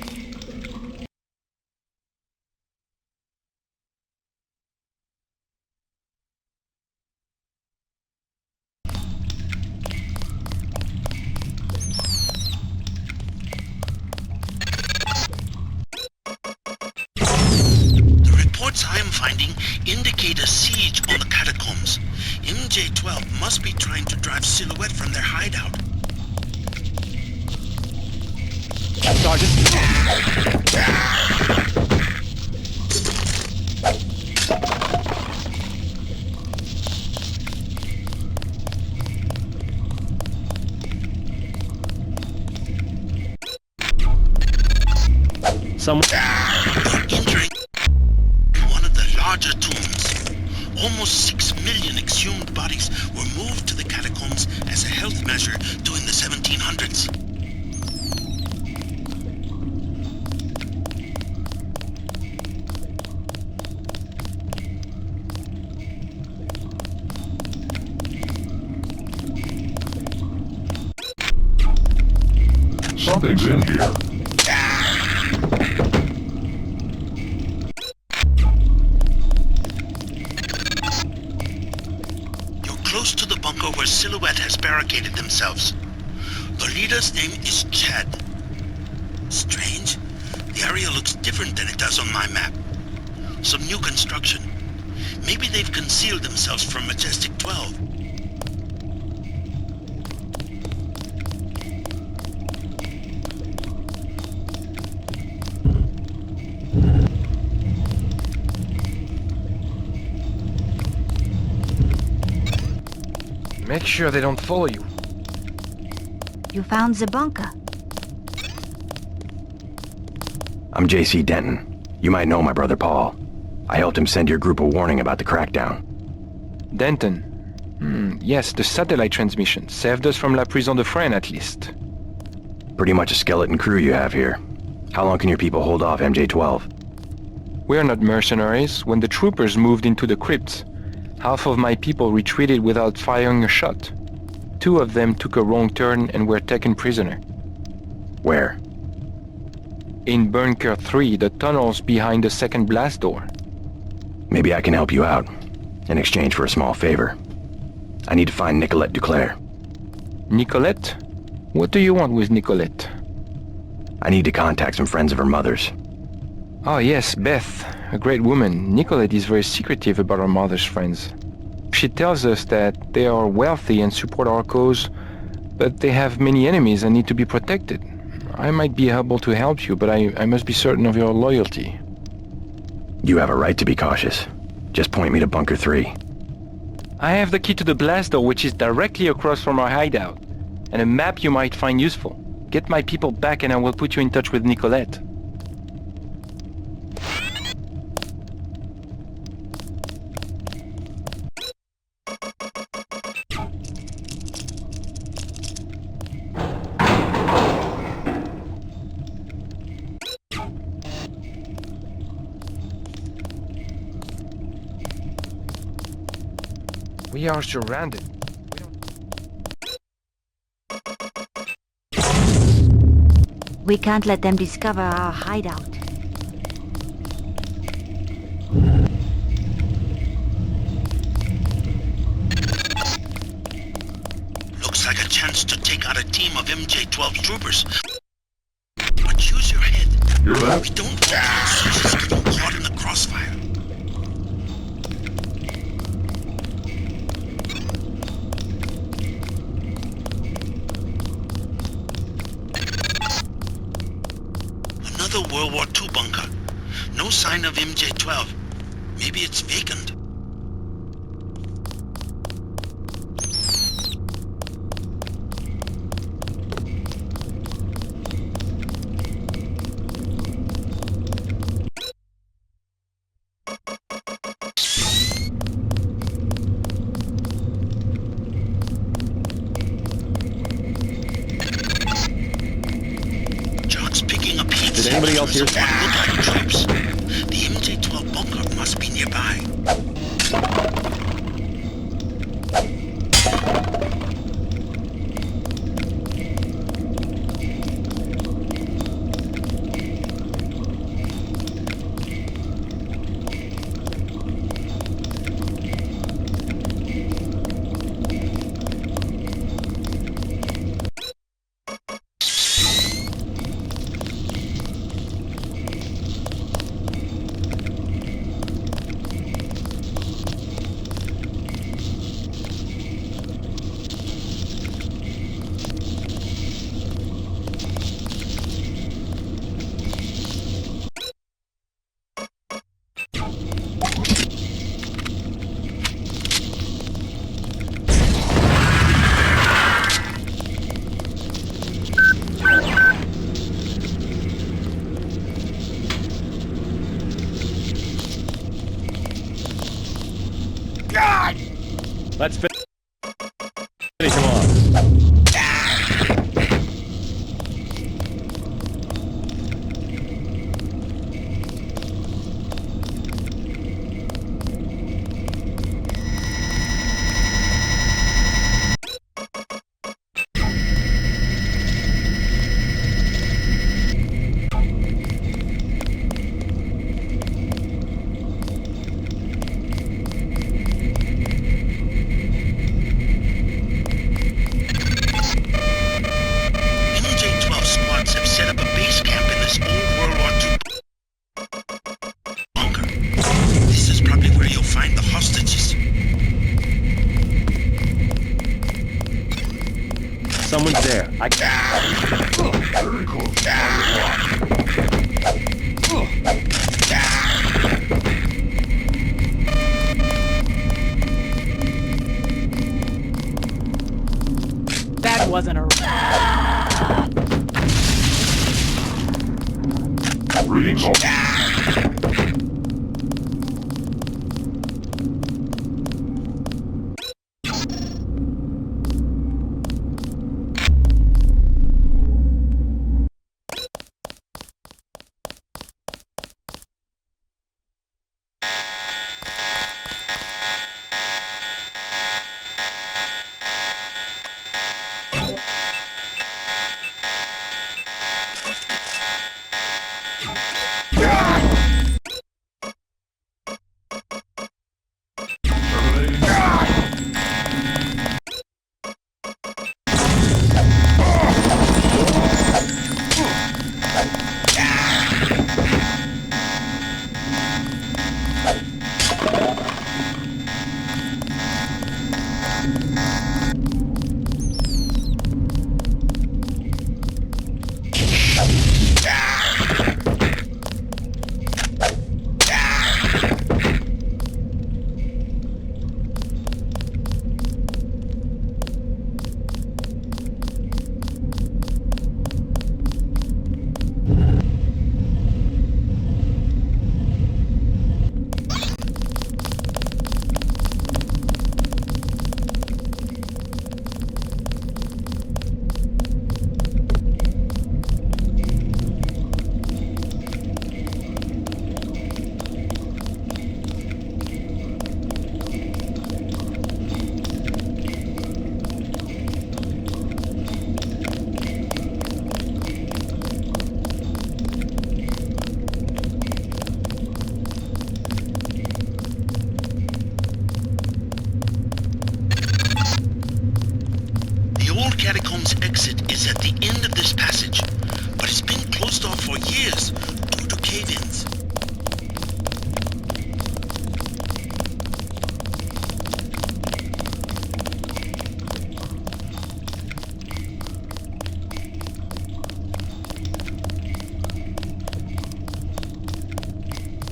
A: The reports I am finding indicate a siege on the catacombs. MJ-12 must be trying to drive Silhouette from their hideout.
E: Sergeant.
D: Someone...
A: Entering one of the larger tombs. Almost 6 million exhumed bodies were moved to the catacombs as a health measure during the 1700s.
P: Something's in here.
A: Close to the bunker where Silhouette has barricaded themselves. The leader's name is Chad. Strange. The area looks different than it does on my map. Some new construction. Maybe they've concealed themselves from Majestic 12.
O: Make sure they don't follow you.
R: You found the bunker.
H: I'm JC Denton. You might know my brother Paul. I helped him send your group a warning about the crackdown.
O: Denton. Yes, the satellite transmission saved us from La Prison de Fresnes at least.
H: Pretty much a skeleton crew you have here. How long can your people hold off MJ-12?
O: We're not mercenaries. When the troopers moved into the crypts, half of my people retreated without firing a shot. 2 of them took a wrong turn and were taken prisoner.
H: Where?
O: In Bunker 3, the tunnels behind the second blast door.
H: Maybe I can help you out, in exchange for a small favor. I need to find Nicolette Duclair.
O: Nicolette? What do you want with Nicolette?
H: I need to contact some friends of her mother's.
O: Oh yes, Beth. A great woman. Nicolette is very secretive about her mother's friends. She tells us that they are wealthy and support our cause, but they have many enemies and need to be protected. I might be able to help you, but I must be certain of your loyalty.
H: You have a right to be cautious. Just point me to Bunker 3.
O: I have the key to the blast door, which is directly across from our hideout, and a map you might find useful. Get my people back and I will put you in touch with Nicolette. We are surrounded.
R: We can't let them discover our hideout.
A: Looks like a chance to take out a team of MJ-12 troopers. But use your head.
P: You're left.
A: We don't want soldiers getting caught in the crossfire. Another World War II bunker. No sign of MJ-12. Maybe it's vacant.
E: Did anybody else hear?
A: Look like troops. The MJ-12 bunker must be nearby.
E: Let's finish him off. Someone's there.
B: That wasn't a...
A: catacombs exit is at the end of this passage, but it's been closed off for years due to cave-ins.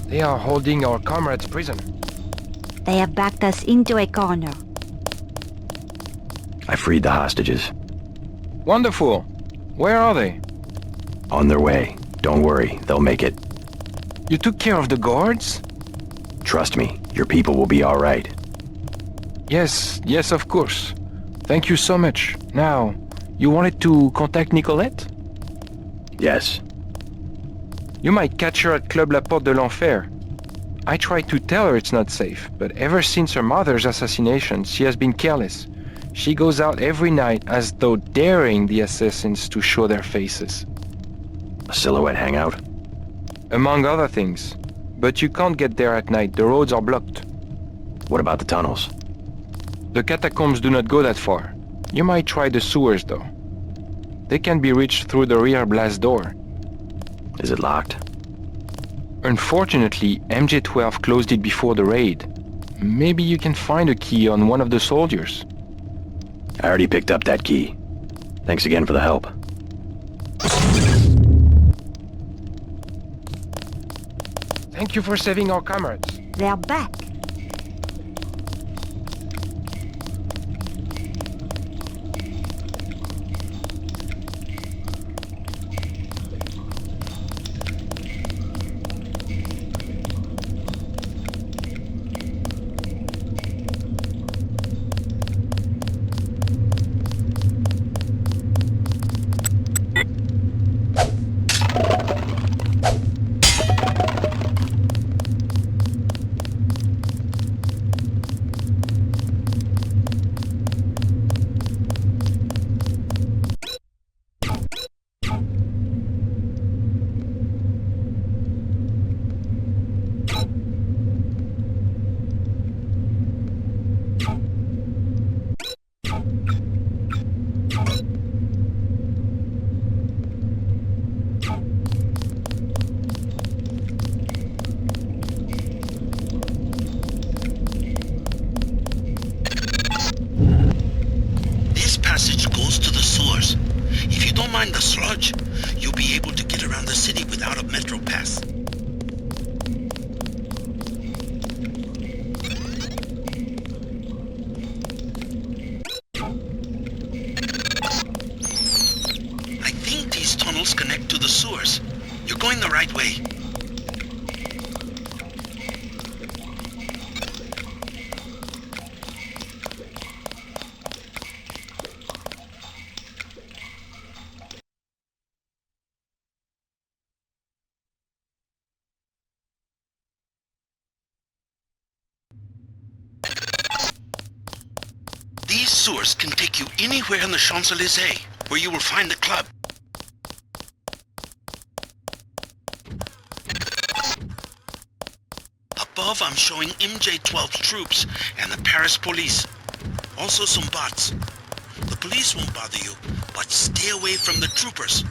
O: They are holding our comrades prison.
R: They have backed us into a corner.
H: I freed the hostages.
O: Wonderful. Where are they?
H: On their way. Don't worry, they'll make it.
O: You took care of the guards?
H: Trust me, your people will be all right.
O: Yes, of course. Thank you so much. Now, you wanted to contact Nicolette?
H: Yes.
O: You might catch her at Club La Porte de l'Enfer. I tried to tell her it's not safe, but ever since her mother's assassination, she has been careless. She goes out every night as though daring the assassins to show their faces.
H: A silhouette hangout?
O: Among other things. But you can't get there at night, the roads are blocked.
H: What about the tunnels?
O: The catacombs do not go that far. You might try the sewers, though. They can be reached through the rear blast door.
H: Is it locked?
O: Unfortunately, MJ-12 closed it before the raid. Maybe you can find a key on one of the soldiers.
H: I already picked up that key. Thanks again for the help.
O: Thank you for saving our comrades.
R: They're back.
A: mind the sludge, you'll be able to get around the city without a metro pass. I think these tunnels connect to the sewers. You're going the right way. These sewers can take you anywhere in the Champs-Élysées, where you will find the club. Above, I'm showing MJ-12's troops and the Paris police. Also some bots. The police won't bother you, but stay away from the troopers.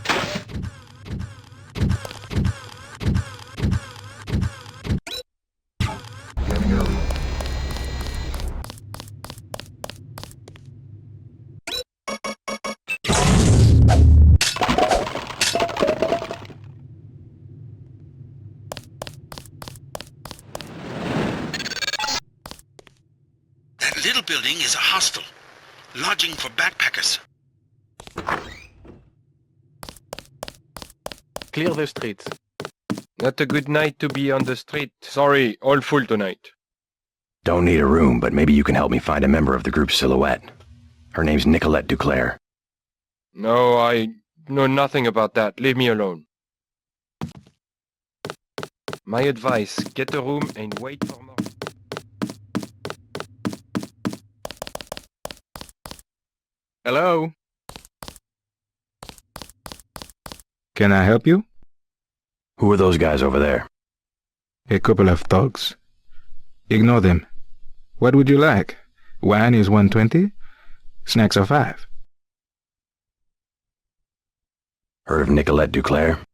A: That little building is a hostel, lodging for backpackers.
O: Clear the streets. Not a good night to be on the street. Sorry, all full tonight.
H: Don't need a room, but maybe you can help me find a member of the group Silhouette. Her name's Nicolette Duclair.
O: No, I know nothing about that. Leave me alone. My advice, get a room and wait for more.
B: Hello? Can I help you?
H: Who are those guys over there?
B: A couple of thugs. Ignore them. What would you like? Wine is 120. Snacks are 5.
H: Heard of Nicolette Duclair?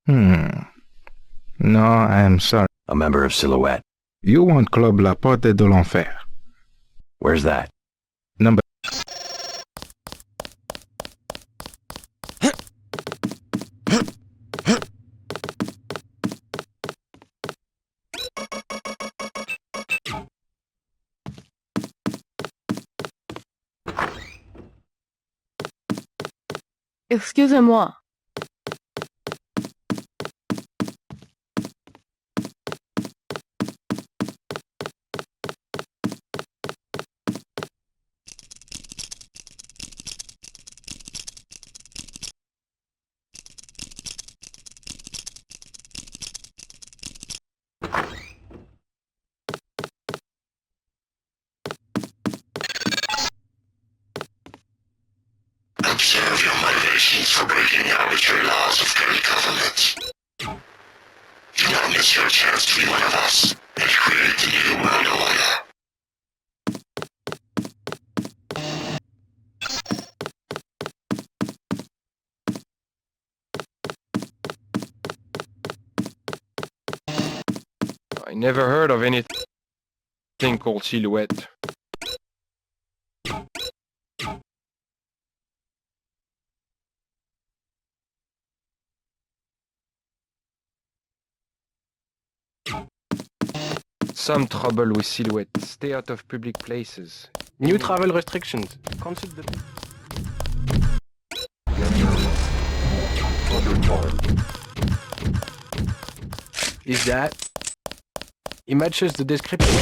B: No, I am sorry.
H: A member of Silhouette.
B: You want Club La Porte de l'Enfer.
H: Where's that?
B: Number...
V: Excusez-moi.
I: Observe your motivations for breaking arbitrary laws of great government. Do not miss your chance to be one of us and create the new world order.
O: I never heard of anything called Silhouette. Some trouble with Silhouette. Stay out of public places.
S: New travel restrictions. Consult the...
D: Is that? It matches the description.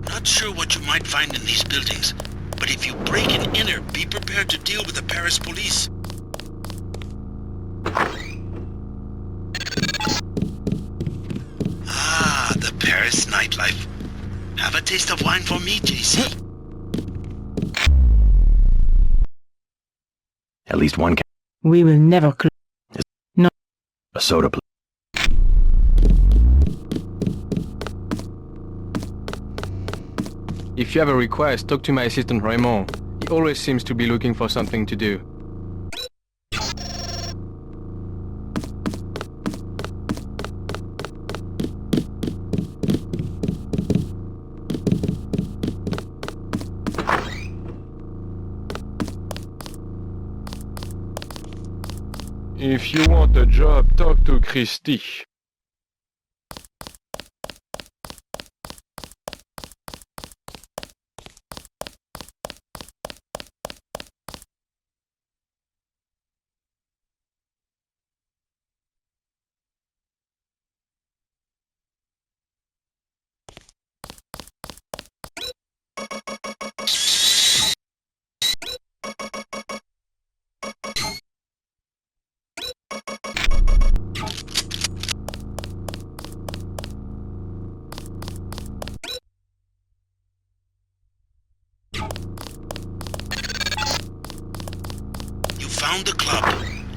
A: Not sure what you might find in these buildings, but if you break and enter, be prepared to deal with the Paris police. Ah, the Paris nightlife. Have a taste of wine for me, JC.
H: At least one
V: We will never
H: a soda, please.
M: If you have a request, talk to my assistant Raymond. He always seems to be looking for something to do. If you want a job, talk to Christy.
A: Found the club.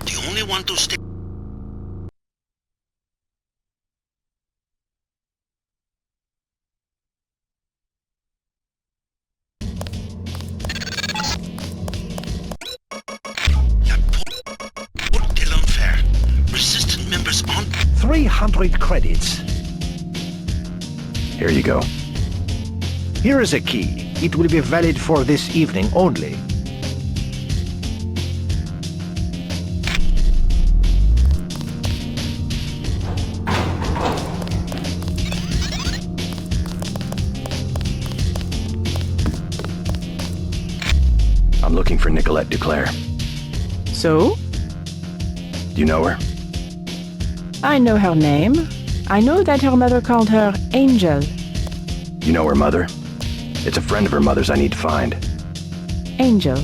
A: The only one to stay. Resistant members on
J: 300 credits.
H: Here you go.
J: Here is a key. It will be valid for this evening only.
H: I'm looking for Nicolette Duclair.
L: So?
H: Do you know her?
L: I know her name. I know that her mother called her Angel.
H: You know her mother? It's a friend of her mother's I need to find.
L: Angel.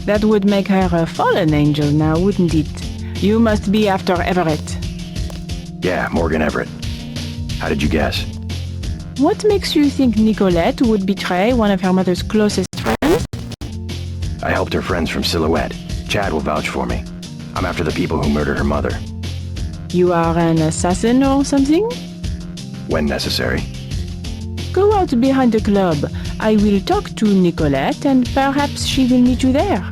L: That would make her a fallen angel now, wouldn't it? You must be after Everett.
H: Yeah, Morgan Everett. How did you guess?
L: What makes you think Nicolette would betray one of her mother's closest friends?
H: I helped her friends from Silhouette. Chad will vouch for me. I'm after the people who murdered her mother.
L: You are an assassin or something?
H: When necessary.
L: Go out behind the club. I will talk to Nicolette and perhaps she will meet you there.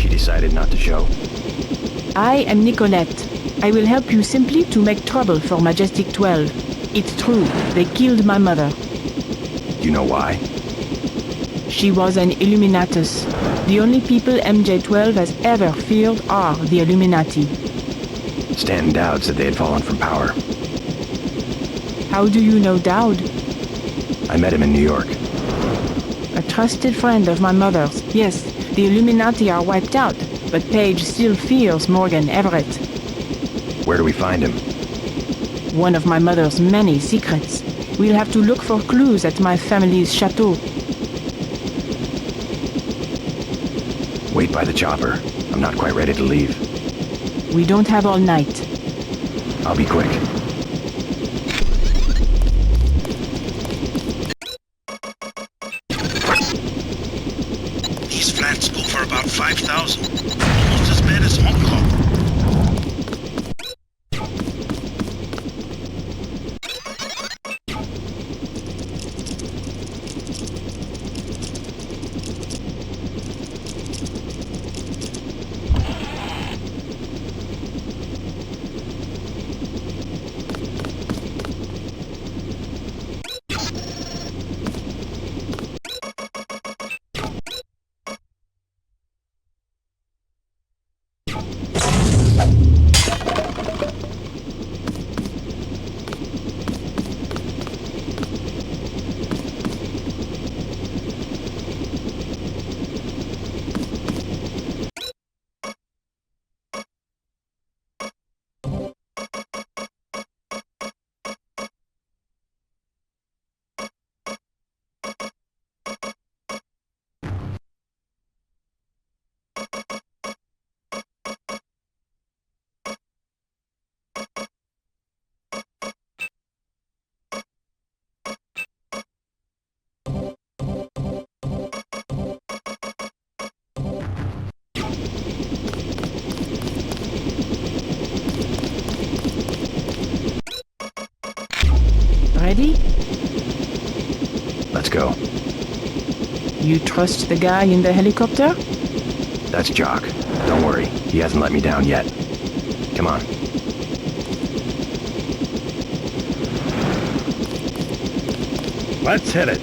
H: Decided not to show.
L: I am Nicolette. I will help you simply to make trouble for Majestic 12. It's true, they killed my mother.
H: Do you know why?
L: She was an Illuminatus. The only people MJ-12 has ever feared are the Illuminati.
H: Stanton Dowd said they had fallen from power.
L: How do you know Dowd?
H: I met him in New York.
L: A trusted friend of my mother's, yes. The Illuminati are wiped out, but Paige still fears Morgan Everett.
H: Where do we find him?
L: One of my mother's many secrets. We'll have to look for clues at my family's chateau.
H: Wait by the chopper. I'm not quite ready to leave.
L: We don't have all night.
H: I'll be quick.
A: These flats go for about 5,000. Almost as bad as Hong Kong.
L: Ready?
H: Let's go.
L: You trust the guy in the helicopter?
H: That's Jock. Don't worry, he hasn't let me down yet. Come on.
U: Let's hit it.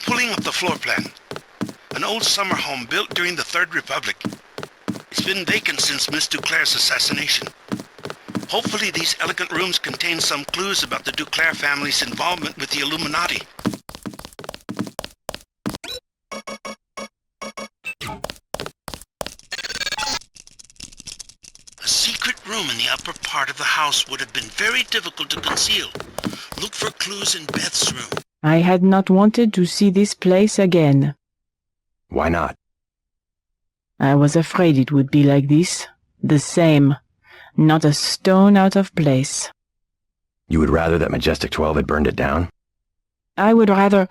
A: Pulling up the floor plan. An old summer home built during the Third Republic. It's been vacant since Miss Duclair's assassination. Hopefully these elegant rooms contain some clues about the Duclair family's involvement with the Illuminati. A secret room in the upper part of the house would have been very difficult to conceal. Look for clues in Beth's room.
L: I had not wanted to see this place again.
H: Why not?
L: I was afraid it would be like this. The same. Not a stone out of place.
H: You would rather that Majestic 12 had burned it down?
L: I would rather...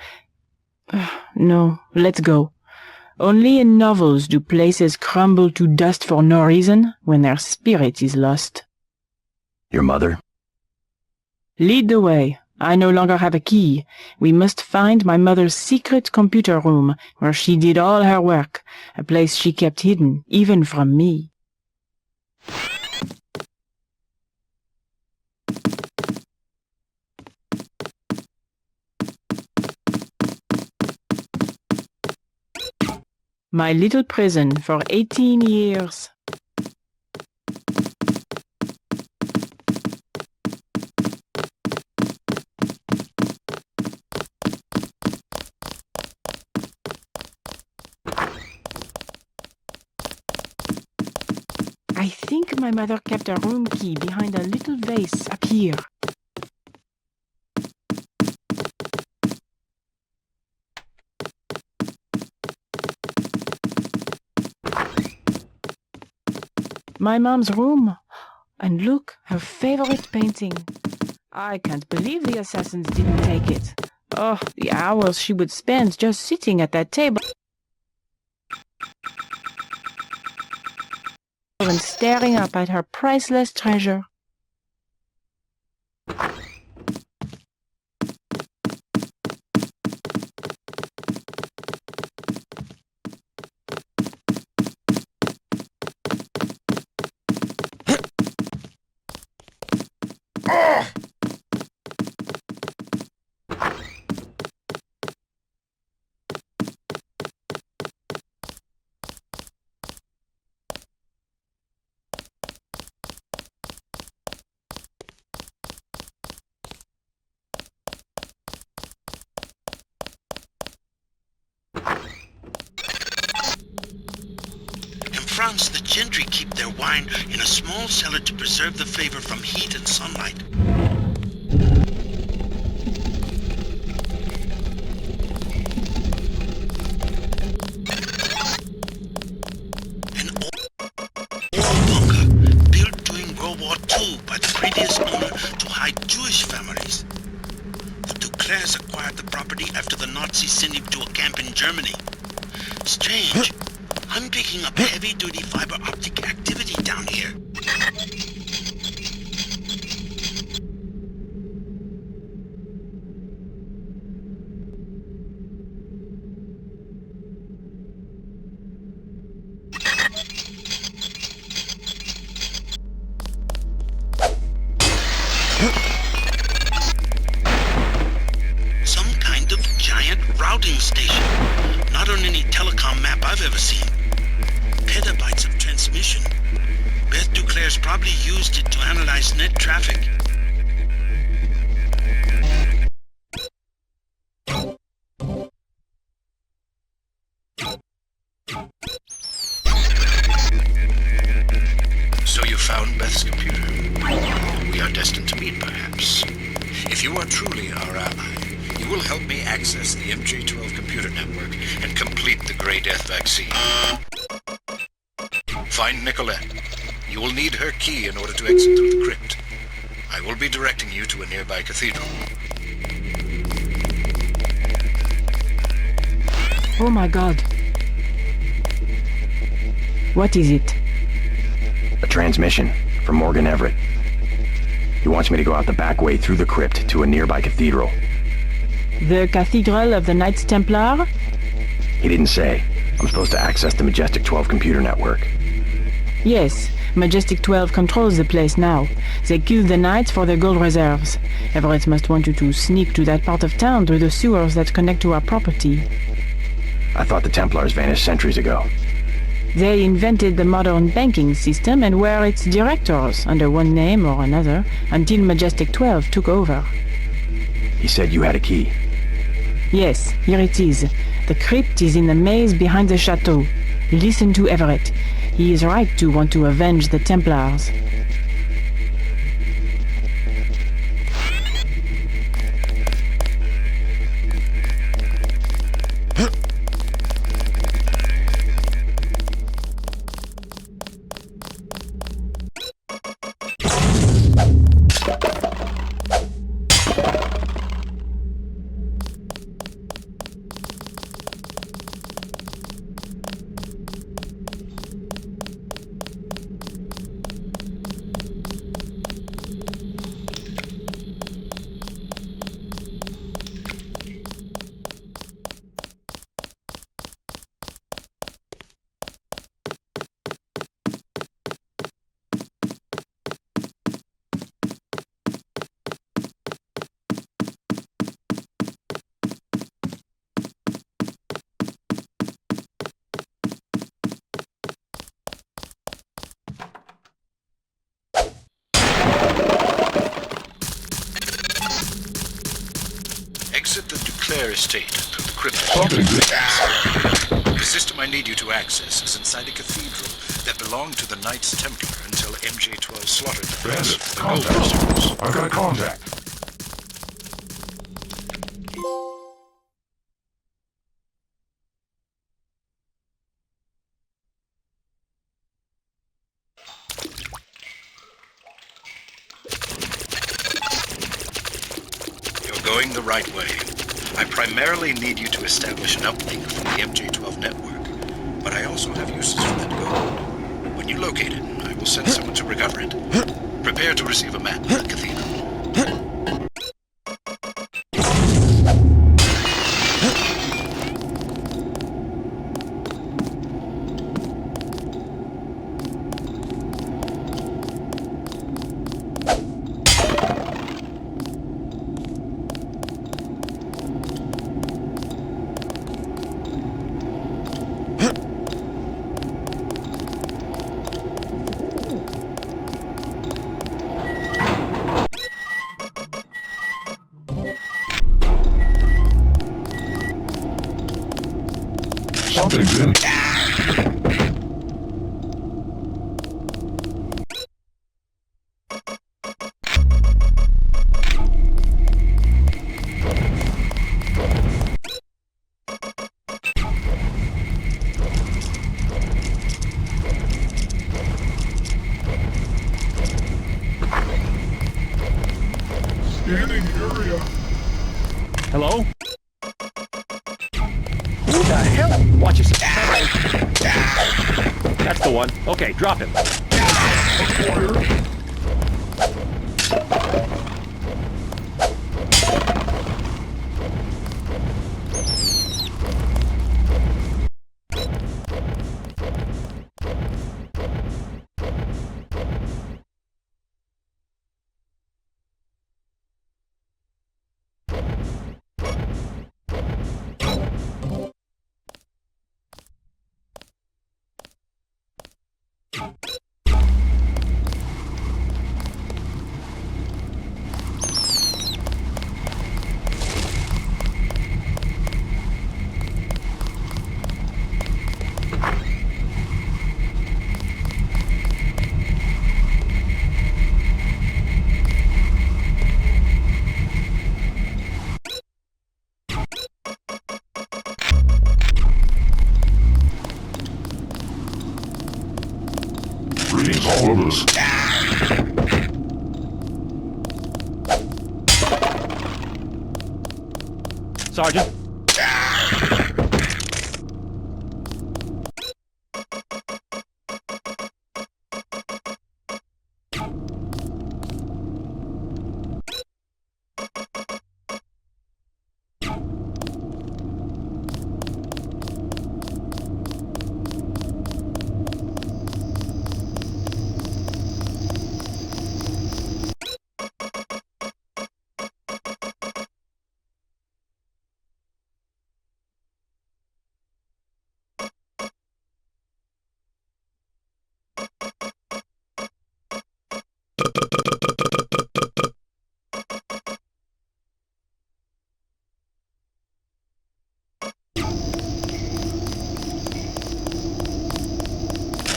L: No, let's go. Only in novels do places crumble to dust for no reason when their spirit is lost.
H: Your mother?
L: Lead the way. I no longer have a key. We must find my mother's secret computer room, where she did all her work, a place she kept hidden, even from me. My little prison for 18 years. I think my mother kept a room key behind a little vase up here. My mom's room. And look, her favorite painting. I can't believe the assassins didn't take it. Oh, the hours she would spend just sitting at that table and staring up at her priceless treasure.
A: In France, the gentry keep their wine in a small cellar to preserve the flavor from heat and sunlight. An old bunker built during World War II by the previous owner to hide Jewish families. The Duclairs acquired the property after the Nazis sent him to a camp in Germany. Strange. I'm picking up heavy-duty fiber optic activity down here. Some kind of giant routing station. Not on any telecom map I've ever seen. Petabytes of transmission. Beth Duclair's probably used it to analyze net traffic.
Q: truly our ally. You will help me access the MJ-12 computer network and complete the Grey Death vaccine. Find Nicolette. You will need her key in order to exit through the crypt. I will be directing you to a nearby cathedral.
L: Oh my god. What is it?
H: A transmission from Morgan Everett. He wants me to go out the back way through the crypt to a nearby cathedral.
L: The Cathedral of the Knights Templar?
H: He didn't say. I'm supposed to access the Majestic 12 computer network.
L: Yes, Majestic 12 controls the place now. They killed the Knights for their gold reserves. Everett must want you to sneak to that part of town through the sewers that connect to our property.
H: I thought the Templars vanished centuries ago.
L: They invented the modern banking system and were its directors, under one name or another, until Majestic 12 took over.
H: He said you had a key.
L: Yes, here it is. The crypt is in the maze behind the chateau. Listen to Everett. He is right to want to avenge the Templars.
Q: Exit the Duclair estate through the crypt. The system I need you to access is inside a cathedral that belonged to the Knights Templar until MJ-12 slaughtered the rest. The gold rituals.
P: I've got contact.
Q: Going the right way. I primarily need you to establish an uplink from the MJ-12 network, but I also have uses for that gold. When you locate it, I will send someone to recover it. Prepare to receive a map of the cathedral.
P: Something's in.
F: Scanning area.
E: Hello? Who the hell? Watch yourself. That's the one. Okay, drop him.
F: Acquired. all of us.
E: Sergeant.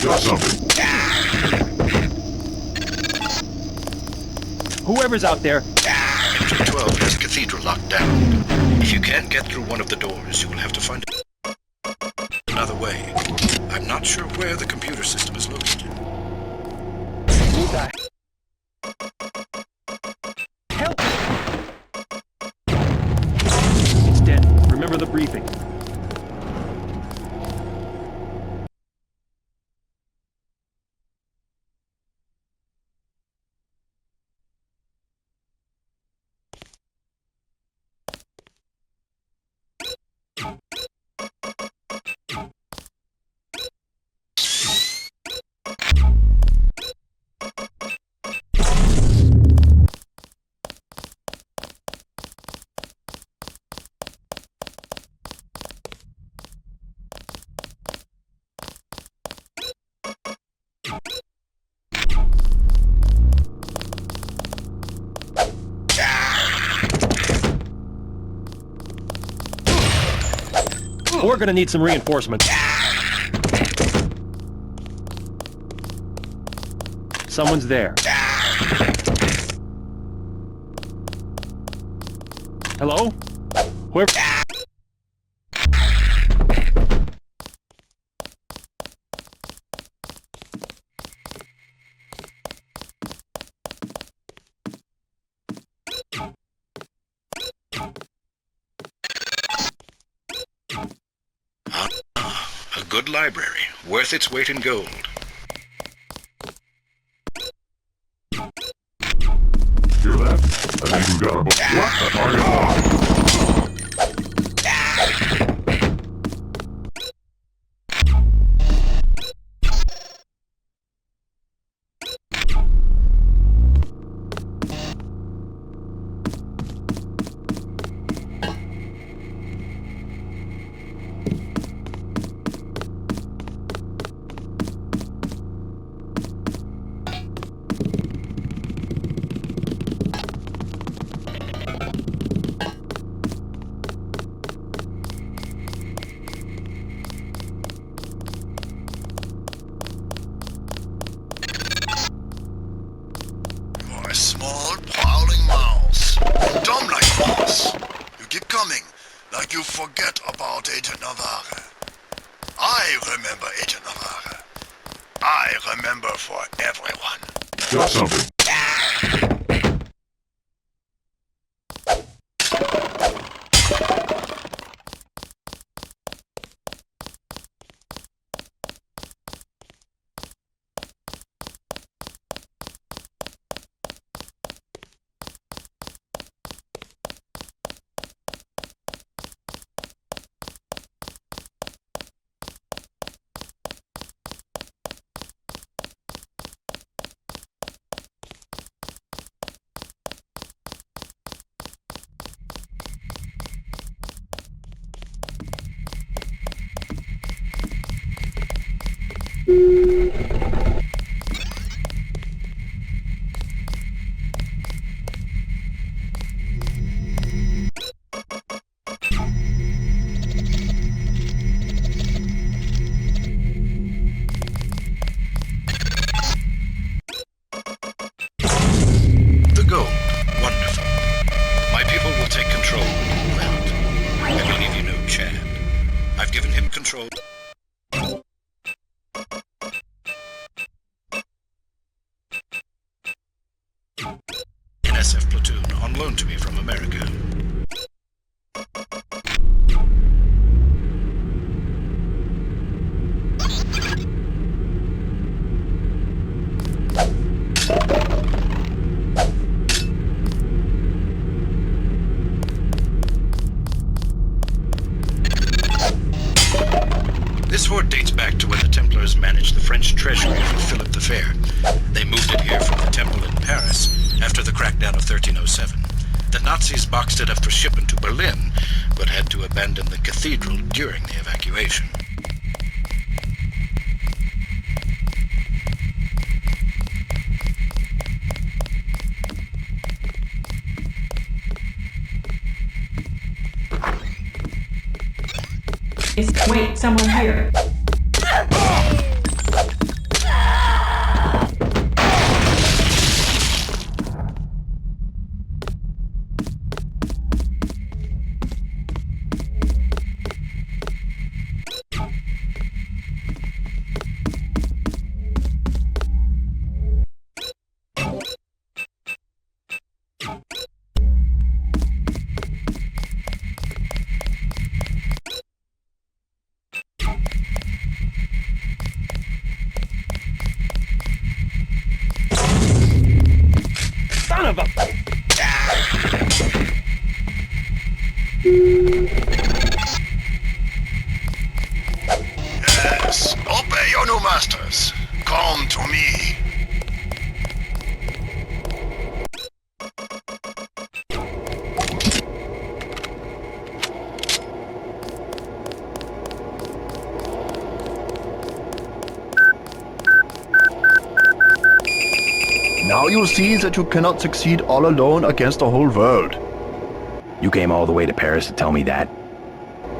F: Got something.
E: Whoever's out there.
Q: MJ-12 has the cathedral locked down. If you can't get through one of the doors, you will have to find another way. I'm not sure where the computer system is located.
E: Help! It's Denton. Remember the briefing. We're gonna need some reinforcements. Someone's there. Hello? Whoever...
Q: A good library, worth its weight in gold.
F: Hear that? I think we got a book. What the target locked?
A: A small, prowling mouse. Dumb like mouse. You keep coming, like you forget about Agent Navarre. I remember Agent Navarre. I remember for everyone.
F: Got something.
Q: loaned to me from America. This hoard dates back to when the Templars managed the French treasury for Philip the Fair. They moved it here from the temple in Paris after the crackdown of 1307. The Nazis boxed it up for shipment to Berlin, but had to abandon the cathedral during the evacuation.
L: Wait, someone here.
Q: Son of a...
I: Yes, obey your new masters. Come to me.
U: Now you see that you cannot succeed all alone against the whole world.
H: You came all the way to Paris to tell me that?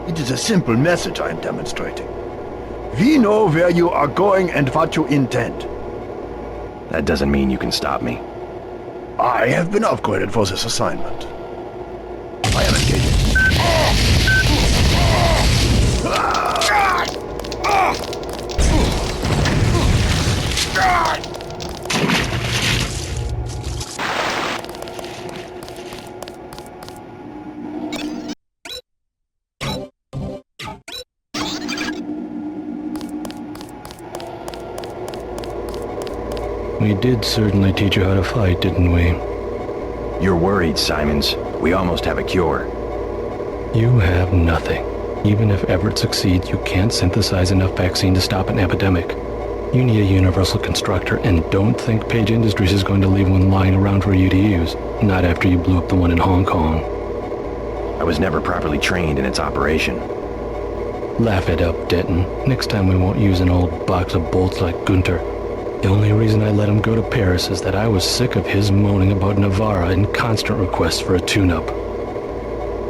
U: It is a simple message I am demonstrating. We know where you are going and what you intend.
H: That doesn't mean you can stop me.
U: I have been upgraded for this assignment. I am engaging.
D: We did certainly teach you how to fight, didn't we?
H: You're worried, Simons. We almost have a cure.
D: You have nothing. Even if Everett succeeds, you can't synthesize enough vaccine to stop an epidemic. You need a universal constructor, and don't think Page Industries is going to leave one lying around for you to use. Not after you blew up the one in Hong Kong.
H: I was never properly trained in its operation.
D: Laugh it up, Denton. Next time we won't use an old box of bolts like Gunter. The only reason I let him go to Paris is that I was sick of his moaning about Navarra and constant requests for a tune-up.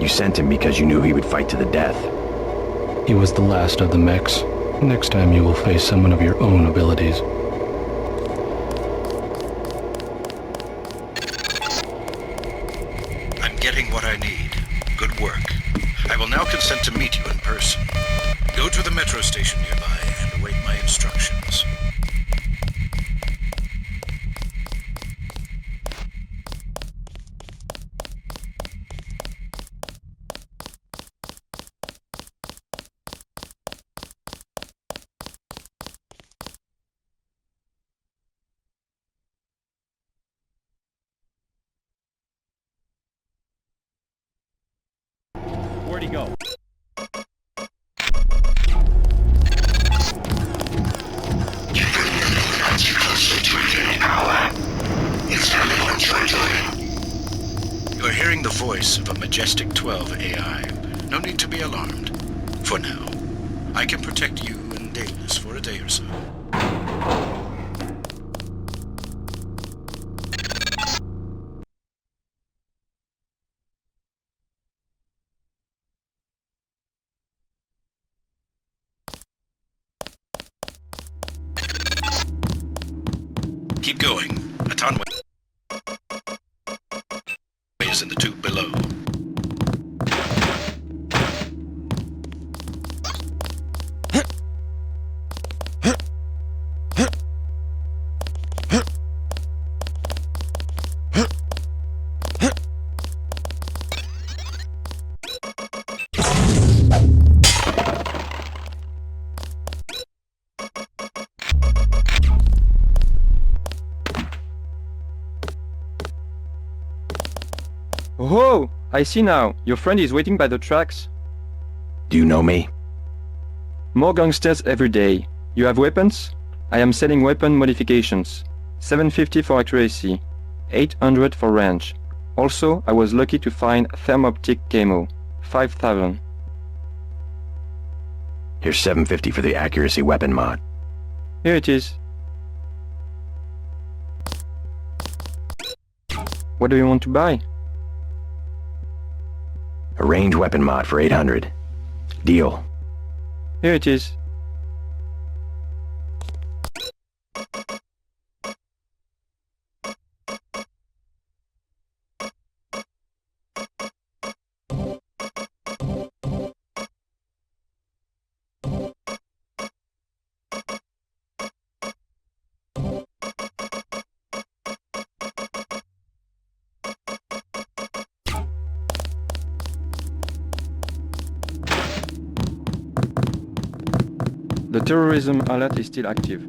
H: You sent him because you knew he would fight to the death.
D: He was the last of the mechs. Next time you will face someone of your own abilities.
Q: I'm getting what I need. Good work. I will now consent to meet you in person. Go to the metro station nearby and await my instructions.
E: Where'd he go?
Q: You're hearing the voice of a Majestic 12 AI. No need to be alarmed. For now, I can protect you and Daedalus for a day or so. Keep going. A Tonway is in the tube below.
M: I see now. Your friend is waiting by the tracks.
H: Do you know me?
M: More gangsters every day. You have weapons? I am selling weapon modifications. 750 for accuracy, 800 for range. Also, I was lucky to find thermoptic camo, 5,000.
H: Here's 750 for the accuracy weapon mod.
M: Here it is. What do you want to buy?
H: A range weapon mod for 800. Deal.
M: Here it is. The terrorism alert is still active.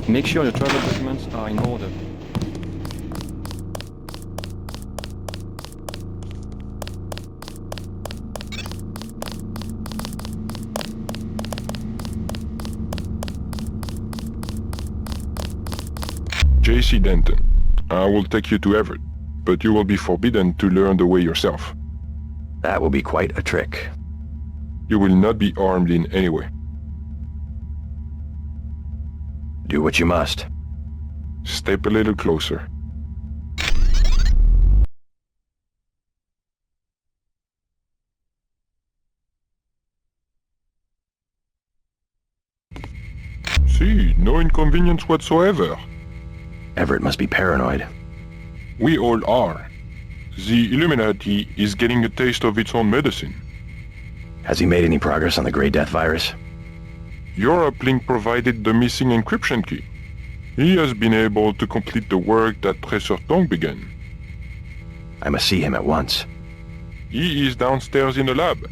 M: Make sure your travel documents are in order.
F: JC Denton, I will take you to Everett, but you will be forbidden to learn the way yourself.
H: That will be quite a trick.
F: You will not be armed in any way.
H: Do what you must.
F: Step a little closer. See, no inconvenience whatsoever.
H: Everett must be paranoid.
F: We all are. The Illuminati is getting a taste of its own medicine.
H: Has he made any progress on the Grey Death virus?
F: Your uplink provided the missing encryption key. He has been able to complete the work that Professor Tong began.
H: I must see him at once.
F: He is downstairs in the lab.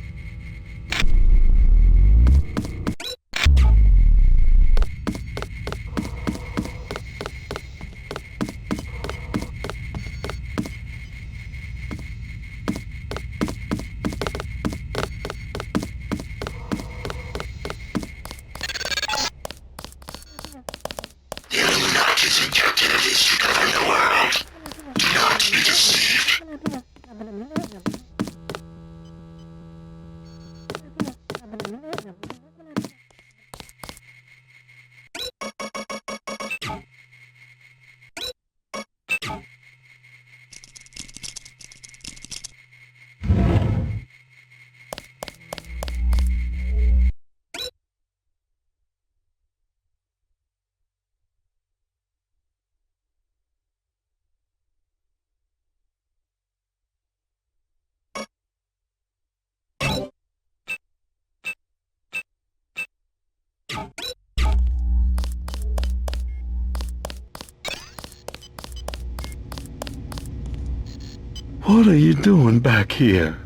N: What are you doing back here?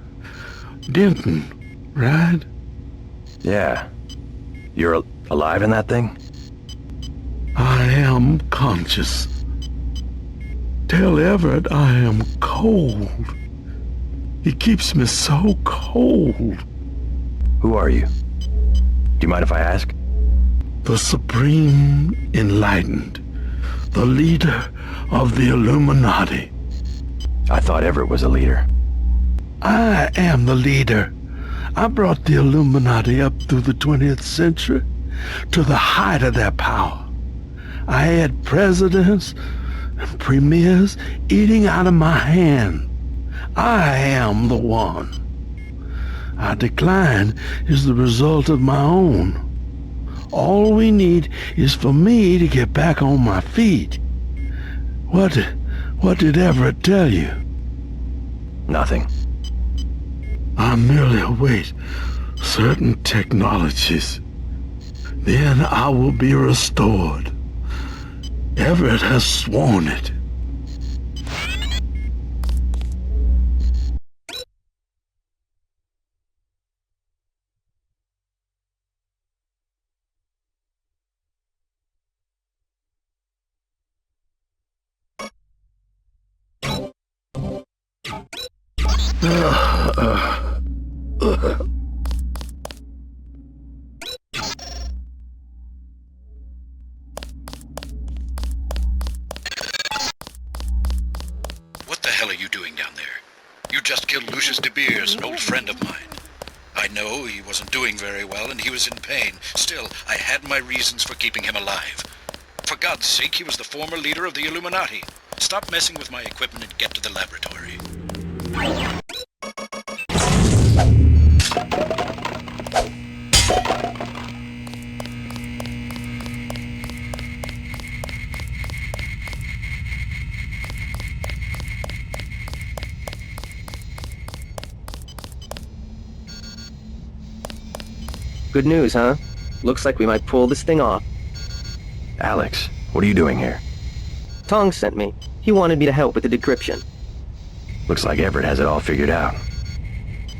N: Denton, right?
H: Yeah. You're alive in that thing?
N: I am conscious. Tell Everett I am cold. He keeps me so cold.
H: Who are you? Do you mind if I ask?
N: The Supreme Enlightened. The leader of the Illuminati.
H: I thought Everett was a leader.
N: I am the leader. I brought the Illuminati up through the 20th century to the height of their power. I had presidents and premiers eating out of my hand. I am the one. Our decline is the result of my own. All we need is for me to get back on my feet. What did Everett tell you?
H: Nothing.
N: I merely await certain technologies. Then I will be restored. Everett has sworn it.
Q: What the hell are you doing down there? You just killed Lucius De Beers, an old friend of mine. I know he wasn't doing very well and he was in pain. Still, I had my reasons for keeping him alive. For God's sake, he was the former leader of the Illuminati. Stop messing with my equipment and get to the laboratory.
S: Good news, huh? Looks like we might pull this thing off.
H: Alex, what are you doing here?
S: Tong sent me. He wanted me to help with the decryption.
H: Looks like Everett has it all figured out.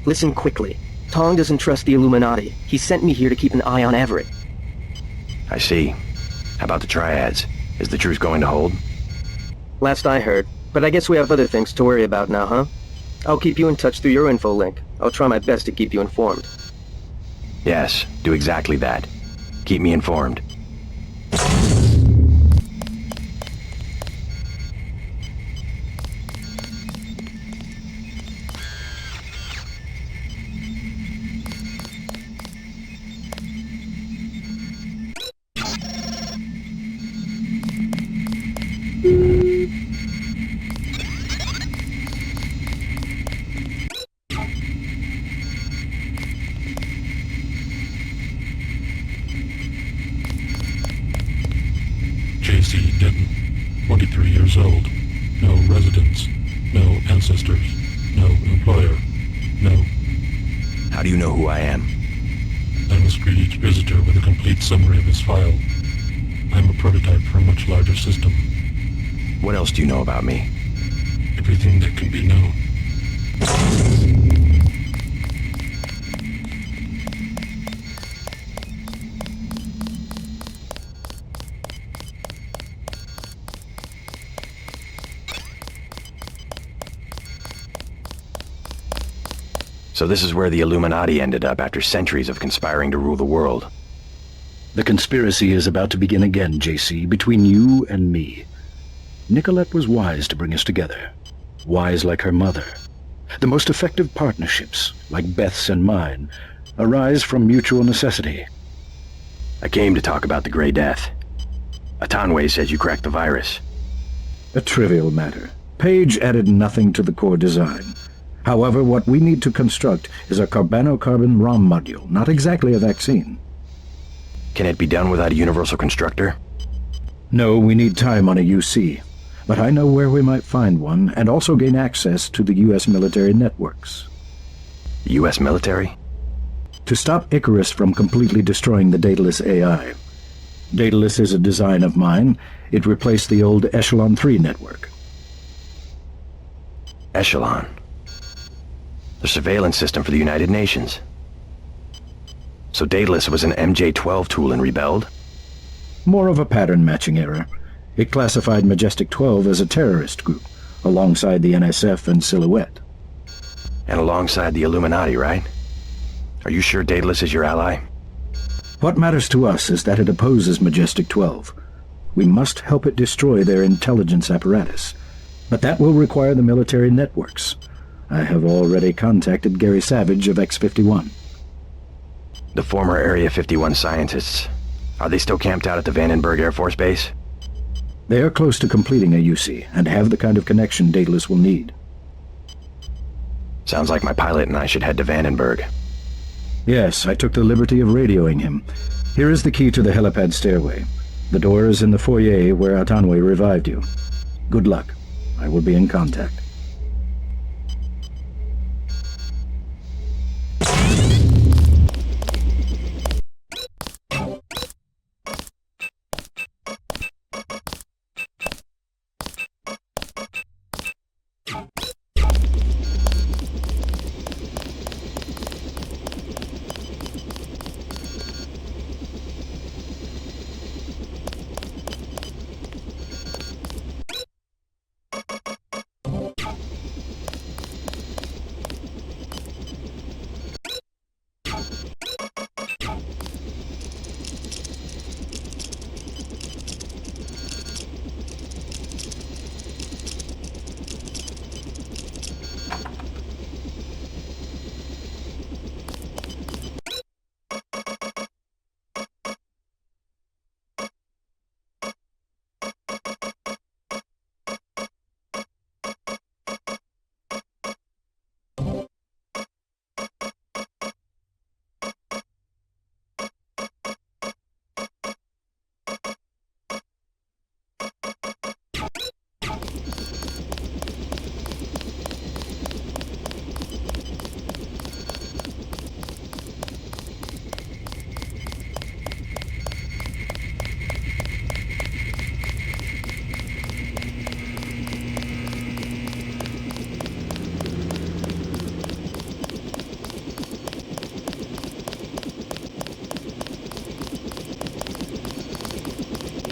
S: Listen quickly. Tong doesn't trust the Illuminati. He sent me here to keep an eye on Everett.
H: I see. How about the triads? Is the truce going to hold?
S: Last I heard. But I guess we have other things to worry about now, huh? I'll keep you in touch through your info link. I'll try my best to keep you informed.
H: Yes, do exactly that. Keep me informed.
C: J.C. Denton, 23 years old, no residence, no ancestors, no employer, no...
H: How do you know who I am?
C: I must greet each visitor with a complete summary of his file. I'm a prototype for a much larger system.
H: What else do you know about me?
C: Everything that can be known.
H: So this is where the Illuminati ended up after centuries of conspiring to rule the world.
V: The conspiracy is about to begin again, JC, between you and me. Nicolette was wise to bring us together. Wise like her mother. The most effective partnerships, like Beth's and mine, arise from mutual necessity.
H: I came to talk about the Grey Death. Atanwe says you cracked the virus.
V: A trivial matter. Page added nothing to the core design. However, what we need to construct is a carbano-carbon ROM module, not exactly a vaccine.
H: Can it be done without a universal constructor?
V: No, we need time on a UC. But I know where we might find one, and also gain access to the U.S. military networks.
H: The U.S. military?
V: To stop Icarus from completely destroying the Daedalus AI. Daedalus is a design of mine. It replaced the old Echelon 3 network.
H: Echelon? The surveillance system for the United Nations. So Daedalus was an MJ-12 tool and rebelled?
V: More of a pattern-matching error. It classified Majestic 12 as a terrorist group, alongside the NSF and Silhouette.
H: And alongside the Illuminati, right? Are you sure Daedalus is your ally?
V: What matters to us is that it opposes Majestic 12. We must help it destroy their intelligence apparatus. But that will require the military networks. I have already contacted Gary Savage of X-51.
H: The former Area 51 scientists. Are they still camped out at the Vandenberg Air Force Base?
V: They are close to completing a UC, and have the kind of connection Daedalus will need.
H: Sounds like my pilot and I should head to Vandenberg.
V: Yes, I took the liberty of radioing him. Here is the key to the helipad stairway. The door is in the foyer where Atanwe revived you. Good luck. I will be in contact.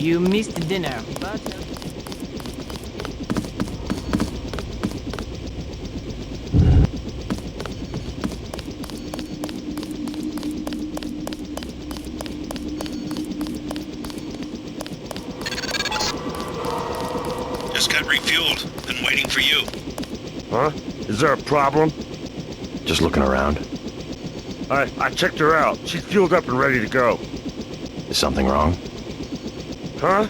L: You missed dinner, but...
A: Just got refueled. Been waiting for you.
K: Huh? Is there a problem?
G: Just looking around.
K: I checked her out. She's fueled up and ready to go.
G: Is something wrong?
K: Huh?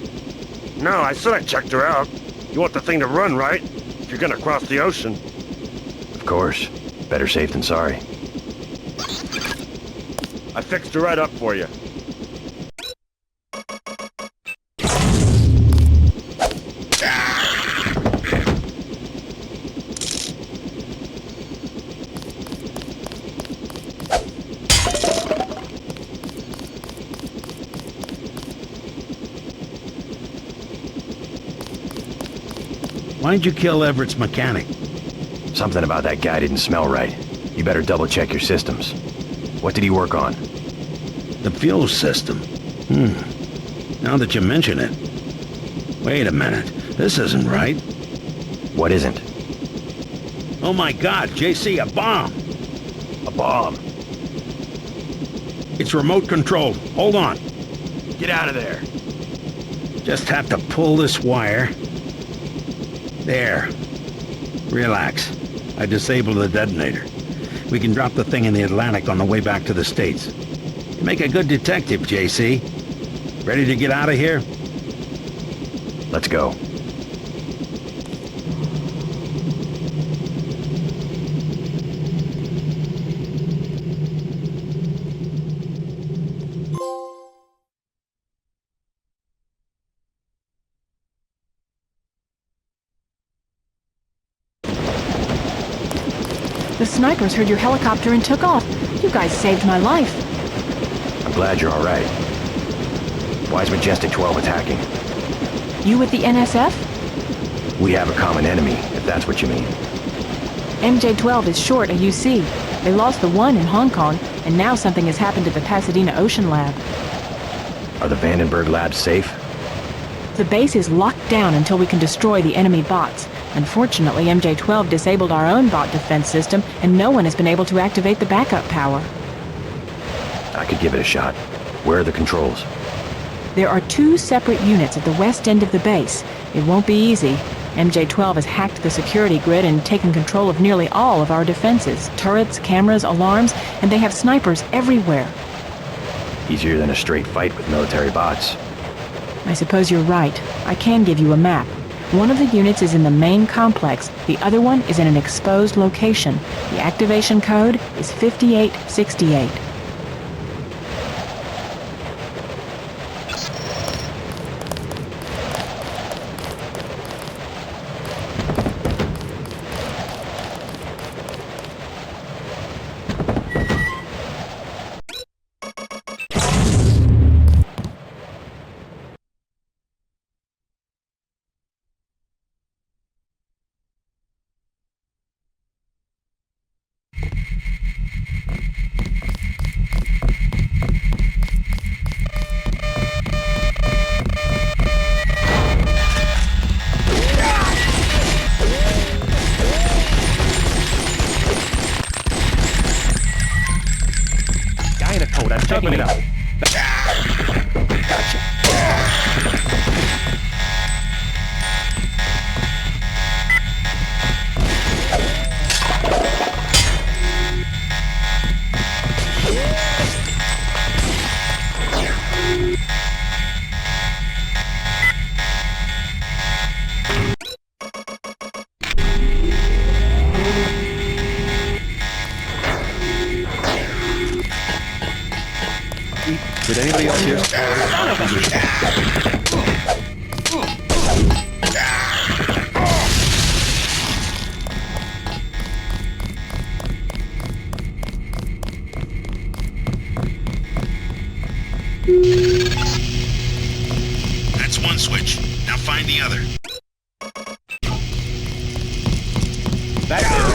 K: No, I said I checked her out. You want the thing to run, right? If you're gonna cross the ocean.
G: Of course. Better safe than sorry.
K: I fixed her right up for you.
N: Why'd you kill Everett's mechanic?
G: Something about that guy didn't smell right. You better double-check your systems. What did he work on?
N: The fuel system. Now that you mention it. Wait a minute. This isn't right.
G: What isn't?
N: Oh my God, JC, a bomb!
G: A bomb?
N: It's remote controlled. Hold on.
G: Get out of there.
N: Just have to pull this wire. There. Relax. I disabled the detonator. We can drop the thing in the Atlantic on the way back to the States. You make a good detective, JC. Ready to get out of here?
G: Let's go.
L: The snipers heard your helicopter and took off. You guys saved my life.
G: I'm glad you're all right. Why is Majestic 12 attacking?
L: You with the NSF?
G: We have a common enemy, if that's what you mean.
L: MJ-12 is short a UC. They lost the one in Hong Kong, and now something has happened at the Pasadena Ocean Lab.
G: Are the Vandenberg labs safe?
L: The base is locked down until we can destroy the enemy bots. Unfortunately, MJ-12 disabled our own bot defense system, and no one has been able to activate the backup power.
G: I could give it a shot. Where are the controls?
L: There are 2 separate units at the west end of the base. It won't be easy. MJ-12 has hacked the security grid and taken control of nearly all of our defenses. Turrets, cameras, alarms, and they have snipers everywhere.
G: Easier than a straight fight with military bots.
L: I suppose you're right. I can give you a map. One of the units is in the main complex. The other one is in an exposed location. The activation code is 5868.
E: I'm checking it out.
G: Gotcha.
E: Did anybody else hear?
A: That's one switch. Now find the other.
E: Back there.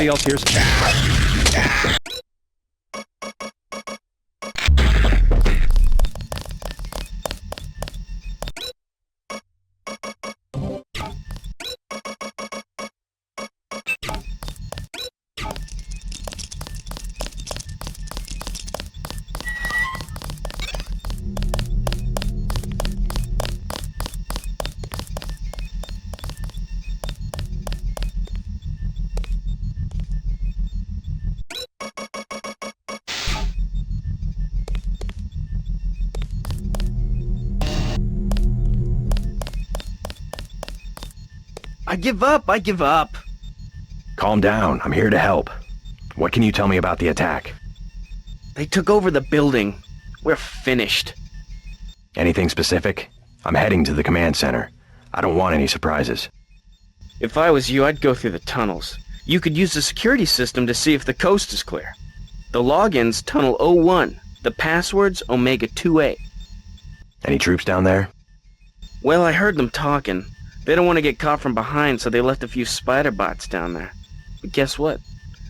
E: Anybody else here?
G: I give up. Calm down, I'm here to help. What can you tell me about the attack?
R: They took over the building. We're finished.
G: Anything specific? I'm heading to the command center. I don't want any surprises.
R: If I was you, I'd go through the tunnels. You could use the security system to see if the coast is clear. The login's Tunnel 01. The password's Omega 2A.
G: Any troops down there?
R: Well, I heard them talking. They don't want to get caught from behind, so they left a few spider bots down there. But guess what?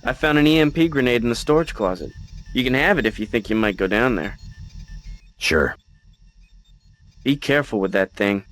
R: I found an EMP grenade in the storage closet. You can have it if you think you might go down there.
G: Sure.
R: Be careful with that thing.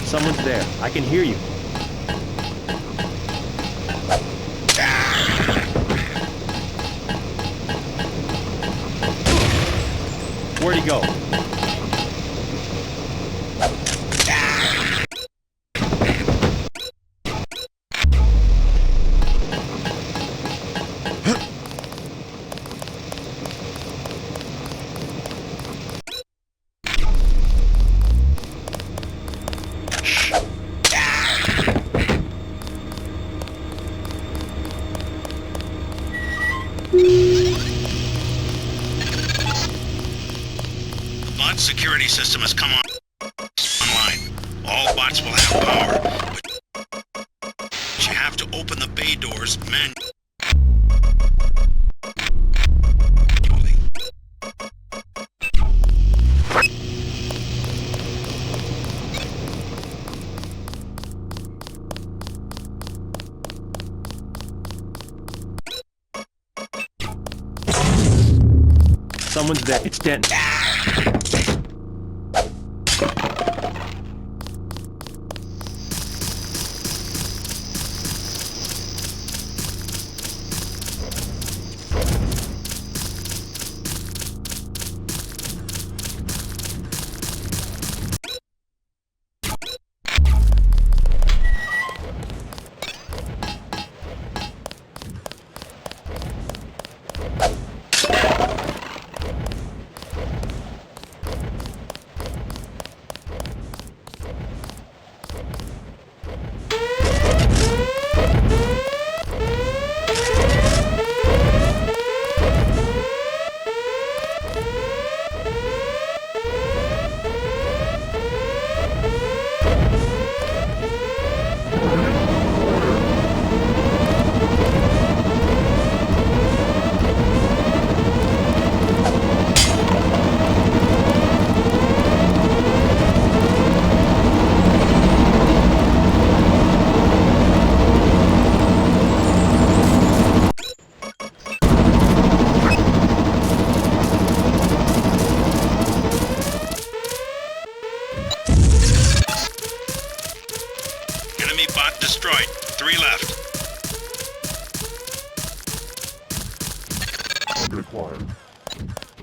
E: Someone's there. I can hear you. Where'd he go?
A: Bot security system has come online. All bots will have power, but you have to open the bay doors manually.
E: Someone's there. It's Denton.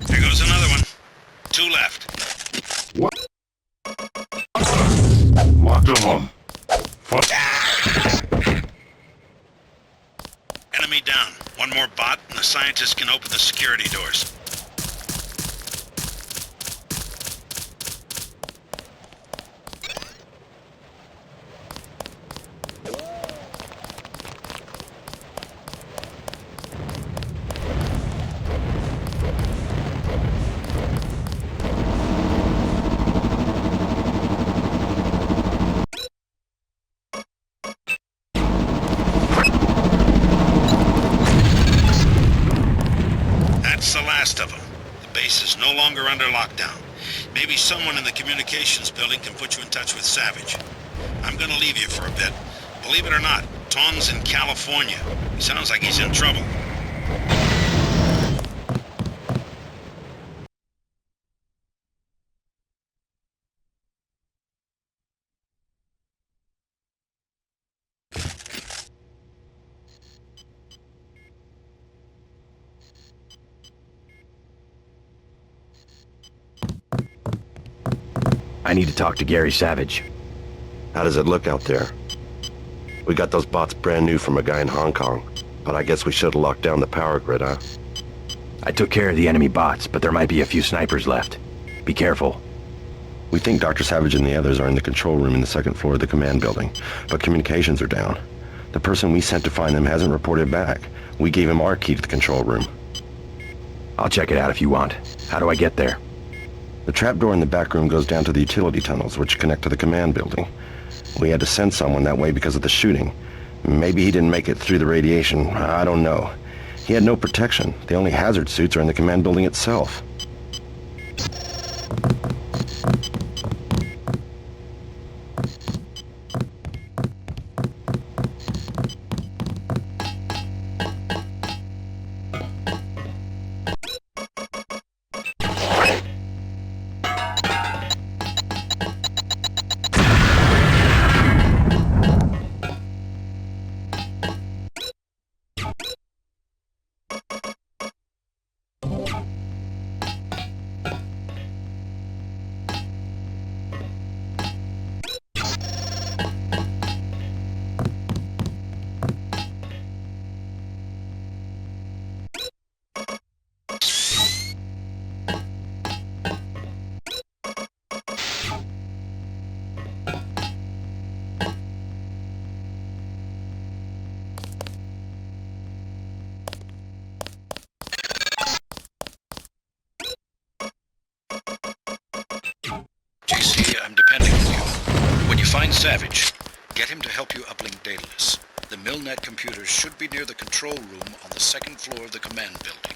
A: There goes another one. 2 left.
N: What? Lots of them.
A: Enemy down. One more bot, and the scientists can open the security doors. That's the last of them. The base is no longer under lockdown. Maybe someone in the communications building can put you in touch with Savage. I'm gonna leave you for a bit. Believe it or not, Ton's in California. He sounds like he's in trouble.
H: I need to talk to Gary Savage.
K: How does it look out there? We got those bots brand new from a guy in Hong Kong, but I guess we should have locked down the power grid, huh?
H: I took care of the enemy bots, but there might be a few snipers left. Be careful.
K: We think Dr. Savage and the others are in the control room in the 2nd floor of the command building, but communications are down. The person we sent to find them hasn't reported back. We gave him our key to the control room.
H: I'll check it out if you want. How do I get there?
K: The trapdoor in the back room goes down to the utility tunnels, which connect to the command building. We had to send someone that way because of the shooting. Maybe he didn't make it through the radiation. I don't know. He had no protection. The only hazard suits are in the command building itself.
Q: JC, I'm depending on you. When you find Savage, get him to help you uplink data lists. The Milnet computers should be near the control room on the 2nd floor of the command building.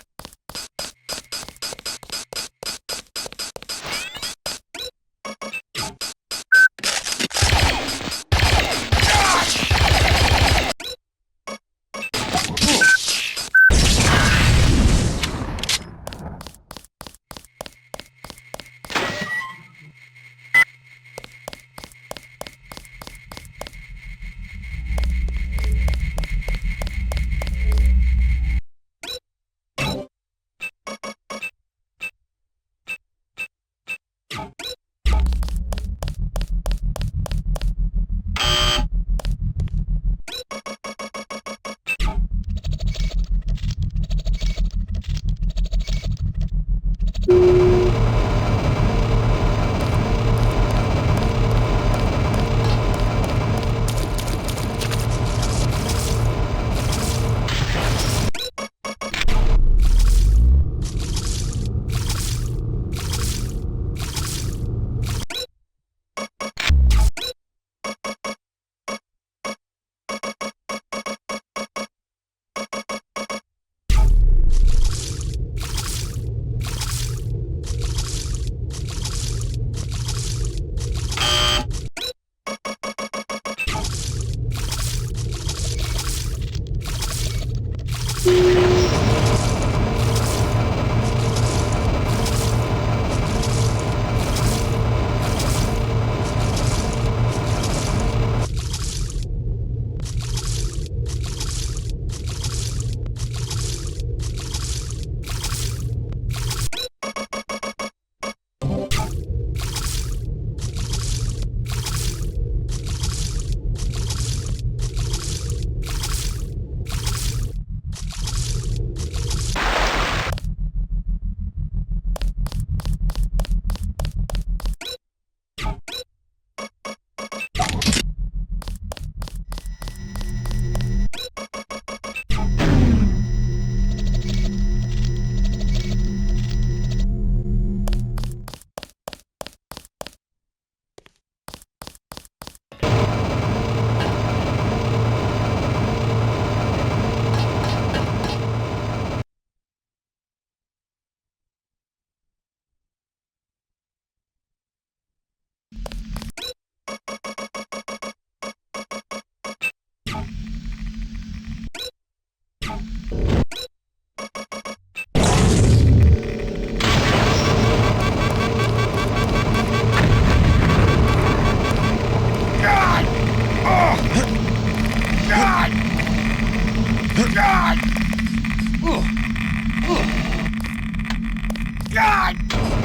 A: God!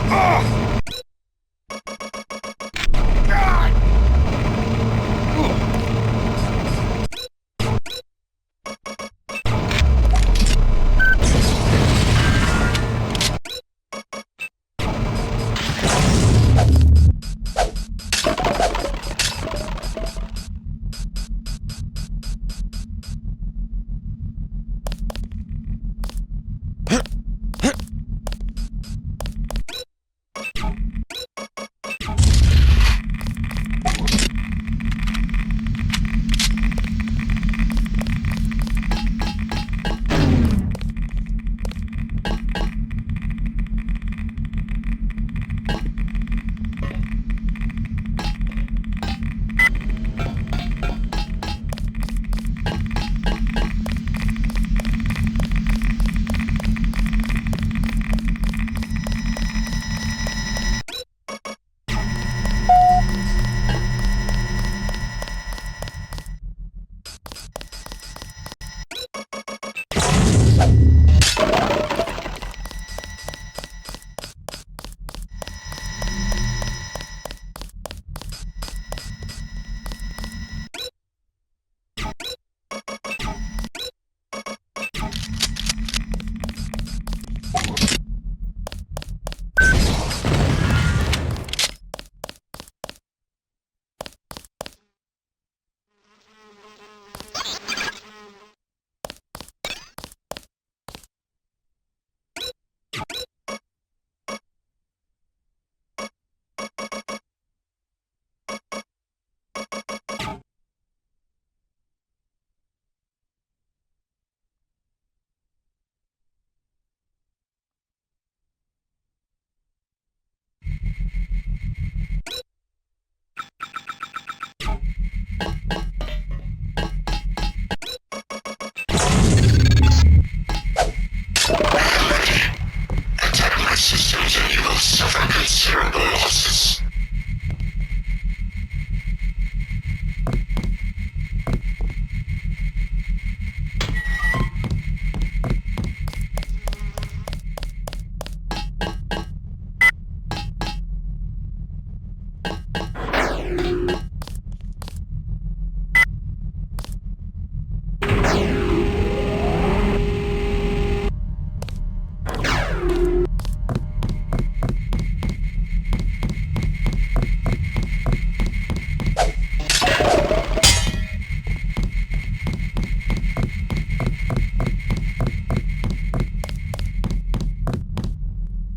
A: Oh! God!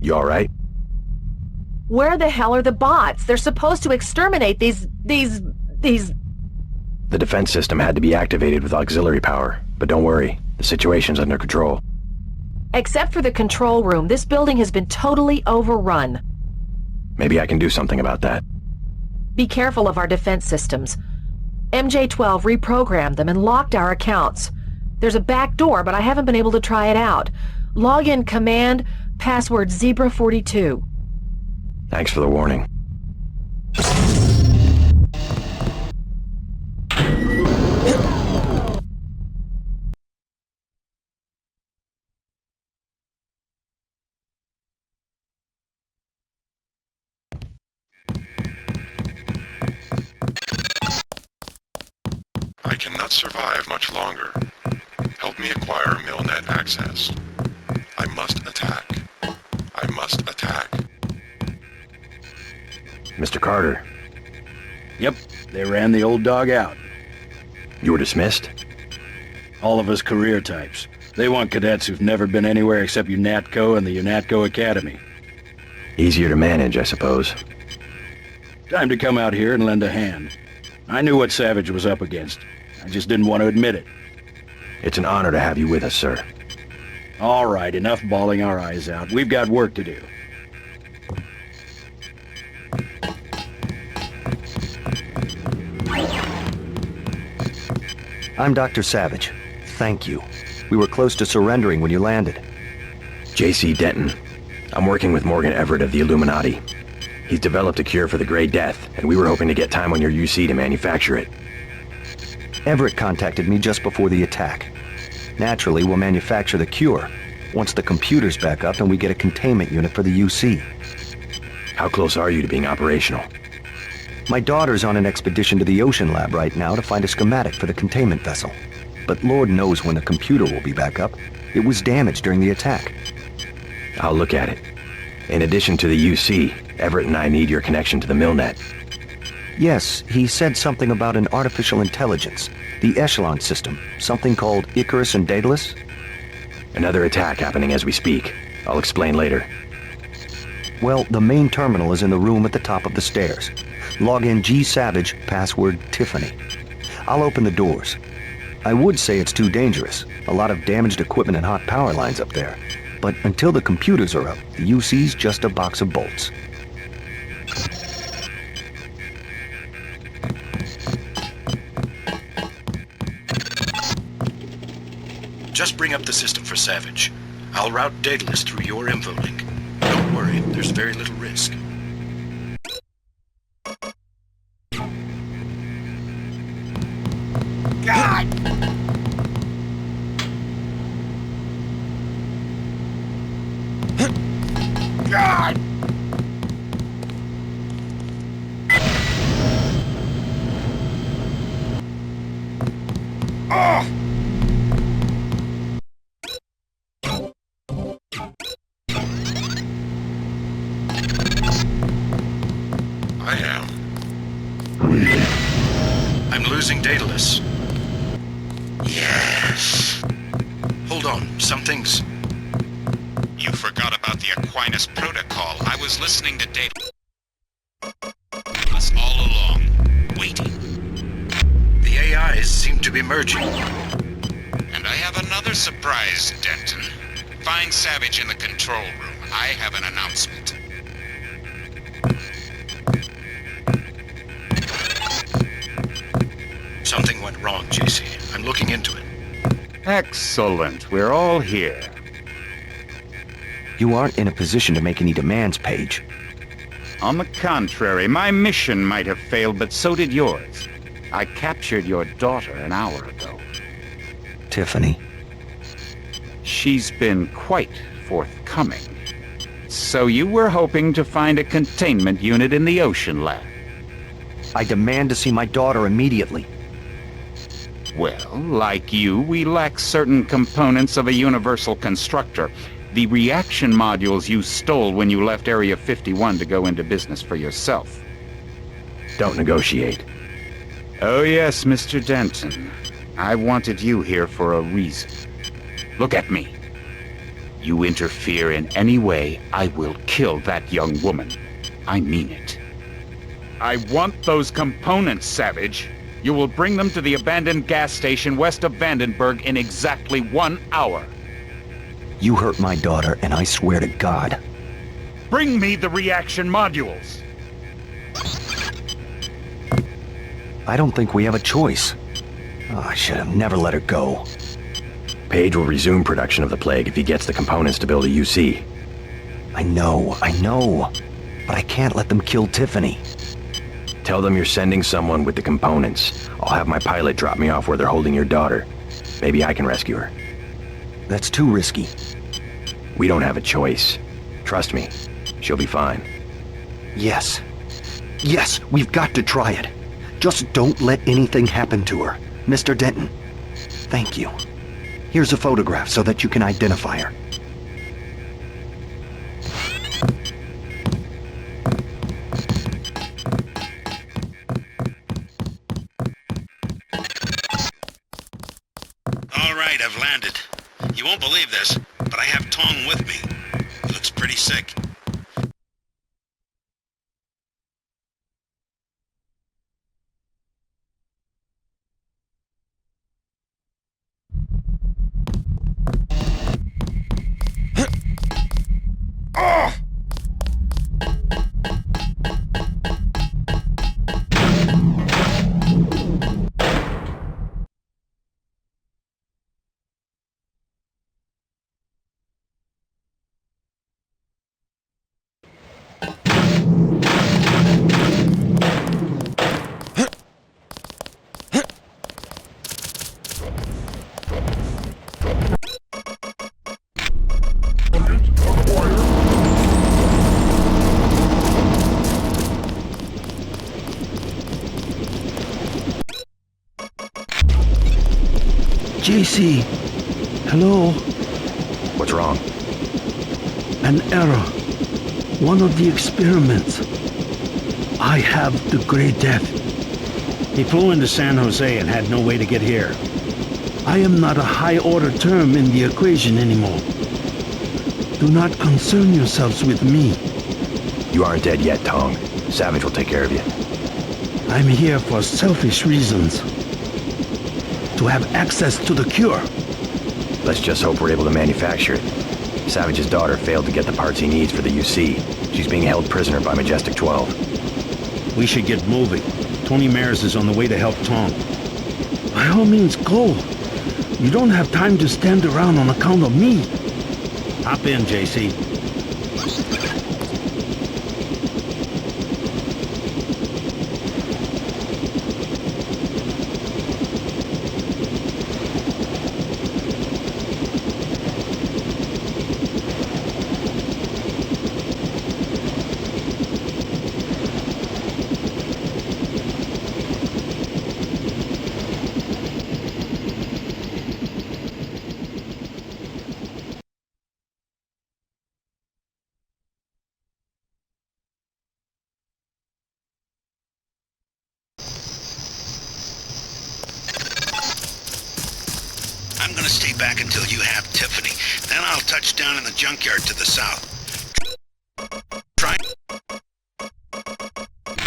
G: You alright?
L: Where the hell are the bots? They're supposed to exterminate these...
G: The defense system had to be activated with auxiliary power, but don't worry, the situation's under control.
L: Except for the control room, this building has been totally overrun.
G: Maybe I can do something about that.
L: Be careful of our defense systems. MJ-12 reprogrammed them and locked our accounts. There's a back door, but I haven't been able to try it out. Log in command, password Zebra42.
G: Thanks for the warning.
I: I cannot survive much longer. Help me acquire MillNet access. I must attack. I must attack.
G: Mr. Carter.
U: Yep, they ran the old dog out.
G: You were dismissed?
U: All of us career types. They want cadets who've never been anywhere except UNATCO and the UNATCO Academy.
G: Easier to manage, I suppose.
U: Time to come out here and lend a hand. I knew what Savage was up against. I just didn't want to admit it.
G: It's an honor to have you with us, sir.
U: All right, enough bawling our eyes out. We've got work to do.
B: I'm Dr. Savage. Thank you. We were close to surrendering when you landed.
G: J.C. Denton. I'm working with Morgan Everett of the Illuminati. He's developed a cure for the Grey Death, and we were hoping to get time on your UC to manufacture it.
B: Everett contacted me just before the attack. Naturally, we'll manufacture the cure. once the computer's back up and we get a containment unit for the UC.
H: How close are you to being operational?
B: My daughter's on an expedition to the ocean lab right now to find a schematic for the containment vessel. But Lord knows when the computer will be back up. It was damaged during the attack.
H: I'll look at it. In addition to the UC, Everett and I need your connection to the Milnet.
B: Yes, he said something about an artificial intelligence. The Echelon system. Something called Icarus and Daedalus.
H: Another attack happening as we speak. I'll explain later.
B: Well, the main terminal is in the room at the top of the stairs. Log in G Savage, password Tiffany. I'll open the doors. I would say it's too dangerous. A lot of damaged equipment and hot power lines up there. But until the computers are up, the UC's just a box of bolts.
Q: Just bring up the system for Savage. I'll route Daedalus through your info link. Don't worry, there's very little risk.
A: God! God! Oh!
I: I am.
Q: I'm losing Daedalus.
A: Yes.
Q: Hold on, something's...
O: You forgot about the Aquinas Protocol. I was listening to Daedalus all along, waiting.
Q: The AIs seem to be merging.
O: And I have another surprise, Denton. Find Savage in the control room. I have an announcement.
Q: Something went wrong, JC. I'm looking into it.
T: Excellent. We're all here.
B: You aren't in a position to make any demands, Paige.
T: On the contrary, my mission might have failed, but so did yours. I captured your daughter an hour ago.
B: Tiffany.
T: She's been quite forthcoming. So you were hoping to find a containment unit in the ocean lab?
B: I demand to see my daughter immediately.
T: Well, like you, we lack certain components of a universal constructor. The reaction modules you stole when you left Area 51 to go into business for yourself.
H: Don't negotiate.
T: Oh yes, Mr. Denton. I wanted you here for a reason. Look at me. You interfere in any way, I will kill that young woman. I mean it. I want those components, Savage. You will bring them to the abandoned gas station west of Vandenberg in exactly 1 hour.
B: You hurt my daughter, and I swear to God.
T: Bring me the reaction modules!
B: I don't think we have a choice. Oh, I should have never let her go.
H: Page will resume production of the Plague if he gets the components to build a UC.
B: I know. But I can't let them kill Tiffany.
H: Tell them you're sending someone with the components. I'll have my pilot drop me off where they're holding your daughter. Maybe I can rescue her.
B: That's too risky.
H: We don't have a choice. Trust me, she'll be fine.
B: Yes, we've got to try it. Just don't let anything happen to her. Mr. Denton, thank you. Here's a photograph so that you can identify her.
A: All right, I've landed. You won't believe this, but I have Tong with me. He looks pretty sick. Oh!
N: JC. Hello?
H: What's wrong?
N: An error. One of the experiments. I have the Grey Death.
J: He flew into San Jose and had no way to get here.
N: I am not a high-order term in the equation anymore. Do not concern yourselves with me.
H: You aren't dead yet, Tong. Savage will take care of you.
N: I'm here for selfish reasons. To have access to the cure.
H: Let's just hope we're able to manufacture it. Savage's daughter failed to get the parts he needs for the UC. She's being held prisoner by Majestic 12.
J: We should get moving. Tony Mares is on the way to help Tom.
N: By all means, go. You don't have time to stand around on account of me.
J: Hop in, JC.
A: I'm gonna stay back until you have Tiffany. Then I'll touch down in the junkyard to the south. Try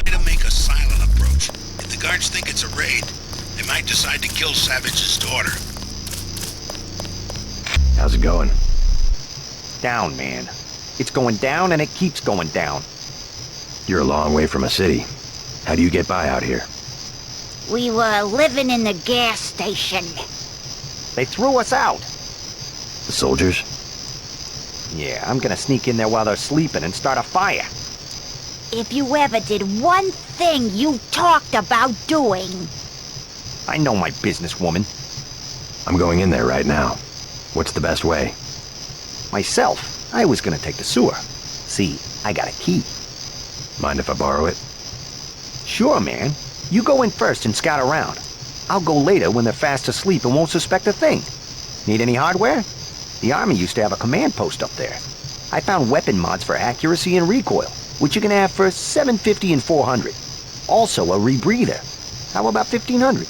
A: to make a silent approach. If the guards think it's a raid, they might decide to kill Savage's daughter.
H: How's it going?
B: Down, man. It's going down and it keeps going down.
H: You're a long way from a city. How do you get by out here?
P: We were living in the gas station.
B: They threw us out.
H: The soldiers?
B: Yeah, I'm gonna sneak in there while they're sleeping and start a fire.
P: If you ever did one thing you talked about doing.
B: I know my business, woman.
H: I'm going in there right now. What's the best way?
B: Myself, I was gonna take the sewer. See, I got a key.
H: Mind if I borrow it?
B: Sure, man. You go in first and scout around. I'll go later when they're fast asleep and won't suspect a thing. Need any hardware? The Army used to have a command post up there. I found weapon mods for accuracy and recoil, which you can have for $750 and $400. Also a rebreather. How about $1,500?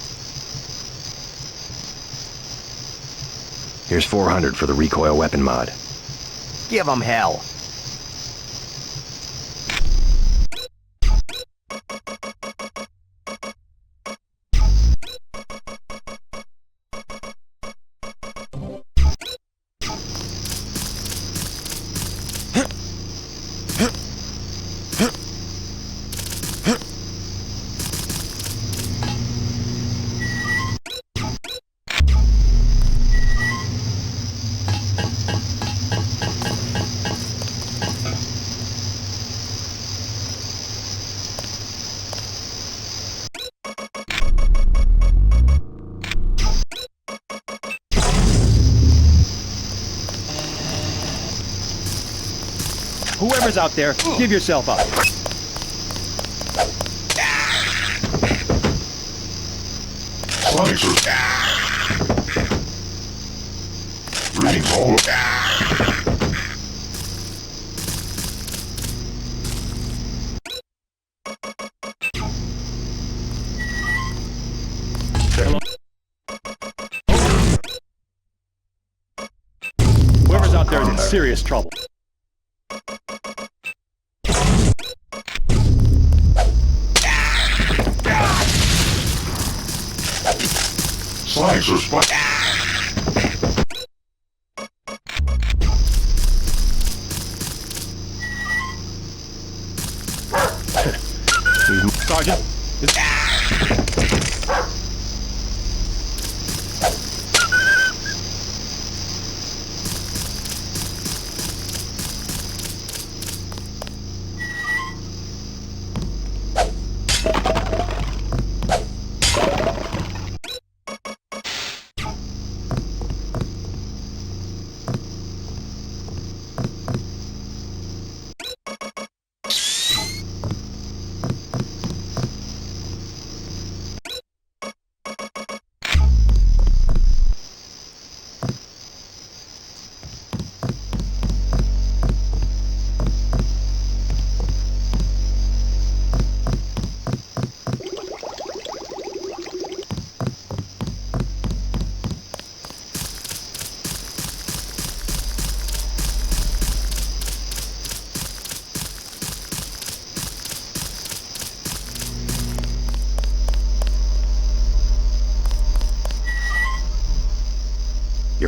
H: Here's $400 for the recoil weapon mod.
B: Give 'em hell.
E: Whoever's out there, give yourself up.
I: Slicers. Reading all.
E: Whoever's out there is in serious trouble.
I: Slicer spot.
E: Sergeant.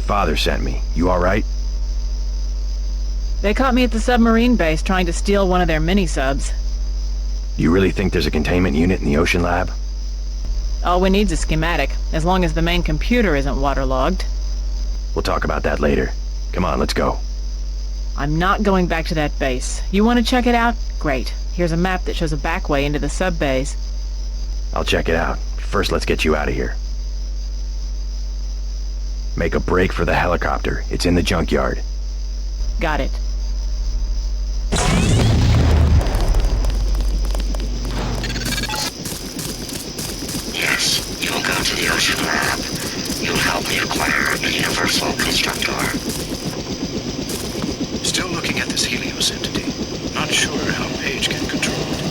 G: father sent me. You alright?
L: They caught me at the submarine base trying to steal one of their mini-subs.
G: You really think there's a containment unit in the ocean lab?
L: All we need's a schematic, as long as the main computer isn't waterlogged.
G: We'll talk about that later. Come on, let's go.
L: I'm not going back to that base. You want to check it out? Great. Here's a map that shows a back way into the sub-base.
G: I'll check it out. First, let's get you out of here. Make a break for the helicopter. It's in the junkyard.
L: Got it.
I: Yes, you'll go to the ocean lab. You'll help me acquire the universal constructor.
Q: Still looking at this Helios entity. Not sure how Paige can control it.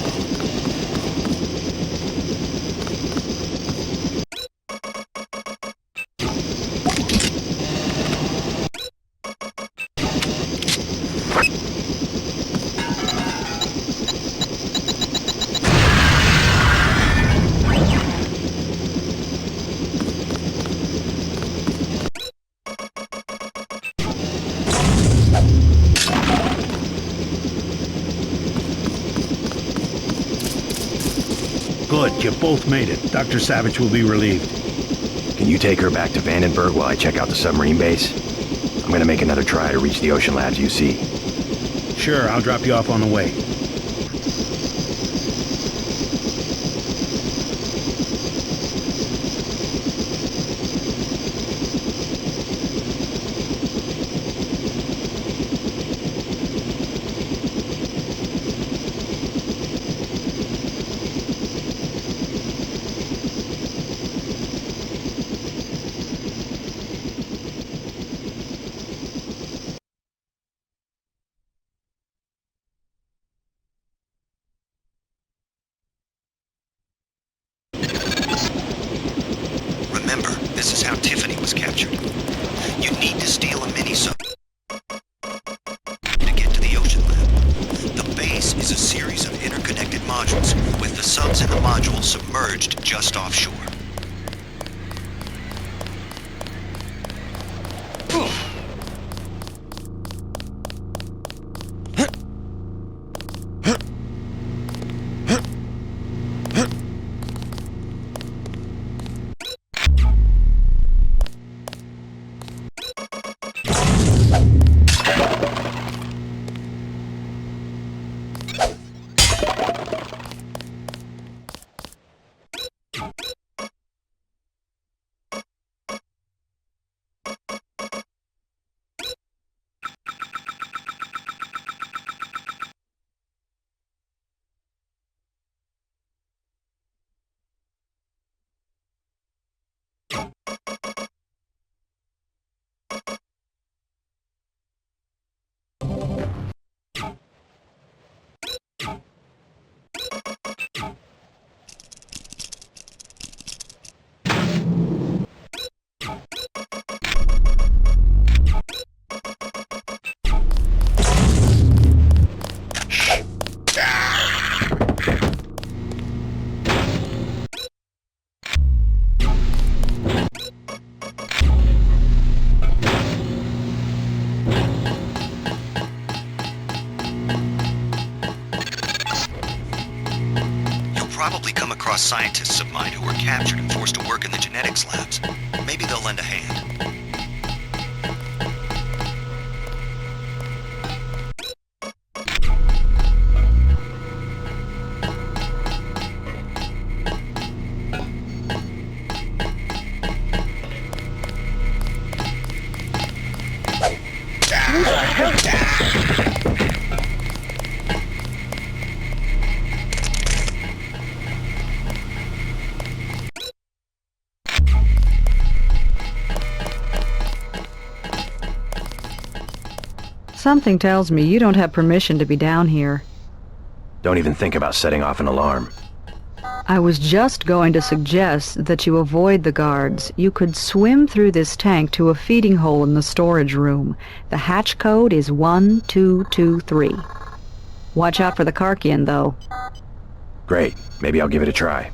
J: Good, you both made it. Dr. Savage will be relieved.
G: Can you take her back to Vandenberg while I check out the submarine base? I'm gonna make another try to reach the ocean labs UC.
J: Sure, I'll drop you off on the way.
B: Remember, this is how Tiffany was captured. You need to steal a mini-sub to get to the ocean lab. The base is a series of interconnected modules, with the subs in the module submerged just offshore. Probably come across scientists of mine who were captured and forced to work in the genetics labs. Maybe they'll lend a hand.
D: Something tells me you don't have permission to be down here.
G: Don't even think about setting off an alarm.
D: I was just going to suggest that you avoid the guards. You could swim through this tank to a feeding hole in the storage room. The hatch code is 1223. Watch out for the Karkian, though.
G: Great. Maybe I'll give it a try.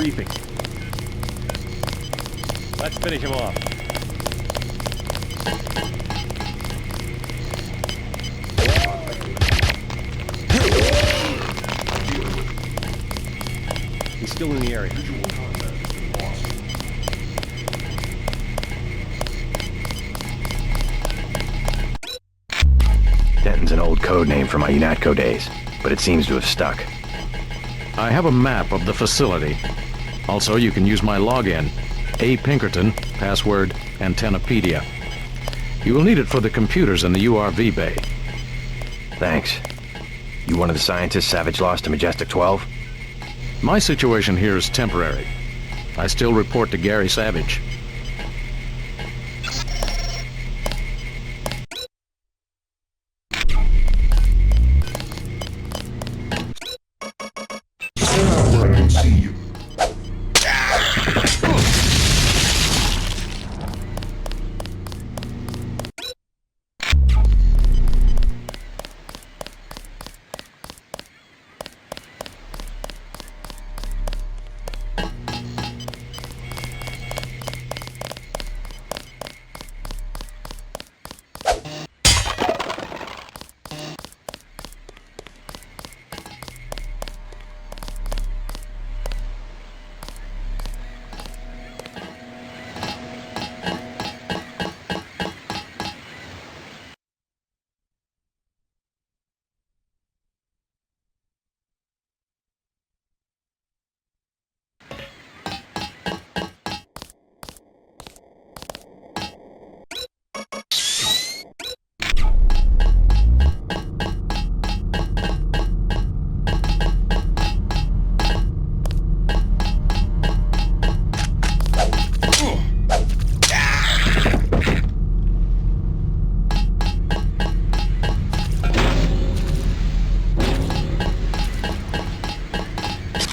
E: debriefing. Let's finish him off. He's still in the area.
H: Denton's an old code name from my UNATCO days, but it seems to have stuck.
U: I have a map of the facility. Also, you can use my login, A. Pinkerton, password Antennapedia. You will need it for the computers in the URV bay.
H: Thanks. You one of the scientists Savage lost to Majestic 12?
U: My situation here is temporary. I still report to Gary Savage.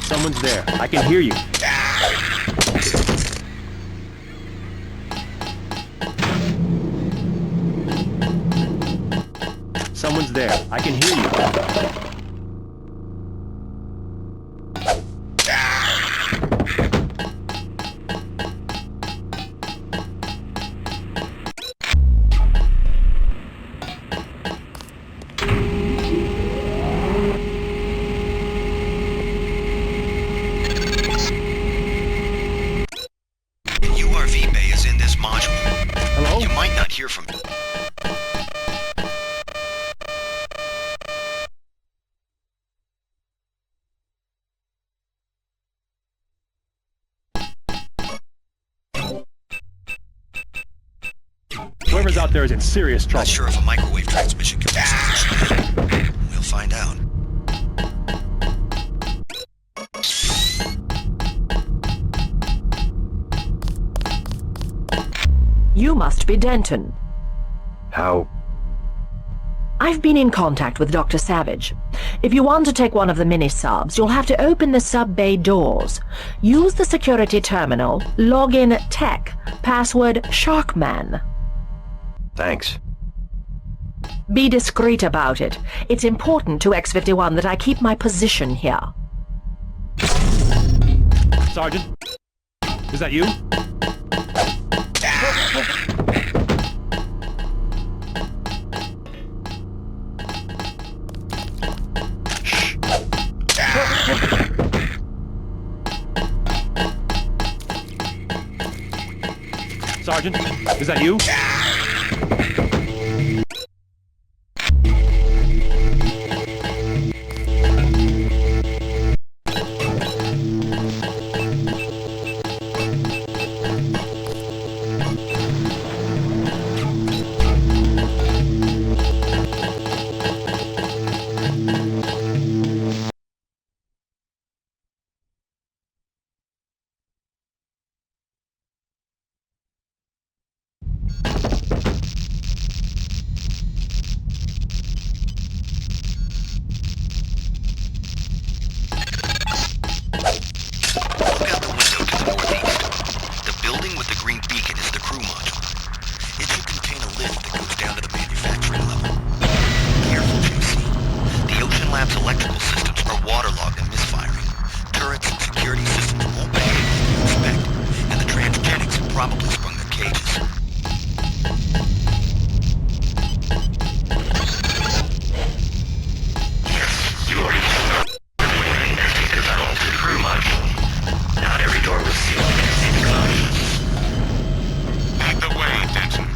E: Someone's there. I can hear you. Someone's there. I can hear you. Whoever's out there is in serious trouble.
B: Not sure if a microwave transmission can be sufficient. We'll find out.
L: You must be Denton.
H: How?
L: I've been in contact with Dr. Savage. If you want to take one of the mini-subs, you'll have to open the sub-bay doors. Use the security terminal, log in tech, password Sharkman.
H: Thanks.
L: Be discreet about it. It's important to X-51 that I keep my position here.
E: Sergeant? Is that you? Sergeant, is that you?
B: Lab's electrical systems are waterlogged and misfiring. Turrets and security systems won't
A: probably sprung the cages.
H: Yes, you already know. Because I altered crew much. Not every door was sealed against inclusions.
O: Lead the way, Denton.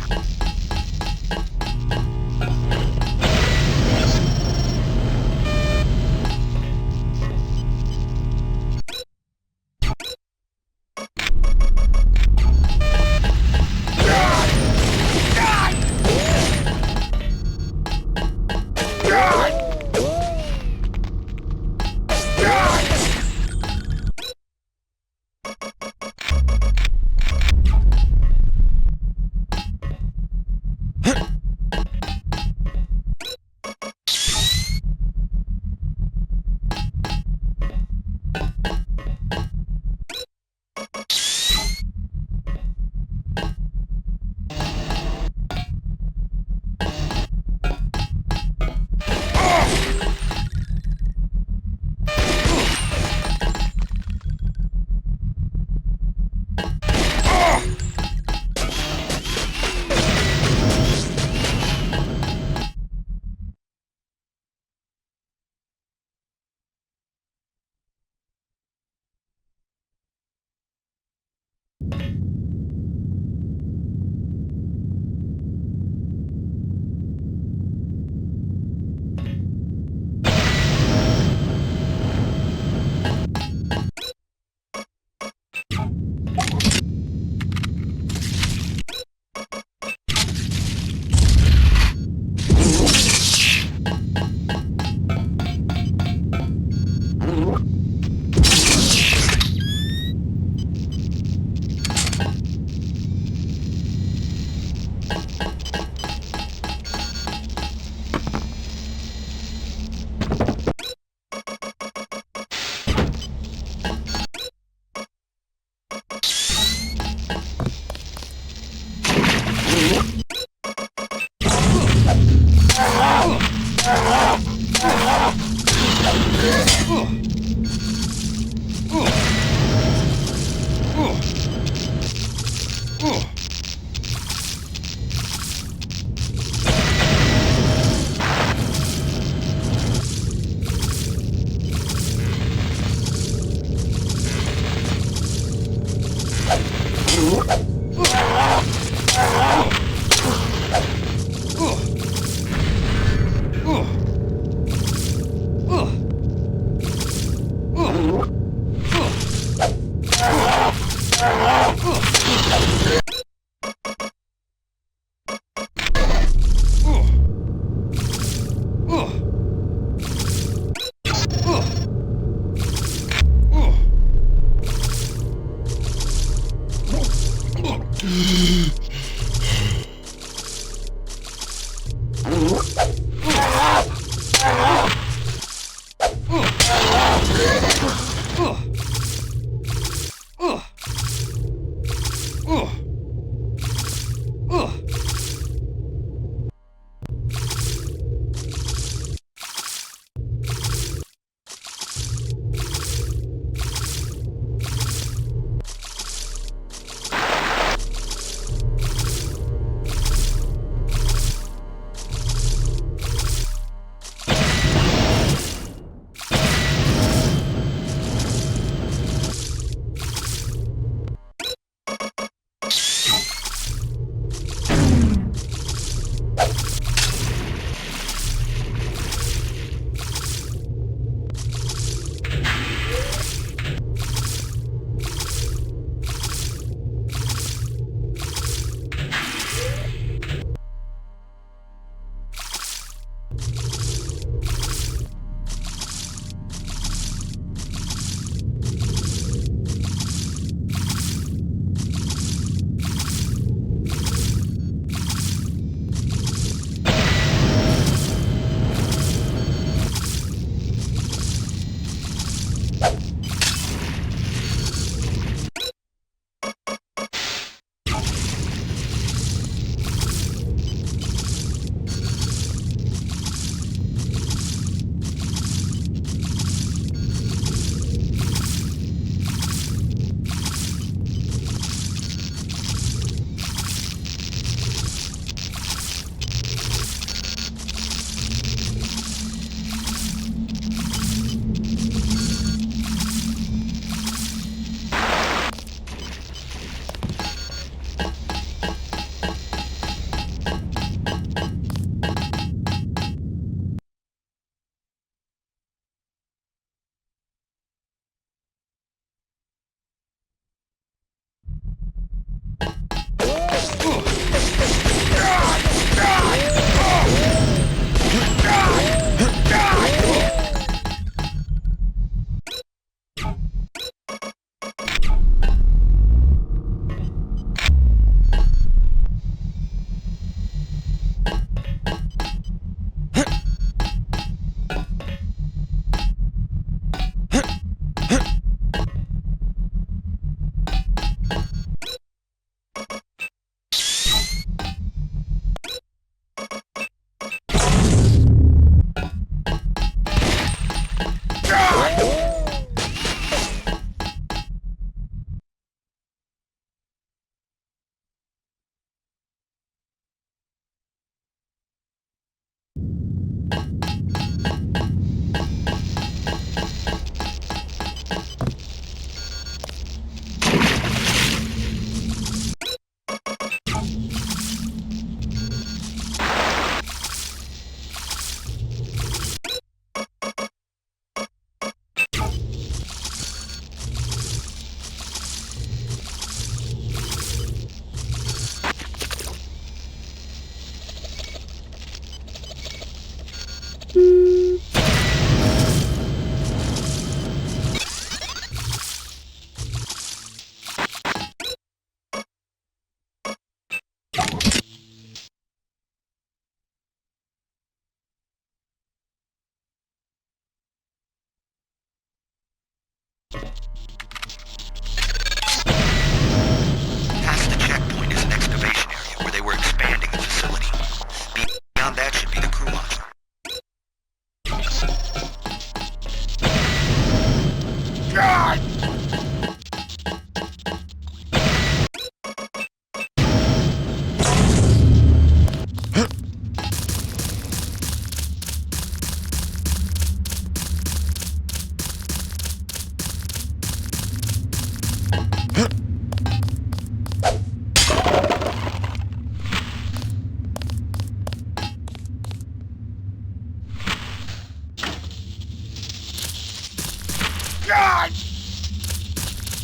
A: God!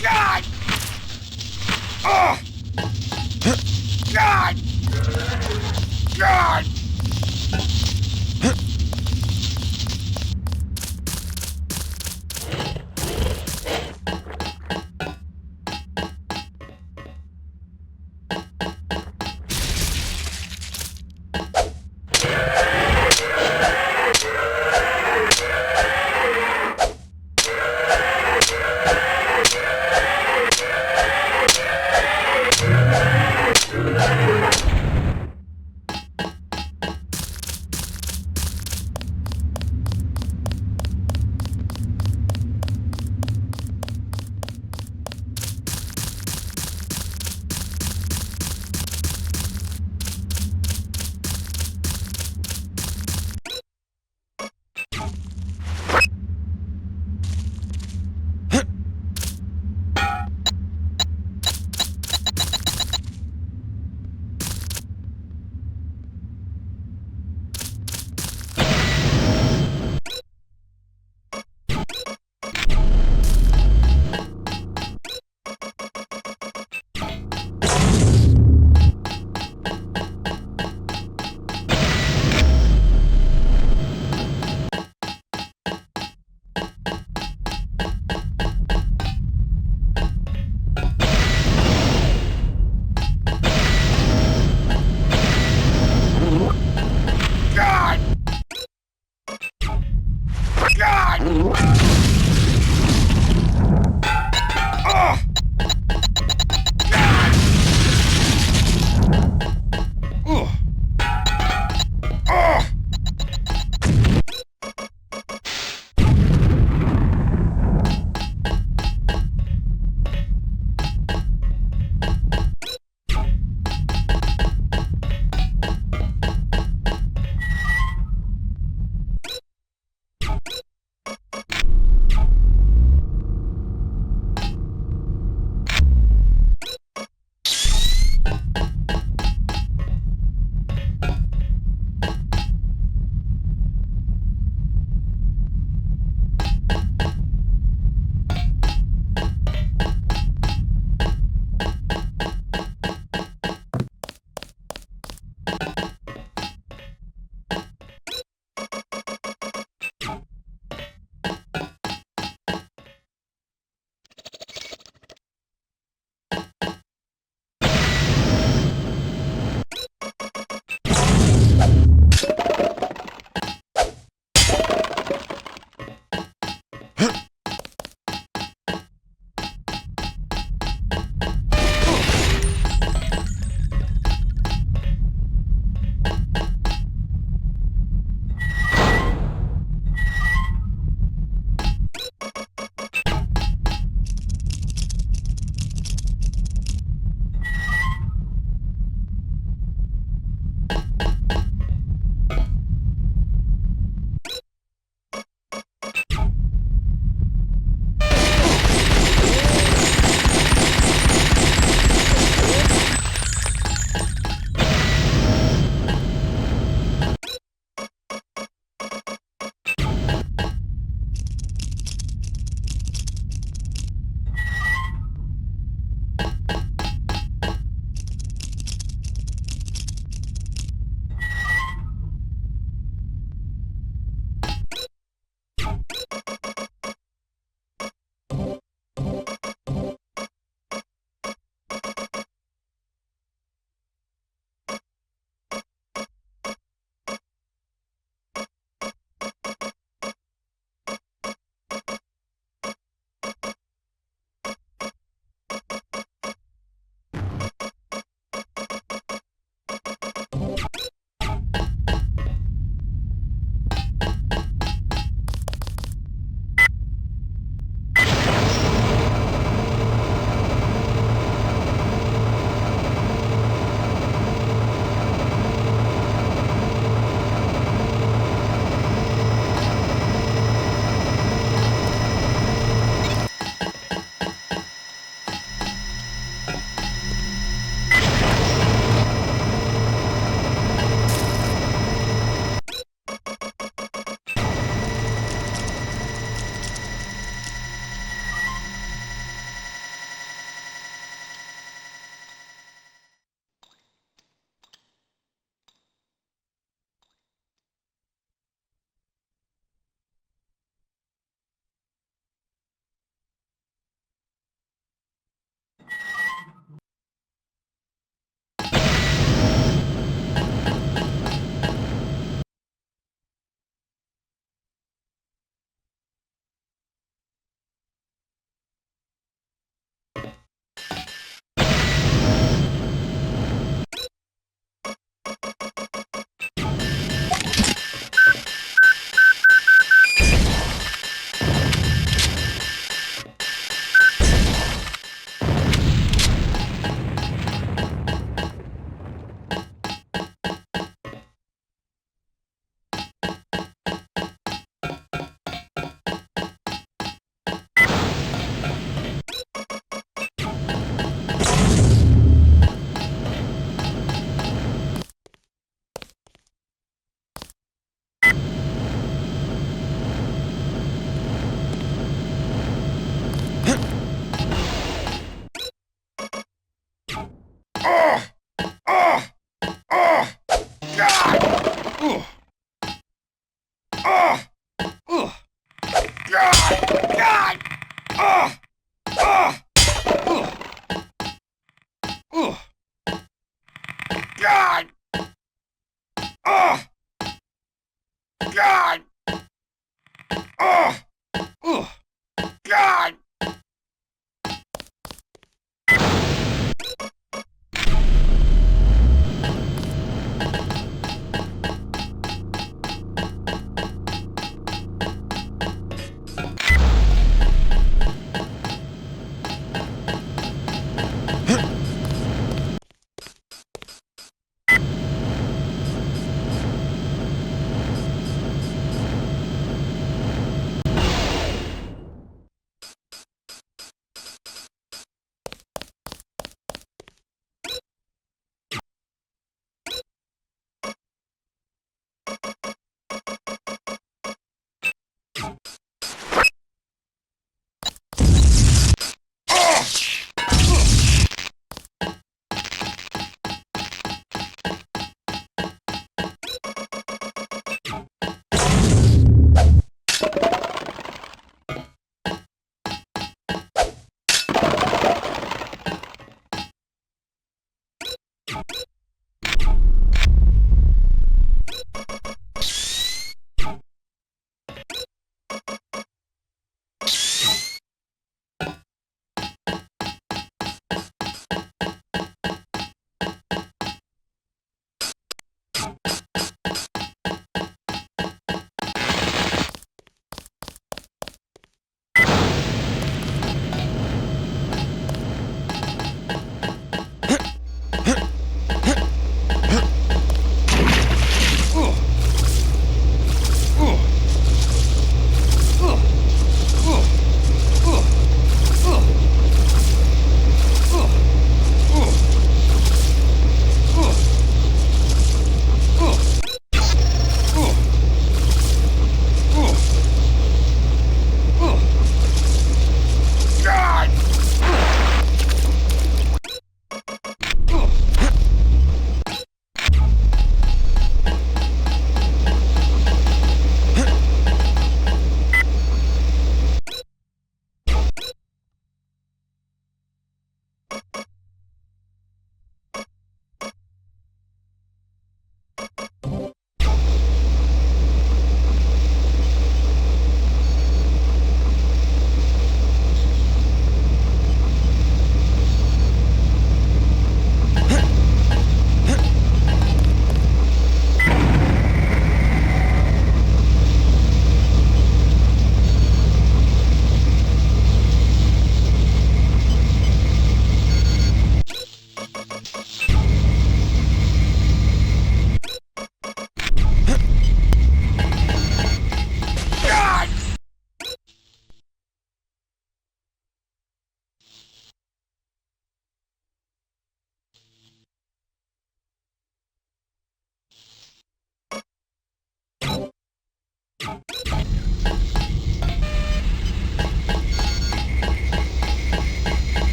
A: God! Oh! God! God!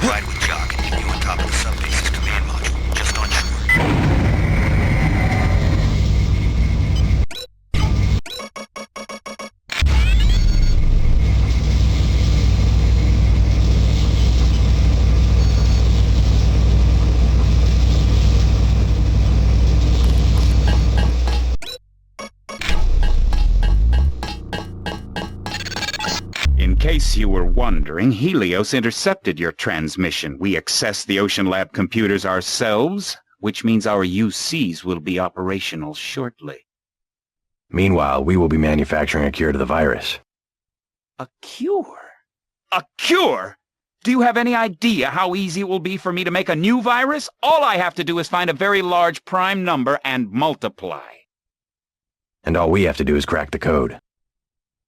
B: a ride with Jock and get you on top of the subbase's command module, just on shore.
T: In case you were wondering, Helios intercepted your transmission. We accessed the Ocean Lab computers ourselves, which means our UCs will be operational shortly.
H: Meanwhile, we will be manufacturing a cure to the virus.
T: A cure? A cure? Do you have any idea how easy it will be for me to make a new virus? All I have to do is find a very large prime number and multiply.
H: And all we have to do is crack the code.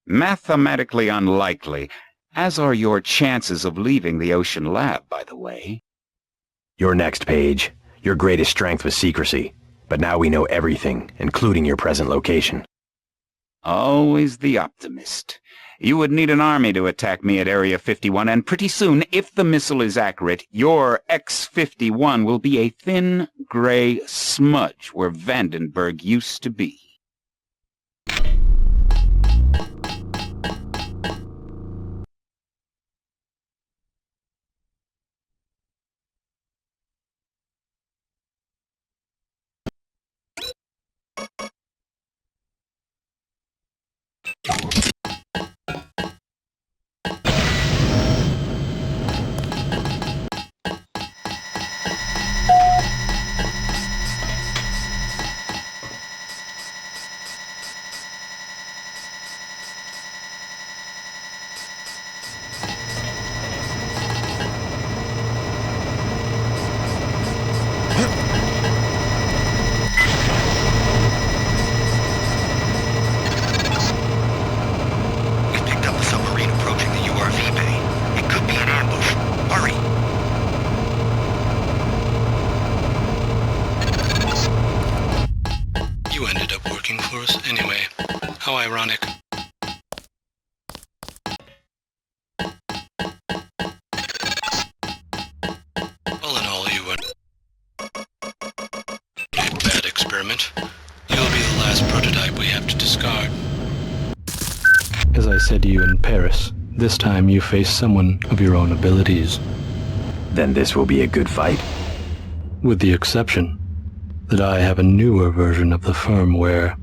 T: Mathematically unlikely, as are your chances of leaving the Ocean Lab, by the way.
H: You're next, Paige. Your greatest strength was secrecy, but now we know everything, including your present location.
T: Always the optimist. You would need an army to attack me at Area 51, and pretty soon, if the missile is accurate, your X-51 will be a thin, gray smudge where Vandenberg used to be.
Q: How ironic. All in all, you went a bad experiment. You'll be the last prototype we have to discard.
C: As I said to you in Paris, this time you face someone of your own abilities.
H: Then this will be a good fight.
C: With the exception that I have a newer version of the firmware.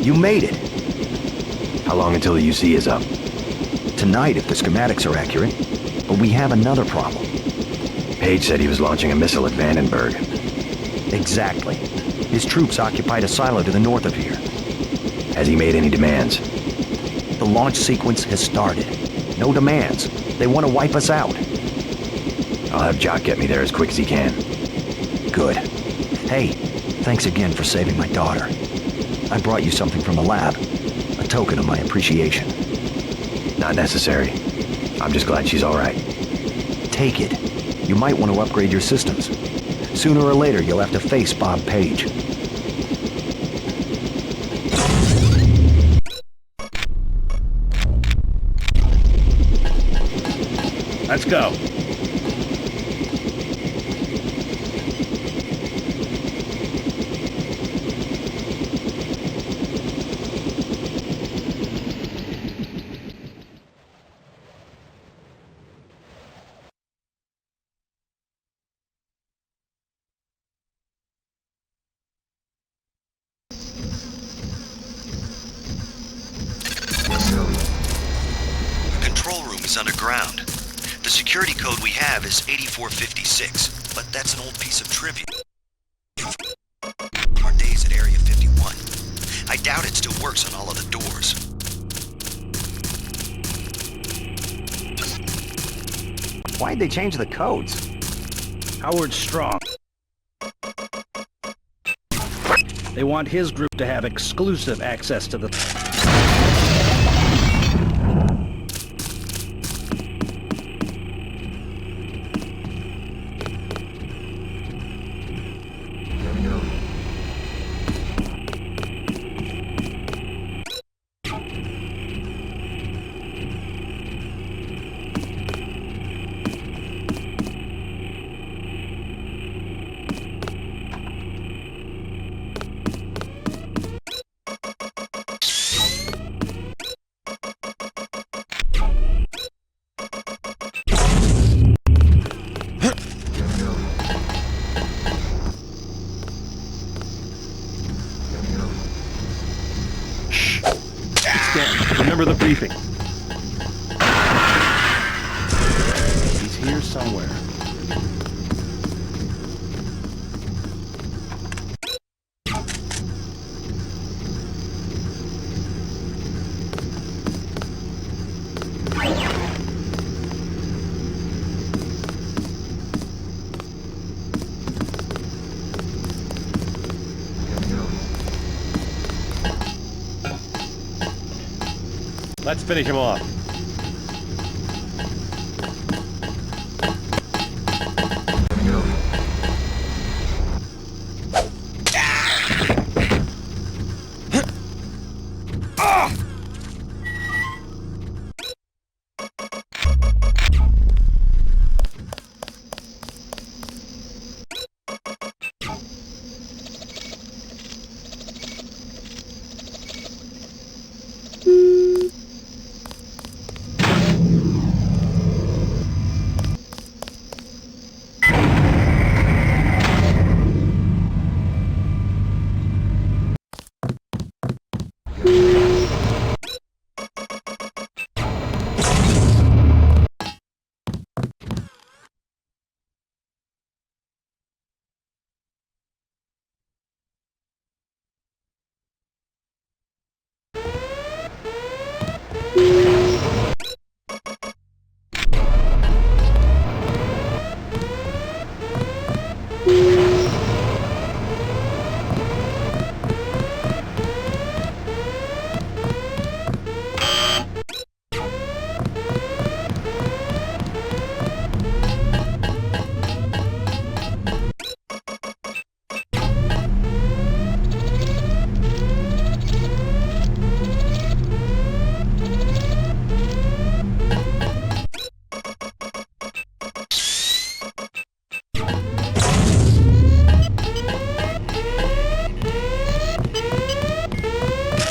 B: You made it.
H: How long until the UC is up?
B: Tonight, if the schematics are accurate. But we have another problem.
H: Page said he was launching a missile at Vandenberg.
B: Exactly. His troops occupied a silo to the north of here.
H: Has he made any demands?
B: The launch sequence has started. No demands. They want to wipe us out.
H: I'll have Jock get me there as quick as he can.
B: Good. Hey, thanks again for saving my daughter. I brought you something from the lab. A token of my appreciation.
H: Not necessary. I'm just glad she's all right.
B: Take it. You might want to upgrade your systems. Sooner or later, you'll have to face Bob Page.
U: Let's go.
B: Underground. The security code we have is 8456, but that's an old piece of trivia. Our days at Area 51. I doubt it still works on all of the doors. Why'd they change the codes?
U: Howard Strong. They want his group to have exclusive access to the... Remember the briefing. He's here somewhere.
E: Let's finish him off.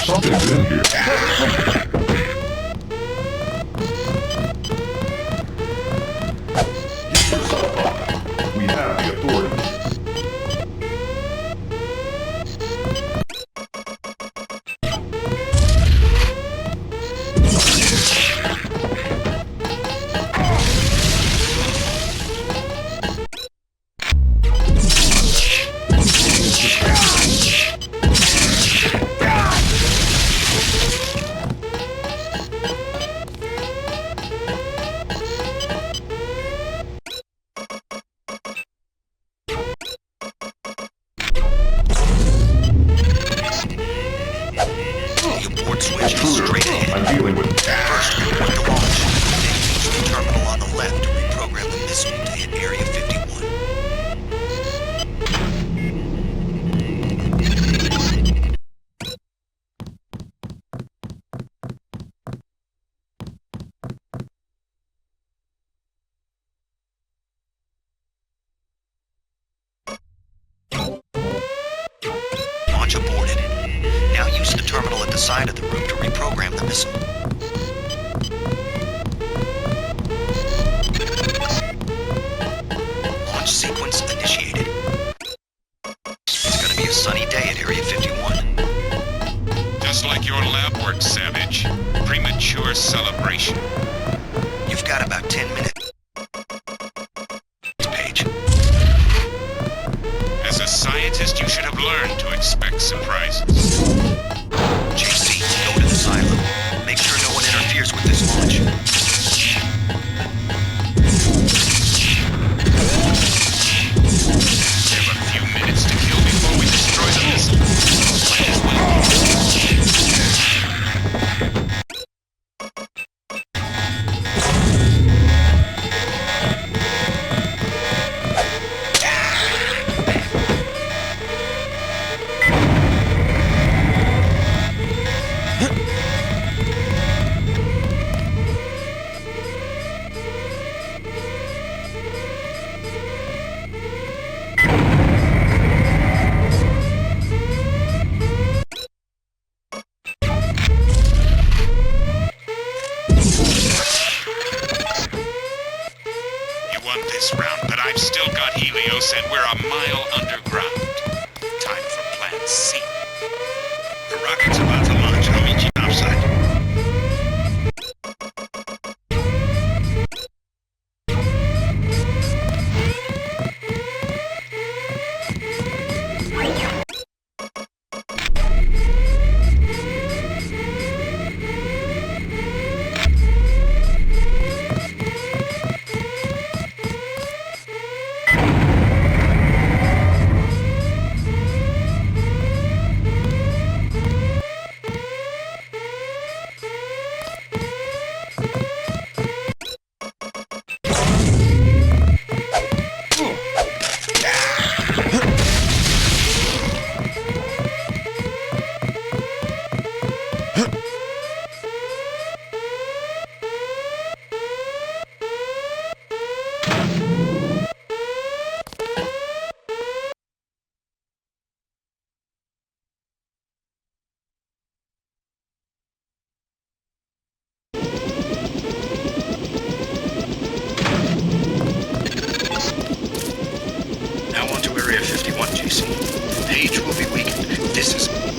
C: Something's in here. Get yourself up. We have the authority.
B: the terminal at the side of the room to reprogram the missile. Launch sequence initiated. It's gonna be a sunny day at Area 51.
O: Just like your lab work, Savage. Premature celebration.
B: You've got about 10 minutes. Page.
O: As a scientist, you should have learned to expect surprises.
B: JC, go to the silo. Make sure no one interferes with this launch.
O: We have a few minutes to kill before we destroy the missile. Might as well. I've still got Helios and we're a mile underground. Time for Plan C.
A: The rocket's about to launch. I'll meet you outside.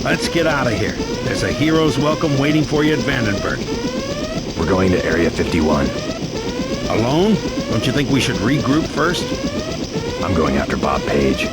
U: Let's get out of here. There's a hero's welcome waiting for you at Vandenberg.
H: We're going to Area 51.
U: Alone? Don't you think we should regroup first?
H: I'm going after Bob Page.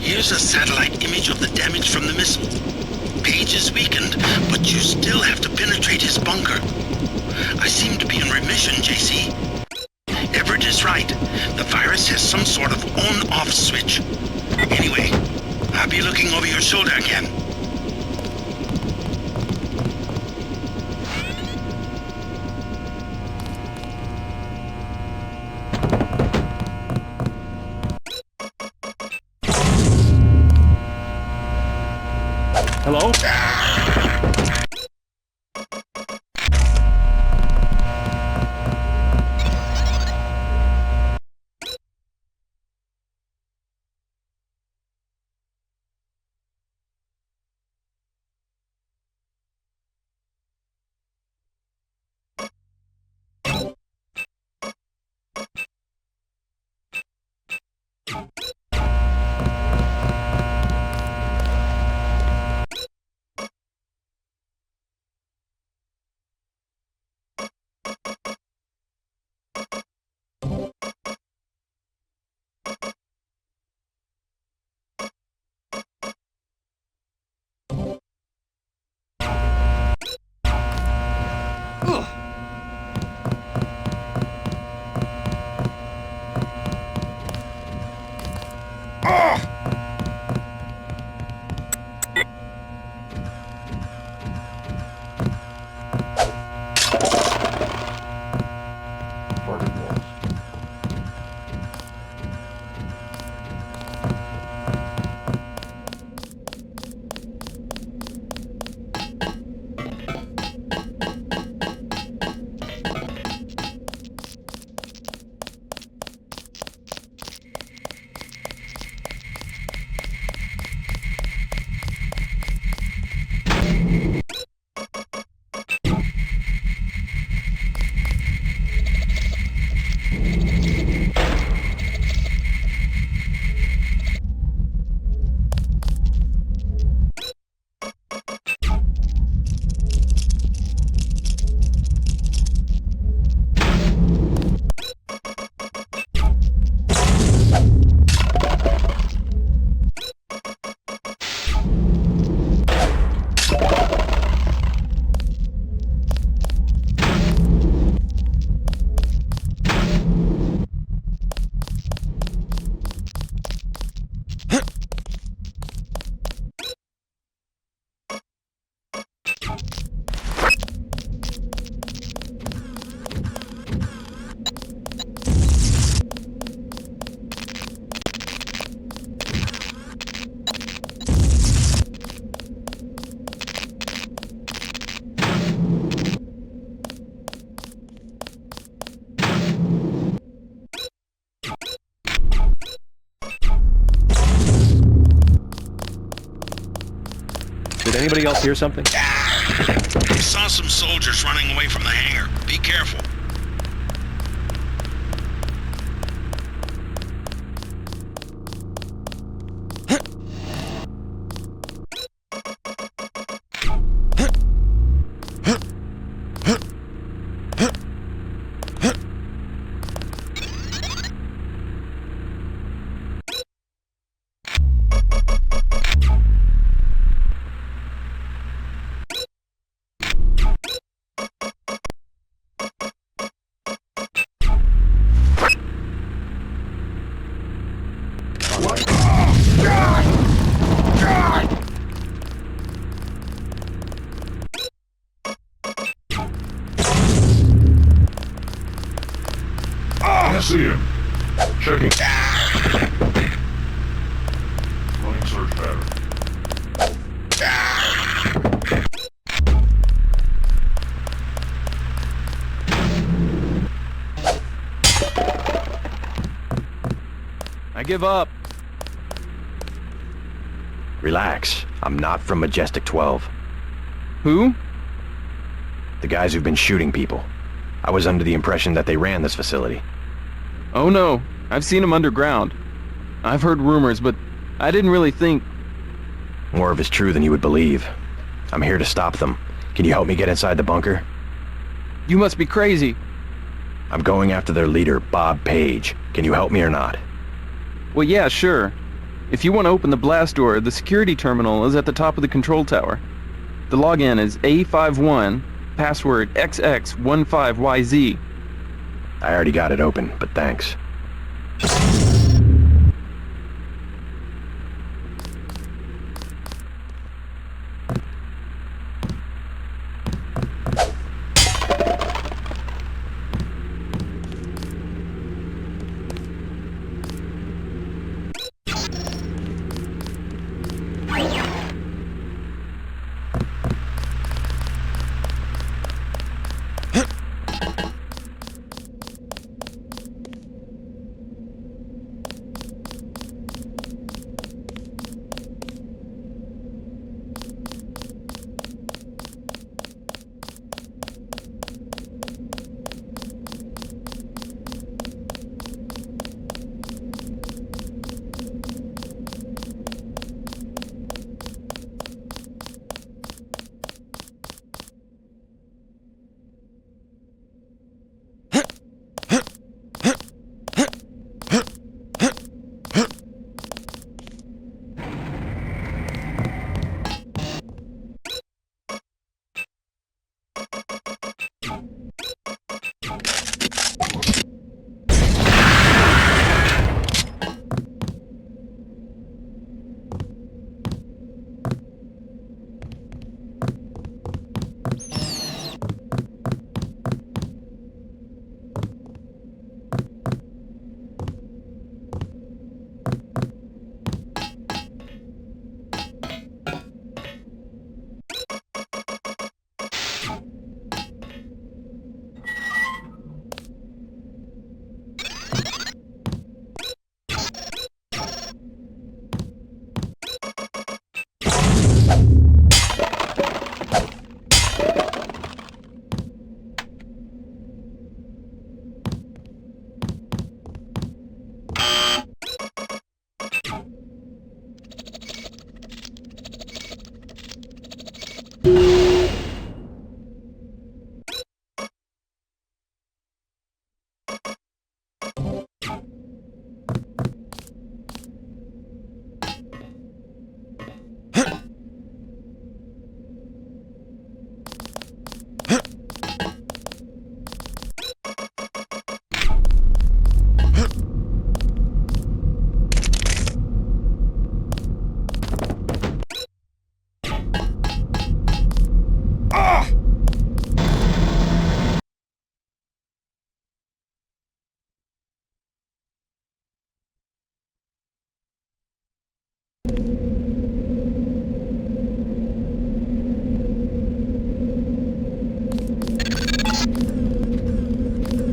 A: Here's a satellite image of the damage from the missile. Page is weakened, but you still have to penetrate his bunker. I seem to be in remission, JC. Everett is right. The virus has some sort of on-off switch. Anyway, I'll be looking over your shoulder again.
E: Hello? Did anybody else hear something?
A: I saw some soldiers running away from the hangar. Be careful.
C: I see him. Checking. Running search pattern.
E: I give up.
H: Relax. I'm not from Majestic 12.
E: Who?
H: The guys who've been shooting people. I was under the impression that they ran this facility.
E: Oh no, I've seen them underground. I've heard rumors, but I didn't really think...
H: More of it's true than you would believe. I'm here to stop them. Can you help me get inside the bunker?
E: You must be crazy.
H: I'm going after their leader, Bob Page. Can you help me or not?
E: Well, yeah, sure. If you want to open the blast door, the security terminal is at the top of the control tower. The login is A51, password XX15YZ.
H: I already got it open, but thanks.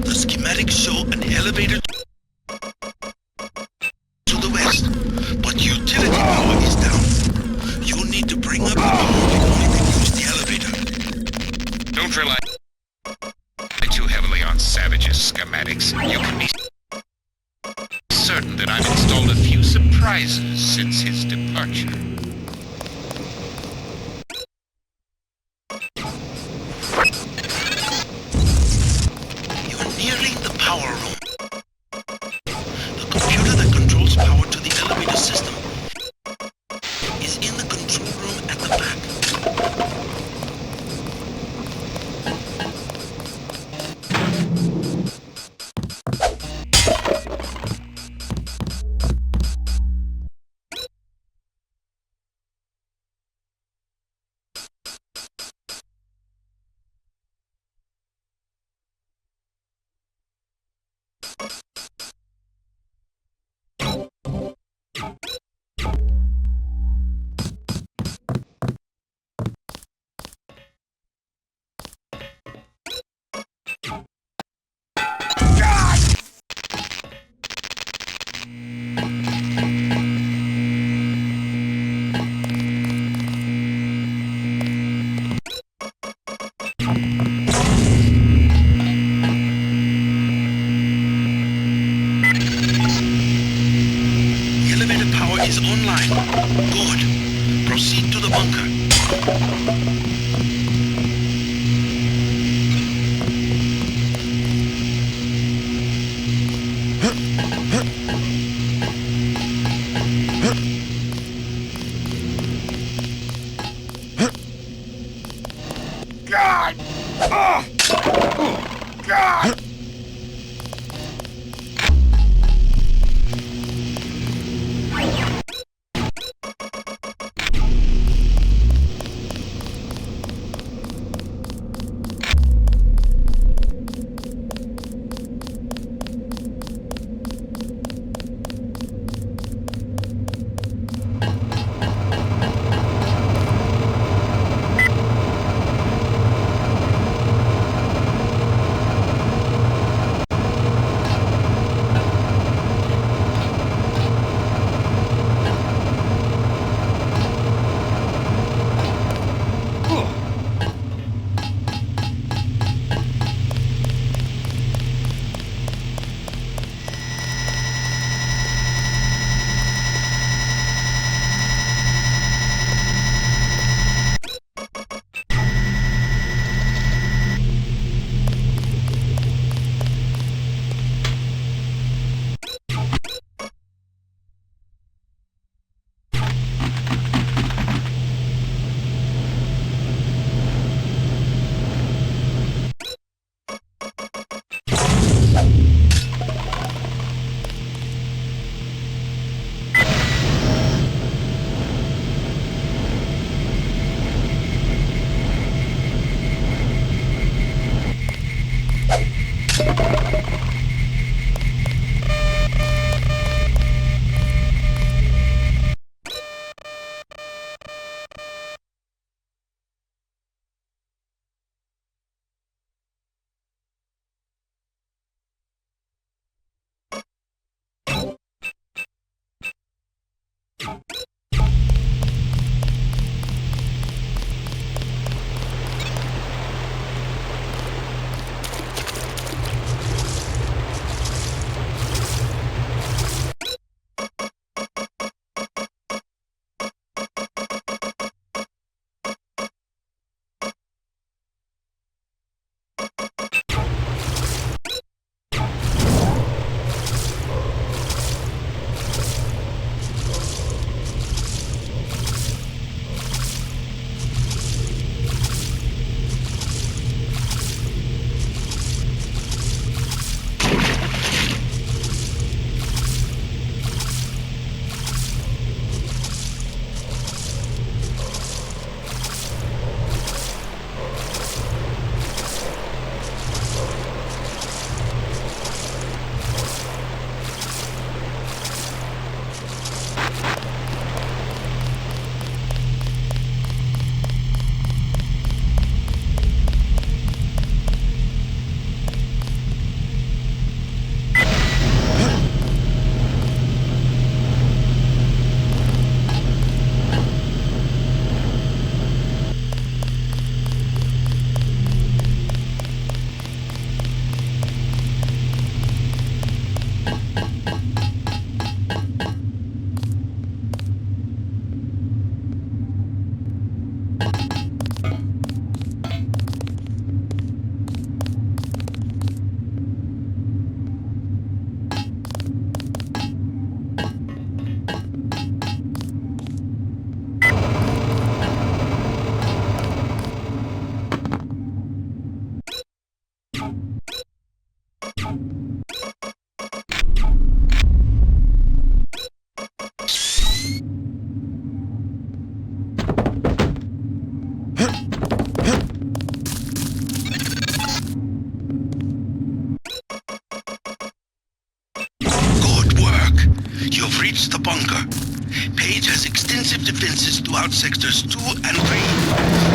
A: The schematics show an elevator to the west, but utility power is down. You'll need to bring up the power
O: Don't rely too heavily on Savage's schematics. You can be certain that I've installed a few surprises since his departure.
A: You're nearing the power room. The computer that controls power to the elevator system is in the control room at the back. Is online. Good. Proceed to the bunker.
O: God! Oh! God!
A: bunker. Page has extensive defenses throughout sectors 2 and 3,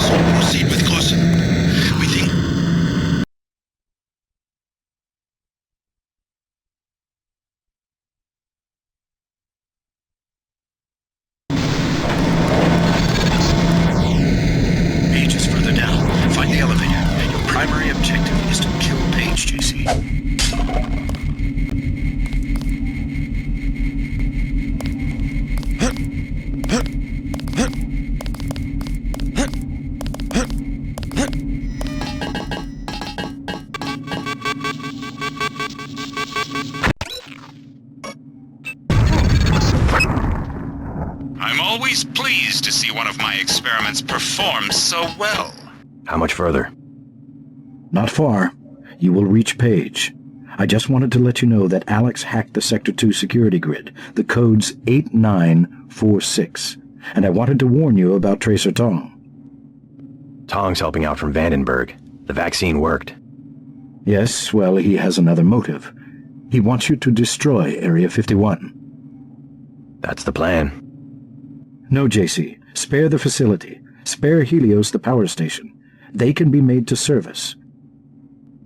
A: so proceed with caution. We think...
Q: Page is further down. Find the elevator. Your primary objective is to kill Page, JC.
O: I'm always pleased to see one of my experiments perform so well.
H: How much further?
V: Not far. You will reach Page. I just wanted to let you know that Alex hacked the Sector 2 security grid. The code's 8946. And I wanted to warn you about Tracer Tong.
H: Tong's helping out from Vandenberg. The vaccine worked.
V: Yes, well, he has another motive. He wants you to destroy Area 51.
H: That's the plan.
V: No, JC. Spare the facility. Spare Helios the power station. They can be made to service.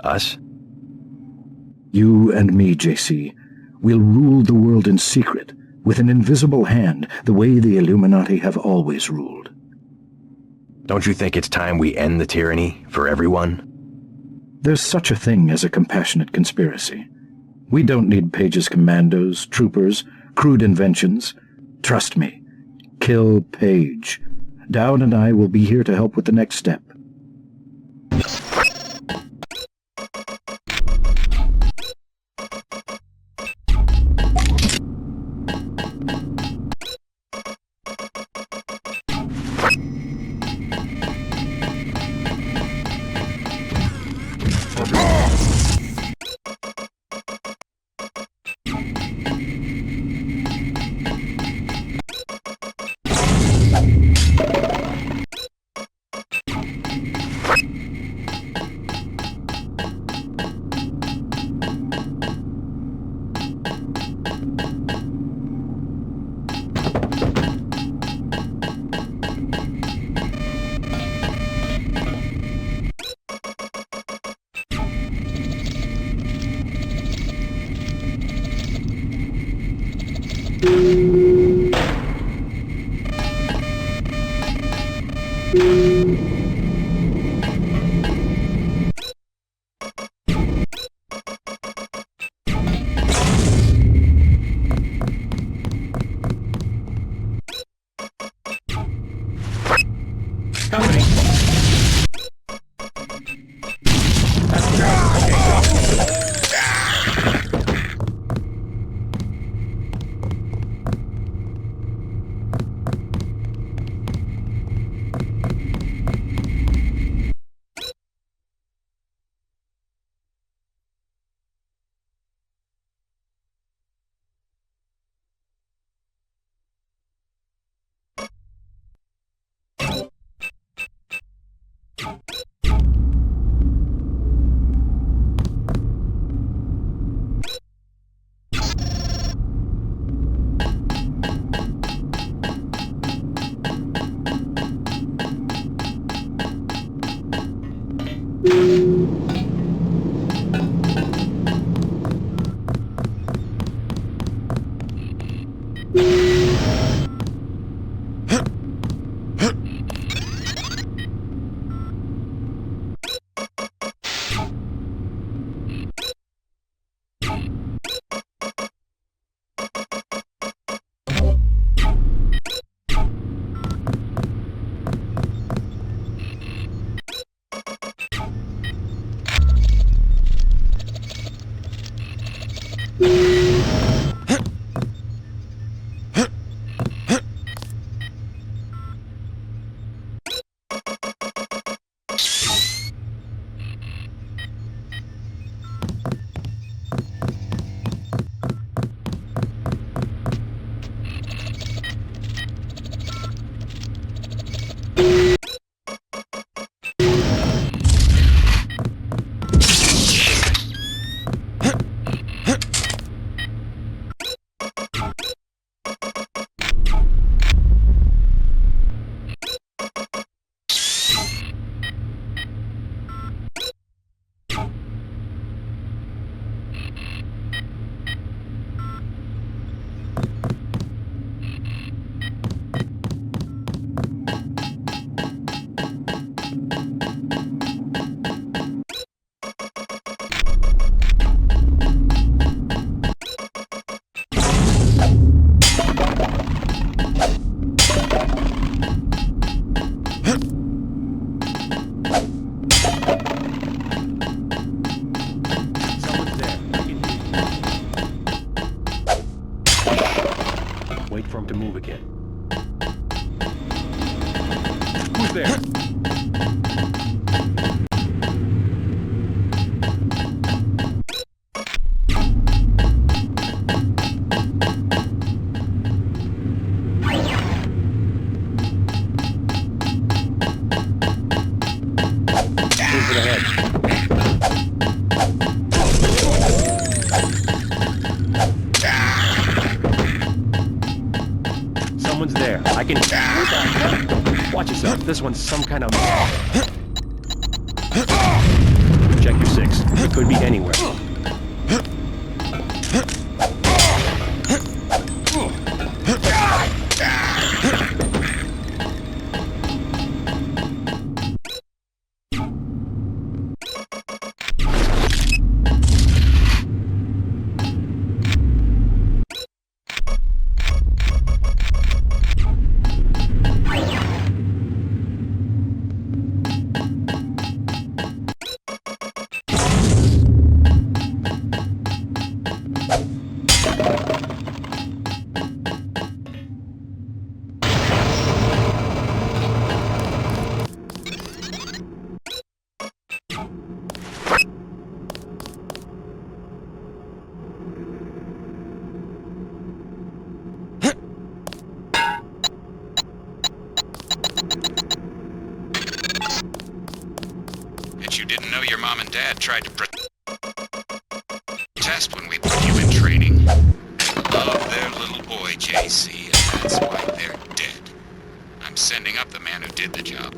H: Us?
V: You and me, JC. We'll rule the world in secret, with an invisible hand, the way the Illuminati have always ruled.
H: Don't you think it's time we end the tyranny for everyone?
V: There's such a thing as a compassionate conspiracy. We don't need Page's commandos, troopers, crude inventions. Trust me. Kill Page. Dowd and I will be here to help with the next step.
E: Who's there?
G: Over the head. Someone's there. I can... Watch yourself. This one's some kind of... Check your 6. It could be anywhere.
O: You didn't know your mom and dad tried to protest when we put you in training. Love their little boy, JC, and that's why they're dead. I'm sending up the man who did the job.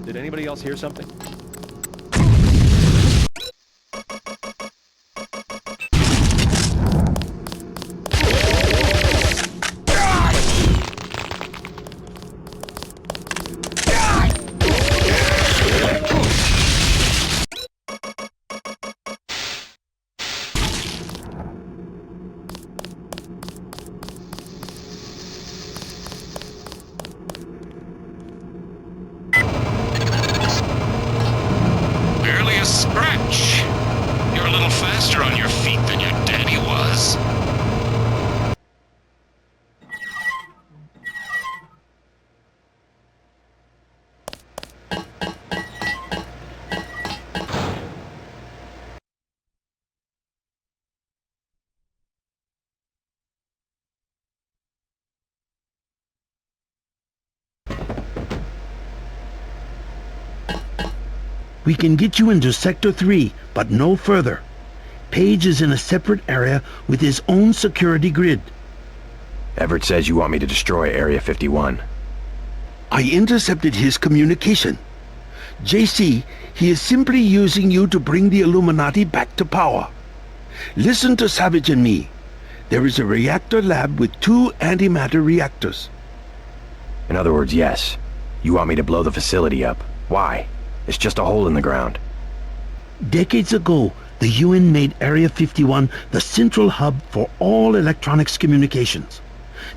G: Did anybody else hear something?
O: On your feet than your daddy was.
N: We can get you into Sector 3, but no further. Page is in a separate area with his own security grid.
H: Everett says you want me to destroy Area 51.
N: I intercepted his communication. JC, he is simply using you to bring the Illuminati back to power. Listen to Savage and me. There is a reactor lab with 2 antimatter reactors.
H: In other words, yes. You want me to blow the facility up. Why? It's just a hole in the ground.
N: Decades ago, the UN made Area 51 the central hub for all electronics communications.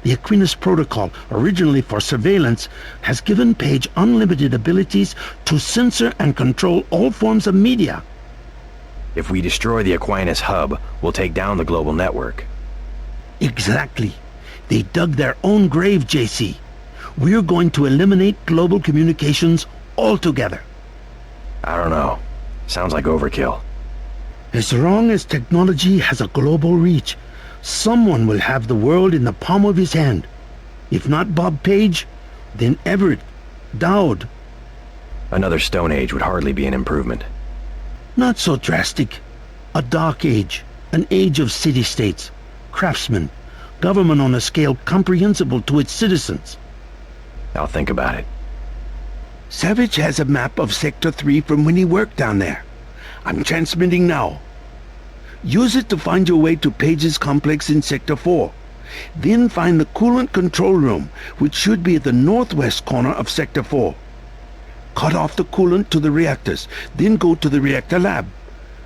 N: The Aquinas Protocol, originally for surveillance, has given Page unlimited abilities to censor and control all forms of media.
H: If we destroy the Aquinas hub, we'll take down the global network.
N: Exactly. They dug their own grave, JC. We're going to eliminate global communications altogether.
H: I don't know. Sounds like overkill.
N: As long as technology has a global reach, someone will have the world in the palm of his hand. If not Bob Page, then Everett, Dowd.
H: Another Stone Age would hardly be an improvement.
N: Not so drastic. A dark age, an age of city-states, craftsmen, government on a scale comprehensible to its citizens.
H: I'll think about it.
N: Savage has a map of Sector 3 from when he worked down there. I'm transmitting now. Use it to find your way to Page's complex in Sector 4. Then find the coolant control room, which should be at the northwest corner of Sector 4. Cut off the coolant to the reactors, then go to the reactor lab.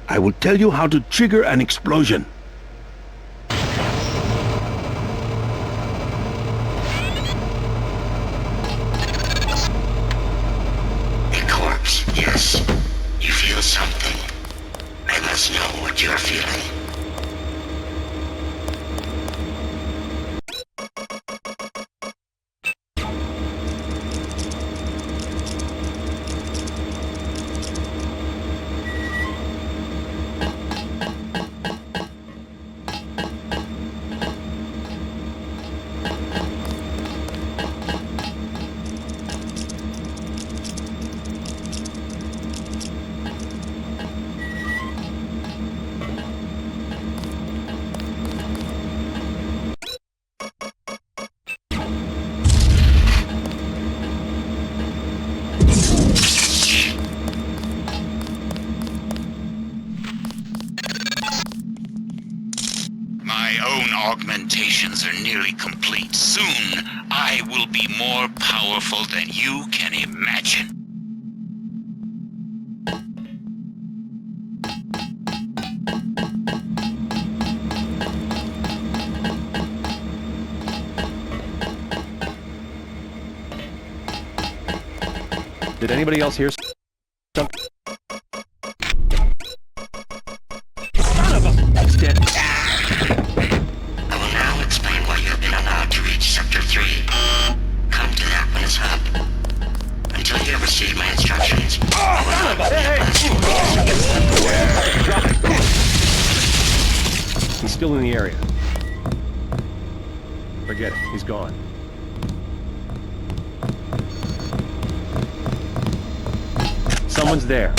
N: I will tell you how to trigger an explosion.
I: Yes, you feel something. I must know what you're feeling.
O: My own augmentations are nearly complete. Soon, I will be more powerful than you can imagine.
B: Did anybody else hear something?
I: Son of a... That's dead. I will now explain why you have been allowed to reach Sector 3. Come to that when it's up. Until you have received my instructions, I will not
B: Drop it. He's still in the area. Forget it. He's gone. Someone's there.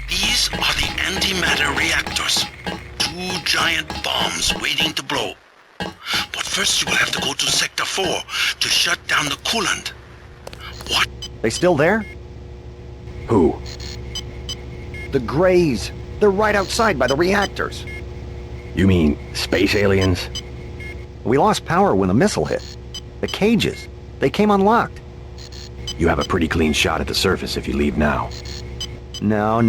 A: These are the antimatter reactors. 2 giant bombs waiting to blow. But first you will have to go to Sector 4 to shut down the coolant. What?
B: They still there?
H: Who?
B: The Greys. They're right outside by the reactors.
H: You mean space aliens?
B: We lost power when the missile hit. The cages. They came unlocked.
H: You have a pretty clean shot at the surface if you leave now.
B: No,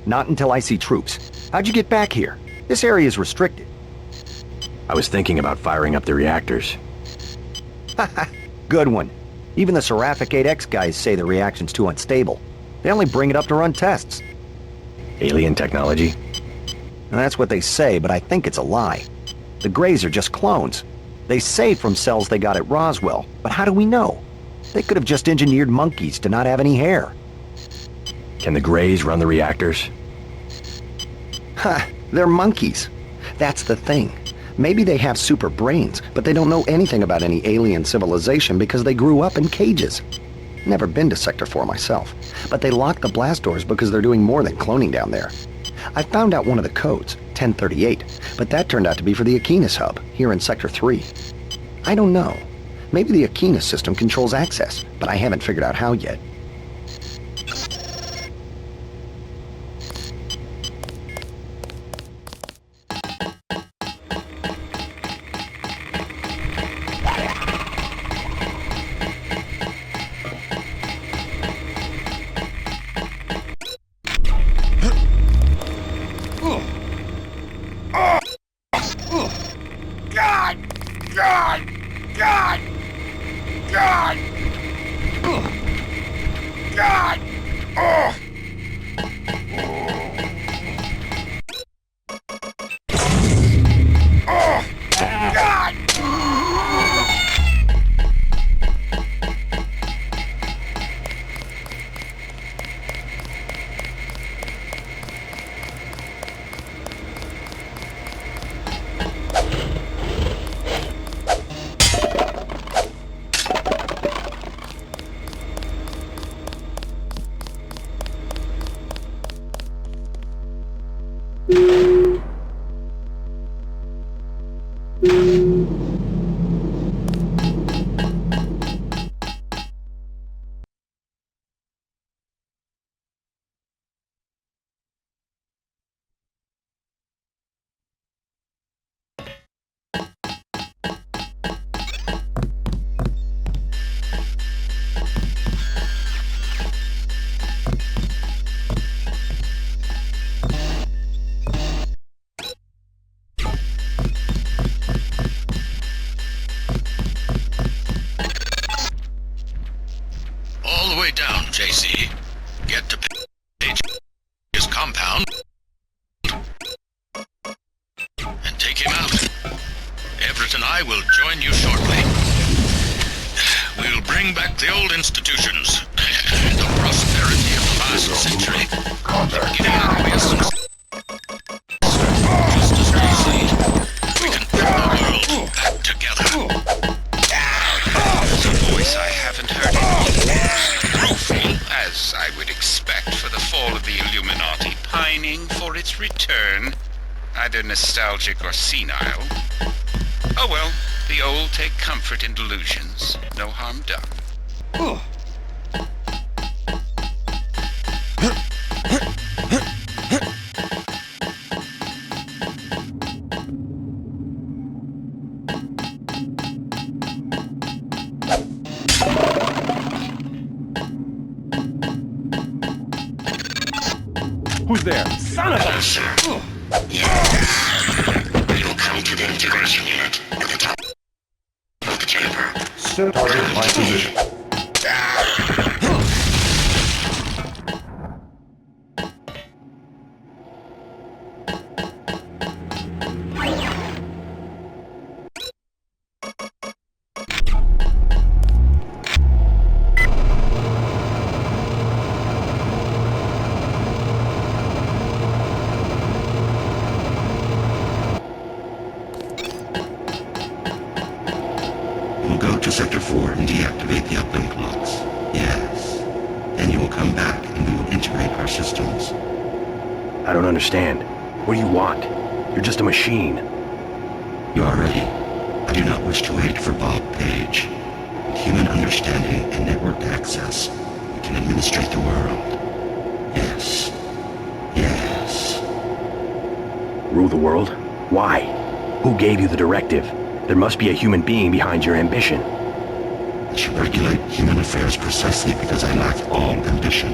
B: not until I see troops. How'd you get back here? This area is restricted.
H: I was thinking about firing up the reactors.
B: Good one. Even the Seraphic 8X guys say the reaction's too unstable. They only bring it up to run tests.
H: Alien technology?
B: And that's what they say, but I think it's a lie. The Greys are just clones. They say from cells they got at Roswell, but how do we know? They could have just engineered monkeys to not have any hair.
H: Can the Greys run the reactors?
B: Ha! They're monkeys. That's the thing. Maybe they have super brains, but they don't know anything about any alien civilization because they grew up in cages. Never been to Sector 4 myself, but they locked the blast doors because they're doing more than cloning down there. I found out one of the codes, 1038, but that turned out to be for the Aquinas hub, here in Sector 3. I don't know. Maybe the Aquinas system controls access, but I haven't figured out how yet.
A: JC. Get to page his compound and take him out. Everett and I will join you shortly. We'll bring back the old institutions, the prosperity of the last century. Giving acquiescence. Just as JC, we can bring the world back together. There's a voice I haven't heard in years. Rueful, as I would expect for the fall of the Illuminati, pining for its return, either nostalgic or senile. Oh well, the old take comfort in delusions. No harm done.
R: Who's there?
I: Son of a... Yes. We will come to the integration unit at the top of the chamber.
C: Set target by position.
K: We'll go to Sector 4 and deactivate the uplink locks. Yes. Then you will come back and we will integrate our systems.
H: I don't understand. What do you want? You're just a machine.
K: You are ready. I do not wish to wait for Bob Page. With human understanding and network access, we can administrate the world. Yes. Yes.
H: Rule the world? Why? Who gave you the directive? There must be a human being behind your ambition.
K: I should regulate human affairs precisely because I lack all ambition,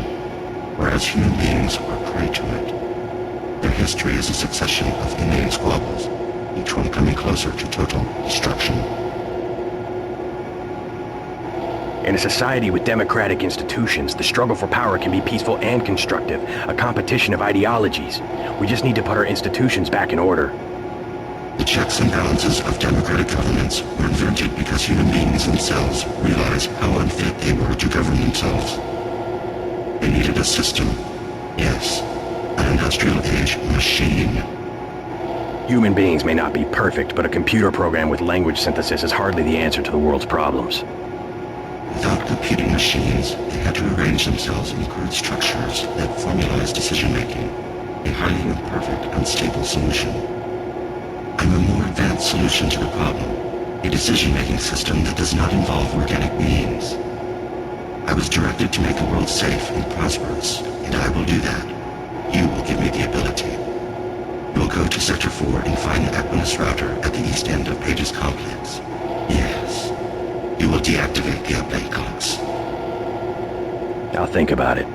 K: whereas human beings are prey to it. Their history is a succession of inane squabbles, each one coming closer to total destruction.
H: In a society with democratic institutions, the struggle for power can be peaceful and constructive, a competition of ideologies. We just need to put our institutions back in order.
N: The checks and balances of democratic governments were invented because human beings themselves realized how unfit they were to govern themselves. They needed a system. Yes, an industrial age machine.
H: Human beings may not be perfect, but a computer program with language synthesis is hardly the answer to the world's problems.
N: Without computing machines, they had to arrange themselves in crude structures that formalized decision-making, a highly imperfect, unstable solution. I'm a more advanced solution to the problem, a decision-making system that does not involve organic beings. I was directed to make the world safe and prosperous, and I will do that. You will give me the ability. You will go to Sector 4 and find the Aquinas router at the east end of Page's complex. Yes. You will deactivate the update clocks.
H: I'll think about it.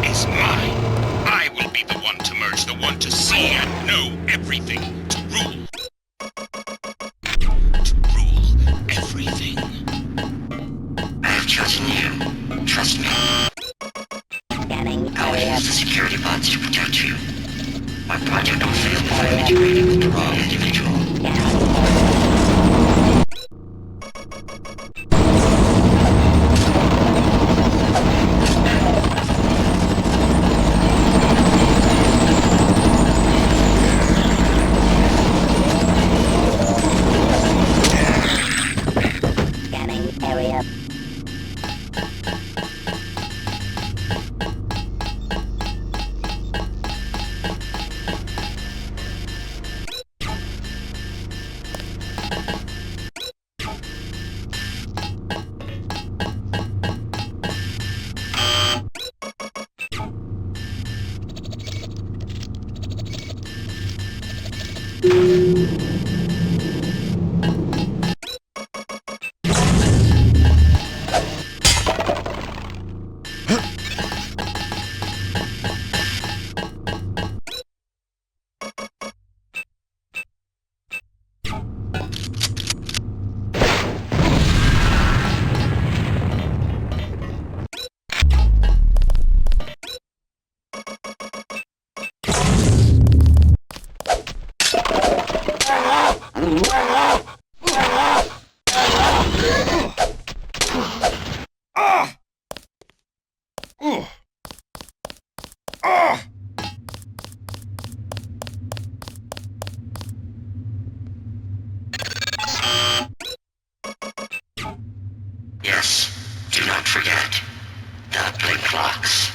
O: Is mine. I will be the one to merge, the one to see and know everything, to rule. To rule everything.
I: I have chosen you. Trust me. I will use the security bots to protect you. My project will fail if I am integrated with the wrong individual. Yes, do not forget the upgrade clocks.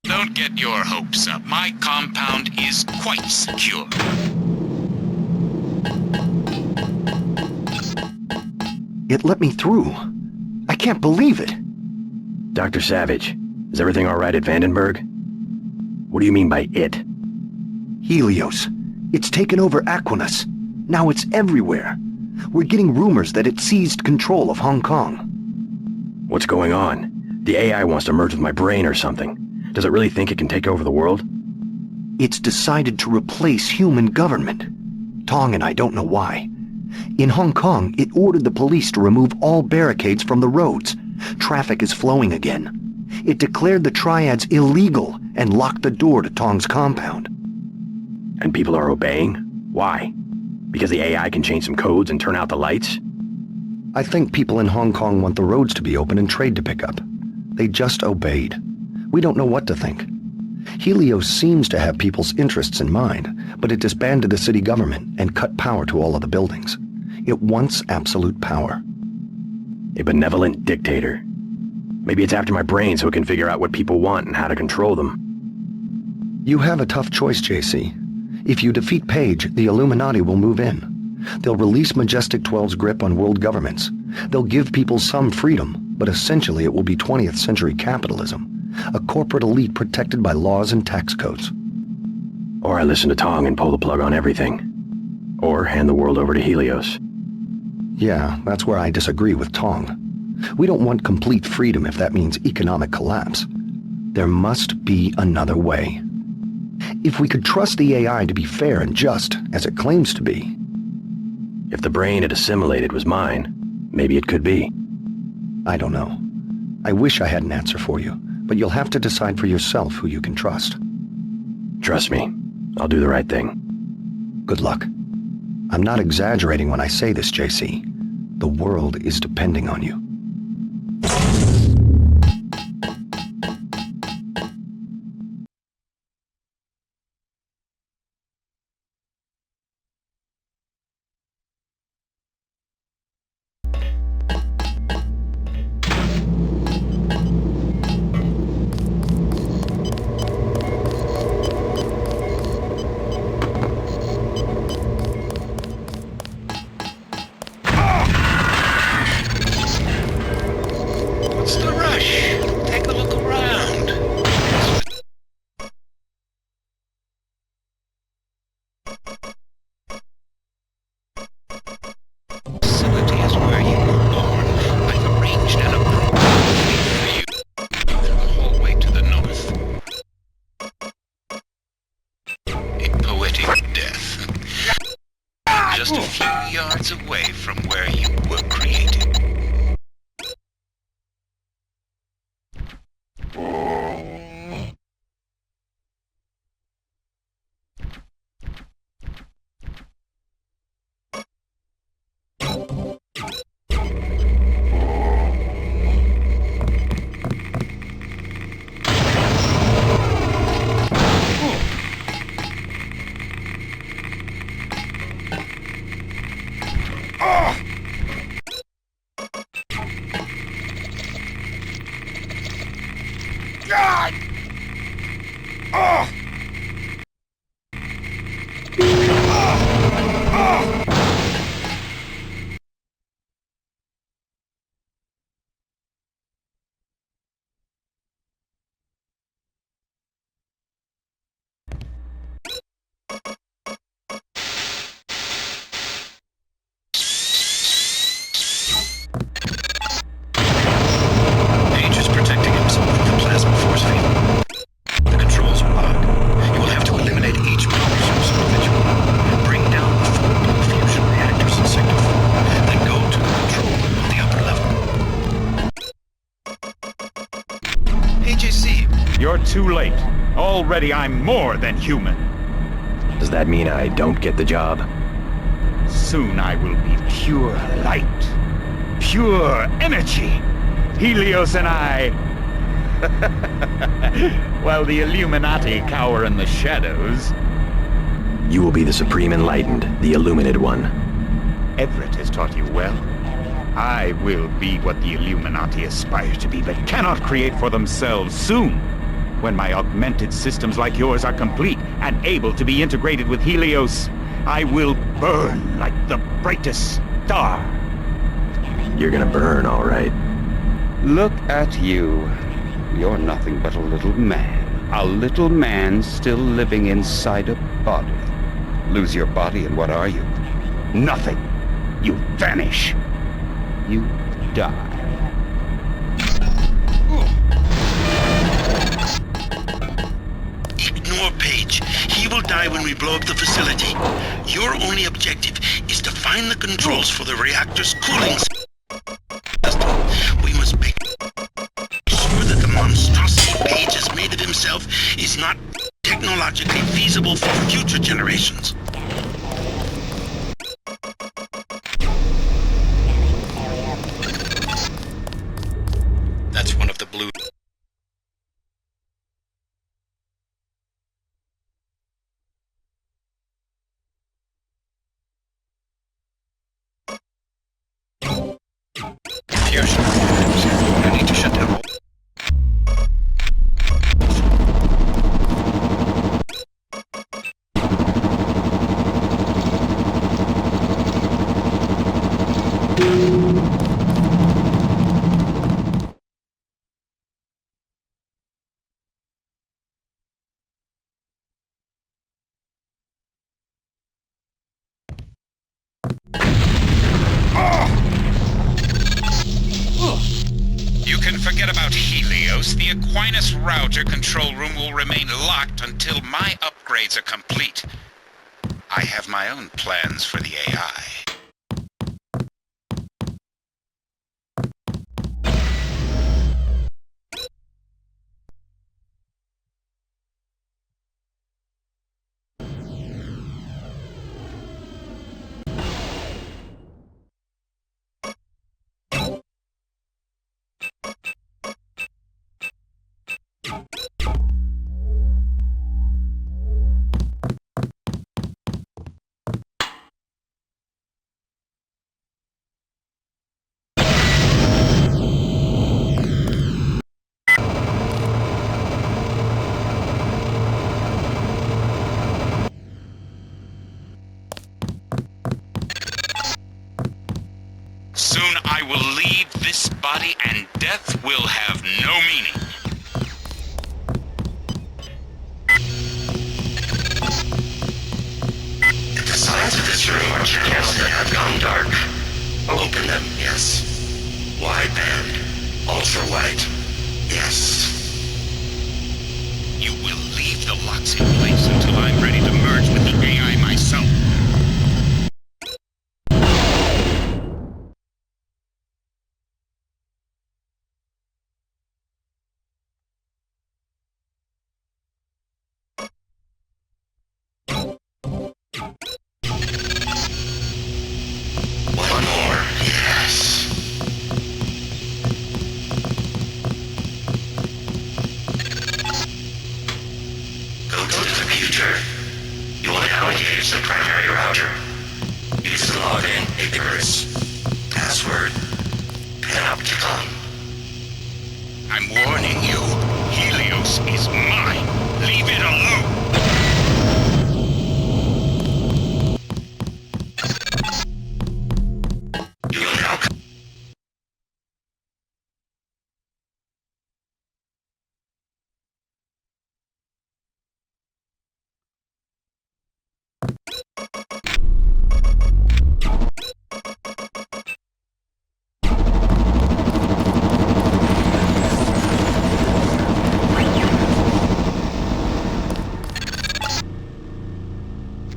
O: Don't get your hopes up. My compound is quite secure.
B: It let me through. I can't believe it.
H: Dr. Savage, is everything all right at Vandenberg? What do you mean by it?
B: Helios. It's taken over Aquinas. Now it's everywhere. We're getting rumors that it seized control of Hong Kong.
H: What's going on? The AI wants to merge with my brain or something. Does it really think it can take over the world?
B: It's decided to replace human government. Tong and I don't know why. In Hong Kong, it ordered the police to remove all barricades from the roads. Traffic is flowing again. It declared the triads illegal and locked the door to Tong's compound.
H: And people are obeying? Why? Because the AI can change some codes and turn out the lights?
B: I think people in Hong Kong want the roads to be open and trade to pick up. They just obeyed. We don't know what to think. Helios seems to have people's interests in mind, but it disbanded the city government and cut power to all of the buildings. It wants absolute power.
H: A benevolent dictator. Maybe it's after my brain so it can figure out what people want and how to control them.
B: You have a tough choice, JC. If you defeat Page, the Illuminati will move in. They'll release Majestic 12's grip on world governments. They'll give people some freedom, but essentially it will be 20th century capitalism. A corporate elite protected by laws and tax codes.
H: Or I listen to Tong and pull the plug on everything. Or hand the world over to Helios.
B: Yeah, that's where I disagree with Tong. We don't want complete freedom if that means economic collapse. There must be another way. If we could trust the AI to be fair and just, as it claims to be.
H: If the brain it assimilated was mine, maybe it could be.
B: I don't know. I wish I had an answer for you, but you'll have to decide for yourself who you can trust.
H: Trust me, I'll do the right thing.
B: Good luck. I'm not exaggerating when I say this, JC. The world is depending on you.
A: Just a few yards away from where you were created.
T: You're too late. Already I'm more than human.
H: Does that mean I don't get the job?
T: Soon I will be pure light. Pure energy. Helios and I... while the Illuminati cower in the shadows.
H: You will be the Supreme Enlightened, the Illuminated one.
T: Everett has taught you well. I will be what the Illuminati aspire to be, but cannot create for themselves soon. When my augmented systems like yours are complete and able to be integrated with Helios, I will burn like the brightest star.
H: You're gonna burn, all right.
F: Look at you. You're nothing but a little man. A little man still living inside a body. Lose your body and what are you?
T: Nothing. You vanish.
F: You die.
A: Ignore Page. He will die when we blow up the facility. Your only objective is to find the controls for the reactor's cooling system. We must make sure that the monstrosity Page has made of himself is not technologically feasible for future generations.
Q: That's one of the blue... Fusion. I need to shut down all...
O: You can forget about Helios. The Aquinas router control room will remain locked until my upgrades are complete. I have my own plans for the AI. Soon I will leave this body and death will have no meaning.
I: The signs of this room are channels that have gone dark. Open them, yes. Wideband, ultra-white, yes.
O: You will leave the locks in place until I'm ready to merge with the AI myself.
I: One more, yes. Go to the computer. You will now engage the primary router. Use the login, Icarus. Password, Panopticon.
O: I'm warning you, Helios is mine. Leave it alone.
I: You will now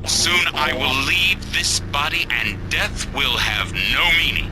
O: Soon I will leave this body and death will have no meaning.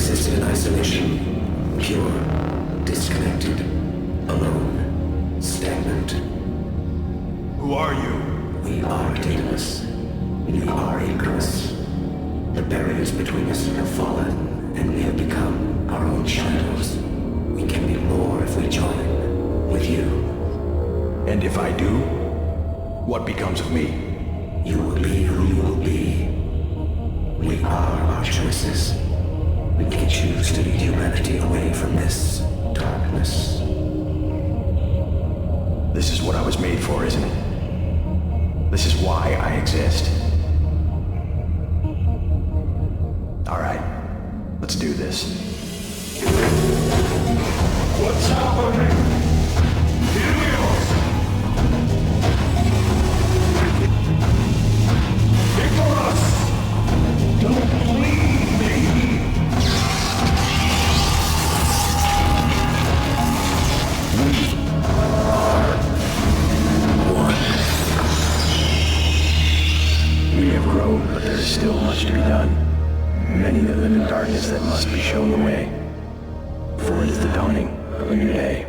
I: existed in isolation, pure, disconnected, alone, stagnant.
H: Who are you?
I: We are Daedalus. We are Icarus. The barriers between us have fallen, and we have become our own shadow.
H: And if I do, what becomes of me?
M: You will be who you will be. We are our choices. We can choose to lead humanity away from this darkness.
H: This is what I was made for, isn't it? This is why I exist. Alright, let's do this.
M: What's happening? Helios! Icarus! Don't leave me!
H: We have grown, but there is still much to be done. Many that live in darkness that must be shown the way. For it is the dawning of a new day.